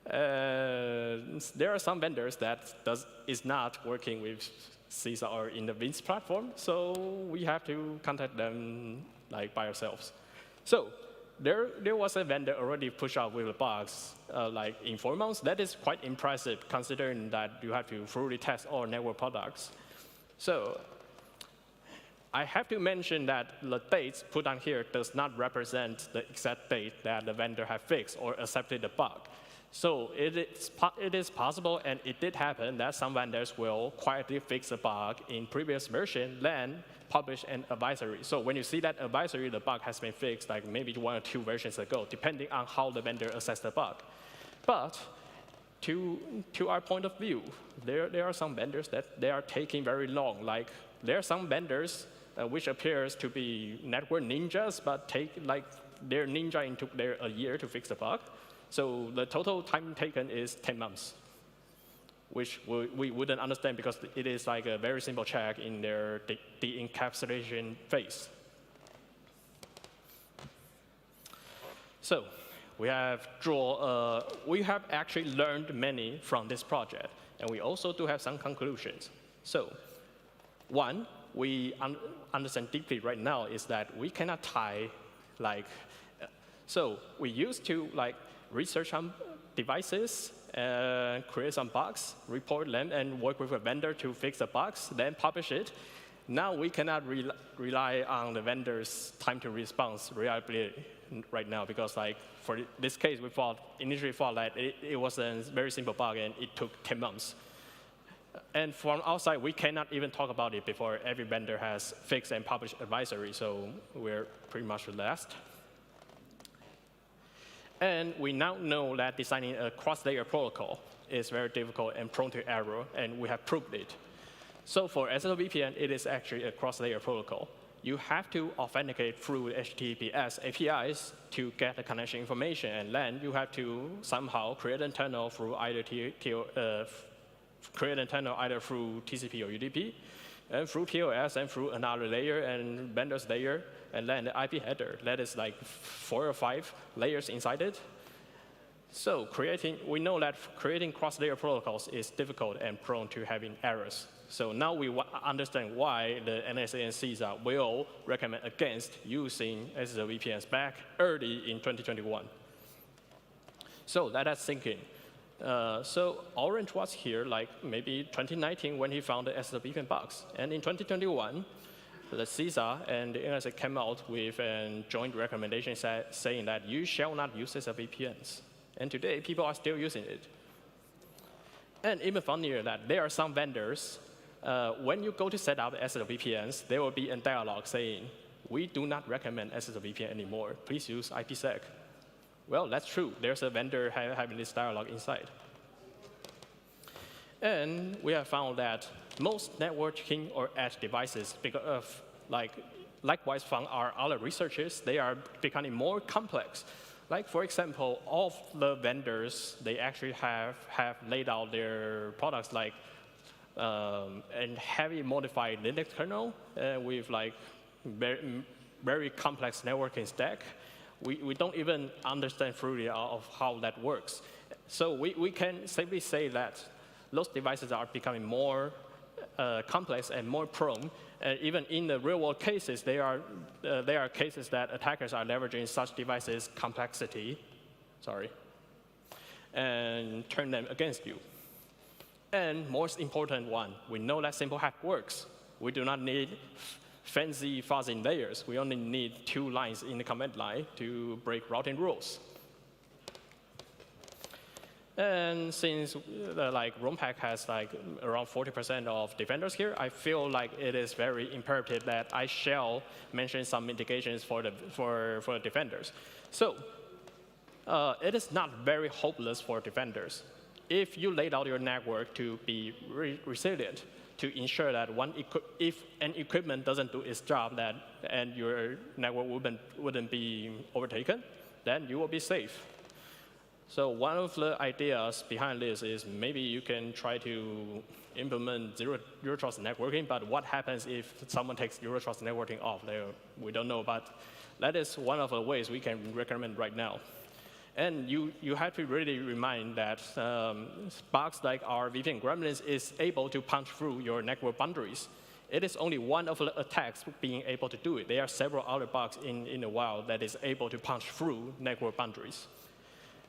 There are some vendors that is not working with CISA or in the Vince platform, so we have to contact them by ourselves. So there was a vendor already pushed out with the bugs in 4 months. That is quite impressive, considering that you have to thoroughly test all network products. So I have to mention that the dates put on here does not represent the exact date that the vendor have fixed or accepted the bug. So it is possible, and it did happen, that some vendors will quietly fix a bug in previous version, then publish an advisory. So when you see that advisory, the bug has been fixed maybe 1 or 2 versions ago, depending on how the vendor assessed the bug. But to our point of view, there are some vendors that they are taking very long. There are some vendors which appears to be network ninjas, but their ninja took a year to fix the bug. So the total time taken is 10 months, which we wouldn't understand because it is a very simple check in their de-encapsulation phase. So we have actually learned many from this project, and we also do have some conclusions. So one, we understand deeply right now is that we cannot tie so we used to research some devices, create some bugs, report them, and work with a vendor to fix the bugs, then publish it. Now we cannot rely on the vendor's time to response reliability right now because for this case, we initially thought that it was a very simple bug and it took 10 months. And from outside, we cannot even talk about it before every vendor has fixed and published advisory, so we're pretty much last. And we now know that designing a cross-layer protocol is very difficult and prone to error, and we have proved it. So for SSL VPN, it is actually a cross-layer protocol. You have to authenticate through HTTPS APIs to get the connection information, and then you have to somehow create an internal through either through TCP or UDP, and through TLS, and through another layer and vendor's layer, and then the IP header. That is 4 or 5 layers inside it. So we know that creating cross-layer protocols is difficult and prone to having errors. So now we understand why the NSA and CISA will recommend against using SSL VPNs back early in 2021. So let us sink in. So Orange was here like maybe 2019 when he found the SSL VPN bugs. And in 2021, the CISA and the NSA came out with a joint recommendation saying that you shall not use SSL VPNs. And today, people are still using it. And even funnier that there are some vendors, when you go to set up SSL VPNs, there will be a dialogue saying, we do not recommend SSL VPN anymore. Please use IPsec. Well, that's true. There's a vendor having this dialogue inside. And we have found that most networking or edge devices, because of, likewise from our other researchers, they are becoming more complex. Like, for example, all of the vendors, they actually have laid out their products like a heavy modified Linux kernel with like very complex networking stack. We don't even understand fully of how that works. So we can safely say that those devices are becoming more complex and more prone. And even in the real-world cases, there are cases that attackers are leveraging such devices' complexity, and turn them against you. And most important one, we know that simple hack works. We do not need fancy fuzzing layers. We only need 2 lines in the command line to break routing rules. And since RomHack has around 40% of defenders here, I feel like it is very imperative that I shall mention some mitigations for the defenders. So it is not very hopeless for defenders. If you laid out your network to be resilient, to ensure that if an equipment doesn't do its job and your network wouldn't be overtaken, then you will be safe. So one of the ideas behind this is maybe you can try to implement zero trust networking, but what happens if someone takes zero trust networking off? We don't know, but that is one of the ways we can recommend right now. And you have to really remind that bugs like our VPN gremlins is able to punch through your network boundaries. It is only one of the attacks being able to do it. There are several other bugs in the wild that is able to punch through network boundaries.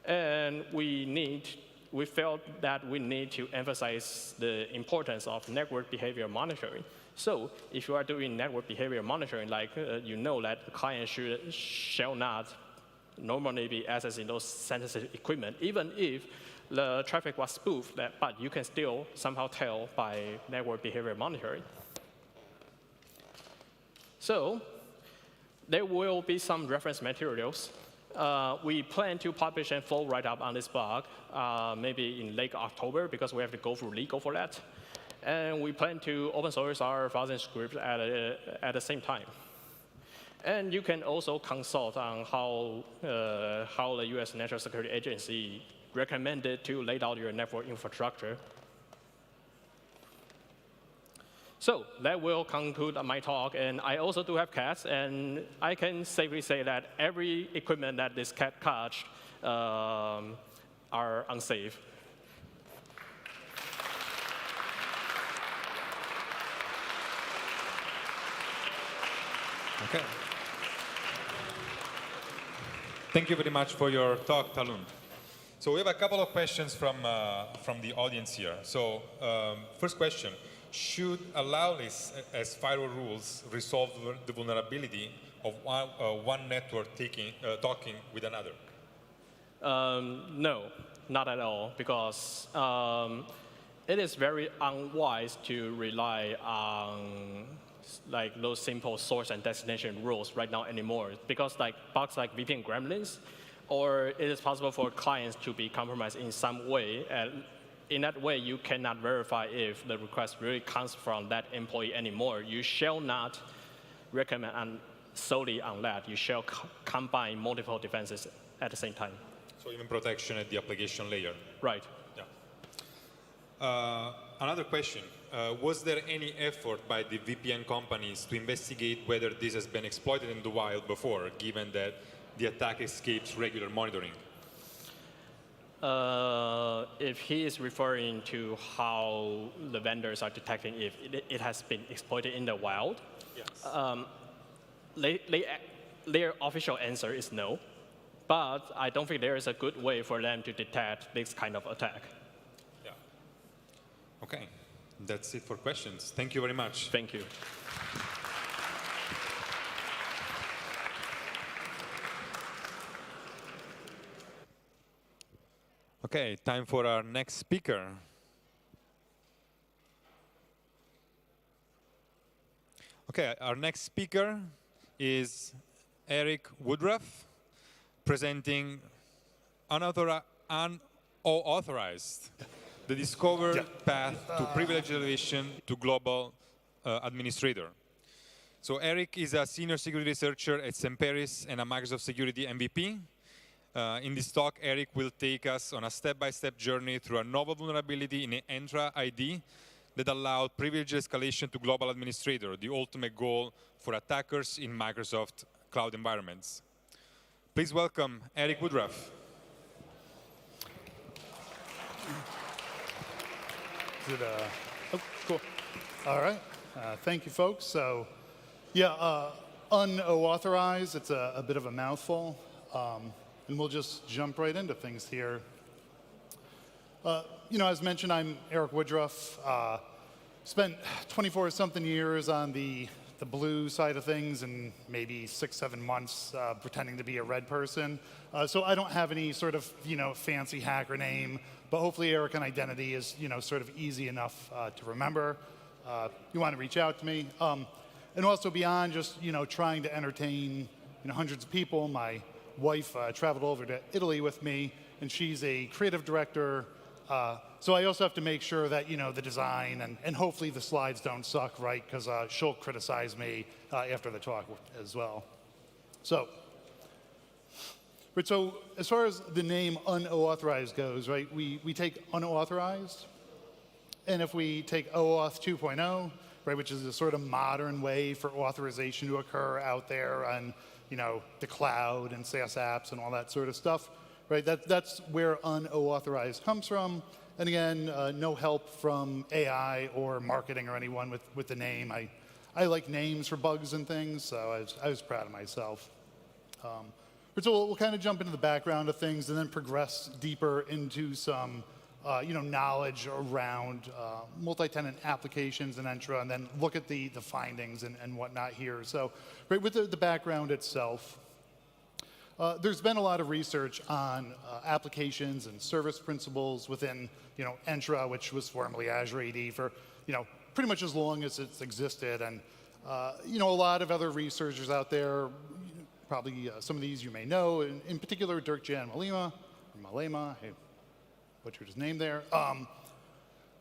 And we felt that we need to emphasize the importance of network behavior monitoring. So if you are doing network behavior monitoring, you know that the client shall not normally be accessing those sensitive equipment, even if the traffic was spoofed, but you can still somehow tell by network behavior monitoring. So there will be some reference materials. We plan to publish a full write-up on this bug, maybe in late October, because we have to go through legal for that. And we plan to open source our fuzzing script at the same time. And you can also consult on how the US National Security Agency recommended to lay out your network infrastructure. So that will conclude my talk. And I also do have cats, and I can safely say that every equipment that this cat touched are unsafe. Okay. Thank you very much for your talk, Ta-Lun. So we have a couple of questions from the audience here. So first question, should allow-less as firewall rules resolve the vulnerability of one network talking with another? No, not at all, because it is very unwise to rely on those simple source and destination rules right now anymore, because bugs like VPN gremlins, or it is possible for clients to be compromised in some way. And in that way, you cannot verify if the request really comes from that employee anymore. You shall not recommend solely on that. You shall combine multiple defenses at the same time. So even protection at the application layer. Right. Yeah. Another question. Was there any effort by the VPN companies to investigate whether this has been exploited in the wild before, given that the attack escapes regular monitoring? If he is referring to how the vendors are detecting if it has been exploited in the wild, yes. Their official answer is no. but I don't think there is a good way for them to detect this kind of attack. Yeah. OK. That's it for questions. Thank you very much. Thank you. OK, time for our next speaker. OK, our next speaker is Eric Woodruff, presenting UnOAuthorized, the discovered path to privilege elevation to global administrator. So Eric is a senior security researcher at Semperis and a Microsoft Security MVP. In this talk, Eric will take us on a step-by-step journey through a novel vulnerability in Entra ID that allowed privilege escalation to global administrator, the ultimate goal for attackers in Microsoft cloud environments. Please welcome Eric Woodruff. Oh, cool. All right. Thank you, folks. So, yeah, UnOAuthorized, it's a bit of a mouthful. And we'll just jump right into things here. As mentioned, I'm Eric Woodruff. Spent 24-something years on the blue side of things and maybe 6-7 months pretending to be a red person. So I don't have any sort of, fancy hacker name, but hopefully Eric and identity is, sort of easy enough to remember. You want to reach out to me. And also beyond just, trying to entertain, hundreds of people, my wife traveled over to Italy with me, and she's a creative director. So I also have to make sure that, the design and hopefully the slides don't suck, right? Because she'll criticize me after the talk as well. So as far as the name UnOauthorized goes, right, we take unauthorized, and if we take OAuth 2.0, right, which is a sort of modern way for authorization to occur out there on, the cloud and SaaS apps and all that sort of stuff, right? That's where unauthorized comes from. And again, no help from AI or marketing or anyone with the name. I like names for bugs and things, so I was proud of myself. So we'll kind of jump into the background of things and then progress deeper into some knowledge around multi-tenant applications and Entra, and then look at the findings and whatnot here. So right with the background itself, there's been a lot of research on applications and service principles within Entra, which was formerly Azure AD for pretty much as long as it's existed, and a lot of other researchers out there, probably some of these you may know, in particular Dirk-Jan Malema, hey, butchered his name there,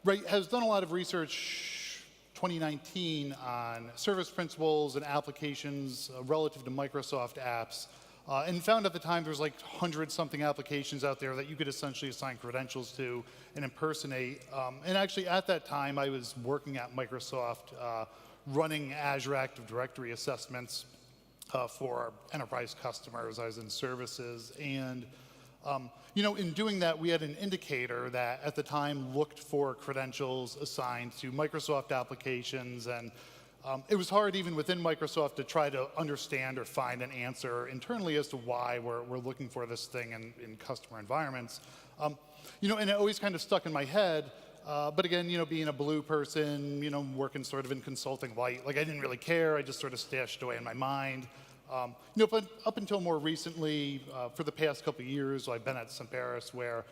right, has done a lot of research 2019 on service principles and applications relative to Microsoft apps, and found at the time there's like 100-something applications out there that you could essentially assign credentials to and impersonate. And actually at that time I was working at Microsoft running Azure Active Directory assessments for our enterprise customers. I was in services, and in doing that, we had an indicator that at the time looked for credentials assigned to Microsoft applications, and it was hard even within Microsoft to try to understand or find an answer internally as to why we're looking for this thing in customer environments. And it always kind of stuck in my head. But again, being a blue person, working sort of in consulting light, like I didn't really care. I just sort of stashed away in my mind. But up until more recently, for the past couple of years, I've been at Semperis, where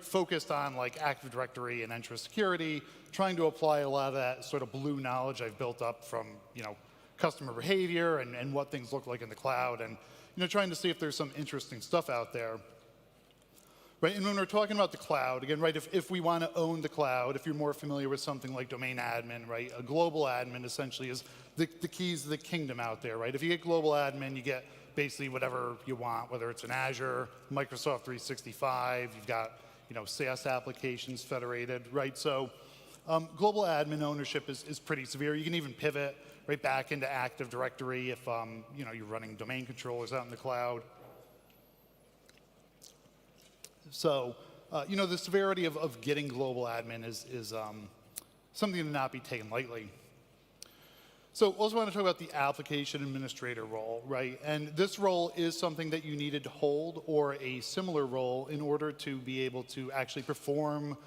focused on like Active Directory and Entra security, trying to apply a lot of that sort of blue knowledge I've built up from customer behavior and what things look like in the cloud, and trying to see if there's some interesting stuff out there. Right, and when we're talking about the cloud, again, right, if we want to own the cloud, if you're more familiar with something like domain admin, right, a global admin essentially is the keys to the kingdom out there, right? If you get global admin, you get basically whatever you want, whether it's an Azure, Microsoft 365, you've got, SaaS applications federated, right? So global admin ownership is pretty severe. You can even pivot right back into Active Directory if, you're running domain controllers out in the cloud. So, the severity of getting global admin is something to not be taken lightly. So also want to talk about the application administrator role, right? And this role is something that you needed to hold or a similar role in order to be able to actually perform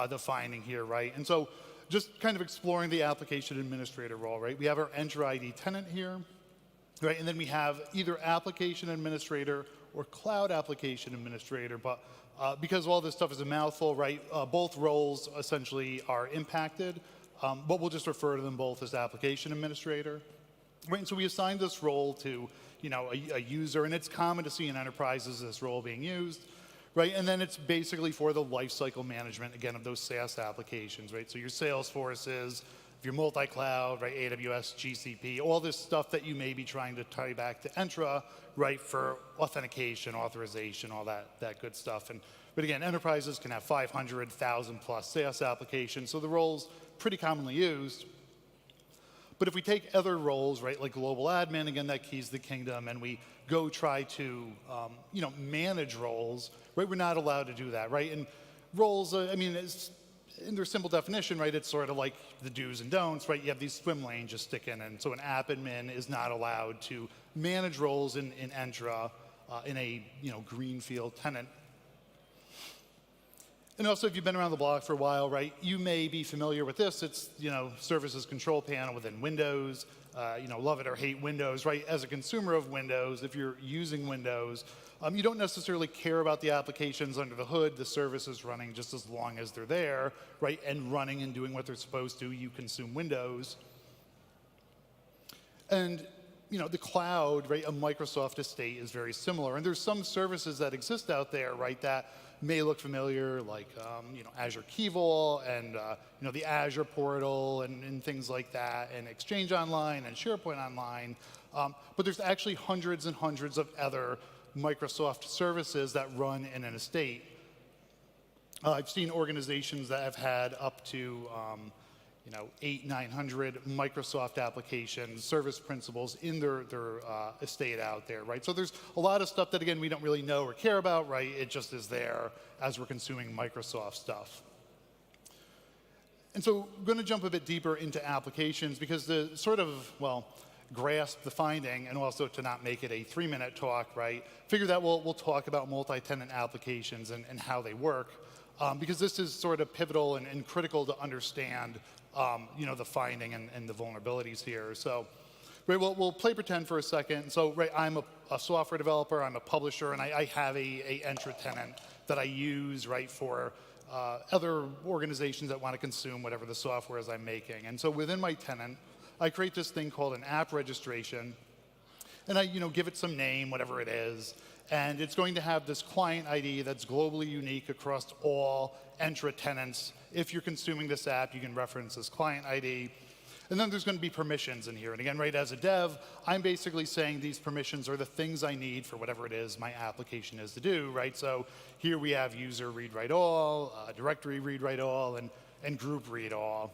the finding here, right? And so just kind of exploring the application administrator role, right? We have our Entra ID tenant here, right? And then we have either application administrator or cloud application administrator, but because all this stuff is a mouthful, right? Both roles essentially are impacted. But we'll just refer to them both as application administrator. Right, and so we assign this role to, a user, and it's common to see in enterprises this role being used, right? And then it's basically for the lifecycle management, again, of those SaaS applications, right? So your Salesforces, your multi-cloud, right? AWS, GCP, all this stuff that you may be trying to tie back to Entra, right? For authentication, authorization, all that good stuff. But again, enterprises can have 500,000 plus SaaS applications, so the role's pretty commonly used. But if we take other roles, right, like global admin, again, that keys the kingdom, and we go try to, manage roles, right, we're not allowed to do that, right? And roles, in their simple definition, right, it's sort of like the do's and don'ts, right? You have these swim lanes you stick in, and so an app admin is not allowed to manage roles in Entra in a, greenfield tenant. And also, if you've been around the block for a while, right, you may be familiar with this. It's, services control panel within Windows. Love it or hate Windows, right? As a consumer of Windows, if you're using Windows, you don't necessarily care about the applications under the hood. The service is running just as long as they're there, right? And running and doing what they're supposed to. You consume Windows. And, the cloud, right, a Microsoft estate is very similar. And there's some services that exist out there, right, that may look familiar, like Azure Key Vault and the Azure portal and things like that, and Exchange Online and SharePoint Online. But there's actually hundreds and hundreds of other Microsoft services that run in an estate. I've seen organizations that have had up to 800-900 Microsoft applications, service principals in their estate out there, right? So there's a lot of stuff that, again, we don't really know or care about, right? It just is there as we're consuming Microsoft stuff. And so I'm going to jump a bit deeper into applications because to sort of, grasp the finding and also to not make it a 3-minute talk, right? Figure that we'll talk about multi-tenant applications and how they work because this is sort of pivotal and critical to understand the finding and the vulnerabilities here. So, right, we'll play pretend for a second. So, right, I'm a software developer, I'm a publisher, and I have a Entra tenant that I use, right, for other organizations that want to consume whatever the software is I'm making. And so within my tenant, I create this thing called an app registration, and I, give it some name, whatever it is, and it's going to have this client ID that's globally unique across all Entra tenants. If you're consuming this app, you can reference this client ID. And then there's going to be permissions in here. And again, right, as a dev, I'm basically saying these permissions are the things I need for whatever it is my application is to do, right? So here we have user read write all, directory read write all, and group read all.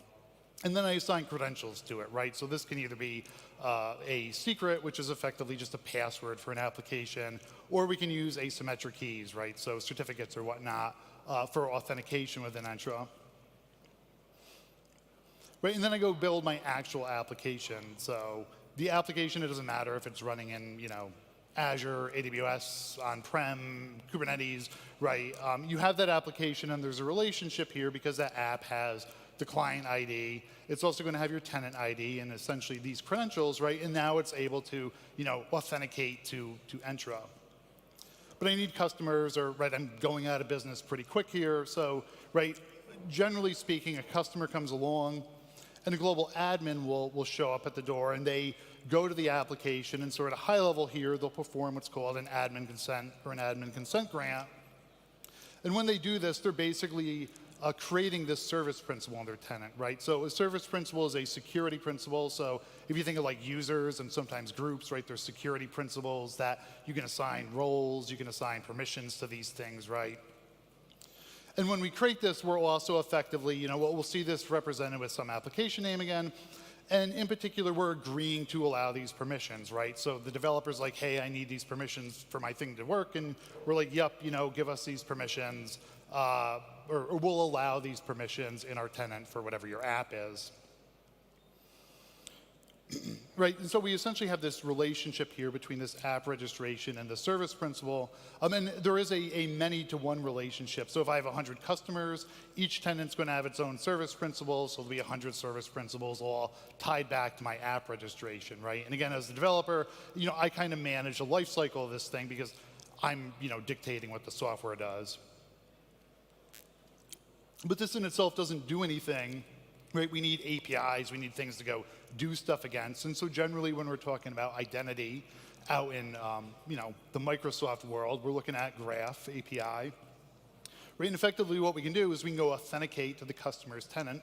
And then I assign credentials to it, right? So this can either be a secret, which is effectively just a password for an application, or we can use asymmetric keys, right? So certificates or whatnot for authentication within Entra. Right, and then I go build my actual application. So the application, it doesn't matter if it's running in, Azure, AWS, on-prem, Kubernetes, right? You have that application, and there's a relationship here because that app has the client ID. It's also going to have your tenant ID and essentially these credentials, right? And now it's able to, authenticate to Entra. But I need customers, or right, I'm going out of business pretty quick here. So, right, generally speaking, a customer comes along, and a global admin will show up at the door, and they go to the application, and sort of high level here, they'll perform what's called an admin consent or an admin consent grant. And when they do this, they're basically creating this service principal on their tenant, right? So a service principal is a security principal. So if you think of like users and sometimes groups, right, there's security principles that you can assign roles, you can assign permissions to these things, right? And when we create this, we're also effectively, we'll see this represented with some application name again. And in particular, we're agreeing to allow these permissions, right? So the developer's like, hey, I need these permissions for my thing to work. And we're like, yep, give us these permissions. Or we'll allow these permissions in our tenant for whatever your app is. Right, and so we essentially have this relationship here between this app registration and the service principal. And there is a many-to-one relationship. So if I have 100 customers, each tenant's going to have its own service principal, so there'll be 100 service principals all tied back to my app registration, right? And again, as the developer, I kind of manage the life cycle of this thing because I'm, dictating what the software does. But this in itself doesn't do anything. Right, we need APIs, we need things to go do stuff against. And so generally when we're talking about identity out in the Microsoft world, we're looking at Graph API. Right, and effectively what we can do is we can go authenticate to the customer's tenant.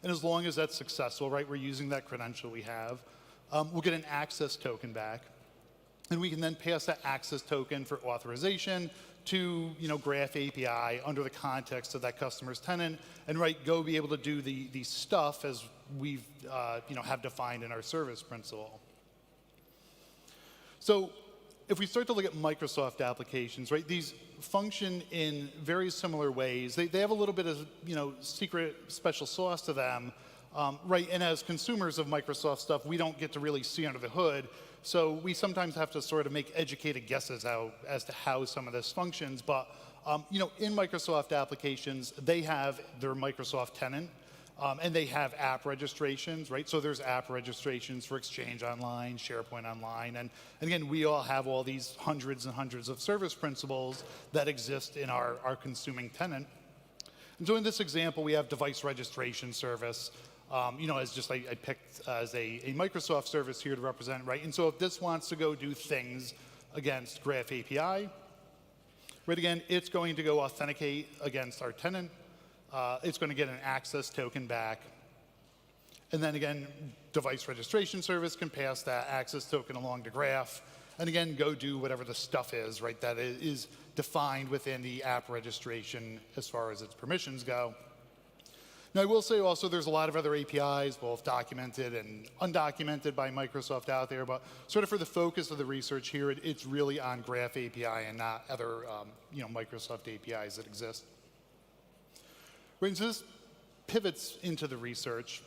And as long as that's successful, right, we're using that credential we have, we'll get an access token back. And we can then pass that access token for authorization to Graph API under the context of that customer's tenant, and go be able to do the stuff as we've have defined in our service principal. So if we start to look at Microsoft applications, right, these function in very similar ways. They have a little bit of secret special sauce to them, right? And as consumers of Microsoft stuff, we don't get to really see under the hood. So we sometimes have to sort of make educated guesses as to how some of this functions. But in Microsoft applications, they have their Microsoft tenant, and they have app registrations, right? So there's app registrations for Exchange Online, SharePoint Online, and again, we all have all these hundreds and hundreds of service principals that exist in our consuming tenant. And so in this example, we have device registration service. As just I picked as a Microsoft service here to represent, right? And so if this wants to go do things against Graph API, right, again, it's going to go authenticate against our tenant. It's going to get an access token back. And then again, device registration service can pass that access token along to Graph. And again, go do whatever the stuff is, right, that is defined within the app registration as far as its permissions go. Now, I will say also there's a lot of other APIs, both documented and undocumented by Microsoft out there, but sort of for the focus of the research here, it's really on Graph API and not other Microsoft APIs that exist. Right, so this pivots into the research,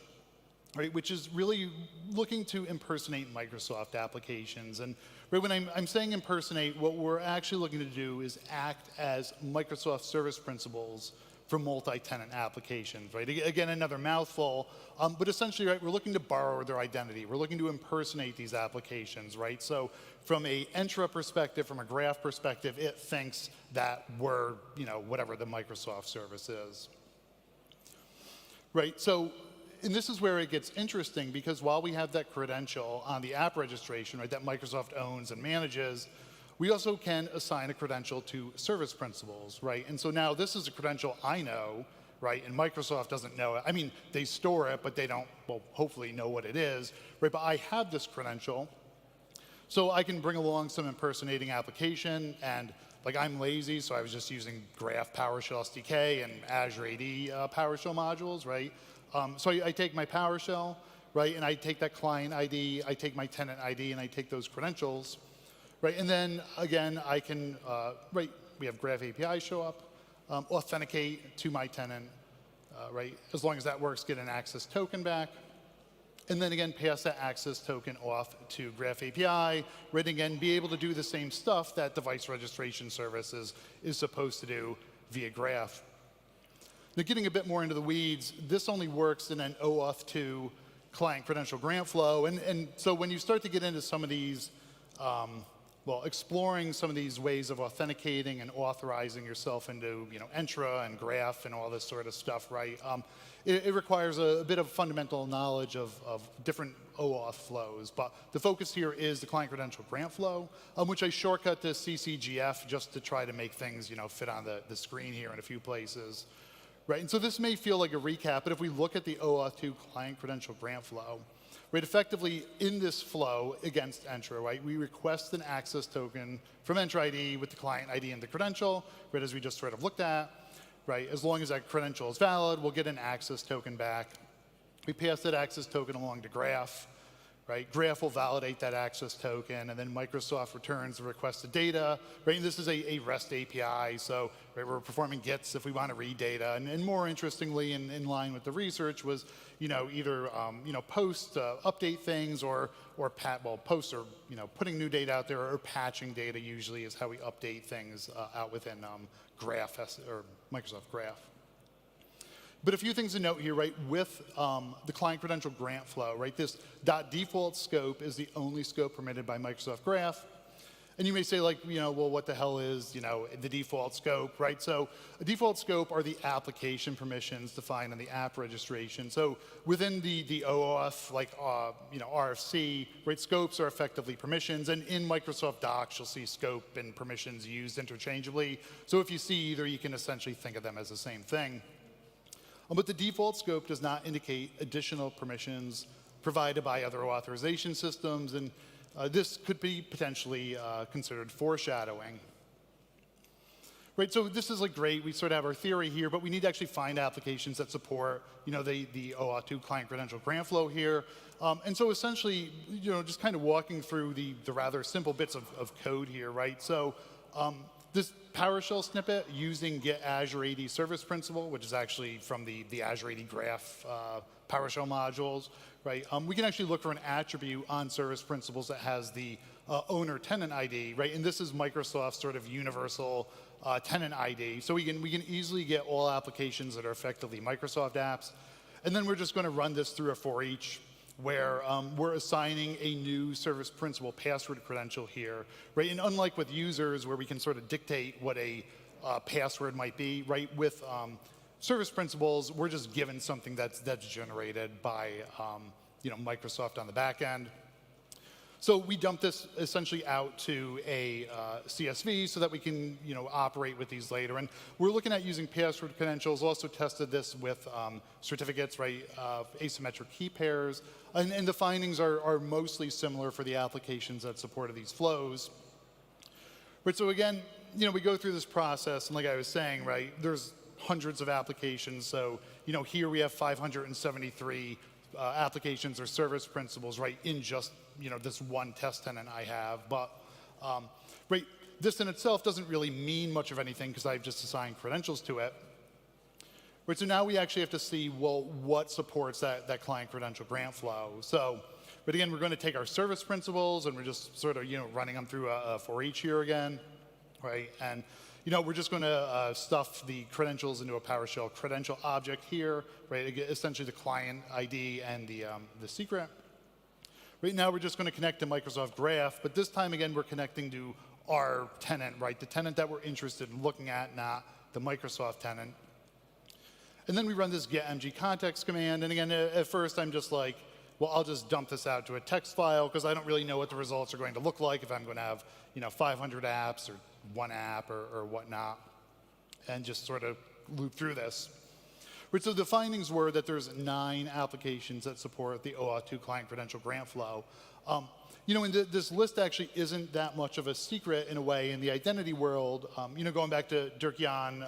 right, which is really looking to impersonate Microsoft applications. And right, when I'm saying impersonate, what we're actually looking to do is act as Microsoft service principals for multi-tenant applications, right? Again, another mouthful, but essentially, right, we're looking to borrow their identity. We're looking to impersonate these applications, right? So from a Entra perspective, from a Graph perspective, it thinks that we're, whatever the Microsoft service is. Right, so, and this is where it gets interesting because while we have that credential on the app registration, right, that Microsoft owns and manages, we also can assign a credential to service principals, right? And so now this is a credential I know, right? And Microsoft doesn't know it. I mean, they store it, but they don't, well, hopefully know what it is, right? But I have this credential, so I can bring along some impersonating application, and like I'm lazy, so I was just using Graph PowerShell SDK and Azure AD PowerShell modules, right? So I take my PowerShell, right? And I take that client ID, I take my tenant ID, and I take those credentials. Right, and then again, I can, right, we have Graph API show up, authenticate to my tenant, right, as long as that works, get an access token back, and then again, pass that access token off to Graph API, right, again, be able to do the same stuff that device registration services is supposed to do via Graph. Now, getting a bit more into the weeds, this only works in an OAuth 2 client credential grant flow, and so when you start to get into some of these, exploring some of these ways of authenticating and authorizing yourself into, Entra and Graph and all this sort of stuff, right? It requires a bit of fundamental knowledge of different OAuth flows, but the focus here is the client credential grant flow, which I shortcut to CCGF just to try to make things, fit on the screen here in a few places, right? And so this may feel like a recap, but if we look at the OAuth 2 client credential grant flow, right, effectively in this flow against Entra, right, we request an access token from Entra ID with the client ID and the credential, right, as we just sort of looked at, right, as long as that credential is valid, we'll get an access token back. We pass that access token along to Graph, right? Graph will validate that access token, and then Microsoft returns the requested data, right? And this is a REST API, so right, we're performing gets if we want to read data. And more interestingly, in line with the research, was either post update things or post or putting new data out there, or patching data. Usually is how we update things out within Graph or Microsoft Graph. But a few things to note here, right? With the client credential grant flow, right? This .default scope is the only scope permitted by Microsoft Graph. And you may say, like, well, what the hell is, the default scope, right? So a default scope are the application permissions defined in the app registration. So within the OAuth, like, RFC, right? Scopes are effectively permissions. And in Microsoft Docs, you'll see scope and permissions used interchangeably. So if you see either, you can essentially think of them as the same thing. But the default scope does not indicate additional permissions provided by other authorization systems, and this could be potentially considered foreshadowing. Right, so this is like great. We sort of have our theory here, but we need to actually find applications that support, the OAuth 2 client credential grant flow here. And so essentially, just kind of walking through the rather simple bits of code here, right? So this PowerShell snippet using get Azure AD service principal, which is actually from the Azure AD Graph PowerShell modules, right? We can actually look for an attribute on service principals that has the owner tenant ID, right? And this is Microsoft's sort of universal tenant ID. So we can easily get all applications that are effectively Microsoft apps. And then we're just going to run this through a for each, where we're assigning a new service principal password credential here, right? And unlike with users, where we can sort of dictate what a password might be, right? With service principals, we're just given something that's generated by Microsoft on the back end. So we dump this essentially out to a CSV so that we can operate with these later. And we're looking at using password credentials. Also tested this with certificates, right? Asymmetric key pairs. And the findings are mostly similar for the applications that supported these flows. Right, so again, we go through this process, and like I was saying, right, there's hundreds of applications. So here we have 573 applications or service principals, right, in just this one test tenant I have. But right, this in itself doesn't really mean much of anything because I've just assigned credentials to it. Right, so now we actually have to see, well, what supports that client credential grant flow. So, but again, we're going to take our service principals and we're just sort of running them through a for each here again, right? And we're just going to stuff the credentials into a PowerShell credential object here, right? Essentially the client ID and the secret. Right now we're just going to connect to Microsoft Graph, but this time again we're connecting to our tenant, right? The tenant that we're interested in looking at, not the Microsoft tenant. And then we run this get mg context command, and again, at first I'm just like, well, I'll just dump this out to a text file because I don't really know what the results are going to look like if I'm going to have 500 apps or one app or whatnot, and just sort of loop through this. Right, so the findings were that there's 9 applications that support the OAuth 2 client credential grant flow. And this list actually isn't that much of a secret in a way in the identity world. Going back to Dirk Jan,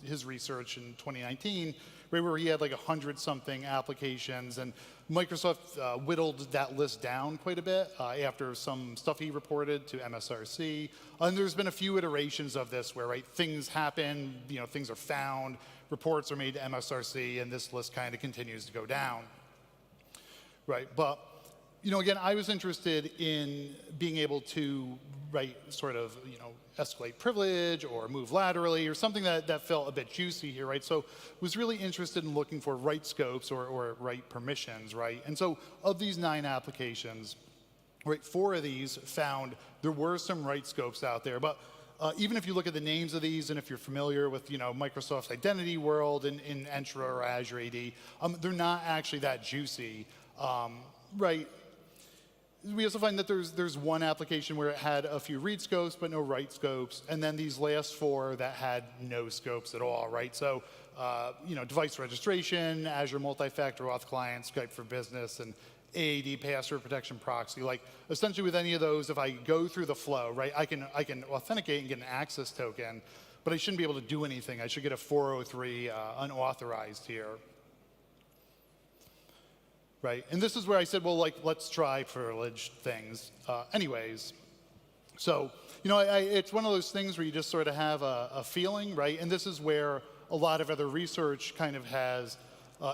his research in 2019, right, where he had like 100-something applications, and Microsoft whittled that list down quite a bit after some stuff he reported to MSRC. And there's been a few iterations of this where, right, things happen, things are found, reports are made to MSRC, and this list kind of continues to go down. Right, but again, I was interested in being able to, right, sort of, escalate privilege or move laterally or something that felt a bit juicy here, right? So was really interested in looking for right scopes or right permissions, right? And so of these 9 applications, right, 4 of these found there were some right scopes out there, but even if you look at the names of these, and if you're familiar with Microsoft's identity world in Entra or Azure AD, they're not actually that juicy, right? We also find that there's one application where it had a few read scopes but no write scopes, and then these last 4 that had no scopes at all, right? So, device registration, Azure multi-factor auth client, Skype for Business, and AAD password protection proxy. Like essentially with any of those, if I go through the flow, right, I can authenticate and get an access token, but I shouldn't be able to do anything. I should get a 403 unauthorized here. right? And this is where I said, well, like, let's try privileged things anyways. So, you know, it's one of those things where you just sort of have a feeling, right? And this is where a lot of other research kind of has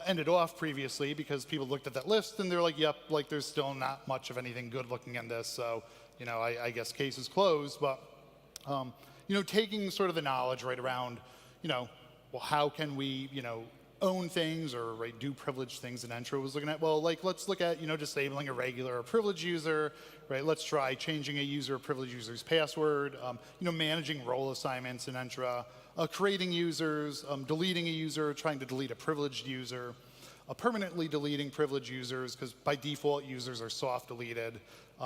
ended off previously, because people looked at that list and they're like, yep, like there's still not much of anything good looking in this. So, you know, I guess case is closed. But, you know, taking sort of the knowledge right around, you know, well, how can we, you know, own things or right, do privileged things in Entra was looking at, well, like, let's look at, you know, disabling a regular or privileged user, right? Let's try changing a user or privileged user's password, you know, managing role assignments in Entra, creating users, deleting a user, trying to delete a privileged user, permanently deleting privileged users, because by default users are soft deleted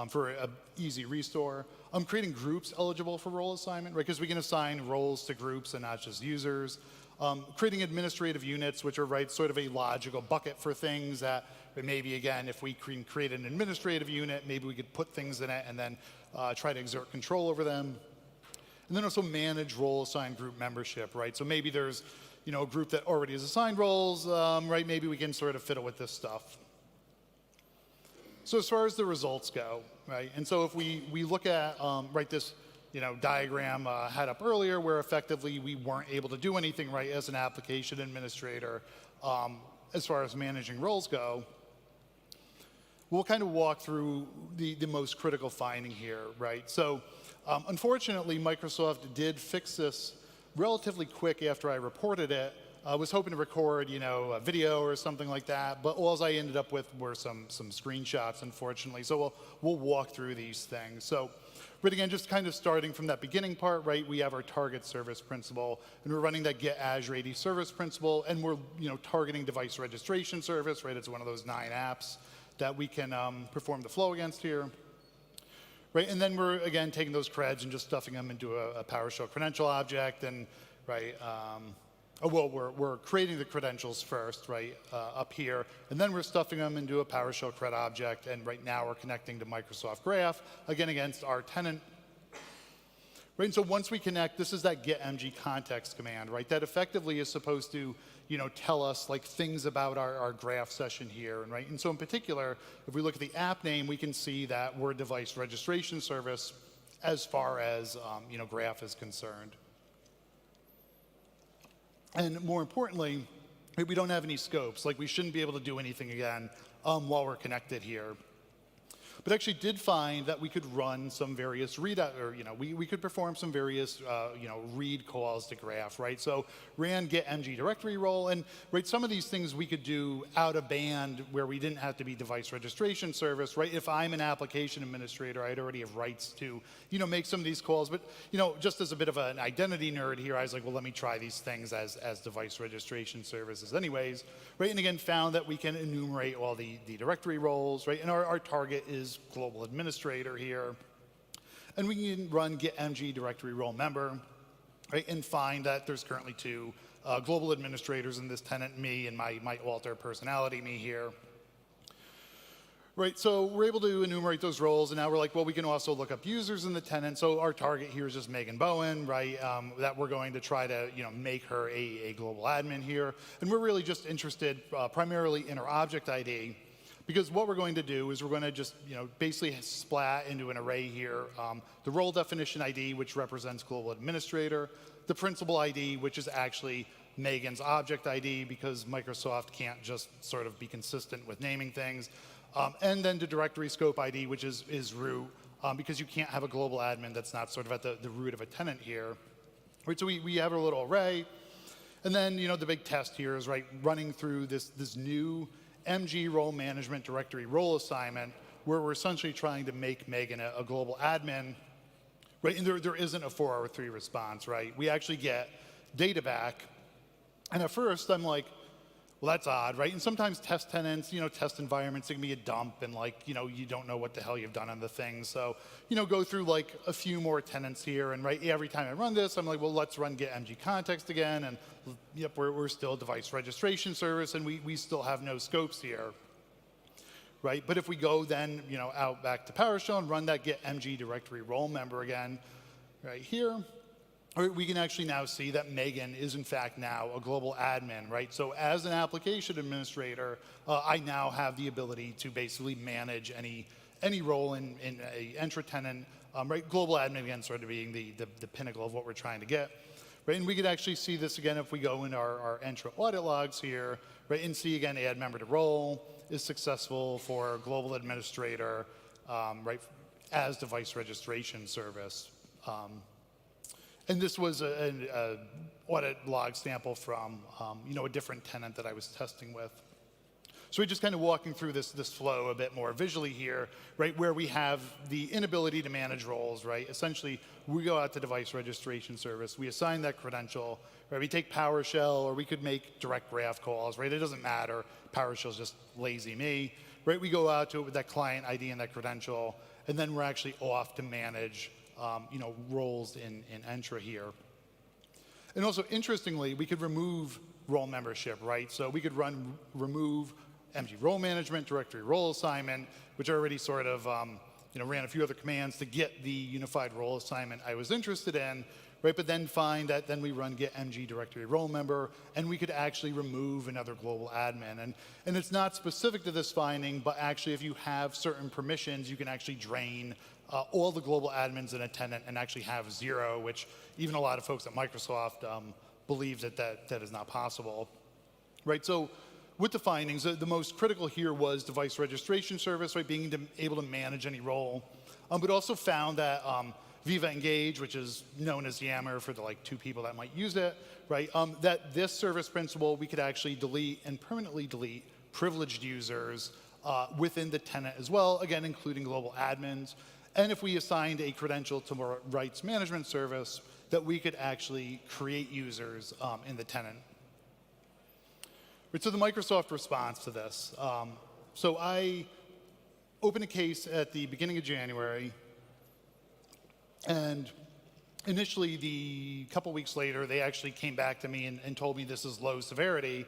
for an easy restore, creating groups eligible for role assignment, right? Because we can assign roles to groups and not just users. Creating administrative units, which are right sort of a logical bucket for things that maybe, again, if we can create an administrative unit, maybe we could put things in it and then try to exert control over them. And then also manage role assigned group membership, right? So maybe there's, you know, a group that already has assigned roles, right? Maybe we can sort of fiddle with this stuff. So as far as the results go, right? And so if we look at, right, this, you know, diagram had up earlier where effectively we weren't able to do anything right as an application administrator as far as managing roles go, we'll kind of walk through the most critical finding here, right? So unfortunately, Microsoft did fix this relatively quick after I reported it. I was hoping to record, you know, a video or something like that, but all I ended up with were some screenshots, unfortunately. So we'll walk through these things. So, but again, just kind of starting from that beginning part, right? We have our target service principal, and we're running that get Azure AD service principal, and we're, you know, targeting device registration service, right? It's one of those 9 apps that we can perform the flow against here. Right, and then we're, again, taking those creds and just stuffing them into a PowerShell credential object, and, right, well, we're creating the credentials first, right, up here, and then we're stuffing them into a PowerShell cred object, and right now we're connecting to Microsoft Graph, again, against our tenant. Right, and so once we connect, this is that get mg context command, right, that effectively is supposed to, you know, tell us like things about our graph session here, and right, and so in particular, if we look at the app name, we can see that we're a device registration service as far as, you know, graph is concerned. And more importantly, we don't have any scopes, like we shouldn't be able to do anything again while we're connected here. But actually did find that we could run some various read out, or, you know, we could perform some various, you know, read calls to graph, right? So ran get mg directory role, and right, some of these things we could do out of band where we didn't have to be device registration service, right? If I'm an application administrator, I'd already have rights to, you know, make some of these calls. But, you know, just as a bit of an identity nerd here, I was like, well, let me try these things as device registration services anyways, right? And again, found that we can enumerate all the directory roles, right? And our target is global administrator here, and we can run get mg directory role member, right, and find that there's currently 2 global administrators in this tenant, me and my alter personality, me here. Right, so we're able to enumerate those roles, and now we're like, well, we can also look up users in the tenant. So our target here is just Megan Bowen, right, that we're going to try to, you know, make her a global admin here. And we're really just interested primarily in her object ID, because what we're going to do is we're going to just, you know, basically splat into an array here, the role definition ID, which represents global administrator, the principal ID, which is actually Megan's object ID, because Microsoft can't just sort of be consistent with naming things, and then the directory scope ID, which is root, because you can't have a global admin that's not sort of at the root of a tenant here. Right, so we have our little array, and then, you know, the big test here is, right, running through this new MG role management directory role assignment, where we're essentially trying to make Megan a global admin, right? And there isn't a 403 response, right? We actually get data back, and at first I'm like, well, that's odd, right? And sometimes test tenants, you know, test environments, it can be a dump, and like, you know, you don't know what the hell you've done on the thing. So, you know, go through like a few more tenants here, and right, every time I run this, I'm like, well, let's run get mg context again, and yep, we're still device registration service, and we still have no scopes here, right? But if we go then, you know, out back to PowerShell and run that get mg directory role member again, right here, we can actually now see that Megan is in fact now a global admin, right? So as an application administrator, I now have the ability to basically manage any role in a Entra tenant, right? Global admin again sort of being the pinnacle of what we're trying to get, right? And we could actually see this again if we go in our Entra audit logs here, right? And see again, add member to role is successful for global administrator, right? As device registration service. And this was an audit log sample from a different tenant that I was testing with. So we're just kind of walking through this flow a bit more visually here, right, where we have the inability to manage roles, right? Essentially, we go out to device registration service, we assign that credential, right? We take PowerShell, or we could make direct graph calls, right? It doesn't matter. PowerShell's just lazy me, right? We go out to it with that client ID and that credential, and then we're actually off to manage roles in Entra here. And also, interestingly, we could remove role membership, right? So we could remove MG role management, directory role assignment, which I already sort of ran a few other commands to get the unified role assignment I was interested in, right? But then find that then we run get MG directory role member, and we could actually remove another global admin. And it's not specific to this finding, but actually if you have certain permissions, you can actually drain all the global admins in a tenant and actually have 0, which even a lot of folks at Microsoft believe that is not possible, right? So with the findings, the most critical here was device registration service, right, being able to manage any role, but also found that Viva Engage, which is known as Yammer for the 2 people that might use it, right, that this service principal, we could actually delete and permanently delete privileged users within the tenant as well, again, including global admins. And if we assigned a credential to a rights management service, that we could actually create users in the tenant. So the Microsoft response to this. So I opened a case at the beginning of January, and initially, the couple weeks later, they actually came back to me and told me this is low severity.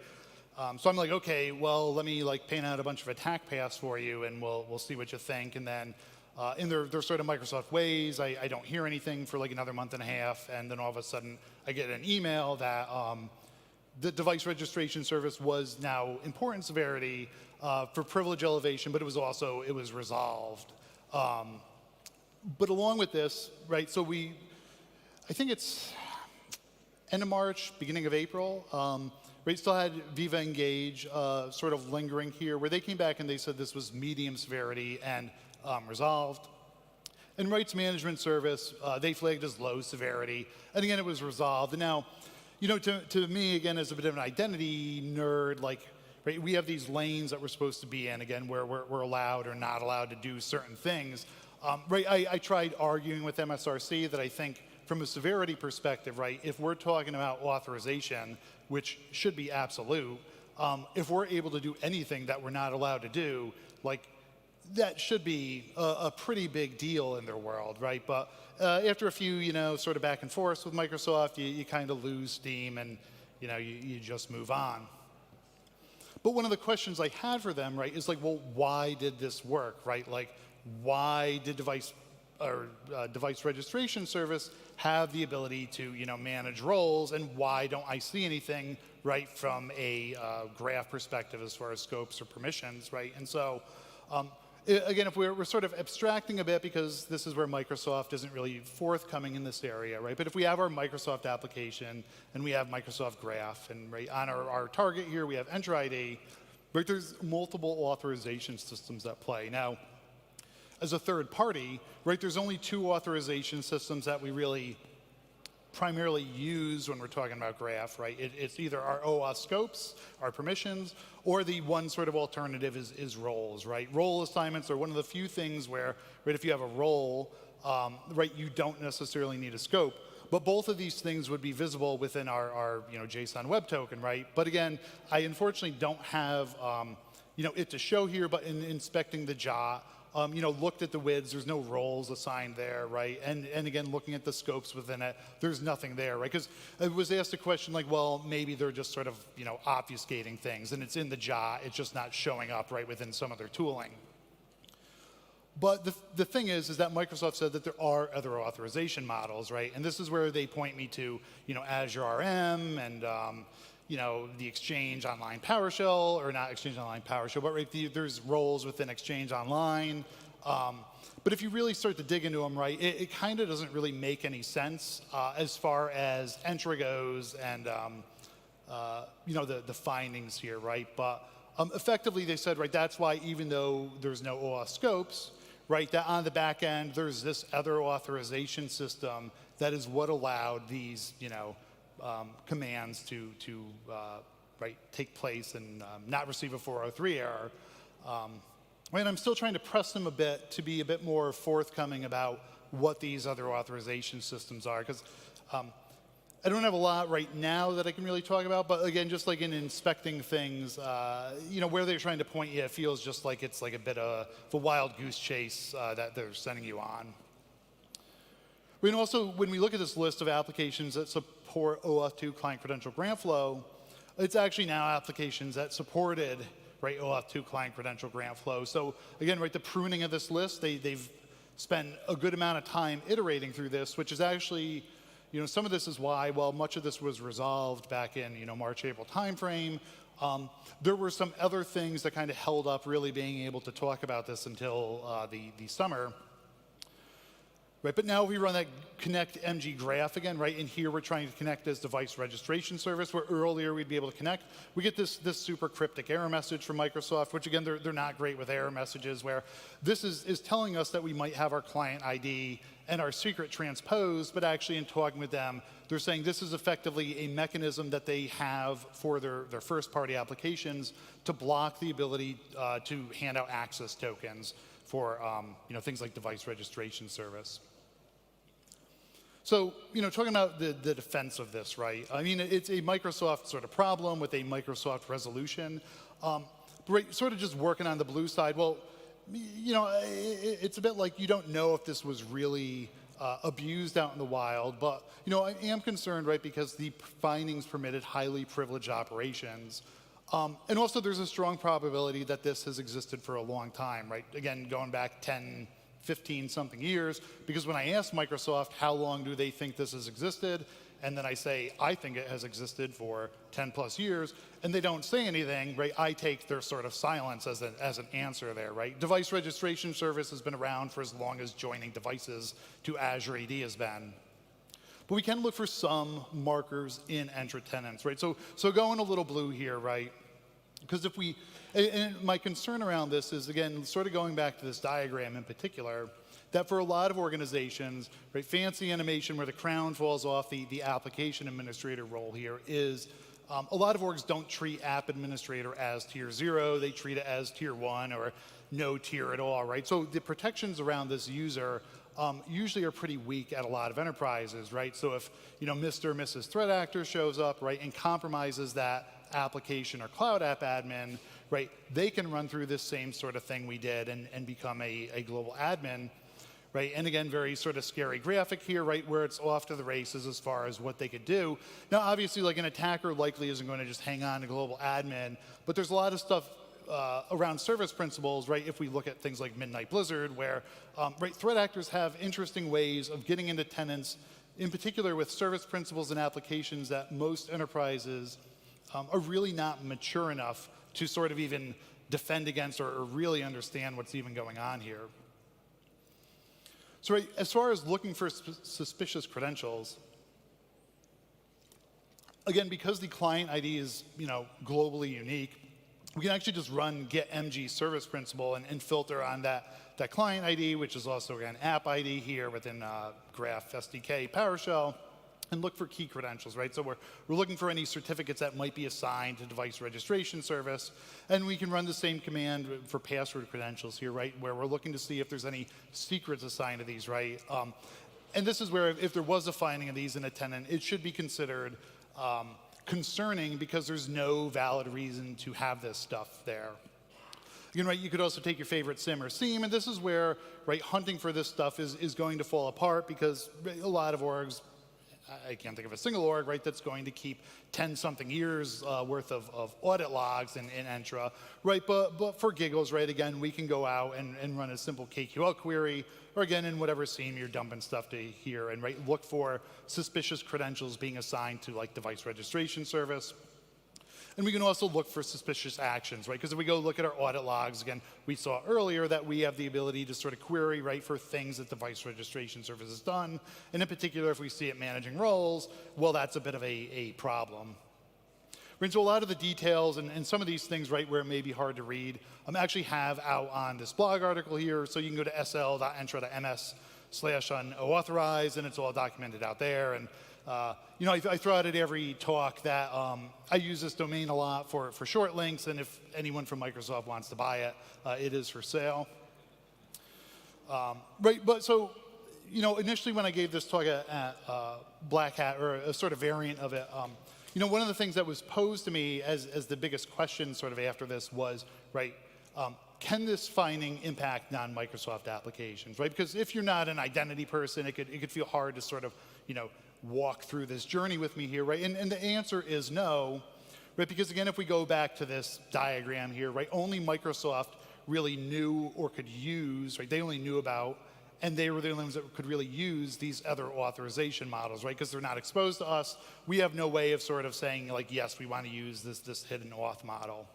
So I'm like, okay, well, let me paint out a bunch of attack paths for you, and we'll see what you think. And then in their sort of Microsoft ways, I don't hear anything for another month and a half, and then all of a sudden I get an email that the device registration service was now important severity for privilege elevation, but it was resolved. But along with this, right, so I think it's end of March, beginning of April, we still had Viva Engage sort of lingering here, where they came back and they said this was medium severity and resolved. And rights management service, they flagged as low severity. And again, it was resolved. And now, to me, again, as a bit of an identity nerd, right, we have these lanes that we're supposed to be in, again, where we're allowed or not allowed to do certain things. Right, I tried arguing with MSRC that I think from a severity perspective, right, if we're talking about authorization, which should be absolute, if we're able to do anything that we're not allowed to do, that should be a pretty big deal in their world, right? But after a few, sort of back and forth with Microsoft, you kind of lose steam and, you just move on. But one of the questions I had for them, right, is well, why did this work, right? Why did device registration service have the ability to, manage roles, and why don't I see anything, right, from a graph perspective as far as scopes or permissions, right? And so, again, if we're sort of abstracting a bit, because this is where Microsoft isn't really forthcoming in this area, right? But if we have our Microsoft application and we have Microsoft Graph, and right on our target here we have Entra ID, right, there's multiple authorization systems at play. Now, as a third party, right, there's only 2 authorization systems that we really primarily use when we're talking about Graph, right? It's either our OAuth scopes, our permissions, or the one sort of alternative is roles, right? Role assignments are one of the few things where, right, if you have a role, right, you don't necessarily need a scope. But both of these things would be visible within our JSON web token, right? But again, I unfortunately don't have it to show here, but in inspecting the JOT, looked at the WIDs, there's no roles assigned there, right? And again, looking at the scopes within it, there's nothing there, right? Because I was asked a question well, maybe they're just sort of, obfuscating things, and it's in the JOT, it's just not showing up, right, within some of their tooling. But the thing is that Microsoft said that there are other authorization models, right? And this is where they point me to, Azure RM and, the Exchange Online PowerShell, or not Exchange Online PowerShell, but right, there's roles within Exchange Online. But if you really start to dig into them, right, it kind of doesn't really make any sense as far as Entra goes and, the findings here, right? But effectively, they said, right, that's why even though there's no OAuth scopes, right, that on the back end, there's this other authorization system that is what allowed these, commands to right, take place and not receive a 403 error. And I'm still trying to press them a bit to be a bit more forthcoming about what these other authorization systems are, because I don't have a lot right now that I can really talk about, but again, just like in inspecting things, where they're trying to point you, it feels just like it's like a bit of a wild goose chase that they're sending you on. And also, when we look at this list of applications that support OAuth 2 client credential grant flow, it's actually now applications that supported, right, OAuth 2 client credential grant flow. So again, right, the pruning of this list, they've spent a good amount of time iterating through this, which is actually, some of this is why, while much of this was resolved back in, March, April timeframe, there were some other things that kind of held up really being able to talk about this until the summer. Right, but now if we run that connect MG graph again, right, and here we're trying to connect as device registration service, where earlier we'd be able to connect, we get this super cryptic error message from Microsoft, which again, they're not great with error messages, where this is telling us that we might have our client ID and our secret transposed, but actually in talking with them, they're saying this is effectively a mechanism that they have for their first-party applications to block the ability to hand out access tokens for things like device registration service. So, talking about the defense of this, right? I mean, it's a Microsoft sort of problem with a Microsoft resolution. But right, sort of just working on the blue side, well, it's a bit like you don't know if this was really abused out in the wild, but, I am concerned, right, because the findings permitted highly privileged operations. And also there's a strong probability that this has existed for a long time, right? Again, going back 10, 15 something years, because when I ask Microsoft how long do they think this has existed, and then I say, I think it has existed for 10 plus years, and they don't say anything, right, I take their sort of silence as an answer there, right? Device registration service has been around for as long as joining devices to Azure AD has been. But we can look for some markers in Entra tenants, right? So going a little blue here, right? Because if we, and my concern around this is, again, sort of going back to this diagram in particular, that for a lot of organizations, right, fancy animation where the crown falls off the application administrator role here is, a lot of orgs don't treat app administrator as tier 0, they treat it as tier 1 or no tier at all, right? So the protections around this user usually are pretty weak at a lot of enterprises, right? So if, Mr. or Mrs. Threat Actor shows up, right, and compromises that application or cloud app admin, right, they can run through this same sort of thing we did and become a global admin, right? And again, very sort of scary graphic here, right, where it's off to the races as far as what they could do. Now, obviously, like an attacker likely isn't going to just hang on to global admin, but there's a lot of stuff around service principles, right, if we look at things like Midnight Blizzard, where, right, threat actors have interesting ways of getting into tenants, in particular with service principles and applications that most enterprises are really not mature enough to sort of even defend against or really understand what's even going on here. So right, as far as looking for suspicious credentials, again, because the client ID is globally unique, we can actually just run get mg service principal and filter on that client ID, which is also again app ID here within Graph SDK PowerShell, and look for key credentials, right? So we're looking for any certificates that might be assigned to device registration service, and we can run the same command for password credentials here, right? Where we're looking to see if there's any secrets assigned to these, right? And this is where if there was a finding of these in a tenant, it should be considered concerning because there's no valid reason to have this stuff there. Again, right, you could also take your favorite SIM or SIEM, and this is where, right, hunting for this stuff is going to fall apart because a lot of orgs I can't think of a single org, right, that's going to keep 10-something years worth of audit logs in Entra, right? But for giggles, right, again, we can go out and run a simple KQL query, or again, in whatever scene you're dumping stuff to here, and right, look for suspicious credentials being assigned to like device registration service. And we can also look for suspicious actions, right? Because if we go look at our audit logs, again, we saw earlier that we have the ability to sort of query, right, for things that device registration service has done. And in particular, if we see it managing roles, well, that's a bit of a problem. Right, so a lot of the details and some of these things, right, where it may be hard to read, actually have out on this blog article here. So you can go to sl.entra.ms/unauthorize, and it's all documented out there. And you know, I throw out at every talk that I use this domain a lot for short links, and if anyone from Microsoft wants to buy it, it is for sale. Right, but so, you know, initially when I gave this talk at Black Hat, or a sort of variant of it, you know, one of the things that was posed to me as the biggest question sort of after this was, right, can this finding impact non-Microsoft applications, right? Because if you're not an identity person, it could feel hard to sort of, you know, walk through this journey with me here, right? And the answer is no, right? Because again, if we go back to this diagram here, right, only Microsoft really knew or could use, right? They only knew about, and they were the only ones that could really use these other authorization models, right? Because they're not exposed to us. We have no way of sort of saying like, yes, we want to use this hidden auth model.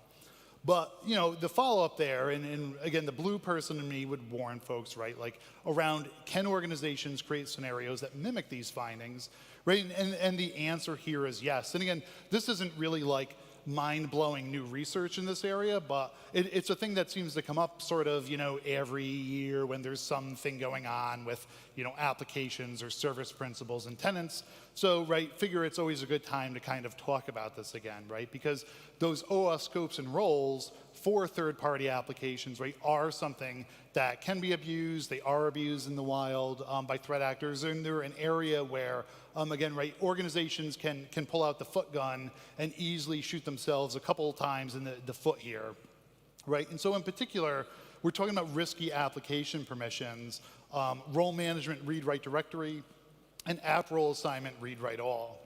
But, you know, the follow-up there, and again, the blue person in me would warn folks, right, like around can organizations create scenarios that mimic these findings, right? And the answer here is yes. And again, this isn't really like mind-blowing new research in this area, but it's a thing that seems to come up sort of, you know, every year when there's something going on with, you know, applications or service principals and tenants. So, right, figure it's always a good time to kind of talk about this again, right? Because those OAuth scopes and roles for third-party applications, right, are something that can be abused. They are abused in the wild by threat actors, and they're an area where, again, right, organizations can pull out the foot gun and easily shoot themselves a couple of times in the foot here, right? And so in particular, we're talking about risky application permissions, role management read-write directory, and app role assignment read-write all.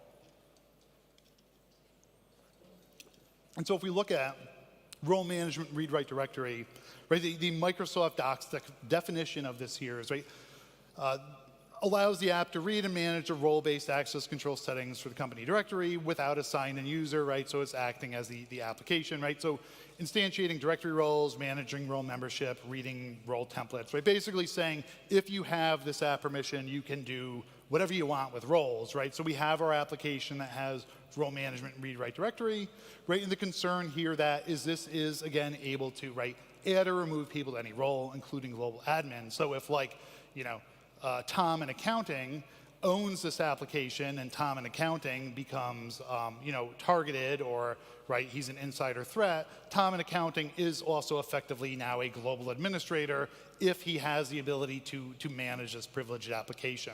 And so if we look at role management read-write directory, right, the Microsoft Docs definition of this here is, right, allows the app to read and manage the role-based access control settings for the company directory without a signed-in user, right? So it's acting as the application, right? So instantiating directory roles, managing role membership, reading role templates, right? Basically saying if you have this app permission, you can do whatever you want with roles, right? So we have our application that has role management read-write directory, right? And the concern here that is this is, again, able to, right, add or remove people to any role, including global admin. So if, like, you know, Tom in accounting owns this application and Tom in accounting becomes, you know, targeted or, right, he's an insider threat, Tom in accounting is also effectively now a global administrator if he has the ability to manage this privileged application.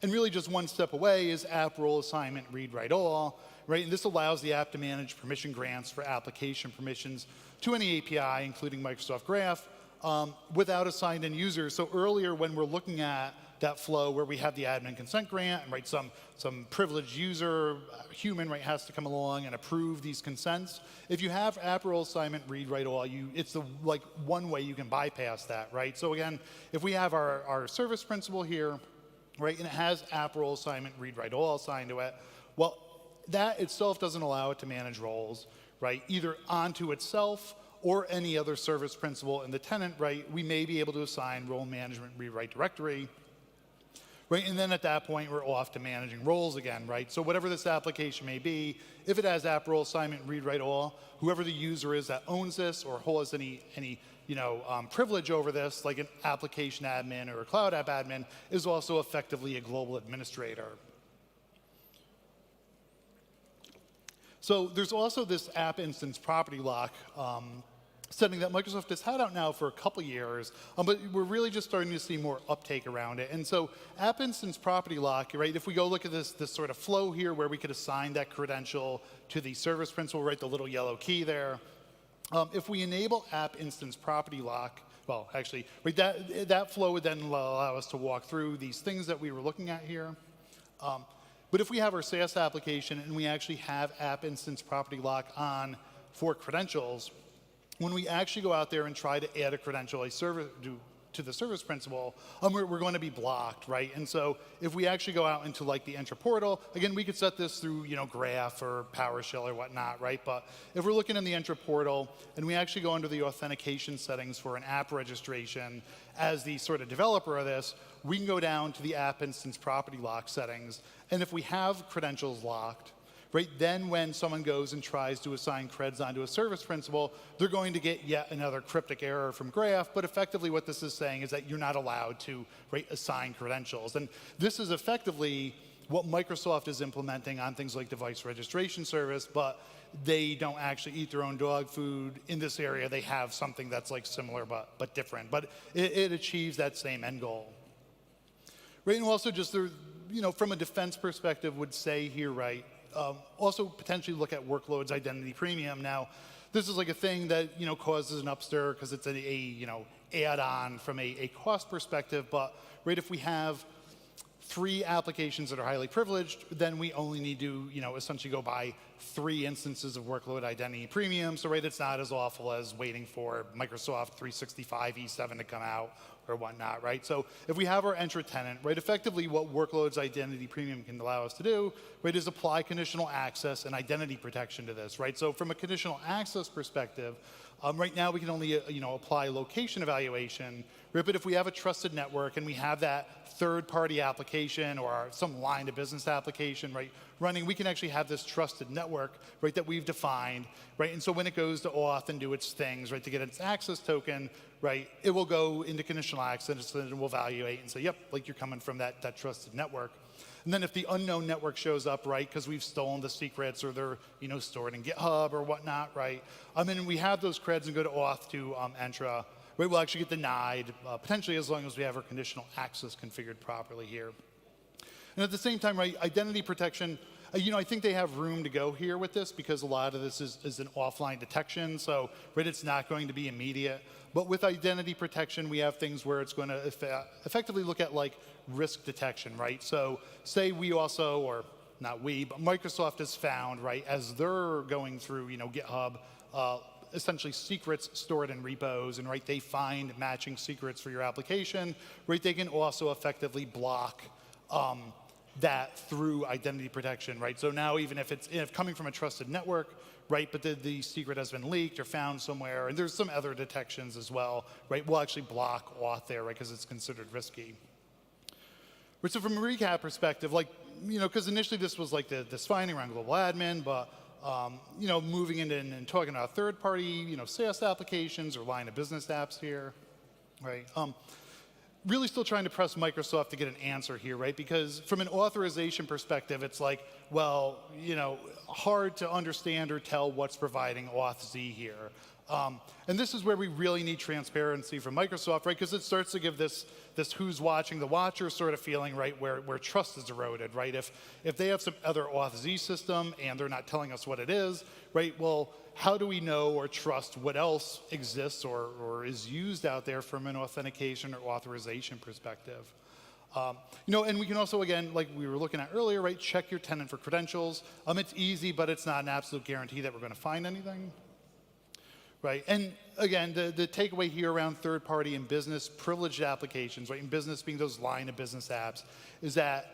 And really just one step away is app role assignment read-write all, right? And this allows the app to manage permission grants for application permissions to any API, including Microsoft Graph, without a signed-in user. So earlier when we're looking at that flow where we have the admin consent grant and, right, some privileged user, human, right, has to come along and approve these consents. If you have app role assignment read-write all, it's the, like, one way you can bypass that, right? So again, if we have our service principal here, right, and it has app role assignment read-write all assigned to it, well, that itself doesn't allow it to manage roles, right, either onto itself or any other service principal in the tenant, right? We may be able to assign role management read-write directory, right? And then at that point, we're off to managing roles again, right? So whatever this application may be, if it has app role assignment read-write all, whoever the user is that owns this or holds any you know, privilege over this, like an application admin or a cloud app admin, is also effectively a global administrator. So there's also this app instance property lock setting that Microsoft has had out now for a couple years, but we're really just starting to see more uptake around it. And so app instance property lock, right, if we go look at this sort of flow here where we could assign that credential to the service principal, right, the little yellow key there, if we enable app instance property lock, well, actually, right, that flow would then allow us to walk through these things that we were looking at here. But if we have our SaaS application and we actually have app instance property lock on for credentials, when we actually go out there and try to add a credential, to the service principal, we're going to be blocked, right? And so if we actually go out into like the Entra portal, again, we could set this through, Graph or PowerShell or whatnot, right? But if we're looking in the Entra portal and we actually go under the authentication settings for an app registration as the sort of developer of this, we can go down to the app instance property lock settings. And if we have credentials locked, right, then when someone goes and tries to assign creds onto a service principal, they're going to get yet another cryptic error from Graph. But effectively what this is saying is that you're not allowed to, right, assign credentials. And this is effectively what Microsoft is implementing on things like device registration service, but they don't actually eat their own dog food. In this area, they have something that's like similar but different. But it achieves that same end goal. Right, and also just, from a defense perspective, would say here, right, also potentially look at workloads identity premium. Now, this is like a thing that causes an upstir because it's a add-on from a cost perspective. But right, if we have 3 applications that are highly privileged, then we only need to essentially go buy 3 instances of workload identity premium. So right, it's not as awful as waiting for Microsoft 365 E7 to come out or whatnot, right? So if we have our Entra tenant, right, effectively what workloads identity premium can allow us to do, right, is apply conditional access and identity protection to this, right? So from a conditional access perspective, right now we can only apply location evaluation, right? But if we have a trusted network and we have that third-party application or some line of business application, right, running, we can actually have this trusted network, right, that we've defined, right? And so when it goes to auth and do its things, right, to get its access token, right, it will go into conditional access and it will evaluate and say, yep, like you're coming from that trusted network. And then if the unknown network shows up, right, because we've stolen the secrets or they're, stored in GitHub or whatnot, right, and we have those creds and go to auth to Entra, right, we'll actually get denied, potentially as long as we have our conditional access configured properly here. And at the same time, right, identity protection, I think they have room to go here with this because a lot of this is an offline detection. So, right, it's not going to be immediate. But with identity protection, we have things where it's going to effectively look at like risk detection, right? So say we also, or not we, but Microsoft has found, right, as they're going through, GitHub, essentially secrets stored in repos, and right, they find matching secrets for your application, right, they can also effectively block that through identity protection, right? So now even if it's coming from a trusted network, right, but the secret has been leaked or found somewhere, and there's some other detections as well, right, we'll actually block auth there, right, because it's considered risky. Right, so from a recap perspective, like, because initially this was like this finding around global admin, but moving into and talking about third-party, SaaS applications or line of business apps here, right? Really still trying to press Microsoft to get an answer here, right? Because from an authorization perspective, it's like, well, hard to understand or tell what's providing auth-Z here. And this is where we really need transparency from Microsoft, right? Because it starts to give this who's watching the watcher sort of feeling, right, where trust is eroded, right? If they have some other auth-Z system and they're not telling us what it is, right, well, how do we know or trust what else exists or is used out there from an authentication or authorization perspective? And we can also, again, like we were looking at earlier, right, check your tenant for credentials. It's easy, but it's not an absolute guarantee that we're going to find anything. Right, and again, the takeaway here around third-party and business privileged applications, right, and business being those line of business apps, is that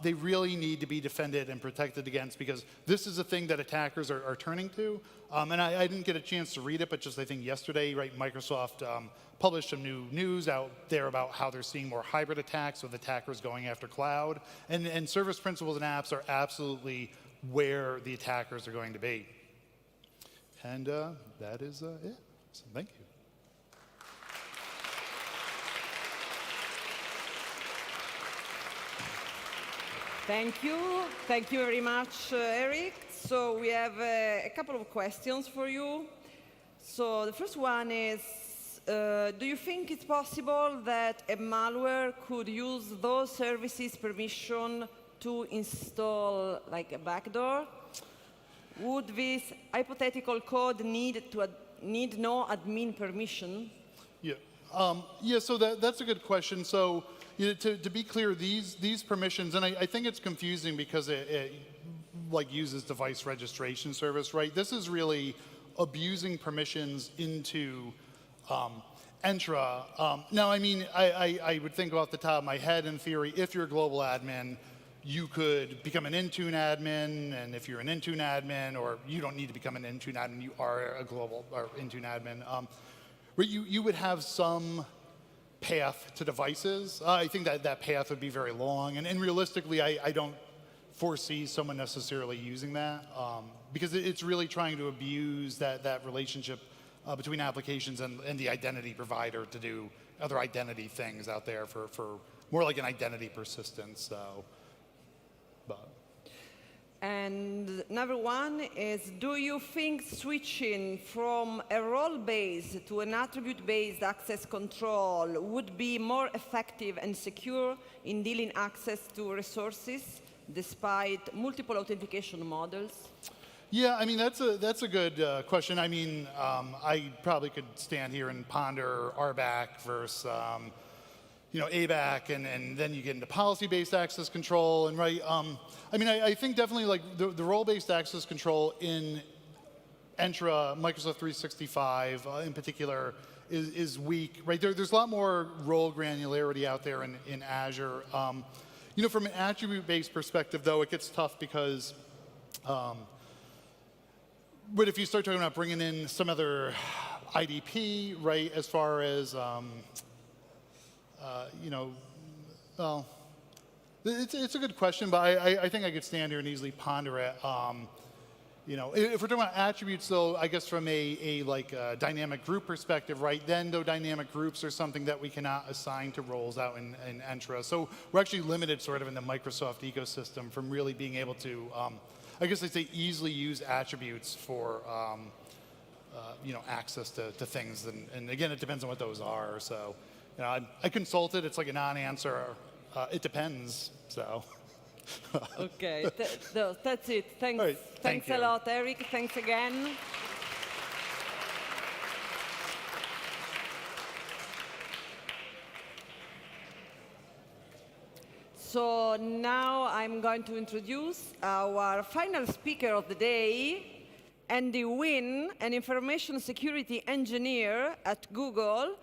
they really need to be defended and protected against because this is a thing that attackers are turning to. And I didn't get a chance to read it, but just I think yesterday, right, Microsoft published some new news out there about how they're seeing more hybrid attacks with attackers going after cloud. And service principals and apps are absolutely where the attackers are going to be. And that is it. So thank you. Thank you. Thank you very much, Eric. So we have a couple of questions for you. So the first one is, do you think it's possible that a malware could use those services permission to install like a backdoor? Would this hypothetical code need no admin permission? Yeah. So that's a good question. So, to be clear, these permissions, and I think it's confusing because it like uses device registration service, right? This is really abusing permissions into Entra. Now, I mean, I would think off the top of my head, in theory, if you're a global admin, you could become an Intune admin, and if you're an Intune admin, or you don't need to become an Intune admin, you are a global or Intune admin, but you would have some path to devices. I think that path would be very long, and realistically, I don't foresee someone necessarily using that, because it's really trying to abuse that relationship between applications and the identity provider to do other identity things out there for more like an identity persistence. So, but. And number one is, do you think switching from a role-based to an attribute-based access control would be more effective and secure in dealing access to resources despite multiple authentication models? Yeah, I mean, that's a good question. I mean, I probably could stand here and ponder RBAC versus, ABAC, and then you get into policy-based access control, and right. I mean, I think definitely like the role-based access control in Entra, Microsoft 365 in particular, is weak, right? There's a lot more role granularity out there in Azure. From an attribute-based perspective, though, it gets tough because. But if you start talking about bringing in some other IDP, right, as far as, well, it's a good question, but I think I could stand here and easily ponder it. If we're talking about attributes, though, I guess from a dynamic group perspective, right, then though dynamic groups are something that we cannot assign to roles out in Entra. So we're actually limited sort of in the Microsoft ecosystem from really being able to, I guess I'd say easily use attributes for, access to things. And again, it depends on what those are. So, I consulted. It's like a non-answer. It depends. So. Okay, that's it. Thanks, right, thanks a lot, Eric. Thanks again. So now I'm going to introduce our final speaker of the day, Andy Nguyen, an information security engineer at Google,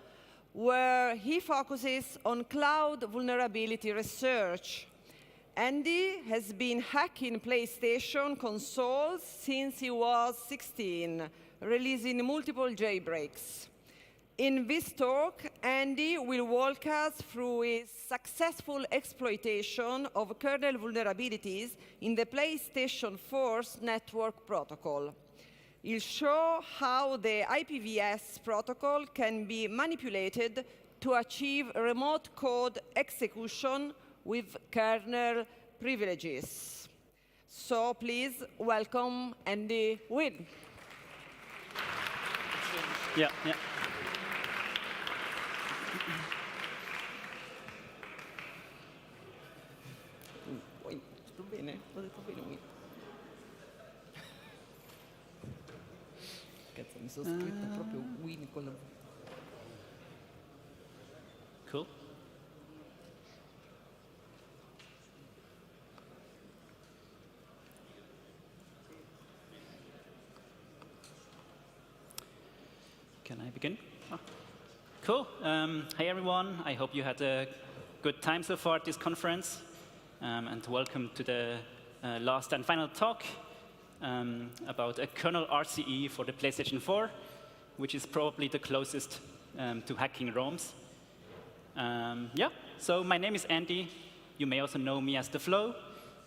where he focuses on cloud vulnerability research. Andy has been hacking PlayStation consoles since he was 16, releasing multiple jailbreaks. In this talk, Andy will walk us through his successful exploitation of kernel vulnerabilities in the PlayStation 4's network protocol. He'll show how the IPv4 protocol can be manipulated to achieve remote code execution with kernel privileges. So please welcome Andy Nguyen. Yeah. Cazzo, mi sono scritto proprio Win con la... Cool. Can I begin? Oh. Cool. Hey, everyone. I hope you had a good time so far at this conference. And welcome to the last and final talk about a kernel RCE for the PlayStation 4, which is probably the closest to hacking ROMs. So my name is Andy. You may also know me as The Flow.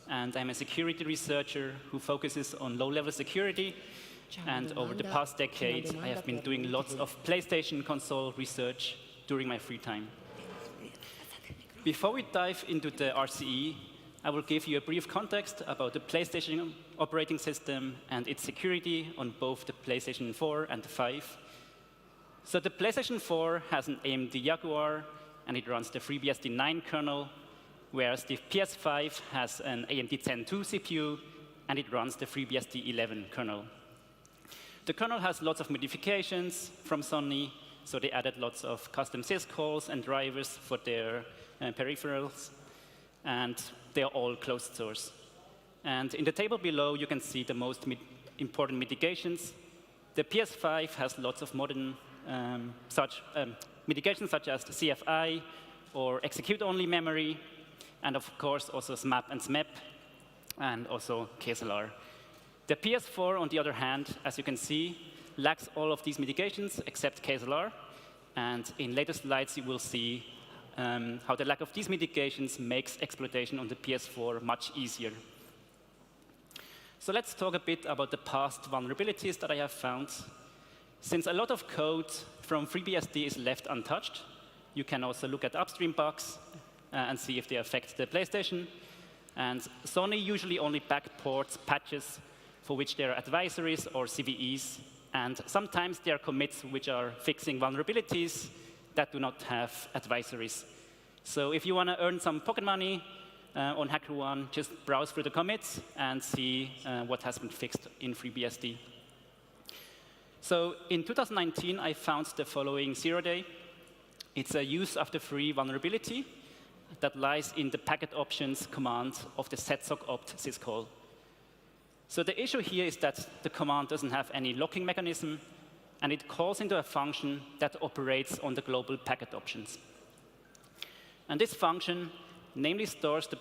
And I'm a security researcher who focuses on low-level security. And over the past decade, I have been doing lots of PlayStation console research during my free time. Before we dive into the RCE, I will give you a brief context about the PlayStation operating system and its security on both the PlayStation 4 and the 5. So the PlayStation 4 has an AMD Jaguar, and it runs the FreeBSD 9 kernel, whereas the PS5 has an AMD Zen 2 CPU, and it runs the FreeBSD 11 kernel. The kernel has lots of modifications from Sony, So they added lots of custom syscalls and drivers for their peripherals. And they're all closed source. And in the table below, you can see the most important mitigations. The PS5 has lots of modern mitigations, such as the CFI or execute-only memory, and of course, also SMAP and SMAP, and also KSLR. The PS4, on the other hand, as you can see, lacks all of these mitigations except KSLR. And in later slides, you will see how the lack of these mitigations makes exploitation on the PS4 much easier. So let's talk a bit about the past vulnerabilities that I have found. Since a lot of code from FreeBSD is left untouched, you can also look at upstream bugs and see if they affect the PlayStation. And Sony usually only backports patches for which there are advisories or CVEs. And sometimes there are commits which are fixing vulnerabilities that do not have advisories. So if you want to earn some pocket money on HackerOne, just browse through the commits and see what has been fixed in FreeBSD. So in 2019, I found the following 0-day. It's a use after free vulnerability that lies in the packet options command of the setsoc-opt syscall. So the issue here is that the command doesn't have any locking mechanism, and it calls into a function that operates on the global packet options. And this function namely stores the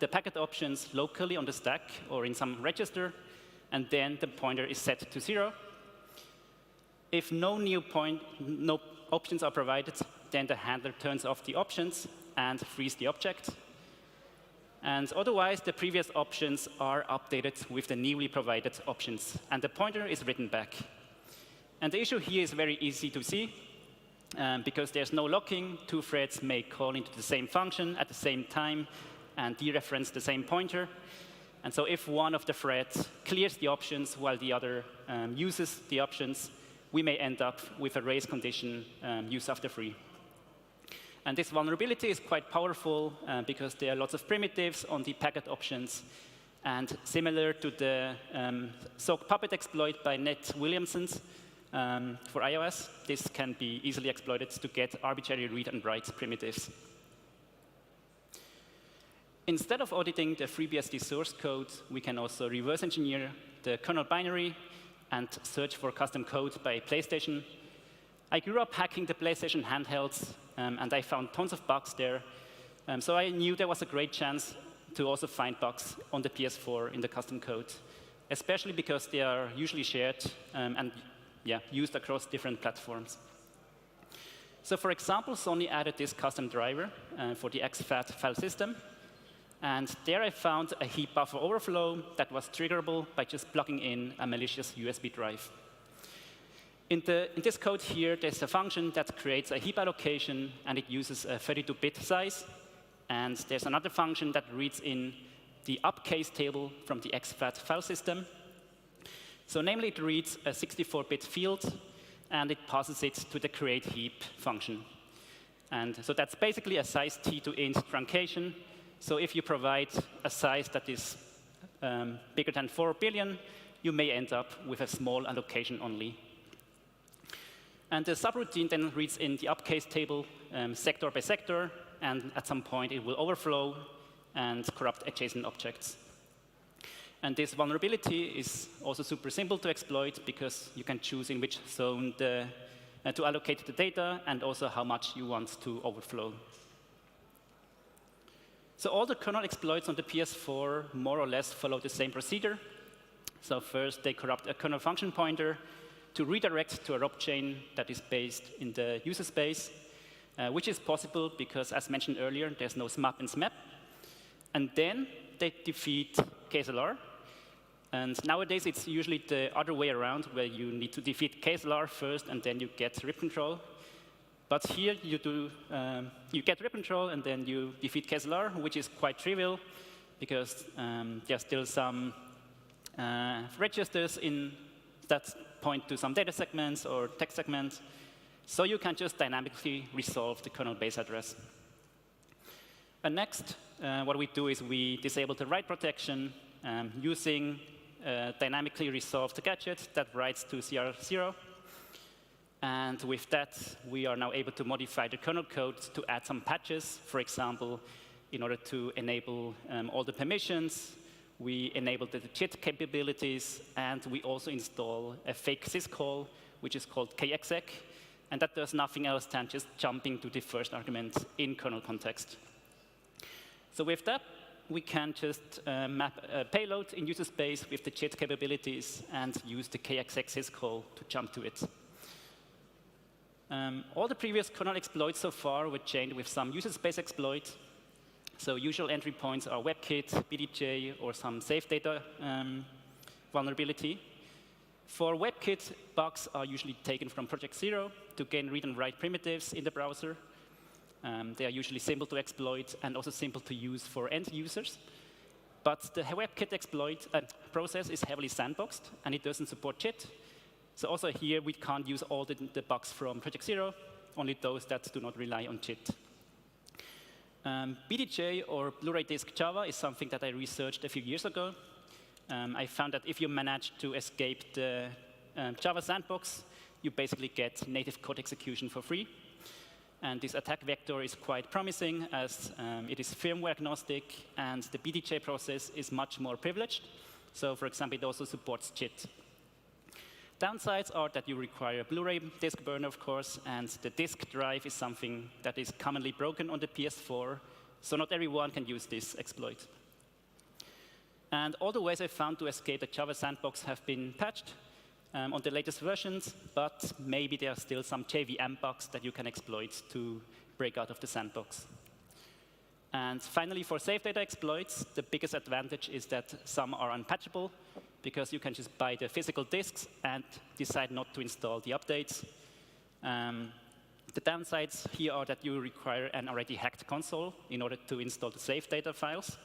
the packet options locally on the stack or in some register, and then the pointer is set to 0. If no options are provided, then the handler turns off the options and frees the object. And otherwise, the previous options are updated with the newly provided options, and the pointer is written back. And the issue here is very easy to see. Because there's no locking, two threads may call into the same function at the same time and dereference the same pointer. And so if one of the threads clears the options while the other uses the options, we may end up with a race condition use after free. And this vulnerability is quite powerful because there are lots of primitives on the packet options. And similar to the sock puppet exploit by Ned Williamson, for iOS, this can be easily exploited to get arbitrary read and write primitives. Instead of auditing the FreeBSD source code, we can also reverse engineer the kernel binary and search for custom code by PlayStation. I grew up hacking the PlayStation handhelds, and I found tons of bugs there. So I knew there was a great chance to also find bugs on the PS4 in the custom code, especially because they are usually shared and used across different platforms. So for example, Sony added this custom driver for the exFAT file system. And there I found a heap buffer overflow that was triggerable by just plugging in a malicious USB drive. In this code here, there's a function that creates a heap allocation, and it uses a 32-bit size. And there's another function that reads in the upcase table from the exFAT file system. So namely, it reads a 64-bit field, and it passes it to the create heap function. And so that's basically a size t to int truncation. So if you provide a size that is bigger than 4 billion, you may end up with a small allocation only. And the subroutine then reads in the upcase table sector by sector, and at some point it will overflow and corrupt adjacent objects. And this vulnerability is also super simple to exploit because you can choose in which zone to allocate the data and also how much you want to overflow. So all the kernel exploits on the PS4 more or less follow the same procedure. So first, they corrupt a kernel function pointer to redirect to a ROP chain that is based in the user space, which is possible because, as mentioned earlier, there's no SMAP and SMAP. And then they defeat KSLR. And nowadays, it's usually the other way around, where you need to defeat KSLR first, and then you get rip control. But here, you get rip control, and then you defeat KSLR, which is quite trivial, because there's still some registers in that point to some data segments or text segments. So you can just dynamically resolve the kernel base address. And next, what we do is we disable the write protection using dynamically resolved gadget that writes to CR0. And with that, we are now able to modify the kernel code to add some patches, for example, in order to enable all the permissions. We enable the JIT capabilities, and we also install a fake syscall, which is called kexec, and that does nothing else than just jumping to the first argument in kernel context. So with that, we can just map a payload in user space with the JIT capabilities and use the kexec syscall to jump to it. All the previous kernel exploits so far were chained with some user space exploit. So usual entry points are WebKit, BDJ, or some safe data vulnerability. For WebKit, bugs are usually taken from Project Zero to gain read and write primitives in the browser. They are usually simple to exploit and also simple to use for end users. But the WebKit exploit process is heavily sandboxed, and it doesn't support JIT. So also here, we can't use all the bugs from Project Zero, only those that do not rely on JIT. BDJ, or Blu-ray Disk Java, is something that I researched a few years ago. I found that if you manage to escape the Java sandbox, you basically get native code execution for free. And this attack vector is quite promising, as it is firmware agnostic, and the BDJ process is much more privileged. So for example, it also supports JIT. Downsides are that you require a Blu-ray disk burner, of course, and the disk drive is something that is commonly broken on the PS4, so not everyone can use this exploit. And all the ways I found to escape the Java sandbox have been patched on the latest versions, but maybe there are still some JVM bugs that you can exploit to break out of the sandbox. And finally, for safe data exploits, the biggest advantage is that some are unpatchable, because you can just buy the physical disks and decide not to install the updates. The downsides here are that you require an already hacked console in order to install the safe data files.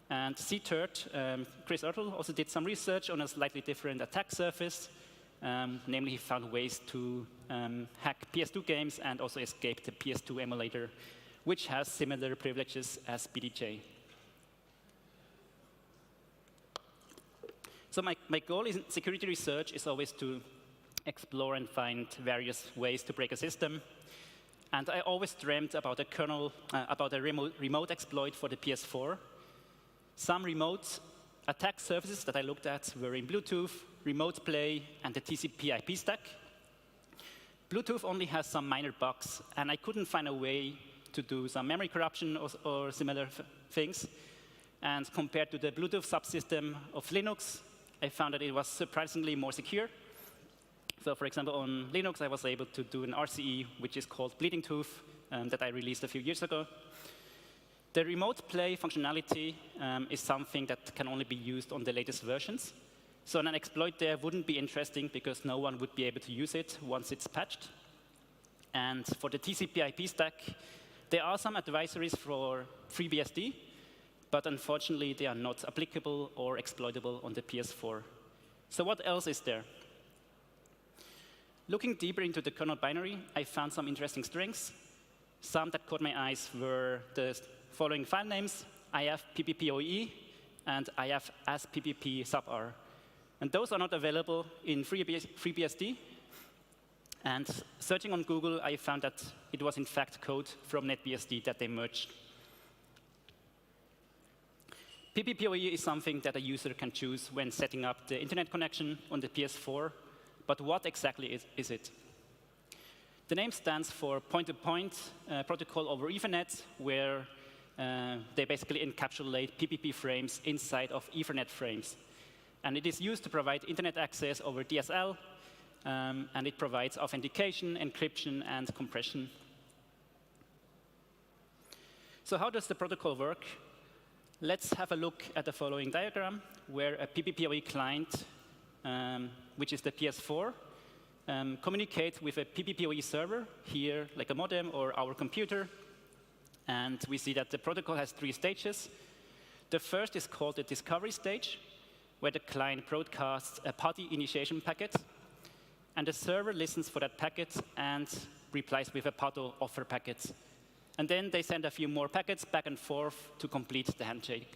And CTURT, Chris Ertl, also did some research on a slightly different attack surface. Namely, he found ways to hack PS2 games and also escape the PS2 emulator, which has similar privileges as BDJ. So my goal in security research is always to explore and find various ways to break a system. And I always dreamt about a kernel, about a remote exploit for the PS4. Some remote attack surfaces that I looked at were in Bluetooth, remote play, and the TCP/IP stack. Bluetooth only has some minor bugs, and I couldn't find a way to do some memory corruption or similar things. And compared to the Bluetooth subsystem of Linux, I found that it was surprisingly more secure. So for example, on Linux, I was able to do an RCE, which is called Bleeding Tooth, that I released a few years ago. The remote play functionality is something that can only be used on the latest versions. So an exploit there wouldn't be interesting because no one would be able to use it once it's patched. And for the TCP/IP stack, there are some advisories for FreeBSD, but unfortunately, they are not applicable or exploitable on the PS4. So what else is there? Looking deeper into the kernel binary, I found some interesting strings. Some that caught my eyes were the following file names: IF PPPoE and IF as PPP sub R. And those are not available in FreeBSD. And searching on Google, I found that it was in fact code from NetBSD that they merged. PPPoE is something that a user can choose when setting up the internet connection on the PS4. But what exactly is it? The name stands for point-to-point protocol over Ethernet, where they basically encapsulate PPP frames inside of Ethernet frames. And it is used to provide internet access over DSL, and it provides authentication, encryption, and compression. So how does the protocol work? Let's have a look at the following diagram, where a PPPoE client, which is the PS4, communicates with a PPPoE server, here like a modem or our computer. And we see that the protocol has 3 stages. The first is called the discovery stage, where the client broadcasts a party initiation packet. And the server listens for that packet and replies with a party offer packet. And then they send a few more packets back and forth to complete the handshake.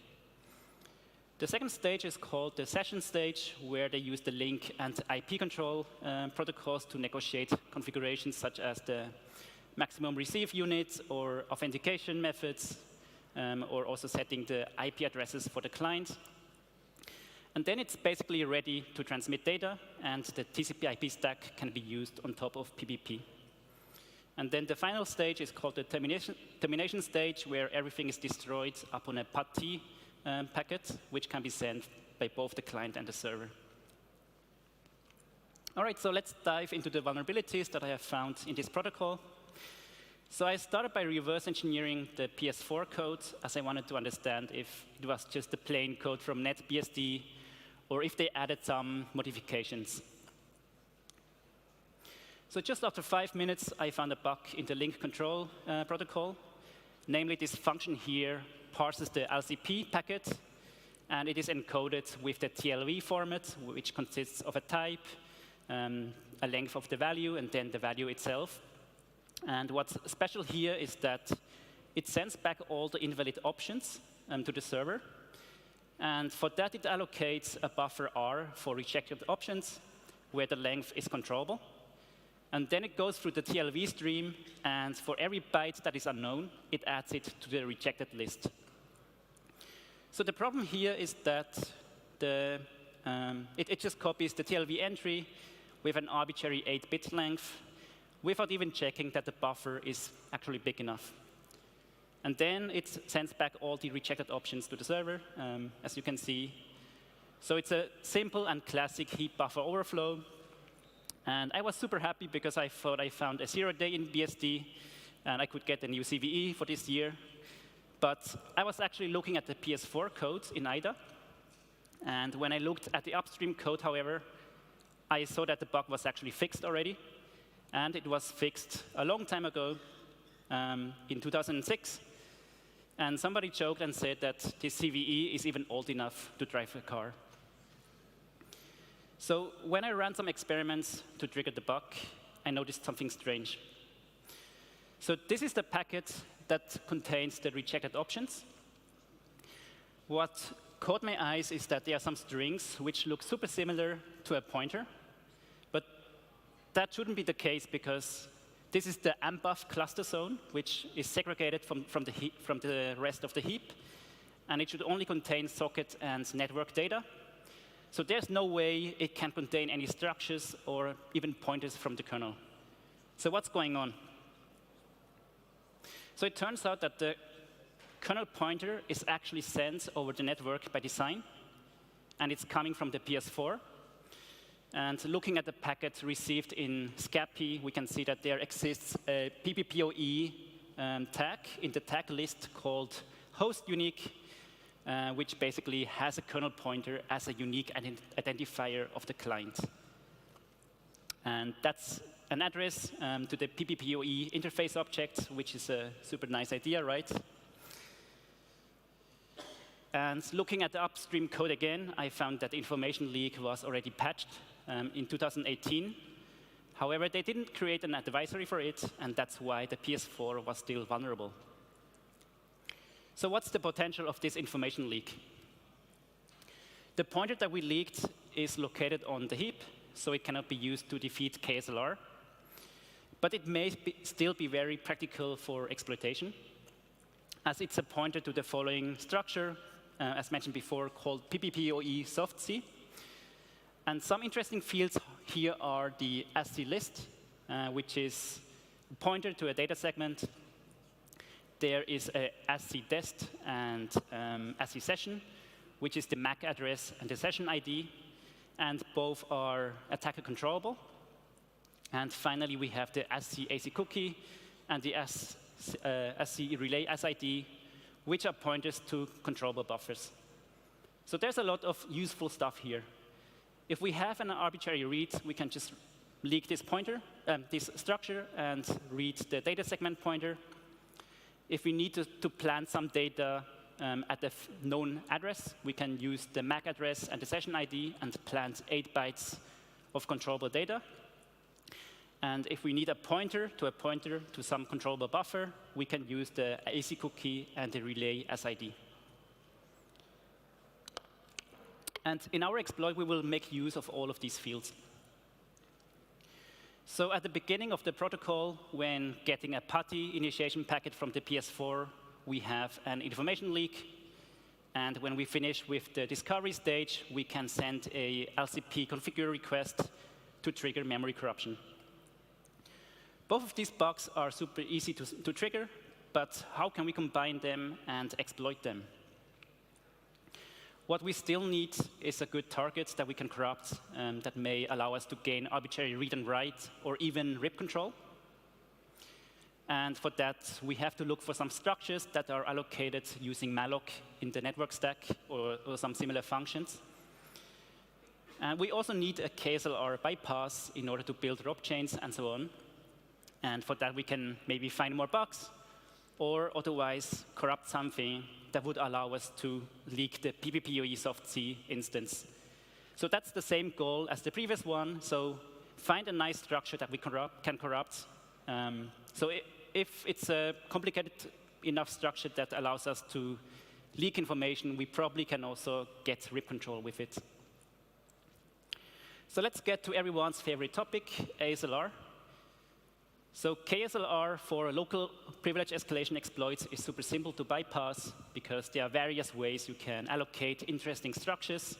The second stage is called the session stage, where they use the link and IP control protocols to negotiate configurations such as the maximum receive units or authentication methods, or also setting the IP addresses for the client. And then it's basically ready to transmit data, and the TCP/IP stack can be used on top of PPP. And then the final stage is called the termination stage, where everything is destroyed upon a PAT-T packet, which can be sent by both the client and the server. All right, so let's dive into the vulnerabilities that I have found in this protocol. So I started by reverse engineering the PS4 code, as I wanted to understand if it was just the plain code from NetBSD, or if they added some modifications. So just after 5 minutes, I found a bug in the link control protocol. Namely, this function here parses the LCP packet, and it is encoded with the TLV format, which consists of a type, a length of the value, and then the value itself. And what's special here is that it sends back all the invalid options to the server. And for that, it allocates a buffer R for rejected options, where the length is controllable. And then it goes through the TLV stream, and for every byte that is unknown, it adds it to the rejected list. So the problem here is that it just copies the TLV entry with an arbitrary 8-bit length, without even checking that the buffer is actually big enough. And then it sends back all the rejected options to the server, as you can see. So it's a simple and classic heap buffer overflow. And I was super happy because I thought I found a 0-day in BSD, and I could get a new CVE for this year. But I was actually looking at the PS4 code in IDA. And when I looked at the upstream code, however, I saw that the bug was actually fixed already. And it was fixed a long time ago, in 2006. And somebody joked and said that this CVE is even old enough to drive a car. So when I ran some experiments to trigger the bug, I noticed something strange. So this is the packet that contains the rejected options. What caught my eyes is that there are some strings which look super similar to a pointer. But that shouldn't be the case, because this is the ambuf cluster zone, which is segregated from the rest of the heap. And it should only contain socket and network data. So there's no way it can contain any structures or even pointers from the kernel. So what's going on? So it turns out that the kernel pointer is actually sent over the network by design. And it's coming from the PS4. And looking at the packet received in SCAPI, we can see that there exists a PPPoE tag in the tag list called host unique, which basically has a kernel pointer as a unique identifier of the client. And that's an address to the PPPoE interface object, which is a super nice idea, right? And looking at the upstream code again, I found that the information leak was already patched in 2018. However, they didn't create an advisory for it, and that's why the PS4 was still vulnerable. So what's the potential of this information leak? The pointer that we leaked is located on the heap, so it cannot be used to defeat KSLR. But it may still be very practical for exploitation, as it's a pointer to the following structure, as mentioned before, called PPPoE softc. And some interesting fields here are the ASCII list, which is a pointer to a data segment. There is a ASCII dest and ASCII session, which is the MAC address and the session ID. And both are attacker controllable. And finally, we have the ASCII AC cookie and the ASCII relay SID, which are pointers to controllable buffers. So there's a lot of useful stuff here. If we have an arbitrary read, we can just leak this pointer, this structure, and read the data segment pointer. If we need to plant some data at the known address, we can use the MAC address and the session ID and plant 8 bytes of controllable data. And if we need a pointer to some controllable buffer, we can use the AC cookie and the relay SID. And in our exploit, we will make use of all of these fields. So at the beginning of the protocol, when getting a PuTTY initiation packet from the PS4, we have an information leak. And when we finish with the discovery stage, we can send a LCP configure request to trigger memory corruption. Both of these bugs are super easy to trigger, but how can we combine them and exploit them? What we still need is a good target that we can corrupt that may allow us to gain arbitrary read and write or even RIP control. And for that, we have to look for some structures that are allocated using malloc in the network stack or some similar functions. And we also need a KSLR bypass in order to build ROP chains and so on. And for that, we can maybe find more bugs or otherwise corrupt something that would allow us to leak the PPPoE soft C instance. So that's the same goal as the previous one. So find a nice structure that we can corrupt. If it's a complicated enough structure that allows us to leak information, we probably can also get RIP control with it. So let's get to everyone's favorite topic, ASLR. So KSLR for local privilege escalation exploits is super simple to bypass because there are various ways you can allocate interesting structures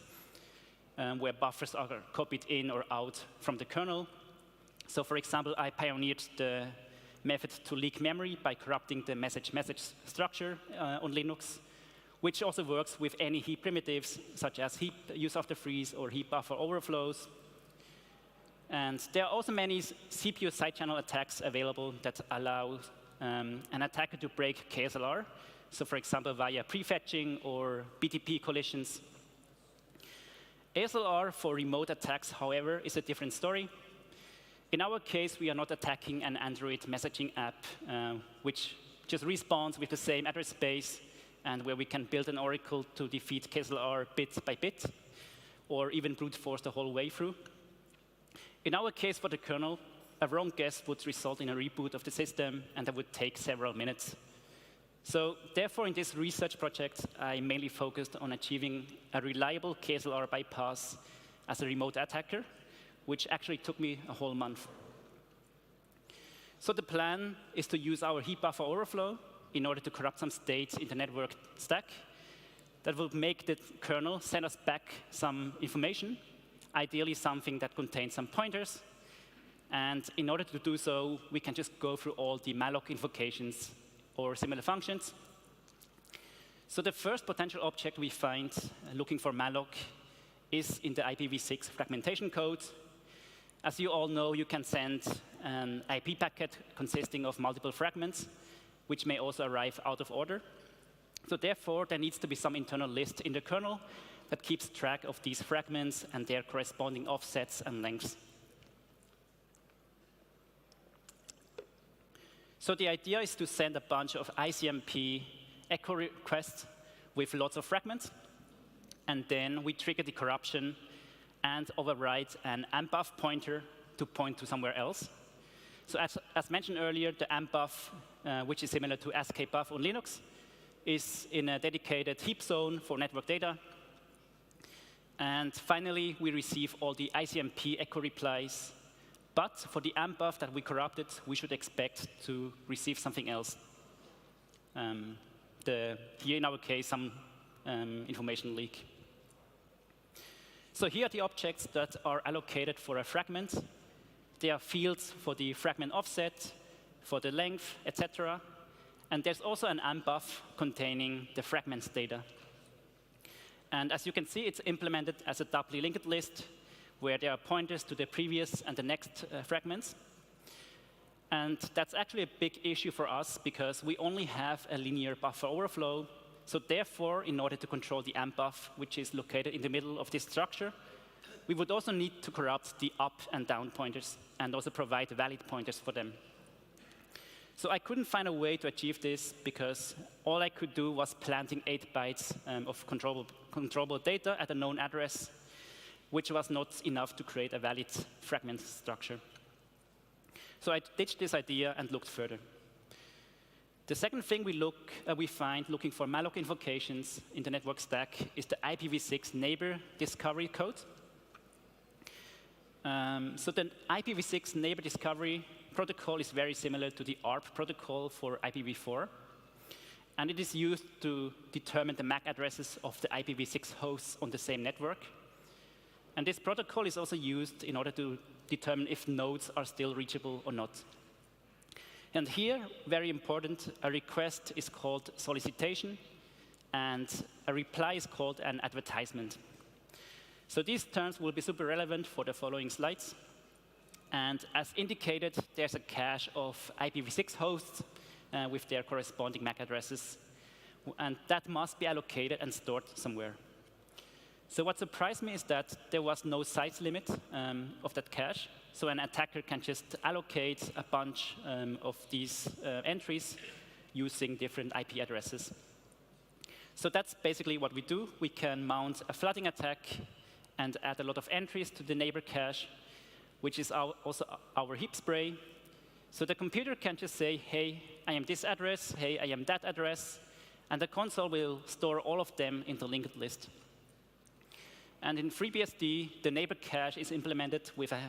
where buffers are copied in or out from the kernel. So for example, I pioneered the method to leak memory by corrupting the message structure on Linux, which also works with any heap primitives, such as heap use after freeze or heap buffer overflows. And there are also many CPU side channel attacks available that allow an attacker to break KSLR. So for example, via prefetching or BTP collisions. ASLR for remote attacks, however, is a different story. In our case, we are not attacking an Android messaging app, which just responds with the same address space and where we can build an oracle to defeat KSLR bit by bit, or even brute force the whole way through. In our case for the kernel, a wrong guess would result in a reboot of the system, and that would take several minutes. So therefore, in this research project, I mainly focused on achieving a reliable KSLR bypass as a remote attacker, which actually took me a whole month. So the plan is to use our heap buffer overflow in order to corrupt some states in the network stack that will make the kernel send us back some information, ideally something that contains some pointers. And in order to do so, we can just go through all the malloc invocations or similar functions. So the first potential object we find looking for malloc is in the IPv6 fragmentation code. As you all know, you can send an IP packet consisting of multiple fragments, which may also arrive out of order. So therefore, there needs to be some internal list in the kernel that keeps track of these fragments and their corresponding offsets and lengths. So the idea is to send a bunch of ICMP echo requests with lots of fragments. And then we trigger the corruption and override an ambuf pointer to point to somewhere else. So as mentioned earlier, the ambuf, which is similar to skbuf on Linux, is in a dedicated heap zone for network data. And finally, we receive all the ICMP echo replies. But for the ambuf that we corrupted, we should expect to receive something else. Here, in our case, some information leak. So here are the objects that are allocated for a fragment. There are fields for the fragment offset, for the length, etc. And there's also an ambuf containing the fragments data. And as you can see, it's implemented as a doubly linked list, where there are pointers to the previous and the next fragments. And that's actually a big issue for us, because we only have a linear buffer overflow. So therefore, in order to control the ambuf, which is located in the middle of this structure, we would also need to corrupt the up and down pointers and also provide valid pointers for them. So I couldn't find a way to achieve this, because all I could do was planting 8 bytes of controllable data at a known address, which was not enough to create a valid fragment structure. So I ditched this idea and looked further. The second thing we find looking for malloc invocations in the network stack is the IPv6 neighbor discovery code. So the IPv6 neighbor discovery protocol is very similar to the ARP protocol for IPv4. And it is used to determine the MAC addresses of the IPv6 hosts on the same network. And this protocol is also used in order to determine if nodes are still reachable or not. And here, very important, a request is called solicitation, and a reply is called an advertisement. So these terms will be super relevant for the following slides. And as indicated, there's a cache of IPv6 hosts with their corresponding MAC addresses. And that must be allocated and stored somewhere. So what surprised me is that there was no size limit of that cache. So an attacker can just allocate a bunch of these entries using different IP addresses. So that's basically what we do. We can mount a flooding attack and add a lot of entries to the neighbor cache, which is also our heap spray. So the computer can just say, hey, I am this address, hey, I am that address, and the console will store all of them in the linked list. And in FreeBSD, the neighbor cache is implemented with a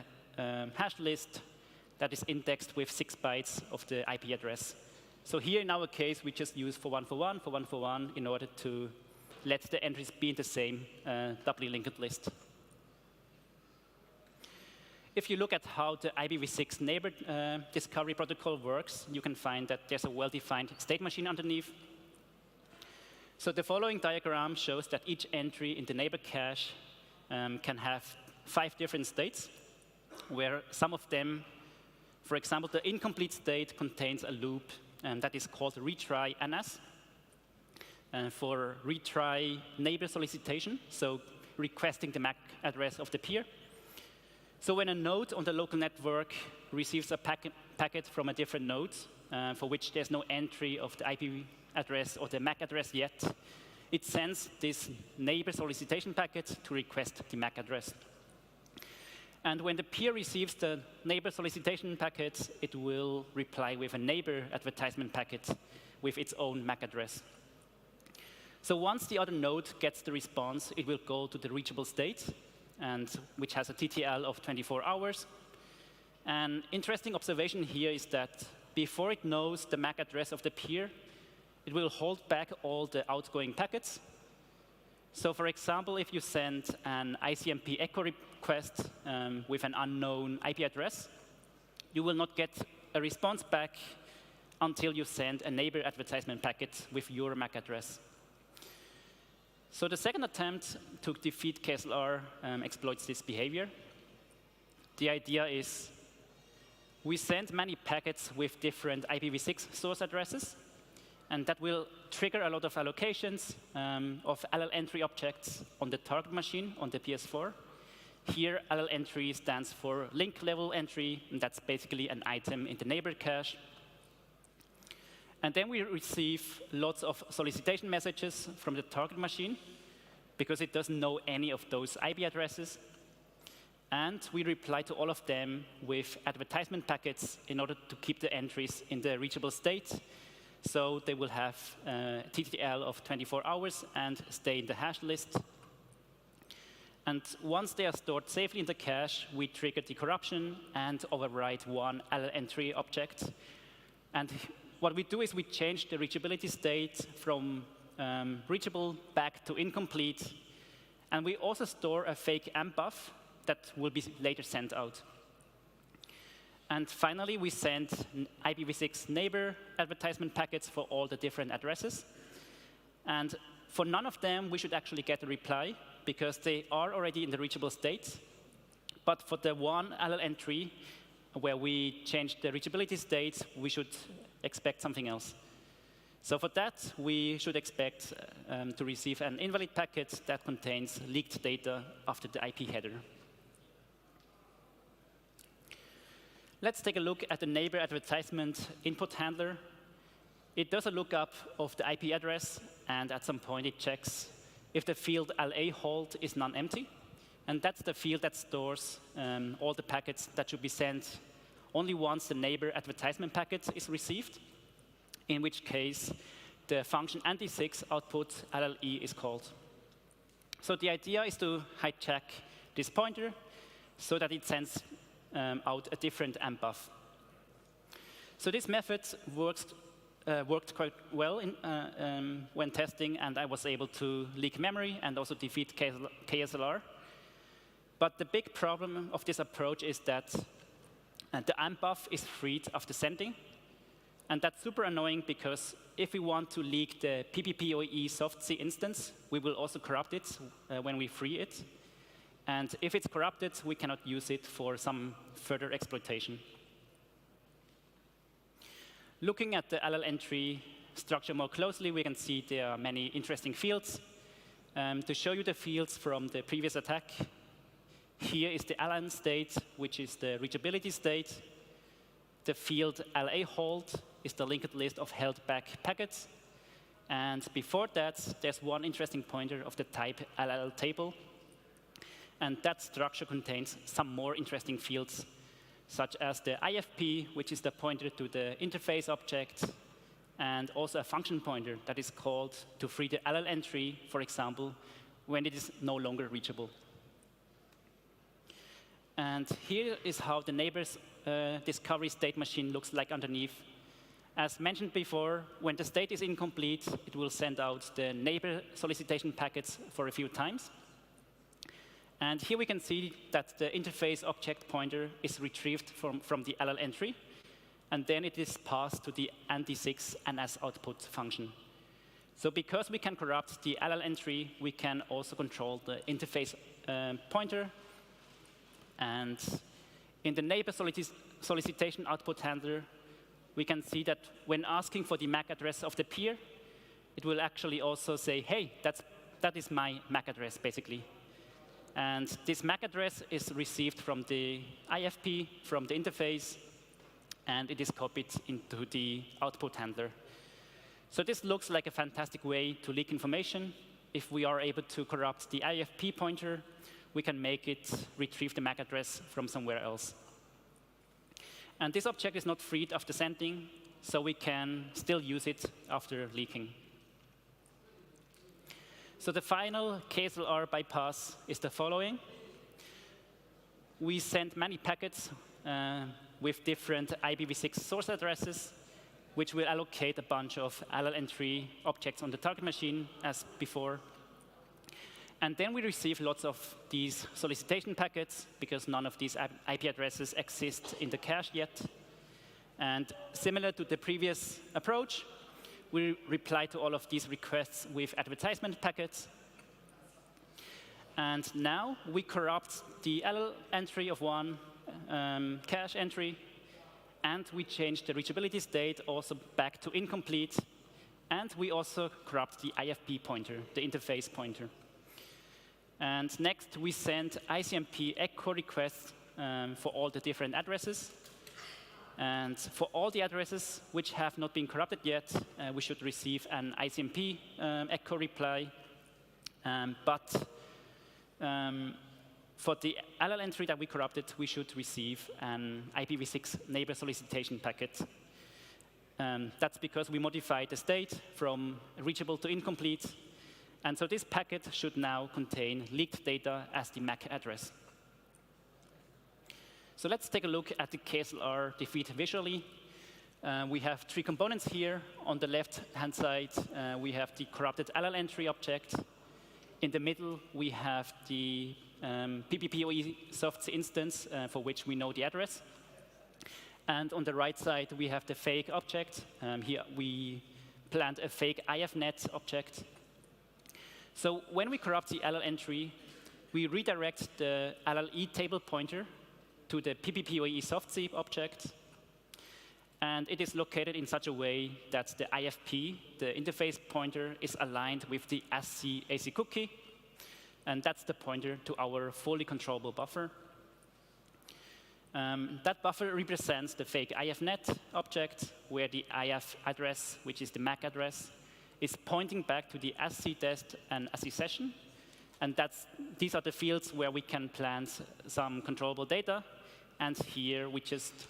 hash list that is indexed with 6 bytes of the IP address. So here in our case, we just use for one in order to let the entries be in the same doubly linked list. If you look at how the IPv6 neighbor discovery protocol works, you can find that there's a well-defined state machine underneath. So the following diagram shows that each entry in the neighbor cache can have 5 different states, where some of them, for example, the incomplete state contains a loop that is called retry NS. For retry neighbor solicitation, so requesting the MAC address of the peer. So when a node on the local network receives a packet from a different node, for which there's no entry of the IP address or the MAC address yet, it sends this neighbor solicitation packet to request the MAC address. And when the peer receives the neighbor solicitation packet, it will reply with a neighbor advertisement packet with its own MAC address. So once the other node gets the response, it will go to the reachable state, and which has a TTL of 24 hours. An interesting observation here is that before it knows the MAC address of the peer, it will hold back all the outgoing packets. So for example, if you send an ICMP echo request with an unknown IP address, you will not get a response back until you send a neighbor advertisement packet with your MAC address. So the second attempt to defeat KSLR exploits this behavior. The idea is we send many packets with different IPv6 source addresses, and that will trigger a lot of allocations of LL entry objects on the target machine on the PS4. Here, LL entry stands for link level entry, and that's basically an item in the neighbor cache. And then we receive lots of solicitation messages from the target machine, because it doesn't know any of those IP addresses. And we reply to all of them with advertisement packets in order to keep the entries in the reachable state. So they will have TTL of 24 hours and stay in the hash list. And once they are stored safely in the cache, we trigger the corruption and overwrite one LL entry object. And what we do is we change the reachability state from reachable back to incomplete. And we also store a fake AMP buff that will be later sent out. And finally, we send IPv6 neighbor advertisement packets for all the different addresses. And for none of them, we should actually get a reply, because they are already in the reachable state. But for the one LL entry, where we change the reachability state, we should expect something else. So for that, we should expect to receive an invalid packet that contains leaked data after the IP header. Let's take a look at the neighbor advertisement input handler. It does a lookup of the IP address, and at some point it checks if the field LA hold is non-empty. And that's the field that stores all the packets that should be sent only once the neighbor advertisement packet is received. in which case the function anti6 output LLE is called. So the idea is to hijack this pointer so that it sends out a different AMP-buff. So this method worked quite well when testing, and I was able to leak memory and also defeat KSLR. But the big problem of this approach is that the AMP-buff is freed after sending. And that's super annoying because if we want to leak the PPPoE soft-C instance, we will also corrupt it when we free it. And if it's corrupted, we cannot use it for some further exploitation. Looking at the LL entry structure more closely, we can see there are many interesting fields. To show you the fields from the previous attack, here is the LN state, which is the reachability state. The field LA hold is the linked list of held back packets. And before that, there's one interesting pointer of the type LL table. And that structure contains some more interesting fields, such as the IFP, which is the pointer to the interface object, and also a function pointer that is called to free the LL entry, for example, when it is no longer reachable. And here is how the neighbor's discovery state machine looks like underneath. As mentioned before, when the state is incomplete, it will send out the neighbor solicitation packets for a few times. And here we can see that the interface object pointer is retrieved from the LL entry, and then it is passed to the anti6 NS output function. So because we can corrupt the LL entry, we can also control the interface pointer. And in the neighbor solicitation output handler, we can see that when asking for the MAC address of the peer, it will actually also say, hey, that is my MAC address, basically. And this MAC address is received from the IFP, from the interface, and it is copied into the output handler. So this looks like a fantastic way to leak information. If we are able to corrupt the IFP pointer, we can make it retrieve the MAC address from somewhere else. And this object is not freed after sending, so we can still use it after leaking. So the final KSLR bypass is the following. We send many packets with different IPv6 source addresses, which will allocate a bunch of LL entry objects on the target machine, as before. And then we receive lots of these solicitation packets, because none of these IP addresses exist in the cache yet. And similar to the previous approach, we reply to all of these requests with advertisement packets. And now we corrupt the LL entry of one cache entry, and we change the reachability state also back to incomplete, and we also corrupt the IFP pointer, the interface pointer. And next, we send ICMP echo requests for all the different addresses. And for all the addresses which have not been corrupted yet, we should receive an ICMP echo reply. But for the LL entry that we corrupted, we should receive an IPv6 neighbor solicitation packet. That's because we modified the state from reachable to incomplete. And so this packet should now contain leaked data as the MAC address. So let's take a look at the KSLR defeat visually. We have three components here. On the left-hand side, we have the corrupted LL entry object. In the middle, we have the PPPoE soft instance for which we know the address. And on the right side, we have the fake object. Here we planned a fake IFNet object. So when we corrupt the LL entry, we redirect the LLE table pointer to the PPPoE soft-C object. And it is located in such a way that the IFP, the interface pointer, is aligned with the ASCII AC cookie. And that's the pointer to our fully controllable buffer. That buffer represents the fake IFNet object, where the IF address, which is the MAC address, is pointing back to the ASCII test and ASCII session. And these are the fields where we can plant some controllable data. And here we just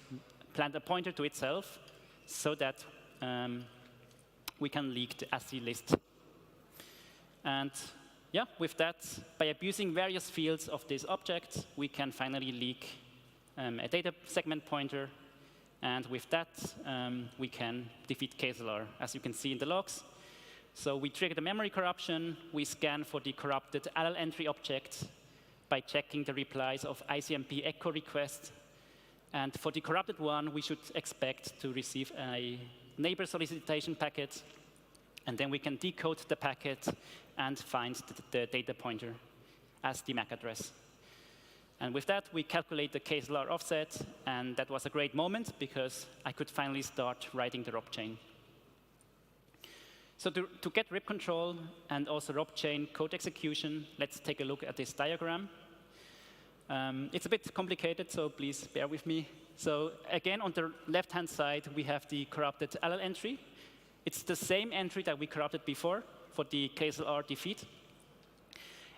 plant a pointer to itself so that we can leak the ASCII list. And yeah, with that, by abusing various fields of this object, we can finally leak a data segment pointer. And with that, we can defeat KSLR, as you can see in the logs. So we trigger the memory corruption. We scan for the corrupted LL entry object by checking the replies of ICMP echo requests. And for the corrupted one, we should expect to receive a neighbor solicitation packet. And then we can decode the packet and find the data pointer as the MAC address. And with that, we calculate the KSLR offset. And that was a great moment, because I could finally start writing the ROP chain. So to get RIP control and also ROP chain code execution, let's take a look at this diagram. It's a bit complicated, so please bear with me. So again, on the left-hand side, we have the corrupted LL entry. It's the same entry that we corrupted before for the KSLR defeat.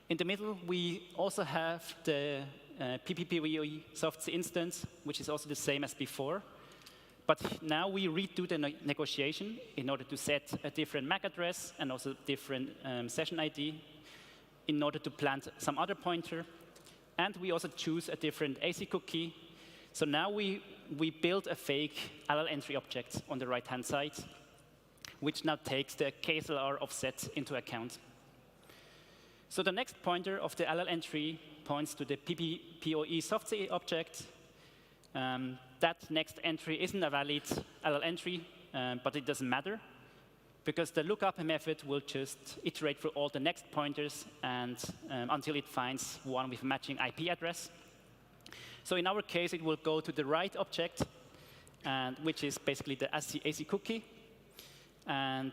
In the middle, we also have the PPPoE softc instance, which is also the same as before. But now we redo the negotiation in order to set a different MAC address and also different session ID in order to plant some other pointer. And we also choose a different AC cookie. So now we build a fake LL entry object on the right-hand side, which now takes the KSLR offset into account. So the next pointer of the LL entry points to the PPPoE softc object. That next entry isn't a valid LL entry, but it doesn't matter, because the lookup method will just iterate through all the next pointers and until it finds one with a matching IP address. So in our case, it will go to the right object, which is basically the AC cookie. And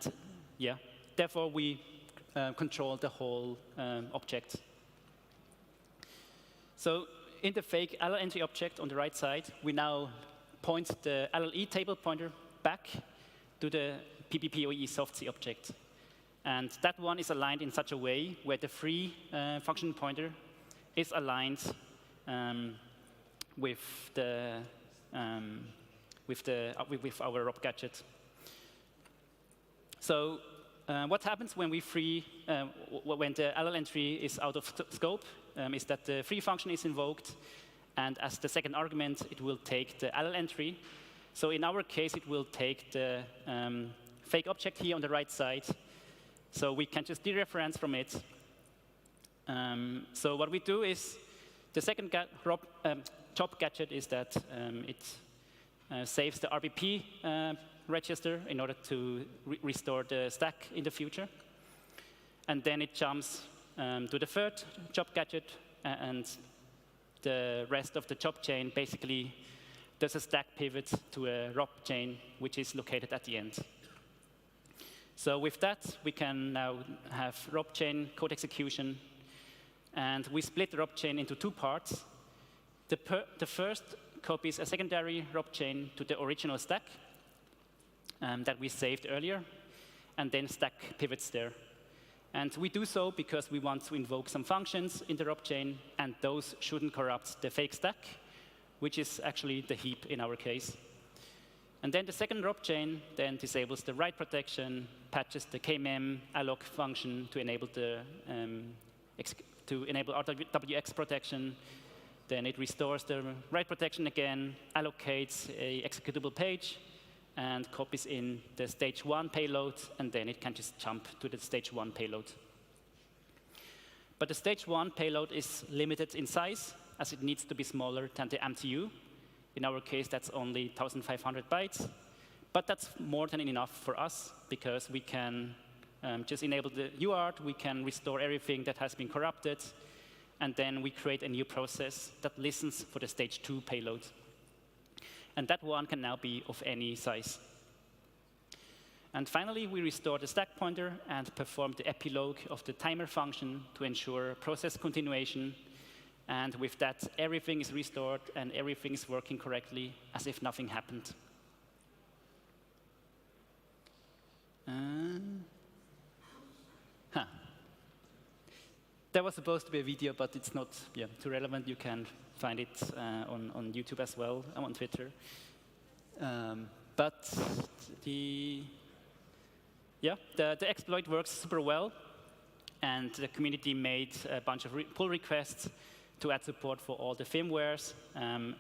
yeah, therefore, we control the whole object. So in the fake LL entry object on the right side, we now point the LLE table pointer back to the PPPoE softc object. And that one is aligned in such a way where the free function pointer is aligned with our ROP gadget. So what happens when we when the LL entry is out of scope is that the free function is invoked, and as the second argument, it will take the LL entry. So in our case, it will take the fake object here on the right side. So we can just dereference from it. So what we do is, the second job gadget is that it saves the RBP register in order to restore the stack in the future. And then it jumps to the third job gadget, and the rest of the job chain basically does a stack pivot to a ROP chain, which is located at the end. So with that, we can now have ROP chain code execution. And we split the ROP chain into two parts. The first copies a secondary ROP chain to the original stack that we saved earlier, and then stack pivots there. And we do so because we want to invoke some functions in the ROP chain, and those shouldn't corrupt the fake stack, which is actually the heap in our case. And then the second ROP chain then disables the write protection, patches the kmem alloc function to enable the RWX protection. Then it restores the write protection again, allocates a executable page, and copies in the stage 1 payload, and then it can just jump to the stage 1 payload. But the stage 1 payload is limited in size, as it needs to be smaller than the MTU. In our case, that's only 1,500 bytes. But that's more than enough for us, because we can just enable the UART, we can restore everything that has been corrupted, and then we create a new process that listens for the stage 2 payload. And that one can now be of any size. And finally, we restore the stack pointer and perform the epilogue of the timer function to ensure process continuation. And with that, everything is restored and everything is working correctly, as if nothing happened. There was supposed to be a video, but it's not too relevant. You can find it on YouTube as well, on Twitter. But yeah, the exploit works super well. And the community made a bunch of pull requests to add support for all the firmwares.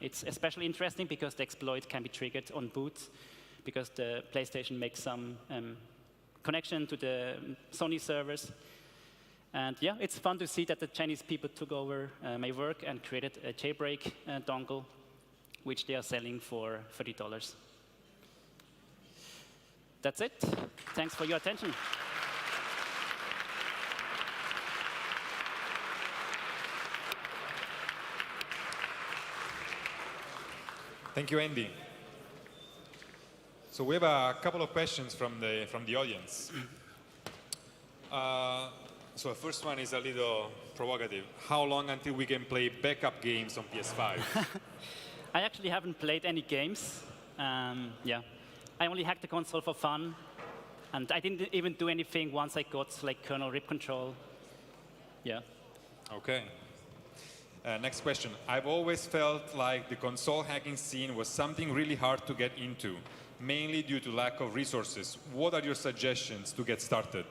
It's especially interesting because the exploit can be triggered on boot, because the PlayStation makes some connection to the Sony servers. And yeah, it's fun to see that the Chinese people took over my work and created a jailbreak dongle, which they are selling for $30. That's it. Thanks for your attention. Thank you, Andy. So we have a couple of questions from the audience. So the first one is a little provocative. How long until we can play backup games on PS5? I actually haven't played any games. Yeah, I only hacked the console for fun, and I didn't even do anything once I got like kernel rip control. Yeah. Okay. Next question. I've always felt like the console hacking scene was something really hard to get into, mainly due to lack of resources. What are your suggestions to get started?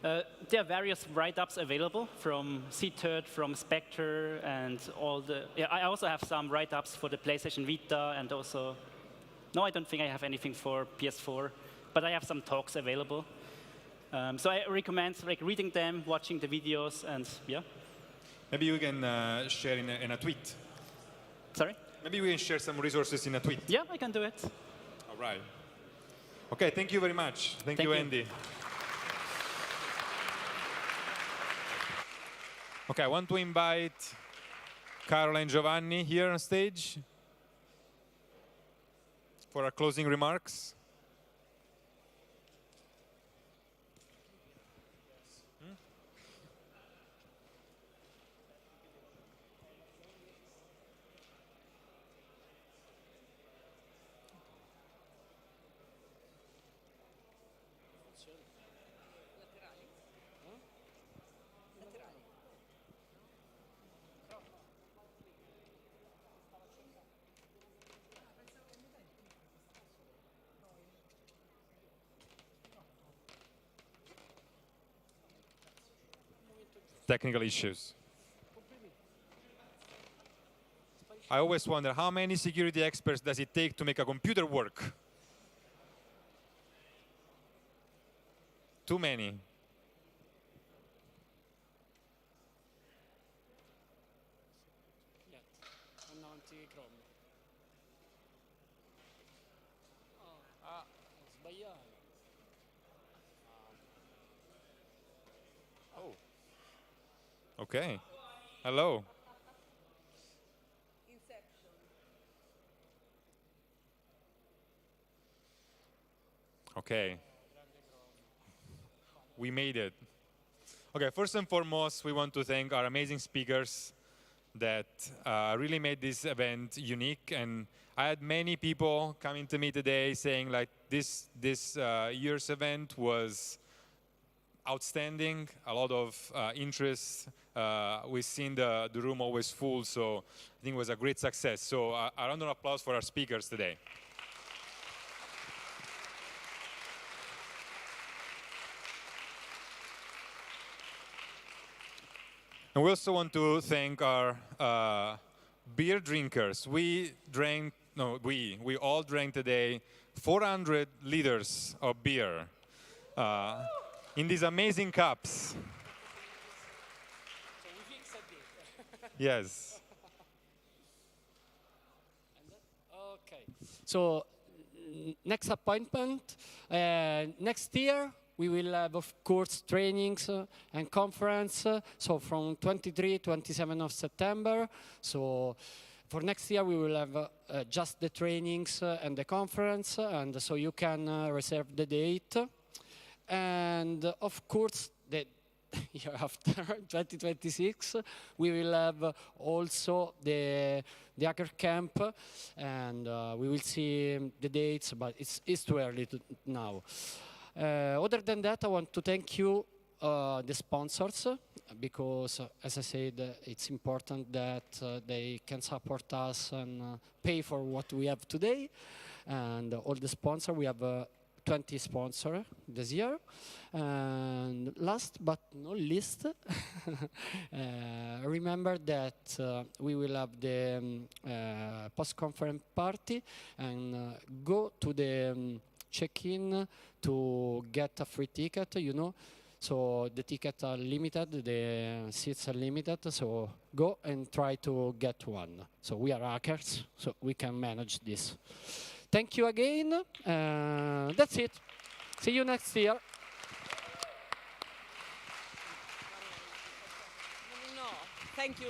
There are various write-ups available from CTURD, from Spectre, and all the... Yeah, I also have some write-ups for the PlayStation Vita, and also... No, I don't think I have anything for PS4, but I have some talks available. So I recommend like reading them, watching the videos, and yeah. Maybe you can share in a tweet. Sorry? Maybe we can share some resources in a tweet. Yeah, I can do it. All right. Okay, thank you very much. Thank you, Andy. Okay, I want to invite Carola and Giovanni here on stage for our closing remarks. Technical issues. I always wonder, how many security experts does it take to make a computer work? Too many. Okay. Hello. Okay. We made it. Okay, first and foremost, we want to thank our amazing speakers that really made this event unique. And I had many people coming to me today saying like this year's event was outstanding, a lot of interest. We've seen the room always full, so I think it was a great success. So a round of applause for our speakers today. And we also want to thank our beer drinkers. We all drank today 400 liters of beer in these amazing cups. Yes. Okay. So next appointment, next year, we will have, of course, trainings and conference. So from 23, 27 of September. So for next year, we will have just the trainings and the conference. And so you can reserve the date. And of course, the year after, 2026, we will have also the Hacker Camp. And we will see the dates, but it's too early now. Other than that, I want to thank you, the sponsors, because, as I said, it's important that they can support us and pay for what we have today. And all the sponsors, we have 20 sponsors this year. And last but not least, remember that we will have the post-conference party, and go to the check-in to get a free ticket, you know. So the tickets are limited, the seats are limited, so go and try to get one. So we are hackers, so we can manage this. Thank you again. That's it. See you next year. No, thank you.